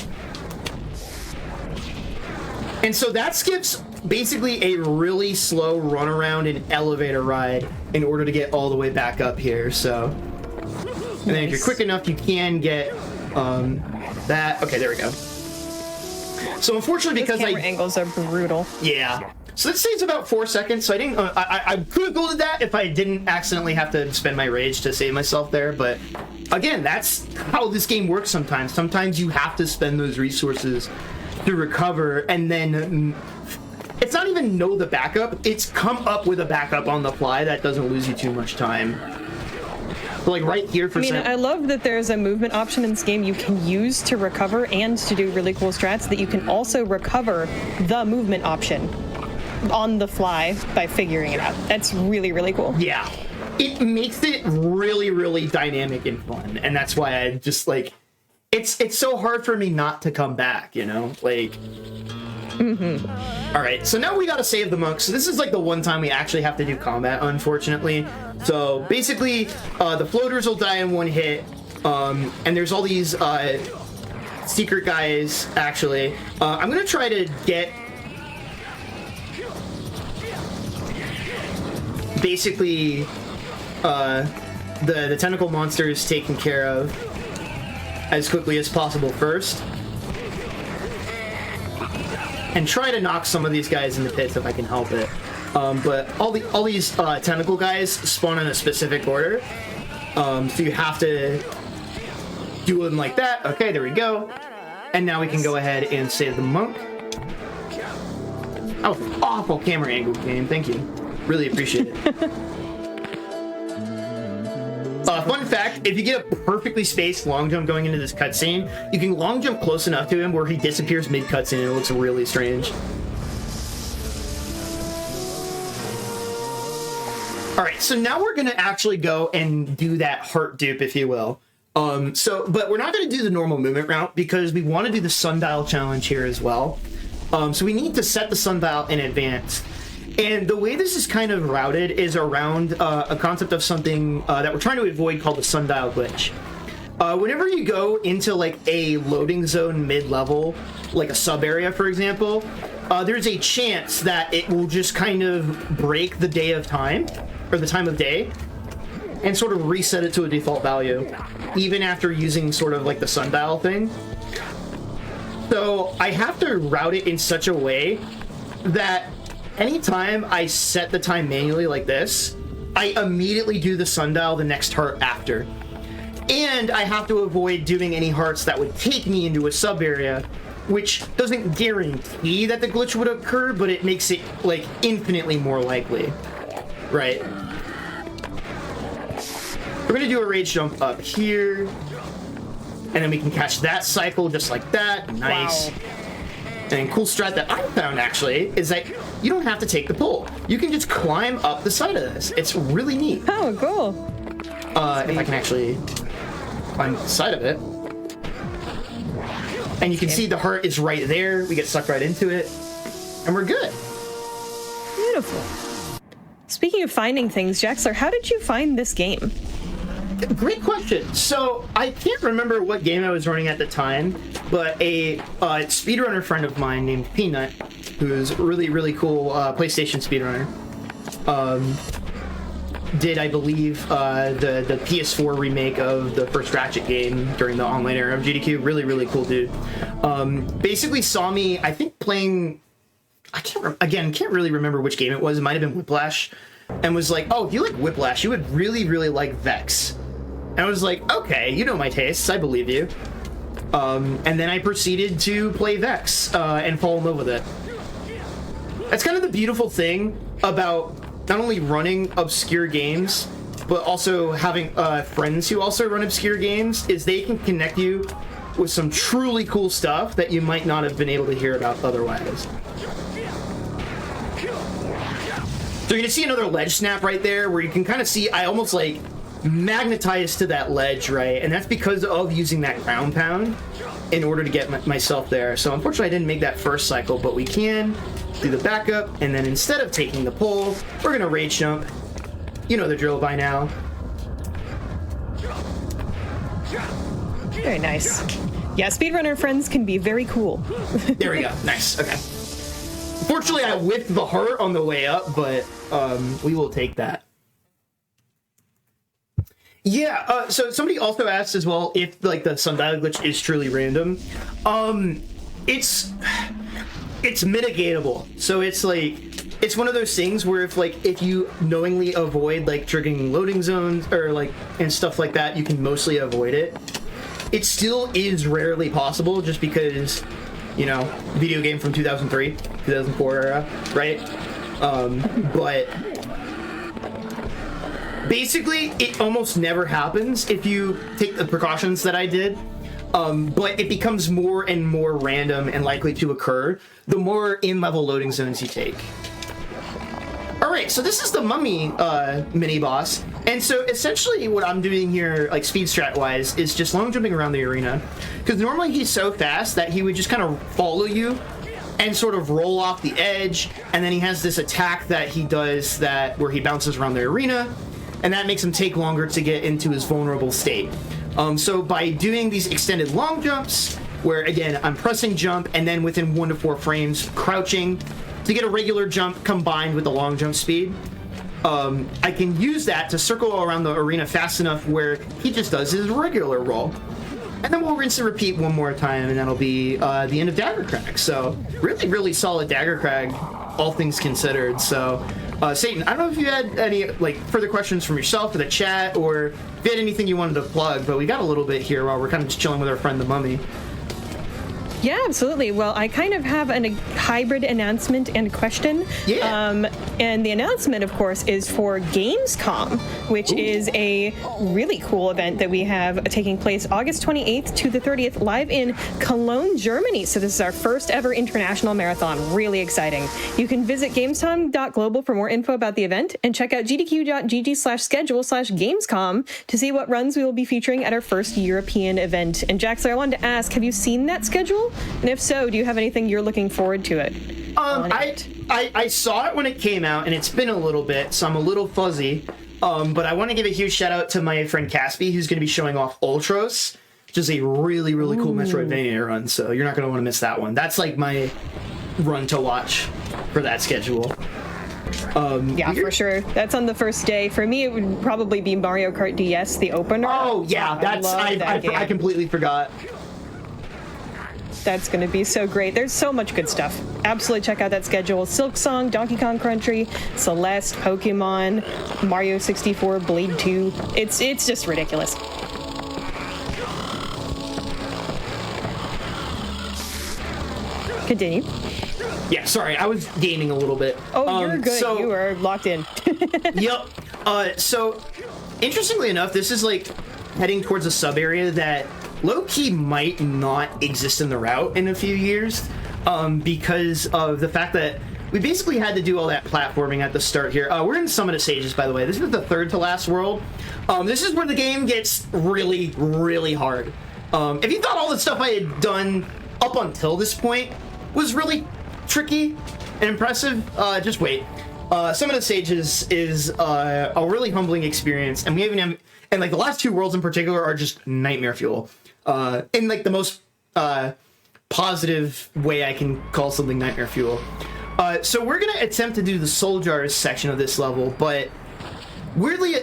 And so that skips basically a really slow run around and elevator ride in order to get all the way back up here. So, and then if you're quick enough, you can get that. Okay, there we go. So unfortunately, because camera angles are brutal. Yeah. So this saves about 4 seconds. So I didn't. I could have golded that if I didn't accidentally have to spend my rage to save myself there. But again, that's how this game works sometimes. Sometimes you have to spend those resources to recover, and then it's not even know the backup. It's come up with a backup on the fly that doesn't lose you too much time. So like right here for I love that there's a movement option in this game you can use to recover and to do really cool strats, that you can also recover the movement option on the fly by figuring it out. That's really, really cool. Yeah. It makes it really, really dynamic and fun. And that's why I just like, it's so hard for me not to come back, you know? Like, All right, so now we gotta save the monk. So this is like the one time we actually have to do combat, unfortunately. So basically, the floaters will die in one hit. And there's all these secret guys, actually. I'm gonna try to get basically the tentacle monsters taken care of as quickly as possible first, and try to knock some of these guys in the pits if I can help it. But all these tentacle guys spawn in a specific order, So you have to do them like that. Okay, there we go. And now we can go ahead and save the monk. That was an awful camera angle game. Thank you. Really appreciate it. Fun fact, if you get a perfectly spaced long jump going into this cutscene, you can long jump close enough to him where he disappears mid-cutscene and it looks really strange. Alright, so now we're going to actually go and do that heart dupe, if you will. But we're not going to do the normal movement route because we want to do the sundial challenge here as well. So we need to set the sundial in advance. And the way this is kind of routed is around a concept of something that we're trying to avoid called the sundial glitch. Whenever you go into like a loading zone mid-level, like a sub area, for example, there's a chance that it will just kind of break the day of time, or the time of day, and sort of reset it to a default value, even after using sort of like the sundial thing. So I have to route it in such a way that anytime I set the time manually like this, I immediately do the sundial the next heart after. And I have to avoid doing any hearts that would take me into a sub area, which doesn't guarantee that the glitch would occur, but it makes it like infinitely more likely. Right. We're gonna do a rage jump up here, and then we can catch that cycle just like that. Nice. Wow. And cool strat that I found actually is that you don't have to take the pull. You can just climb up the side of this. It's really neat. Oh, cool. If I can actually climb the side of it. And you can see the heart is right there. We get sucked right into it. And we're good. Beautiful. Speaking of finding things, Jaxler, how did you find this game? Great question. So I can't remember what game I was running at the time, but a speedrunner friend of mine named Peanut, who's really, really cool PlayStation speedrunner, did, I believe, the PS4 remake of the first Ratchet game during the online era of GDQ. Really, really cool dude. Basically saw me, I think, playing, can't really remember which game it was. It might have been Whiplash. And was like, oh, if you like Whiplash, you would really, really like Vexx. And I was like, okay, you know my tastes, I believe you. And then I proceeded to play Vexx and fall in love with it. That's kind of the beautiful thing about not only running obscure games, but also having friends who also run obscure games, is they can connect you with some truly cool stuff that you might not have been able to hear about otherwise. So you're gonna see another ledge snap right there where you can kind of see I almost like magnetized to that ledge, right? And that's because of using that ground pound in order to get myself there. So unfortunately I didn't make that first cycle, but we can do the backup, and then instead of taking the pull, we're gonna rage jump. You know the drill by now. Very nice. Yeah, speedrunner friends can be very cool. There we go. Nice. Okay. Fortunately, I whipped the heart on the way up, but we will take that. Yeah, so somebody also asked as well if like the sundial glitch is truly random. It's mitigatable. So it's like it's one of those things where if you knowingly avoid like triggering loading zones or like and stuff like that, you can mostly avoid it. It still is rarely possible just because, you know, video game from 2003, 2004 era, right? But basically, it almost never happens if you take the precautions that I did. But it becomes more and more random and likely to occur the more in-level loading zones you take. Alright, so this is the mummy mini-boss. And so essentially what I'm doing here, like speed strat-wise, is just long jumping around the arena. Because normally he's so fast that he would just kind of follow you and sort of roll off the edge. And then he has this attack that he does where he bounces around the arena. And that makes him take longer to get into his vulnerable state. So by doing these extended long jumps, where again, I'm pressing jump and then within 1 to 4 frames, crouching to get a regular jump combined with the long jump speed, I can use that to circle around the arena fast enough where he just does his regular roll. And then we'll rinse and repeat one more time, and that'll be the end of Dagger Crag. So really, really solid Dagger Crag, all things considered. So Satan, I don't know if you had any like further questions from yourself or the chat, or if you had anything you wanted to plug, but we got a little bit here while we're kind of just chilling with our friend the Mummy. Yeah, absolutely. Well, I kind of have a hybrid announcement and question. Yeah. And the announcement, of course, is for Gamescom, which is a really cool event that we have taking place August 28th to the 30th live in Cologne, Germany. So this is our first ever international marathon. Really exciting. You can visit gamescom.global for more info about the event and check out gdq.gg/schedule/Gamescom to see what runs we will be featuring at our first European event. And Jaxler, I wanted to ask, have you seen that schedule? And if so, do you have anything you're looking forward to it? I saw it when it came out, and it's been a little bit, so I'm a little fuzzy. But I want to give a huge shout out to my friend Caspi, who's going to be showing off Ultros, which is a really, really cool Metroidvania run. So you're not going to want to miss that one. That's like my run to watch for that schedule. Yeah, for sure. That's on the first day. For me, it would probably be Mario Kart DS, the opener. Oh yeah, I completely forgot. That's going to be so great. There's so much good stuff. Absolutely check out that schedule. Silk Song, Donkey Kong Country, Celeste, Pokemon, Mario 64, Blade 2. It's just ridiculous. Continue. Yeah, sorry, I was gaming a little bit. Oh, you're good. So, you are locked in. Yep. So, interestingly enough, this is like heading towards a sub area that low-key might not exist in the route in a few years, because of the fact that we basically had to do all that platforming at the start here. We're in some of the stages, by the way. This is the third to last world. This is where the game gets really, really hard. If you thought all the stuff I had done up until this point was really tricky and impressive, just wait. Some of the stages is a really humbling experience, and we even have, and like the last two worlds in particular are just nightmare fuel. In like the most positive way I can call something nightmare fuel. So we're gonna attempt to do the soul jars section of this level, but weirdly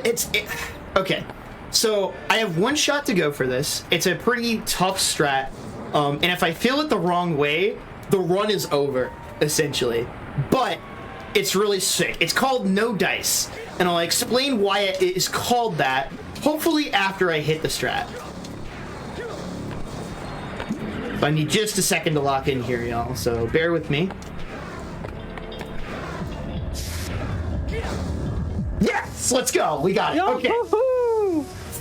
okay. So I have one shot to go for this. It's a pretty tough strat, and if I feel it the wrong way, the run is over essentially. But it's really sick. It's called No Dice, and I'll explain why it is called that, hopefully after I hit the strat. I need just a second to lock in here, y'all, so bear with me. Yes! Let's go! We got it. Okay.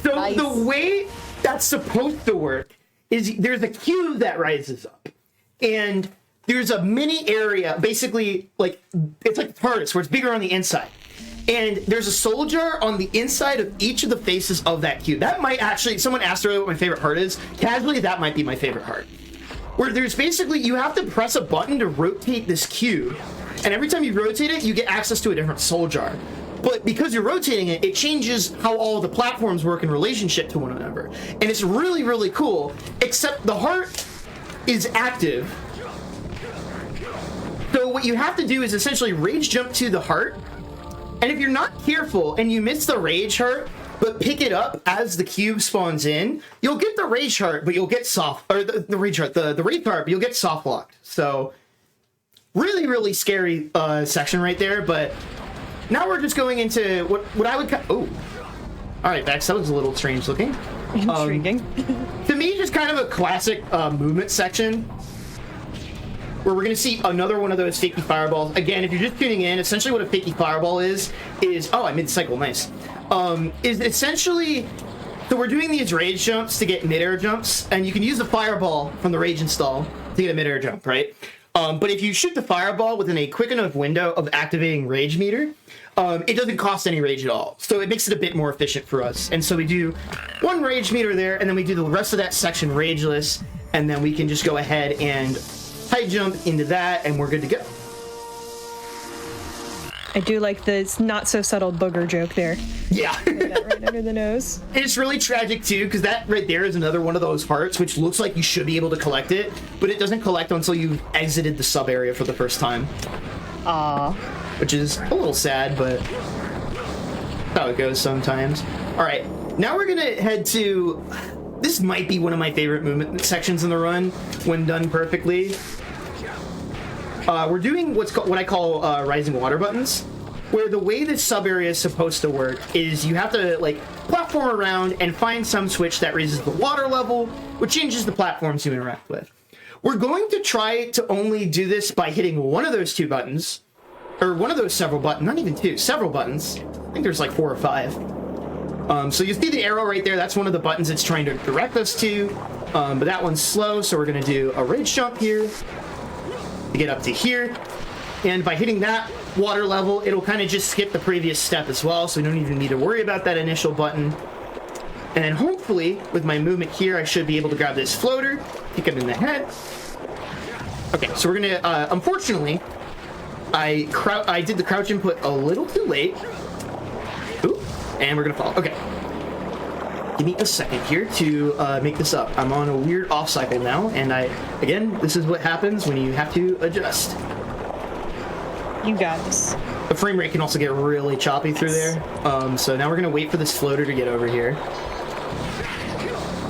So nice. The way that's supposed to work is there's a cube that rises up, and there's a mini area, basically, like, it's like the TARDIS, where it's bigger on the inside. And there's a soul jar on the inside of each of the faces of that cube. That might actually, someone asked earlier what my favorite heart is. Casually, that might be my favorite heart. Where there's basically, you have to press a button to rotate this cube, and every time you rotate it, you get access to a different soul jar. But because you're rotating it, it changes how all the platforms work in relationship to one another. And it's really, really cool, except the heart is active. So what you have to do is essentially rage jump to the heart, and if you're not careful and you miss the rage heart, but pick it up as the cube spawns in, you'll get the rage heart, but you'll get soft, or the rage heart, the rage heart, but you'll get soft locked. So really, really scary section right there. But now we're just going into what I would all right, Vexx, that was a little strange looking. Intriguing. To me, just kind of a classic movement section, where we're going to see another one of those fakey fireballs. Again, if you're just tuning in, essentially what a fakey fireball is oh, I mid-cycle, nice. Is essentially, so we're doing these rage jumps to get mid-air jumps, and you can use the fireball from the rage install to get a mid-air jump, right? But if you shoot the fireball within a quick enough window of activating rage meter, it doesn't cost any rage at all. So it makes it a bit more efficient for us. And so we do one rage meter there, and then we do the rest of that section rageless, and then we can just go ahead and high jump into that, and we're good to go. I do like the not so subtle booger joke there. Yeah. That right under the nose. And it's really tragic too, because that right there is another one of those hearts which looks like you should be able to collect it, but it doesn't collect until you've exited the sub area for the first time. Which is a little sad, but how it goes sometimes. Alright, now we're gonna head to, this might be one of my favorite movement sections in the run when done perfectly. We're doing what I call rising water buttons. where the way this sub area is supposed to work is you have to like platform around and find some switch that raises the water level, which changes the platforms you interact with. We're going to try to only do this by hitting one of those 2 buttons, or one of those several buttons, not even 2, several buttons. I think there's like 4 or 5. So you see the arrow right there, that's one of the buttons it's trying to direct us to, but that one's slow, so we're gonna do a rage jump here to get up to here. And by hitting that water level, it'll kind of just skip the previous step as well, so we don't even need to worry about that initial button. And then hopefully, with my movement here, I should be able to grab this floater, kick it in the head. Okay, so we're gonna, unfortunately, I did the crouch input a little too late. Ooh, and we're gonna fall. Okay. Give me a second here to make this up. I'm on a weird off cycle now, and again, this is what happens when you have to adjust. You got this. The frame rate can also get really choppy through there. So now we're gonna wait for this floater to get over here.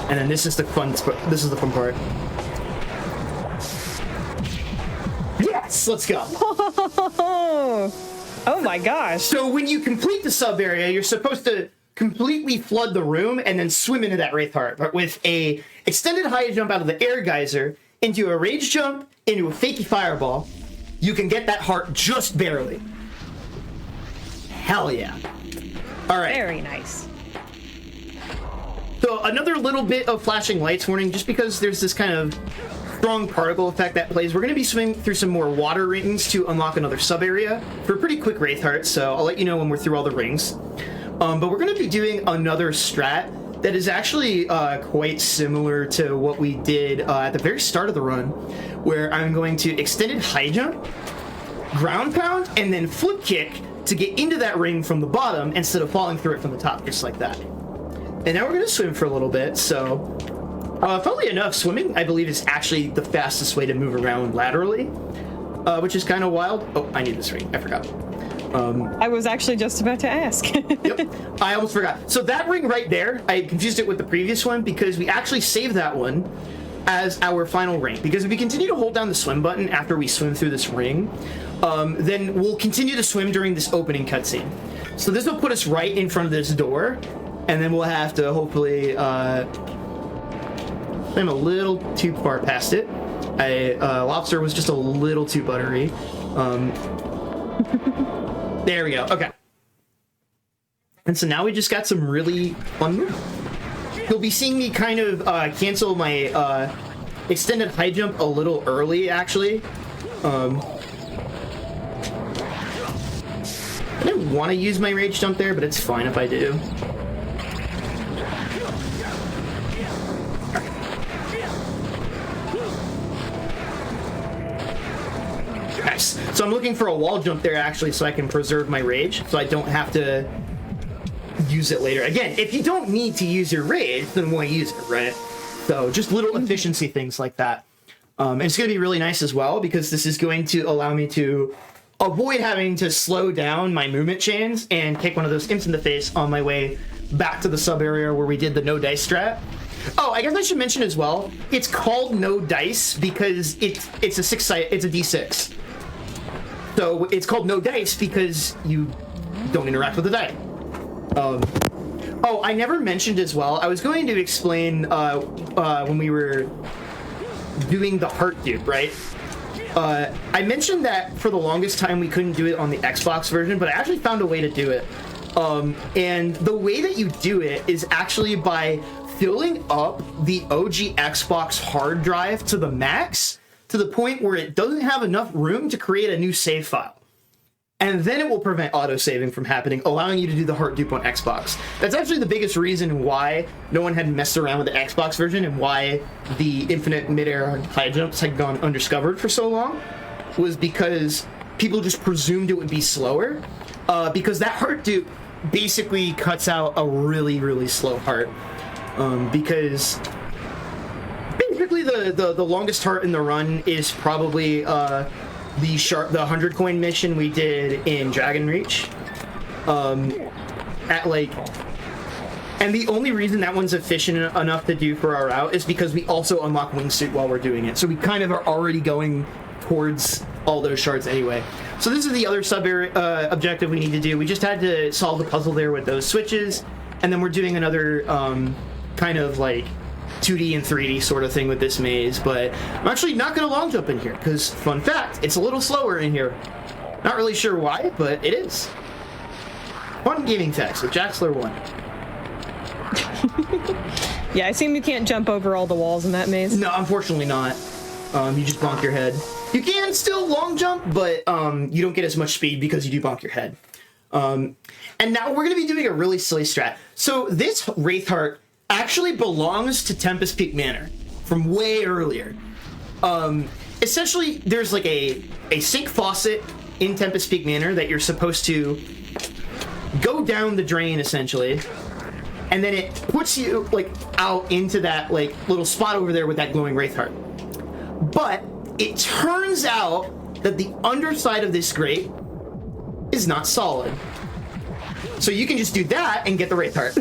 And then this is the fun part. Yes, let's go. Oh my gosh. So when you complete the sub area, you're supposed to completely flood the room and then swim into that Wraith Heart. But with a extended high jump out of the air geyser into a rage jump into a fakey fireball, you can get that heart just barely. Hell yeah. All right. Very nice. So another little bit of flashing lights warning, just because there's this kind of strong particle effect that plays. We're going to be swimming through some more water rings to unlock another sub area for a pretty quick Wraith Heart, so I'll let you know when we're through all the rings. But we're going to be doing another strat that is actually quite similar to what we did at the very start of the run, where I'm going to extended high jump, ground pound, and then flip kick to get into that ring from the bottom instead of falling through it from the top, just like that. And now we're going to swim for a little bit, so funnily enough, swimming, I believe, is actually the fastest way to move around laterally, which is kind of wild. Oh, I need this ring. I forgot. I was actually just about to ask. Yep, I almost forgot. So that ring right there, I confused it with the previous one because we actually saved that one as our final ring. Because if we continue to hold down the swim button after we swim through this ring, then we'll continue to swim during this opening cutscene. So this will put us right in front of this door, and then we'll have to hopefully swim a little too far past it. Lobster was just a little too buttery. There we go. Okay. And so now we just got some really fun moves. You'll be seeing me kind of cancel my extended high jump a little early, actually. I didn't want to use my rage jump there, but it's fine if I do. Nice. So I'm looking for a wall jump there, actually, so I can preserve my rage, so I don't have to use it later. Again, if you don't need to use your rage, then why use it, right? So just little efficiency things like that. And it's going to be really nice as well, because this is going to allow me to avoid having to slow down my movement chains and kick one of those imps in the face on my way back to the sub area where we did the no dice strat. Oh, I guess I should mention as well, it's called no dice because it's a D6. So it's called no dice because you don't interact with the die. Oh, I never mentioned as well, I was going to explain when we were doing the heart dupe, right? I mentioned that for the longest time we couldn't do it on the Xbox version, but I actually found a way to do it. And the way that you do it is actually by filling up the OG Xbox hard drive to the max, to the point where it doesn't have enough room to create a new save file. And then it will prevent auto-saving from happening, allowing you to do the heart dupe on Xbox. That's actually the biggest reason why no one had messed around with the Xbox version and why the infinite mid-air high jumps had gone undiscovered for so long, was because people just presumed it would be slower, because that heart dupe basically cuts out a really, really slow heart. Because basically the longest heart in the run is probably the 100 coin mission we did in Dragon Reach. And the only reason that one's efficient enough to do for our route is because we also unlock wingsuit while we're doing it. So we kind of are already going towards all those shards anyway. So this is the other sub objective we need to do. We just had to solve the puzzle there with those switches, and then we're doing another kind of like 2D and 3D sort of thing with this maze, but I'm actually not going to long jump in here, because, fun fact, it's a little slower in here. Not really sure why, but it is. Fun gaming text with Jaxler 1. Yeah, I assume you can't jump over all the walls in that maze. No, unfortunately not. You just bonk your head. You can still long jump, but you don't get as much speed because you do bonk your head. And now we're going to be doing a really silly strat. So this Wraith Heart actually belongs to Tempest Peak Manor from way earlier. Essentially, there's like a sink faucet in Tempest Peak Manor that you're supposed to go down the drain, essentially, and then it puts you like out into that like little spot over there with that glowing Wraith Heart. But it turns out that the underside of this grate is not solid. So you can just do that and get the Wraith Heart.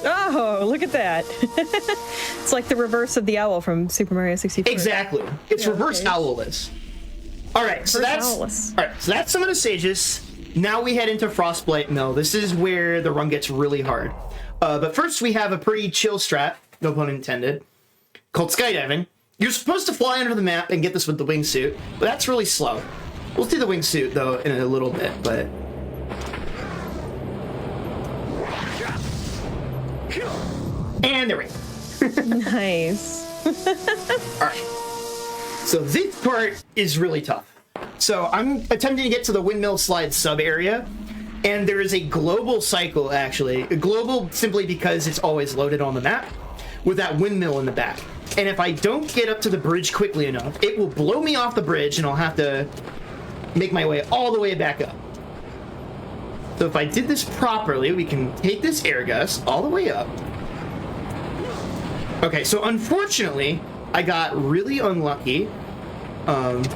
Oh, look at that. It's like the reverse of the owl from Super Mario 64. Exactly. It's reverse owlless. All right, so that's some of the stages. Now we head into Frostblight Mill. This is where the run gets really hard. But first we have a pretty chill strat, no pun intended, called skydiving. You're supposed to fly under the map and get this with the wingsuit, but that's really slow. We'll do the wingsuit though in a little bit, but and there we go. Nice. All right. So this part is really tough. So I'm attempting to get to the windmill slide sub area, and there is a global cycle, actually. Global simply because it's always loaded on the map with that windmill in the back. And if I don't get up to the bridge quickly enough, it will blow me off the bridge and I'll have to make my way all the way back up. So if I did this properly, we can take this air gust all the way up. Okay, so unfortunately, I got really unlucky. And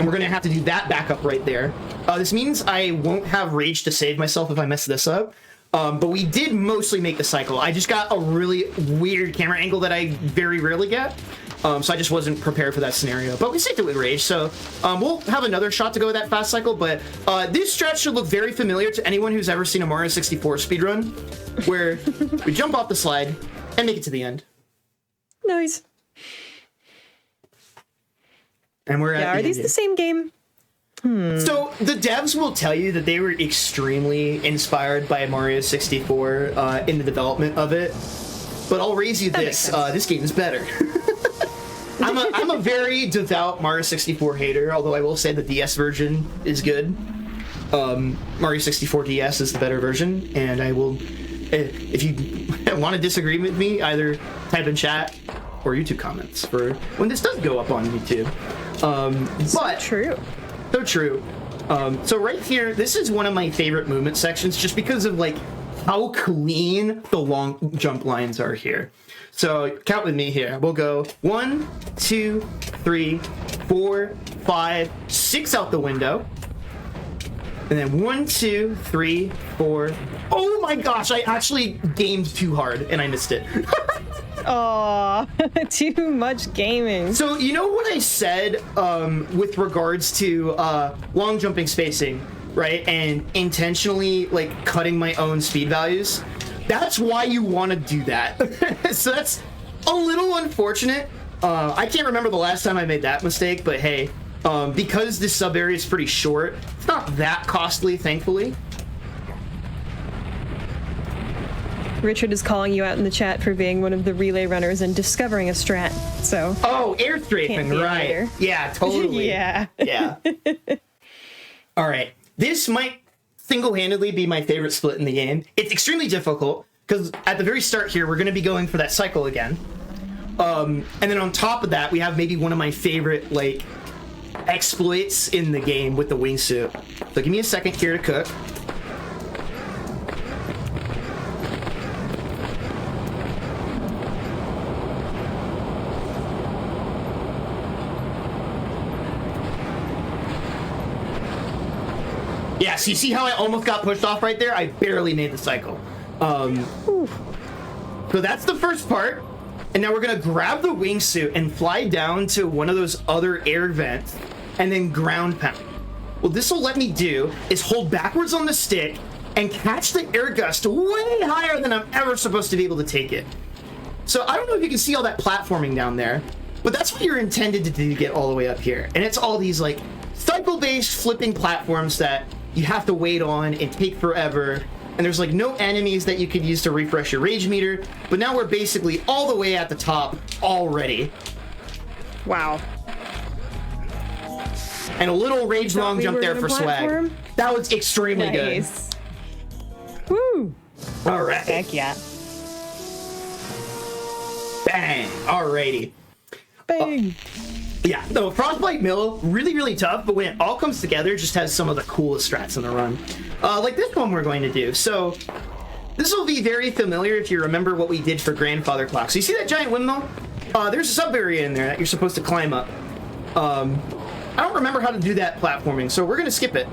we're gonna have to do that backup right there. This means I won't have rage to save myself if I mess this up. But we did mostly make the cycle. I just got a really weird camera angle that I very rarely get. So I just wasn't prepared for that scenario. But we saved it with rage, so we'll have another shot to go with that fast cycle. But this stretch should look very familiar to anyone who's ever seen a Mario 64 speedrun, where we jump off the slide and make it to the end. Nice. And we're at are these the same game? So the devs will tell you that they were extremely inspired by Mario 64 in the development of it. But I'll raise you this: this game is better. I'm a very devout Mario 64 hater, although I will say the DS version is good. Mario 64 DS is the better version, and I will, if you want to disagree with me, either type in chat or YouTube comments for when this does go up on YouTube. But True. So true. So right here, this is one of my favorite movement sections just because of like how clean the long jump lines are here. So count with me here. We'll go 1, 2, 3, 4, 5, 6 out the window. And then 1, 2, 3, 4. Oh my gosh, I actually gamed too hard and I missed it. Aw, too much gaming. So you know what I said with regards to long jumping spacing, right? And intentionally like cutting my own speed values? That's why you want to do that. So that's a little unfortunate. I can't remember the last time I made that mistake, but hey, because this sub area is pretty short, it's not that costly, thankfully. Richard is calling you out in the chat for being one of the relay runners and discovering a strat. So. Oh, air strafing, right? Yeah, totally. Yeah. Yeah. All right. This might single-handedly be my favorite split in the game. It's extremely difficult because at the very start here, we're going to be going for that cycle again. And then on top of that, we have maybe one of my favorite like exploits in the game with the wingsuit. So give me a second here to cook. Yeah, so you see how I almost got pushed off right there? I barely made the cycle. So that's the first part. And now we're gonna grab the wingsuit and fly down to one of those other air vents and then ground pound. What this will let me do is hold backwards on the stick and catch the air gust way higher than I'm ever supposed to be able to take it. So I don't know if you can see all that platforming down there, but that's what you're intended to do to get all the way up here. And it's all these like cycle-based flipping platforms that you have to wait on and take forever. And there's like no enemies that you could use to refresh your rage meter, but now we're basically all the way at the top already. Wow. And a little rage long jump there for platform? swag. That was extremely Nice. Woo! good. All right. Heck yeah. Bang. Alrighty. Bang. Yeah, no, Frostbite Mill, really, really tough, but when it all comes together, it just has some of the coolest strats in the run. Like this one we're going to do. So, this will be very familiar if you remember what we did for Grandfather Clock. So you see that giant windmill? There's a sub area in there that you're supposed to climb up. I don't remember how to do that platforming, so we're going to skip it.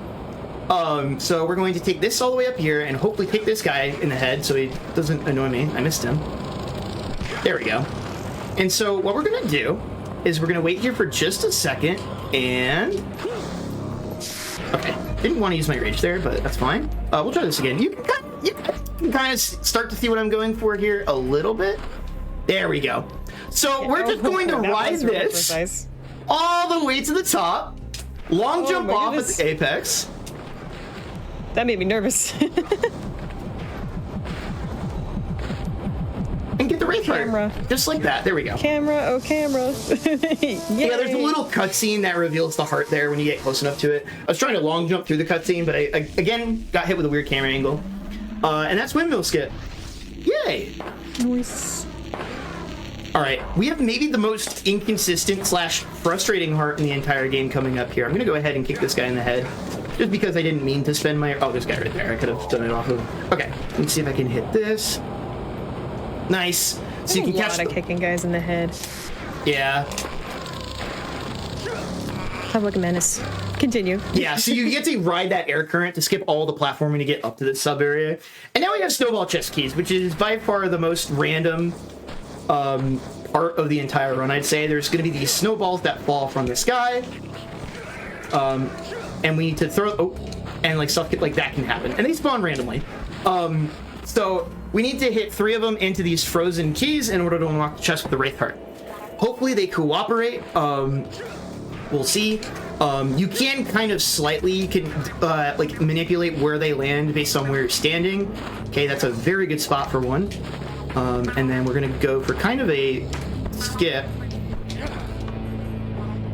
So we're going to take this all the way up here and hopefully kick this guy in the head so he doesn't annoy me. I missed him. There we go. And so what we're going to do is we're going to wait here for just a second and... Okay, didn't want to use my rage there, but that's fine. We'll try this again. You can kind of start to see what I'm going for here a little bit. There we go. So we're just going to ride this all the way to the top. Long jump off at the apex. That made me nervous. And get the wraith Camera. heart. Just like that. There we go. Camera, oh camera. Yeah, there's a little cutscene that reveals the heart there when you get close enough to it. I was trying to long jump through the cutscene, but I again got hit with a weird camera angle. And that's windmill skip. Yay! Nice. Alright, we have maybe the most inconsistent / frustrating heart in the entire game coming up here. I'm gonna go ahead and kick this guy in the head. Just because I didn't mean to spend my... Oh, there's a guy right there. I could have done it off of... Okay, let's see if I can hit this. Nice. So you can catch... A lot of kicking guys in the head. Yeah. Public menace. Continue. Yeah, so you get to ride that air current to skip all the platforming to get up to the sub area. And now we have snowball chest keys, which is by far the most random part of the entire run, I'd say. There's going to be these snowballs that fall from the sky. And we need to throw... Oh, and like stuff like that can happen. And they spawn randomly. So we need to hit 3 of them into these frozen keys in order to unlock the chest with the Wraith Heart. Hopefully they cooperate. We'll see. You can kind of slightly like manipulate where they land based on where you're standing. Okay, that's a very good spot for one. And then we're gonna go for kind of a skip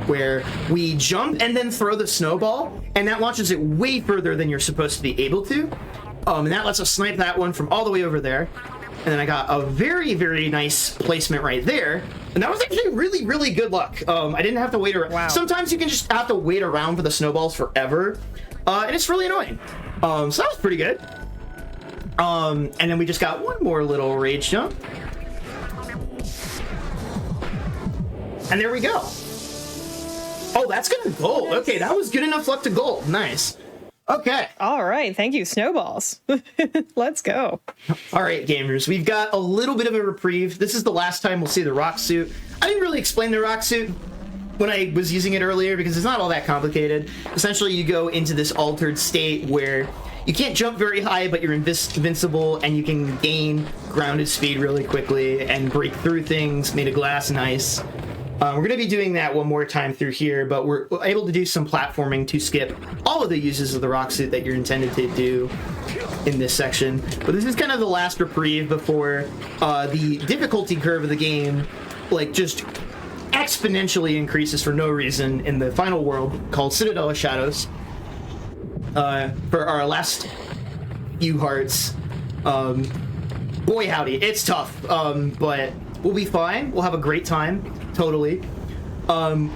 where we jump and then throw the snowball, and that launches it way further than you're supposed to be able to. And that lets us snipe that one from all the way over there. And then I got a very, very nice placement right there. And that was actually really, really good luck. I didn't have to wait around. Wow. Sometimes you can just have to wait around for the snowballs forever. And it's really annoying. So that was pretty good. And then we just got one more little rage jump. And there we go. Oh, that's gonna gold. Okay, that was good enough luck to gold. Nice. Okay. All right. Thank you, snowballs. Let's go. All right, gamers. We've got a little bit of a reprieve. This is the last time we'll see the rock suit. I didn't really explain the rock suit when I was using it earlier because it's not all that complicated. Essentially, you go into this altered state where you can't jump very high, but you're invincible, and you can gain grounded speed really quickly and break through things made of glass and ice. We're going to be doing that one more time through here, but we're able to do some platforming to skip all of the uses of the rock suit that you're intended to do in this section. But this is kind of the last reprieve before the difficulty curve of the game, like, just exponentially increases for no reason in the final world called Citadel of Shadows. For our last few hearts. Boy howdy, it's tough, but we'll be fine. We'll have a great time. Totally. I'm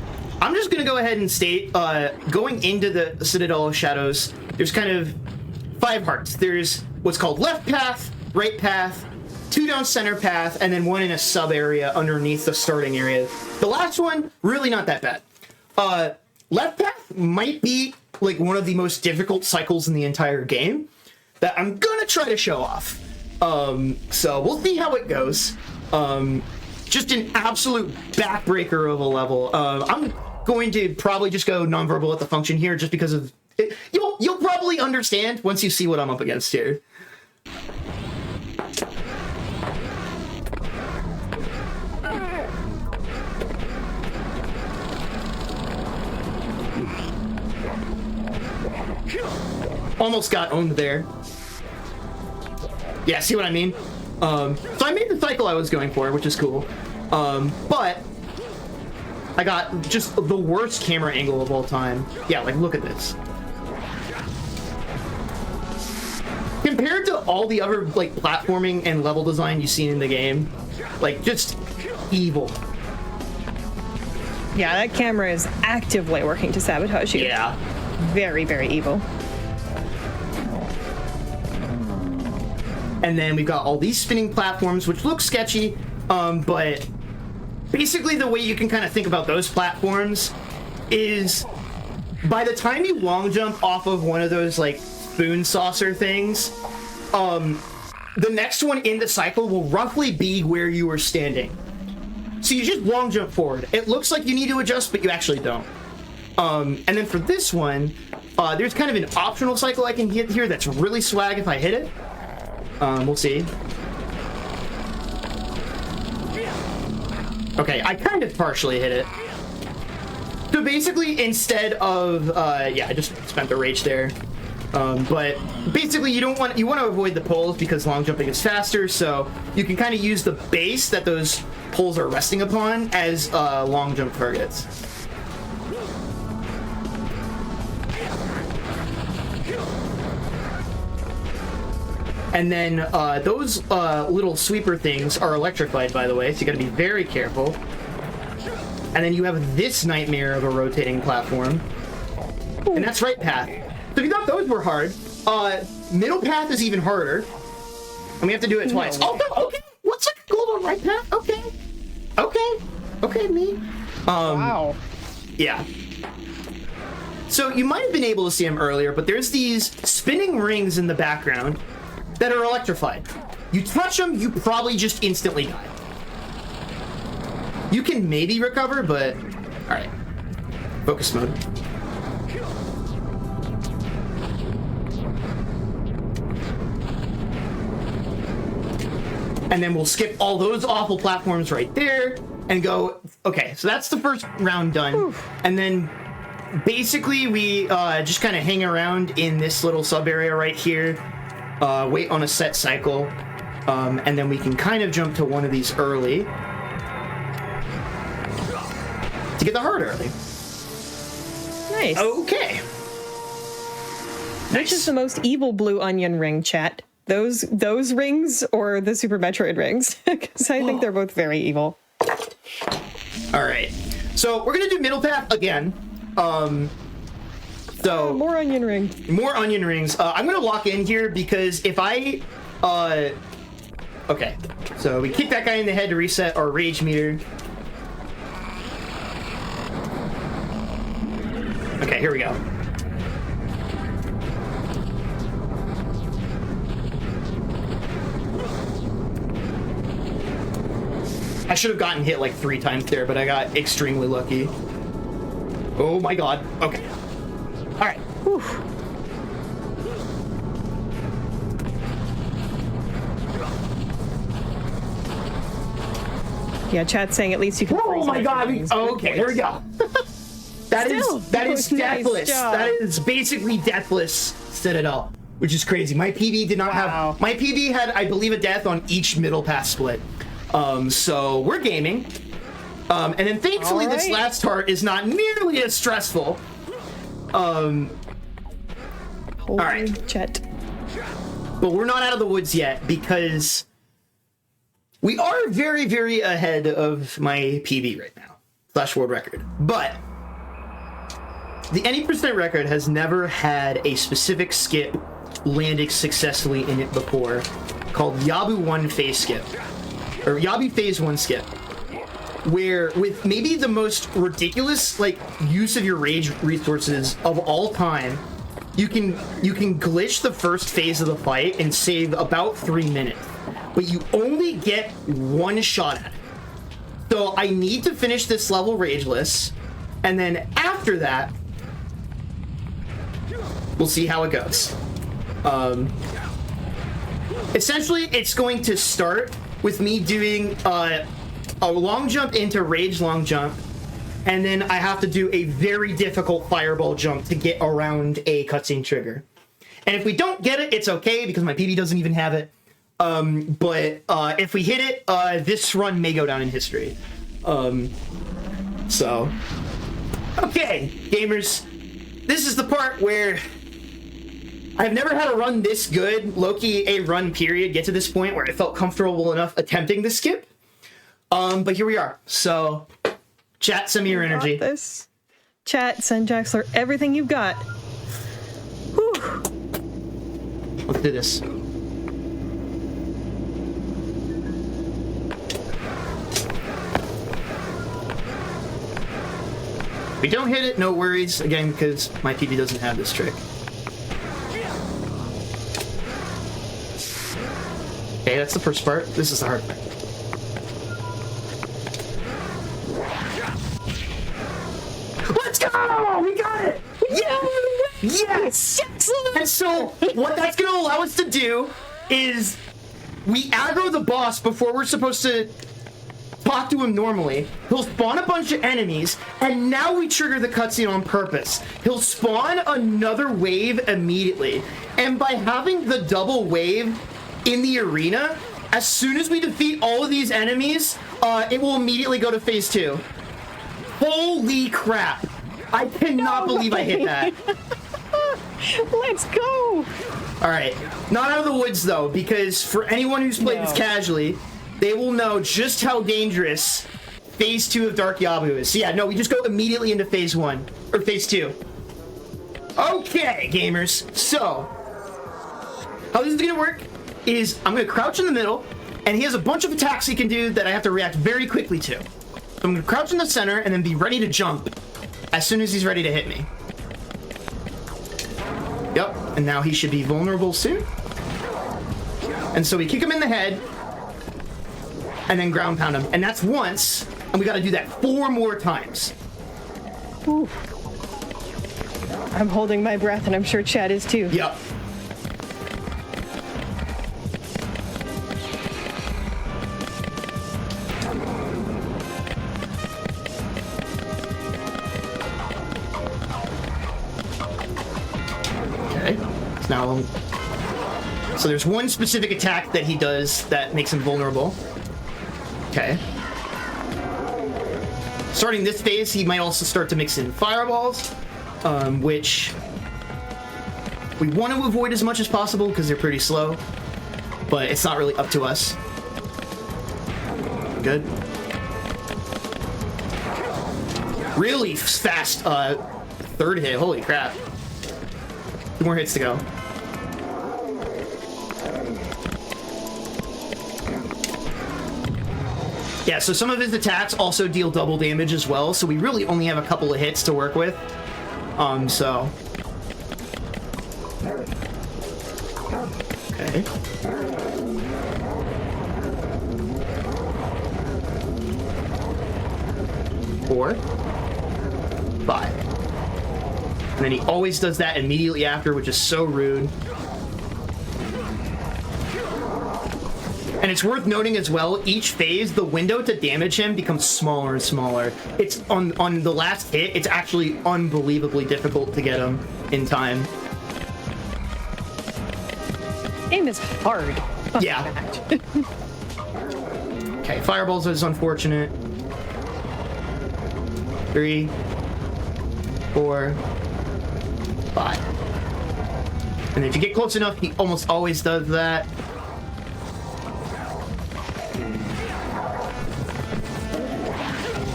just gonna go ahead and state, going into the Citadel of Shadows, there's kind of 5 hearts. There's what's called left path, right path, 2 down center path, and then 1 in a sub area underneath the starting area. The last one, really not that bad. Left path might be like one of the most difficult cycles in the entire game that I'm gonna try to show off. So we'll see how it goes. Just an absolute backbreaker of a level. I'm going to probably just go nonverbal at the function here, just because of it. You'll probably understand once you see what I'm up against here. Almost got owned there. Yeah, see what I mean? So I made the cycle I was going for, which is cool. But I got just the worst camera angle of all time. Yeah, like, look at this. Compared to all the other, like, platforming and level design you've seen in the game, like, just evil. Yeah, that camera is actively working to sabotage you. Yeah. Very, very evil. And then we've got all these spinning platforms, which look sketchy, but basically the way you can kind of think about those platforms is by the time you long jump off of one of those, like, spoon saucer things, the next one in the cycle will roughly be where you were standing. So you just long jump forward. It looks like you need to adjust, but you actually don't. And then for this one, there's kind of an optional cycle I can hit here that's really swag if I hit it. We'll see. Okay, I kind of partially hit it. So basically, instead of, yeah, I just spent the rage there. But basically, you want to avoid the poles because long jumping is faster, so you can kind of use the base that those poles are resting upon as long jump targets. And then those little sweeper things are electrified, by the way, so you gotta be very careful. And then you have this nightmare of a rotating platform. And that's right path. So if you thought those were hard, middle path is even harder. And we have to do it twice. Oh, no, okay. What's like a gold on right path? Okay. Okay. Okay, me. Wow. Yeah. So you might have been able to see them earlier, but there's these spinning rings in the background that are electrified. You touch them, you probably just instantly die. You can maybe recover, but... Alright. Focus mode. And then we'll skip all those awful platforms right there and go... Okay, so that's the first round done. Oof. And then basically we just kind of hang around in this little sub area right here. Wait on a set cycle, and then we can kind of jump to one of these early to get the heart early. Nice. Okay. Which is the most evil blue onion ring, chat? Those rings or the Super Metroid rings? Because I think they're both very evil. All right. So we're gonna do middle path again. So more onion rings. More onion rings. I'm gonna lock in here because if I, okay. So we kick that guy in the head to reset our rage meter. Okay, here we go. I should have gotten hit like 3 times there, but I got extremely lucky. Oh my god. Okay. All right. Whew. Yeah, chat's saying at least you can. Oh my god. Okay, here we go. that is deathless. Nice that is basically deathless Citadel, which is crazy. My PB did not have. My PB had, I believe, a death on each middle path split. So we're gaming. And then thankfully this last heart is not nearly as stressful. All right, Chet. But we're not out of the woods yet because we are very, very ahead of my PB right now, / world record. But the any percent record has never had a specific skip landed successfully in it before, called Yabu 1 phase skip, or Yabu phase 1 skip, where with maybe the most ridiculous like use of your rage resources of all time, you can glitch the first phase of the fight and save about 3 minutes, but you only get 1 shot at it. So I need to finish this level rageless, And then after that, we'll see how it goes. Essentially, it's going to start with me doing a long jump into rage long jump, and then I have to do a very difficult fireball jump to get around a cutscene trigger. And if we don't get it, it's okay, because my PB doesn't even have it. But if we hit it, this run may go down in history. So... Okay, gamers, this is the part where I've never had a run this good, low-key a run period, get to this point where I felt comfortable enough attempting the skip. But here we are. So, chat, send me your energy. This. Chat, send Jaxler everything you've got. Whew. Let's do this. If we don't hit it, no worries. Again, because my PB doesn't have this trick. Okay, that's the first part. This is the hard part. Let's go! We got it! Yes! And so, what that's going to allow us to do is we aggro the boss before we're supposed to talk to him normally. He'll spawn a bunch of enemies, and now we trigger the cutscene on purpose. He'll spawn another wave immediately. And by having the double wave in the arena, as soon as we defeat all of these enemies, it will immediately go to phase 2. Holy crap! I cannot believe I hit that. Let's go! Alright, not out of the woods though, because for anyone who's played this casually, they will know just how dangerous phase 2 of Dark Yabu is. So yeah, no, we just go immediately into phase 1, or phase 2. Okay, gamers, so how this is gonna work is I'm gonna crouch in the middle, and he has a bunch of attacks he can do that I have to react very quickly to. So I'm gonna crouch in the center and then be ready to jump as soon as he's ready to hit me. Yep, and now he should be vulnerable soon. And so we kick him in the head, and then ground pound him. And that's once, and we gotta do that 4 more times. Ooh. I'm holding my breath, and I'm sure Chad is too. Yep. Okay, now, so there's one specific attack that he does that makes him vulnerable. Okay. Starting this phase, he might also start to mix in fireballs, which we want to avoid as much as possible because they're pretty slow, but it's not really up to us. Good. Really fast third hit, holy crap. 2 more hits to go. Yeah, so some of his attacks also deal double damage as well, so we really only have a couple of hits to work with. So... Okay. Four. 5. And then he always does that immediately after, which is so rude. And it's worth noting as well, each phase, the window to damage him becomes smaller and smaller. It's on the last hit, it's actually unbelievably difficult to get him in time. Aim is hard. Yeah. Okay, fireballs is unfortunate. 3, 4, 5. And if you get close enough, he almost always does that.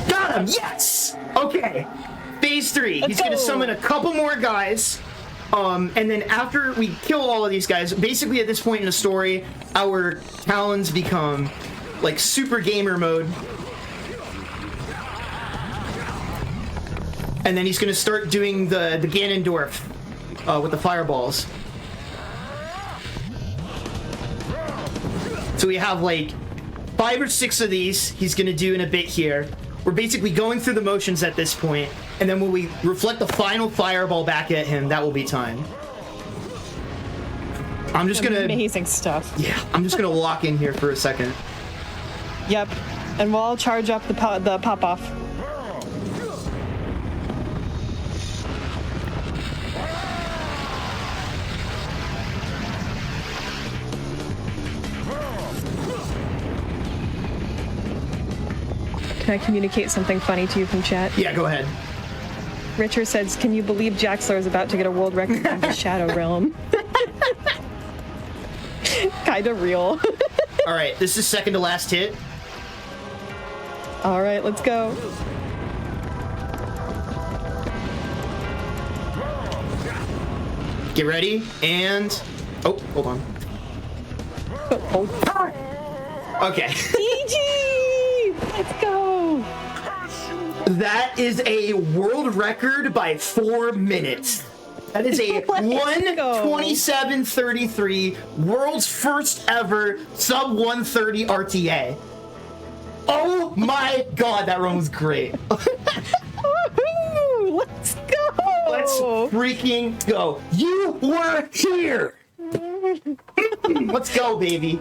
Got him! Yes! Okay. Phase 3. He's gonna summon a couple more guys. And then after we kill all of these guys, basically at this point in the story, our talons become like super gamer mode. And then he's gonna start doing the Ganondorf with the fireballs. So we have like 5 or 6 of these he's gonna do in a bit here. We're basically going through the motions at this point. And then when we reflect the final fireball back at him, that will be time. I'm just gonna... Amazing stuff. Yeah, I'm just gonna lock in here for a second. Yep. And we'll all charge up the pop-off. Can I communicate something funny to you from chat? Yeah, go ahead. Richard says, can you believe Jaxler is about to get a world record in the Shadow Realm? Kinda real. All right, this is second to last hit. All right, let's go. Get ready, and... Oh, hold on. Okay. GG! Let's go! That is a world record by 4 minutes. That is a 1:27:33, world's first ever sub 130 RTA. Oh my god, that run was great. Woohoo! Let's go! Let's freaking go. You were here! Let's go, baby.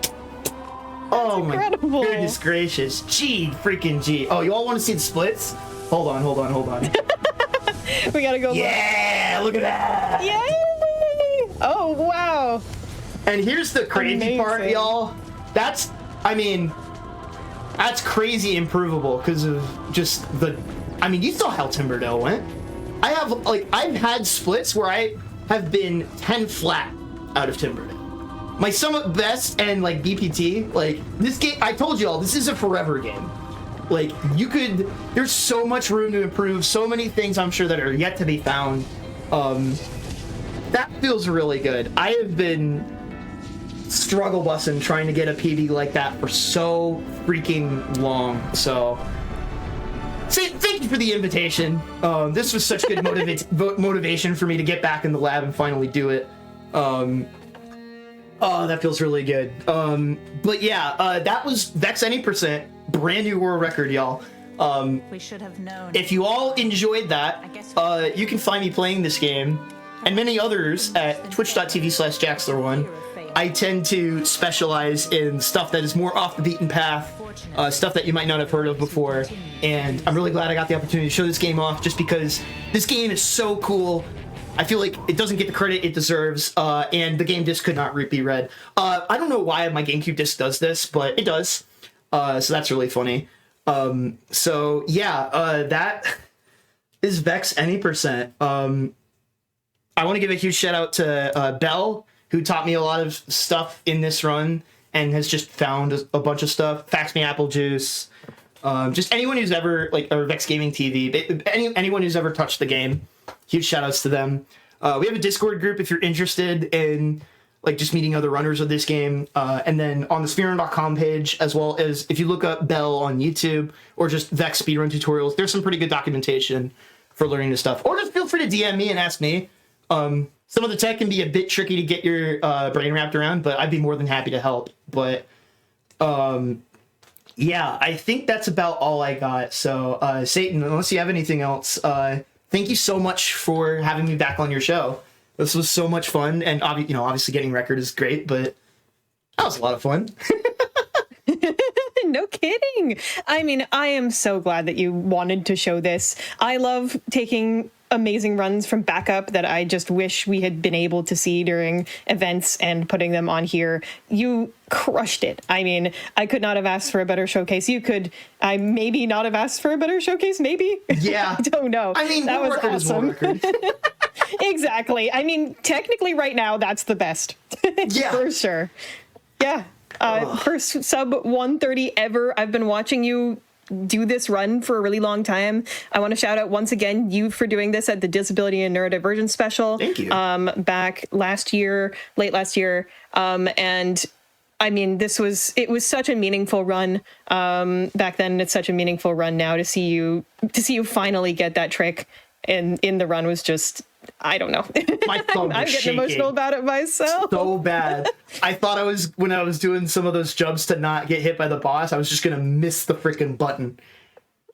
Oh incredible. My goodness gracious. G freaking G. Oh, you all want to see the splits? Hold on. We gotta go. Yeah, look at that. Yay! Oh, wow. And here's the crazy part, Amazing. y'all. That's crazy improvable because of just you saw how Timberdale went. I've had splits where I have been 10 flat out of Timberdale. My Summit Best and BPT, this game, I told y'all, this is a forever game. There's so much room to improve, so many things I'm sure that are yet to be found. That feels really good. I have been struggle bussing trying to get a PB like that for so freaking long. So, thank you for the invitation. This was such good motivation for me to get back in the lab and finally do it. Oh, that feels really good. But yeah, that was Vexx Any %. Brand new world record, y'all. We should have known. If you all enjoyed that, you can find me playing this game and many others at twitch.tv/Jaxler1. I tend to specialize in stuff that is more off the beaten path, stuff that you might not have heard of before, and I'm really glad I got the opportunity to show this game off just because this game is so cool. I feel like it doesn't get the credit it deserves, and the game disc could not be read. I don't know why my GameCube disc does this, but it does. So that's really funny. So yeah, that is Vexx Any %. I want to give a huge shout out to Bell, who taught me a lot of stuff in this run and has just found a bunch of stuff. Fax me apple juice. Just anyone who's ever or Vexx Gaming TV, anyone who's ever touched the game. Huge shout outs to them. We have a Discord group if you're interested in just meeting other runners of this game. And then on the speedrun.com page, as well as if you look up Bell on YouTube or just Vexx speedrun tutorials, there's some pretty good documentation for learning this stuff. Or just feel free to DM me and ask me. Some of the tech can be a bit tricky to get your brain wrapped around, but I'd be more than happy to help. But yeah, I think that's about all I got. So Satan, unless you have anything else, thank you so much for having me back on your show. This was so much fun, and obviously getting record is great, but that was a lot of fun. No kidding. I mean, I am so glad that you wanted to show this. I love taking amazing runs from backup that I just wish we had been able to see during events and putting them on here. You crushed it. I mean, I could not have asked for a better showcase. I maybe not have asked for a better showcase, maybe? Yeah. I don't know. I mean, that was record awesome. Is record. Exactly. I mean, technically right now, that's the best. Yeah. For sure. Yeah. First sub 130 ever. I've been watching you do this run for a really long time. I want to shout out once again you for doing this at the Disability and Neurodivergence special. Thank you. Back late last year. And I mean, it was such a meaningful run back then. And it's such a meaningful run now to see you finally get that trick in the run was just, I don't know. My thumb was I'm getting shaking emotional about it myself. so bad. I thought when I was doing some of those jumps to not get hit by the boss, I was just gonna miss the freaking button.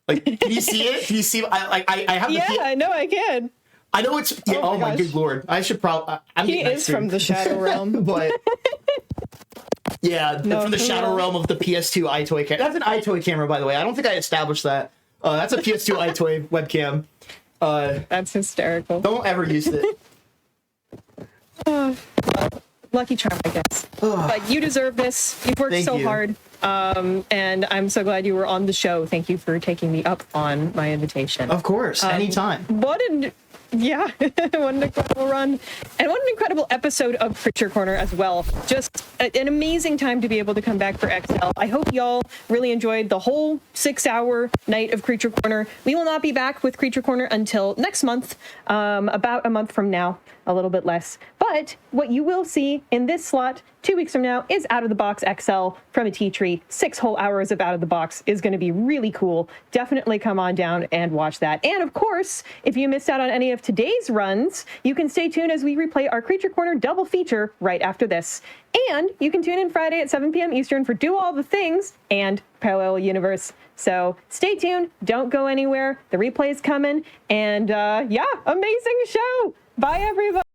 Like, can you see it? Can you see? I have. Yeah, the I know I can. I know it's. Yeah, oh my gosh. good lord! I should probably. He is from the Shadow Realm. But yeah, No, from the for Shadow real. Realm of the PS2 iToy camera. That's an iToy camera, by the way. I don't think I established that. That's a PS2 iToy webcam. That's hysterical. Don't ever use it. Lucky charm, I guess. But you deserve this. You've worked Thank so you. hard. And I'm so glad you were on the show. Thank you for taking me up on my invitation. Of course, anytime. What an what an incredible run, and what an incredible episode of Creature Corner as well. Just an amazing time to be able to come back for XL. I hope y'all really enjoyed the whole 6-hour night of Creature Corner. We will not be back with Creature Corner until next month, about a month from now, a little bit less. But what you will see in this slot 2 weeks from now is Out of the Box XL from a tea tree. 6 whole hours of Out of the Box is going to be really cool. Definitely come on down and watch that. And of course, if you missed out on any of today's runs, you can stay tuned as we replay our Creature Corner double feature right after this. And you can tune in Friday at 7 p.m. Eastern for Do All the Things and Parallel Universe. So stay tuned. Don't go anywhere. The replay is coming. And yeah, amazing show. Bye, everybody.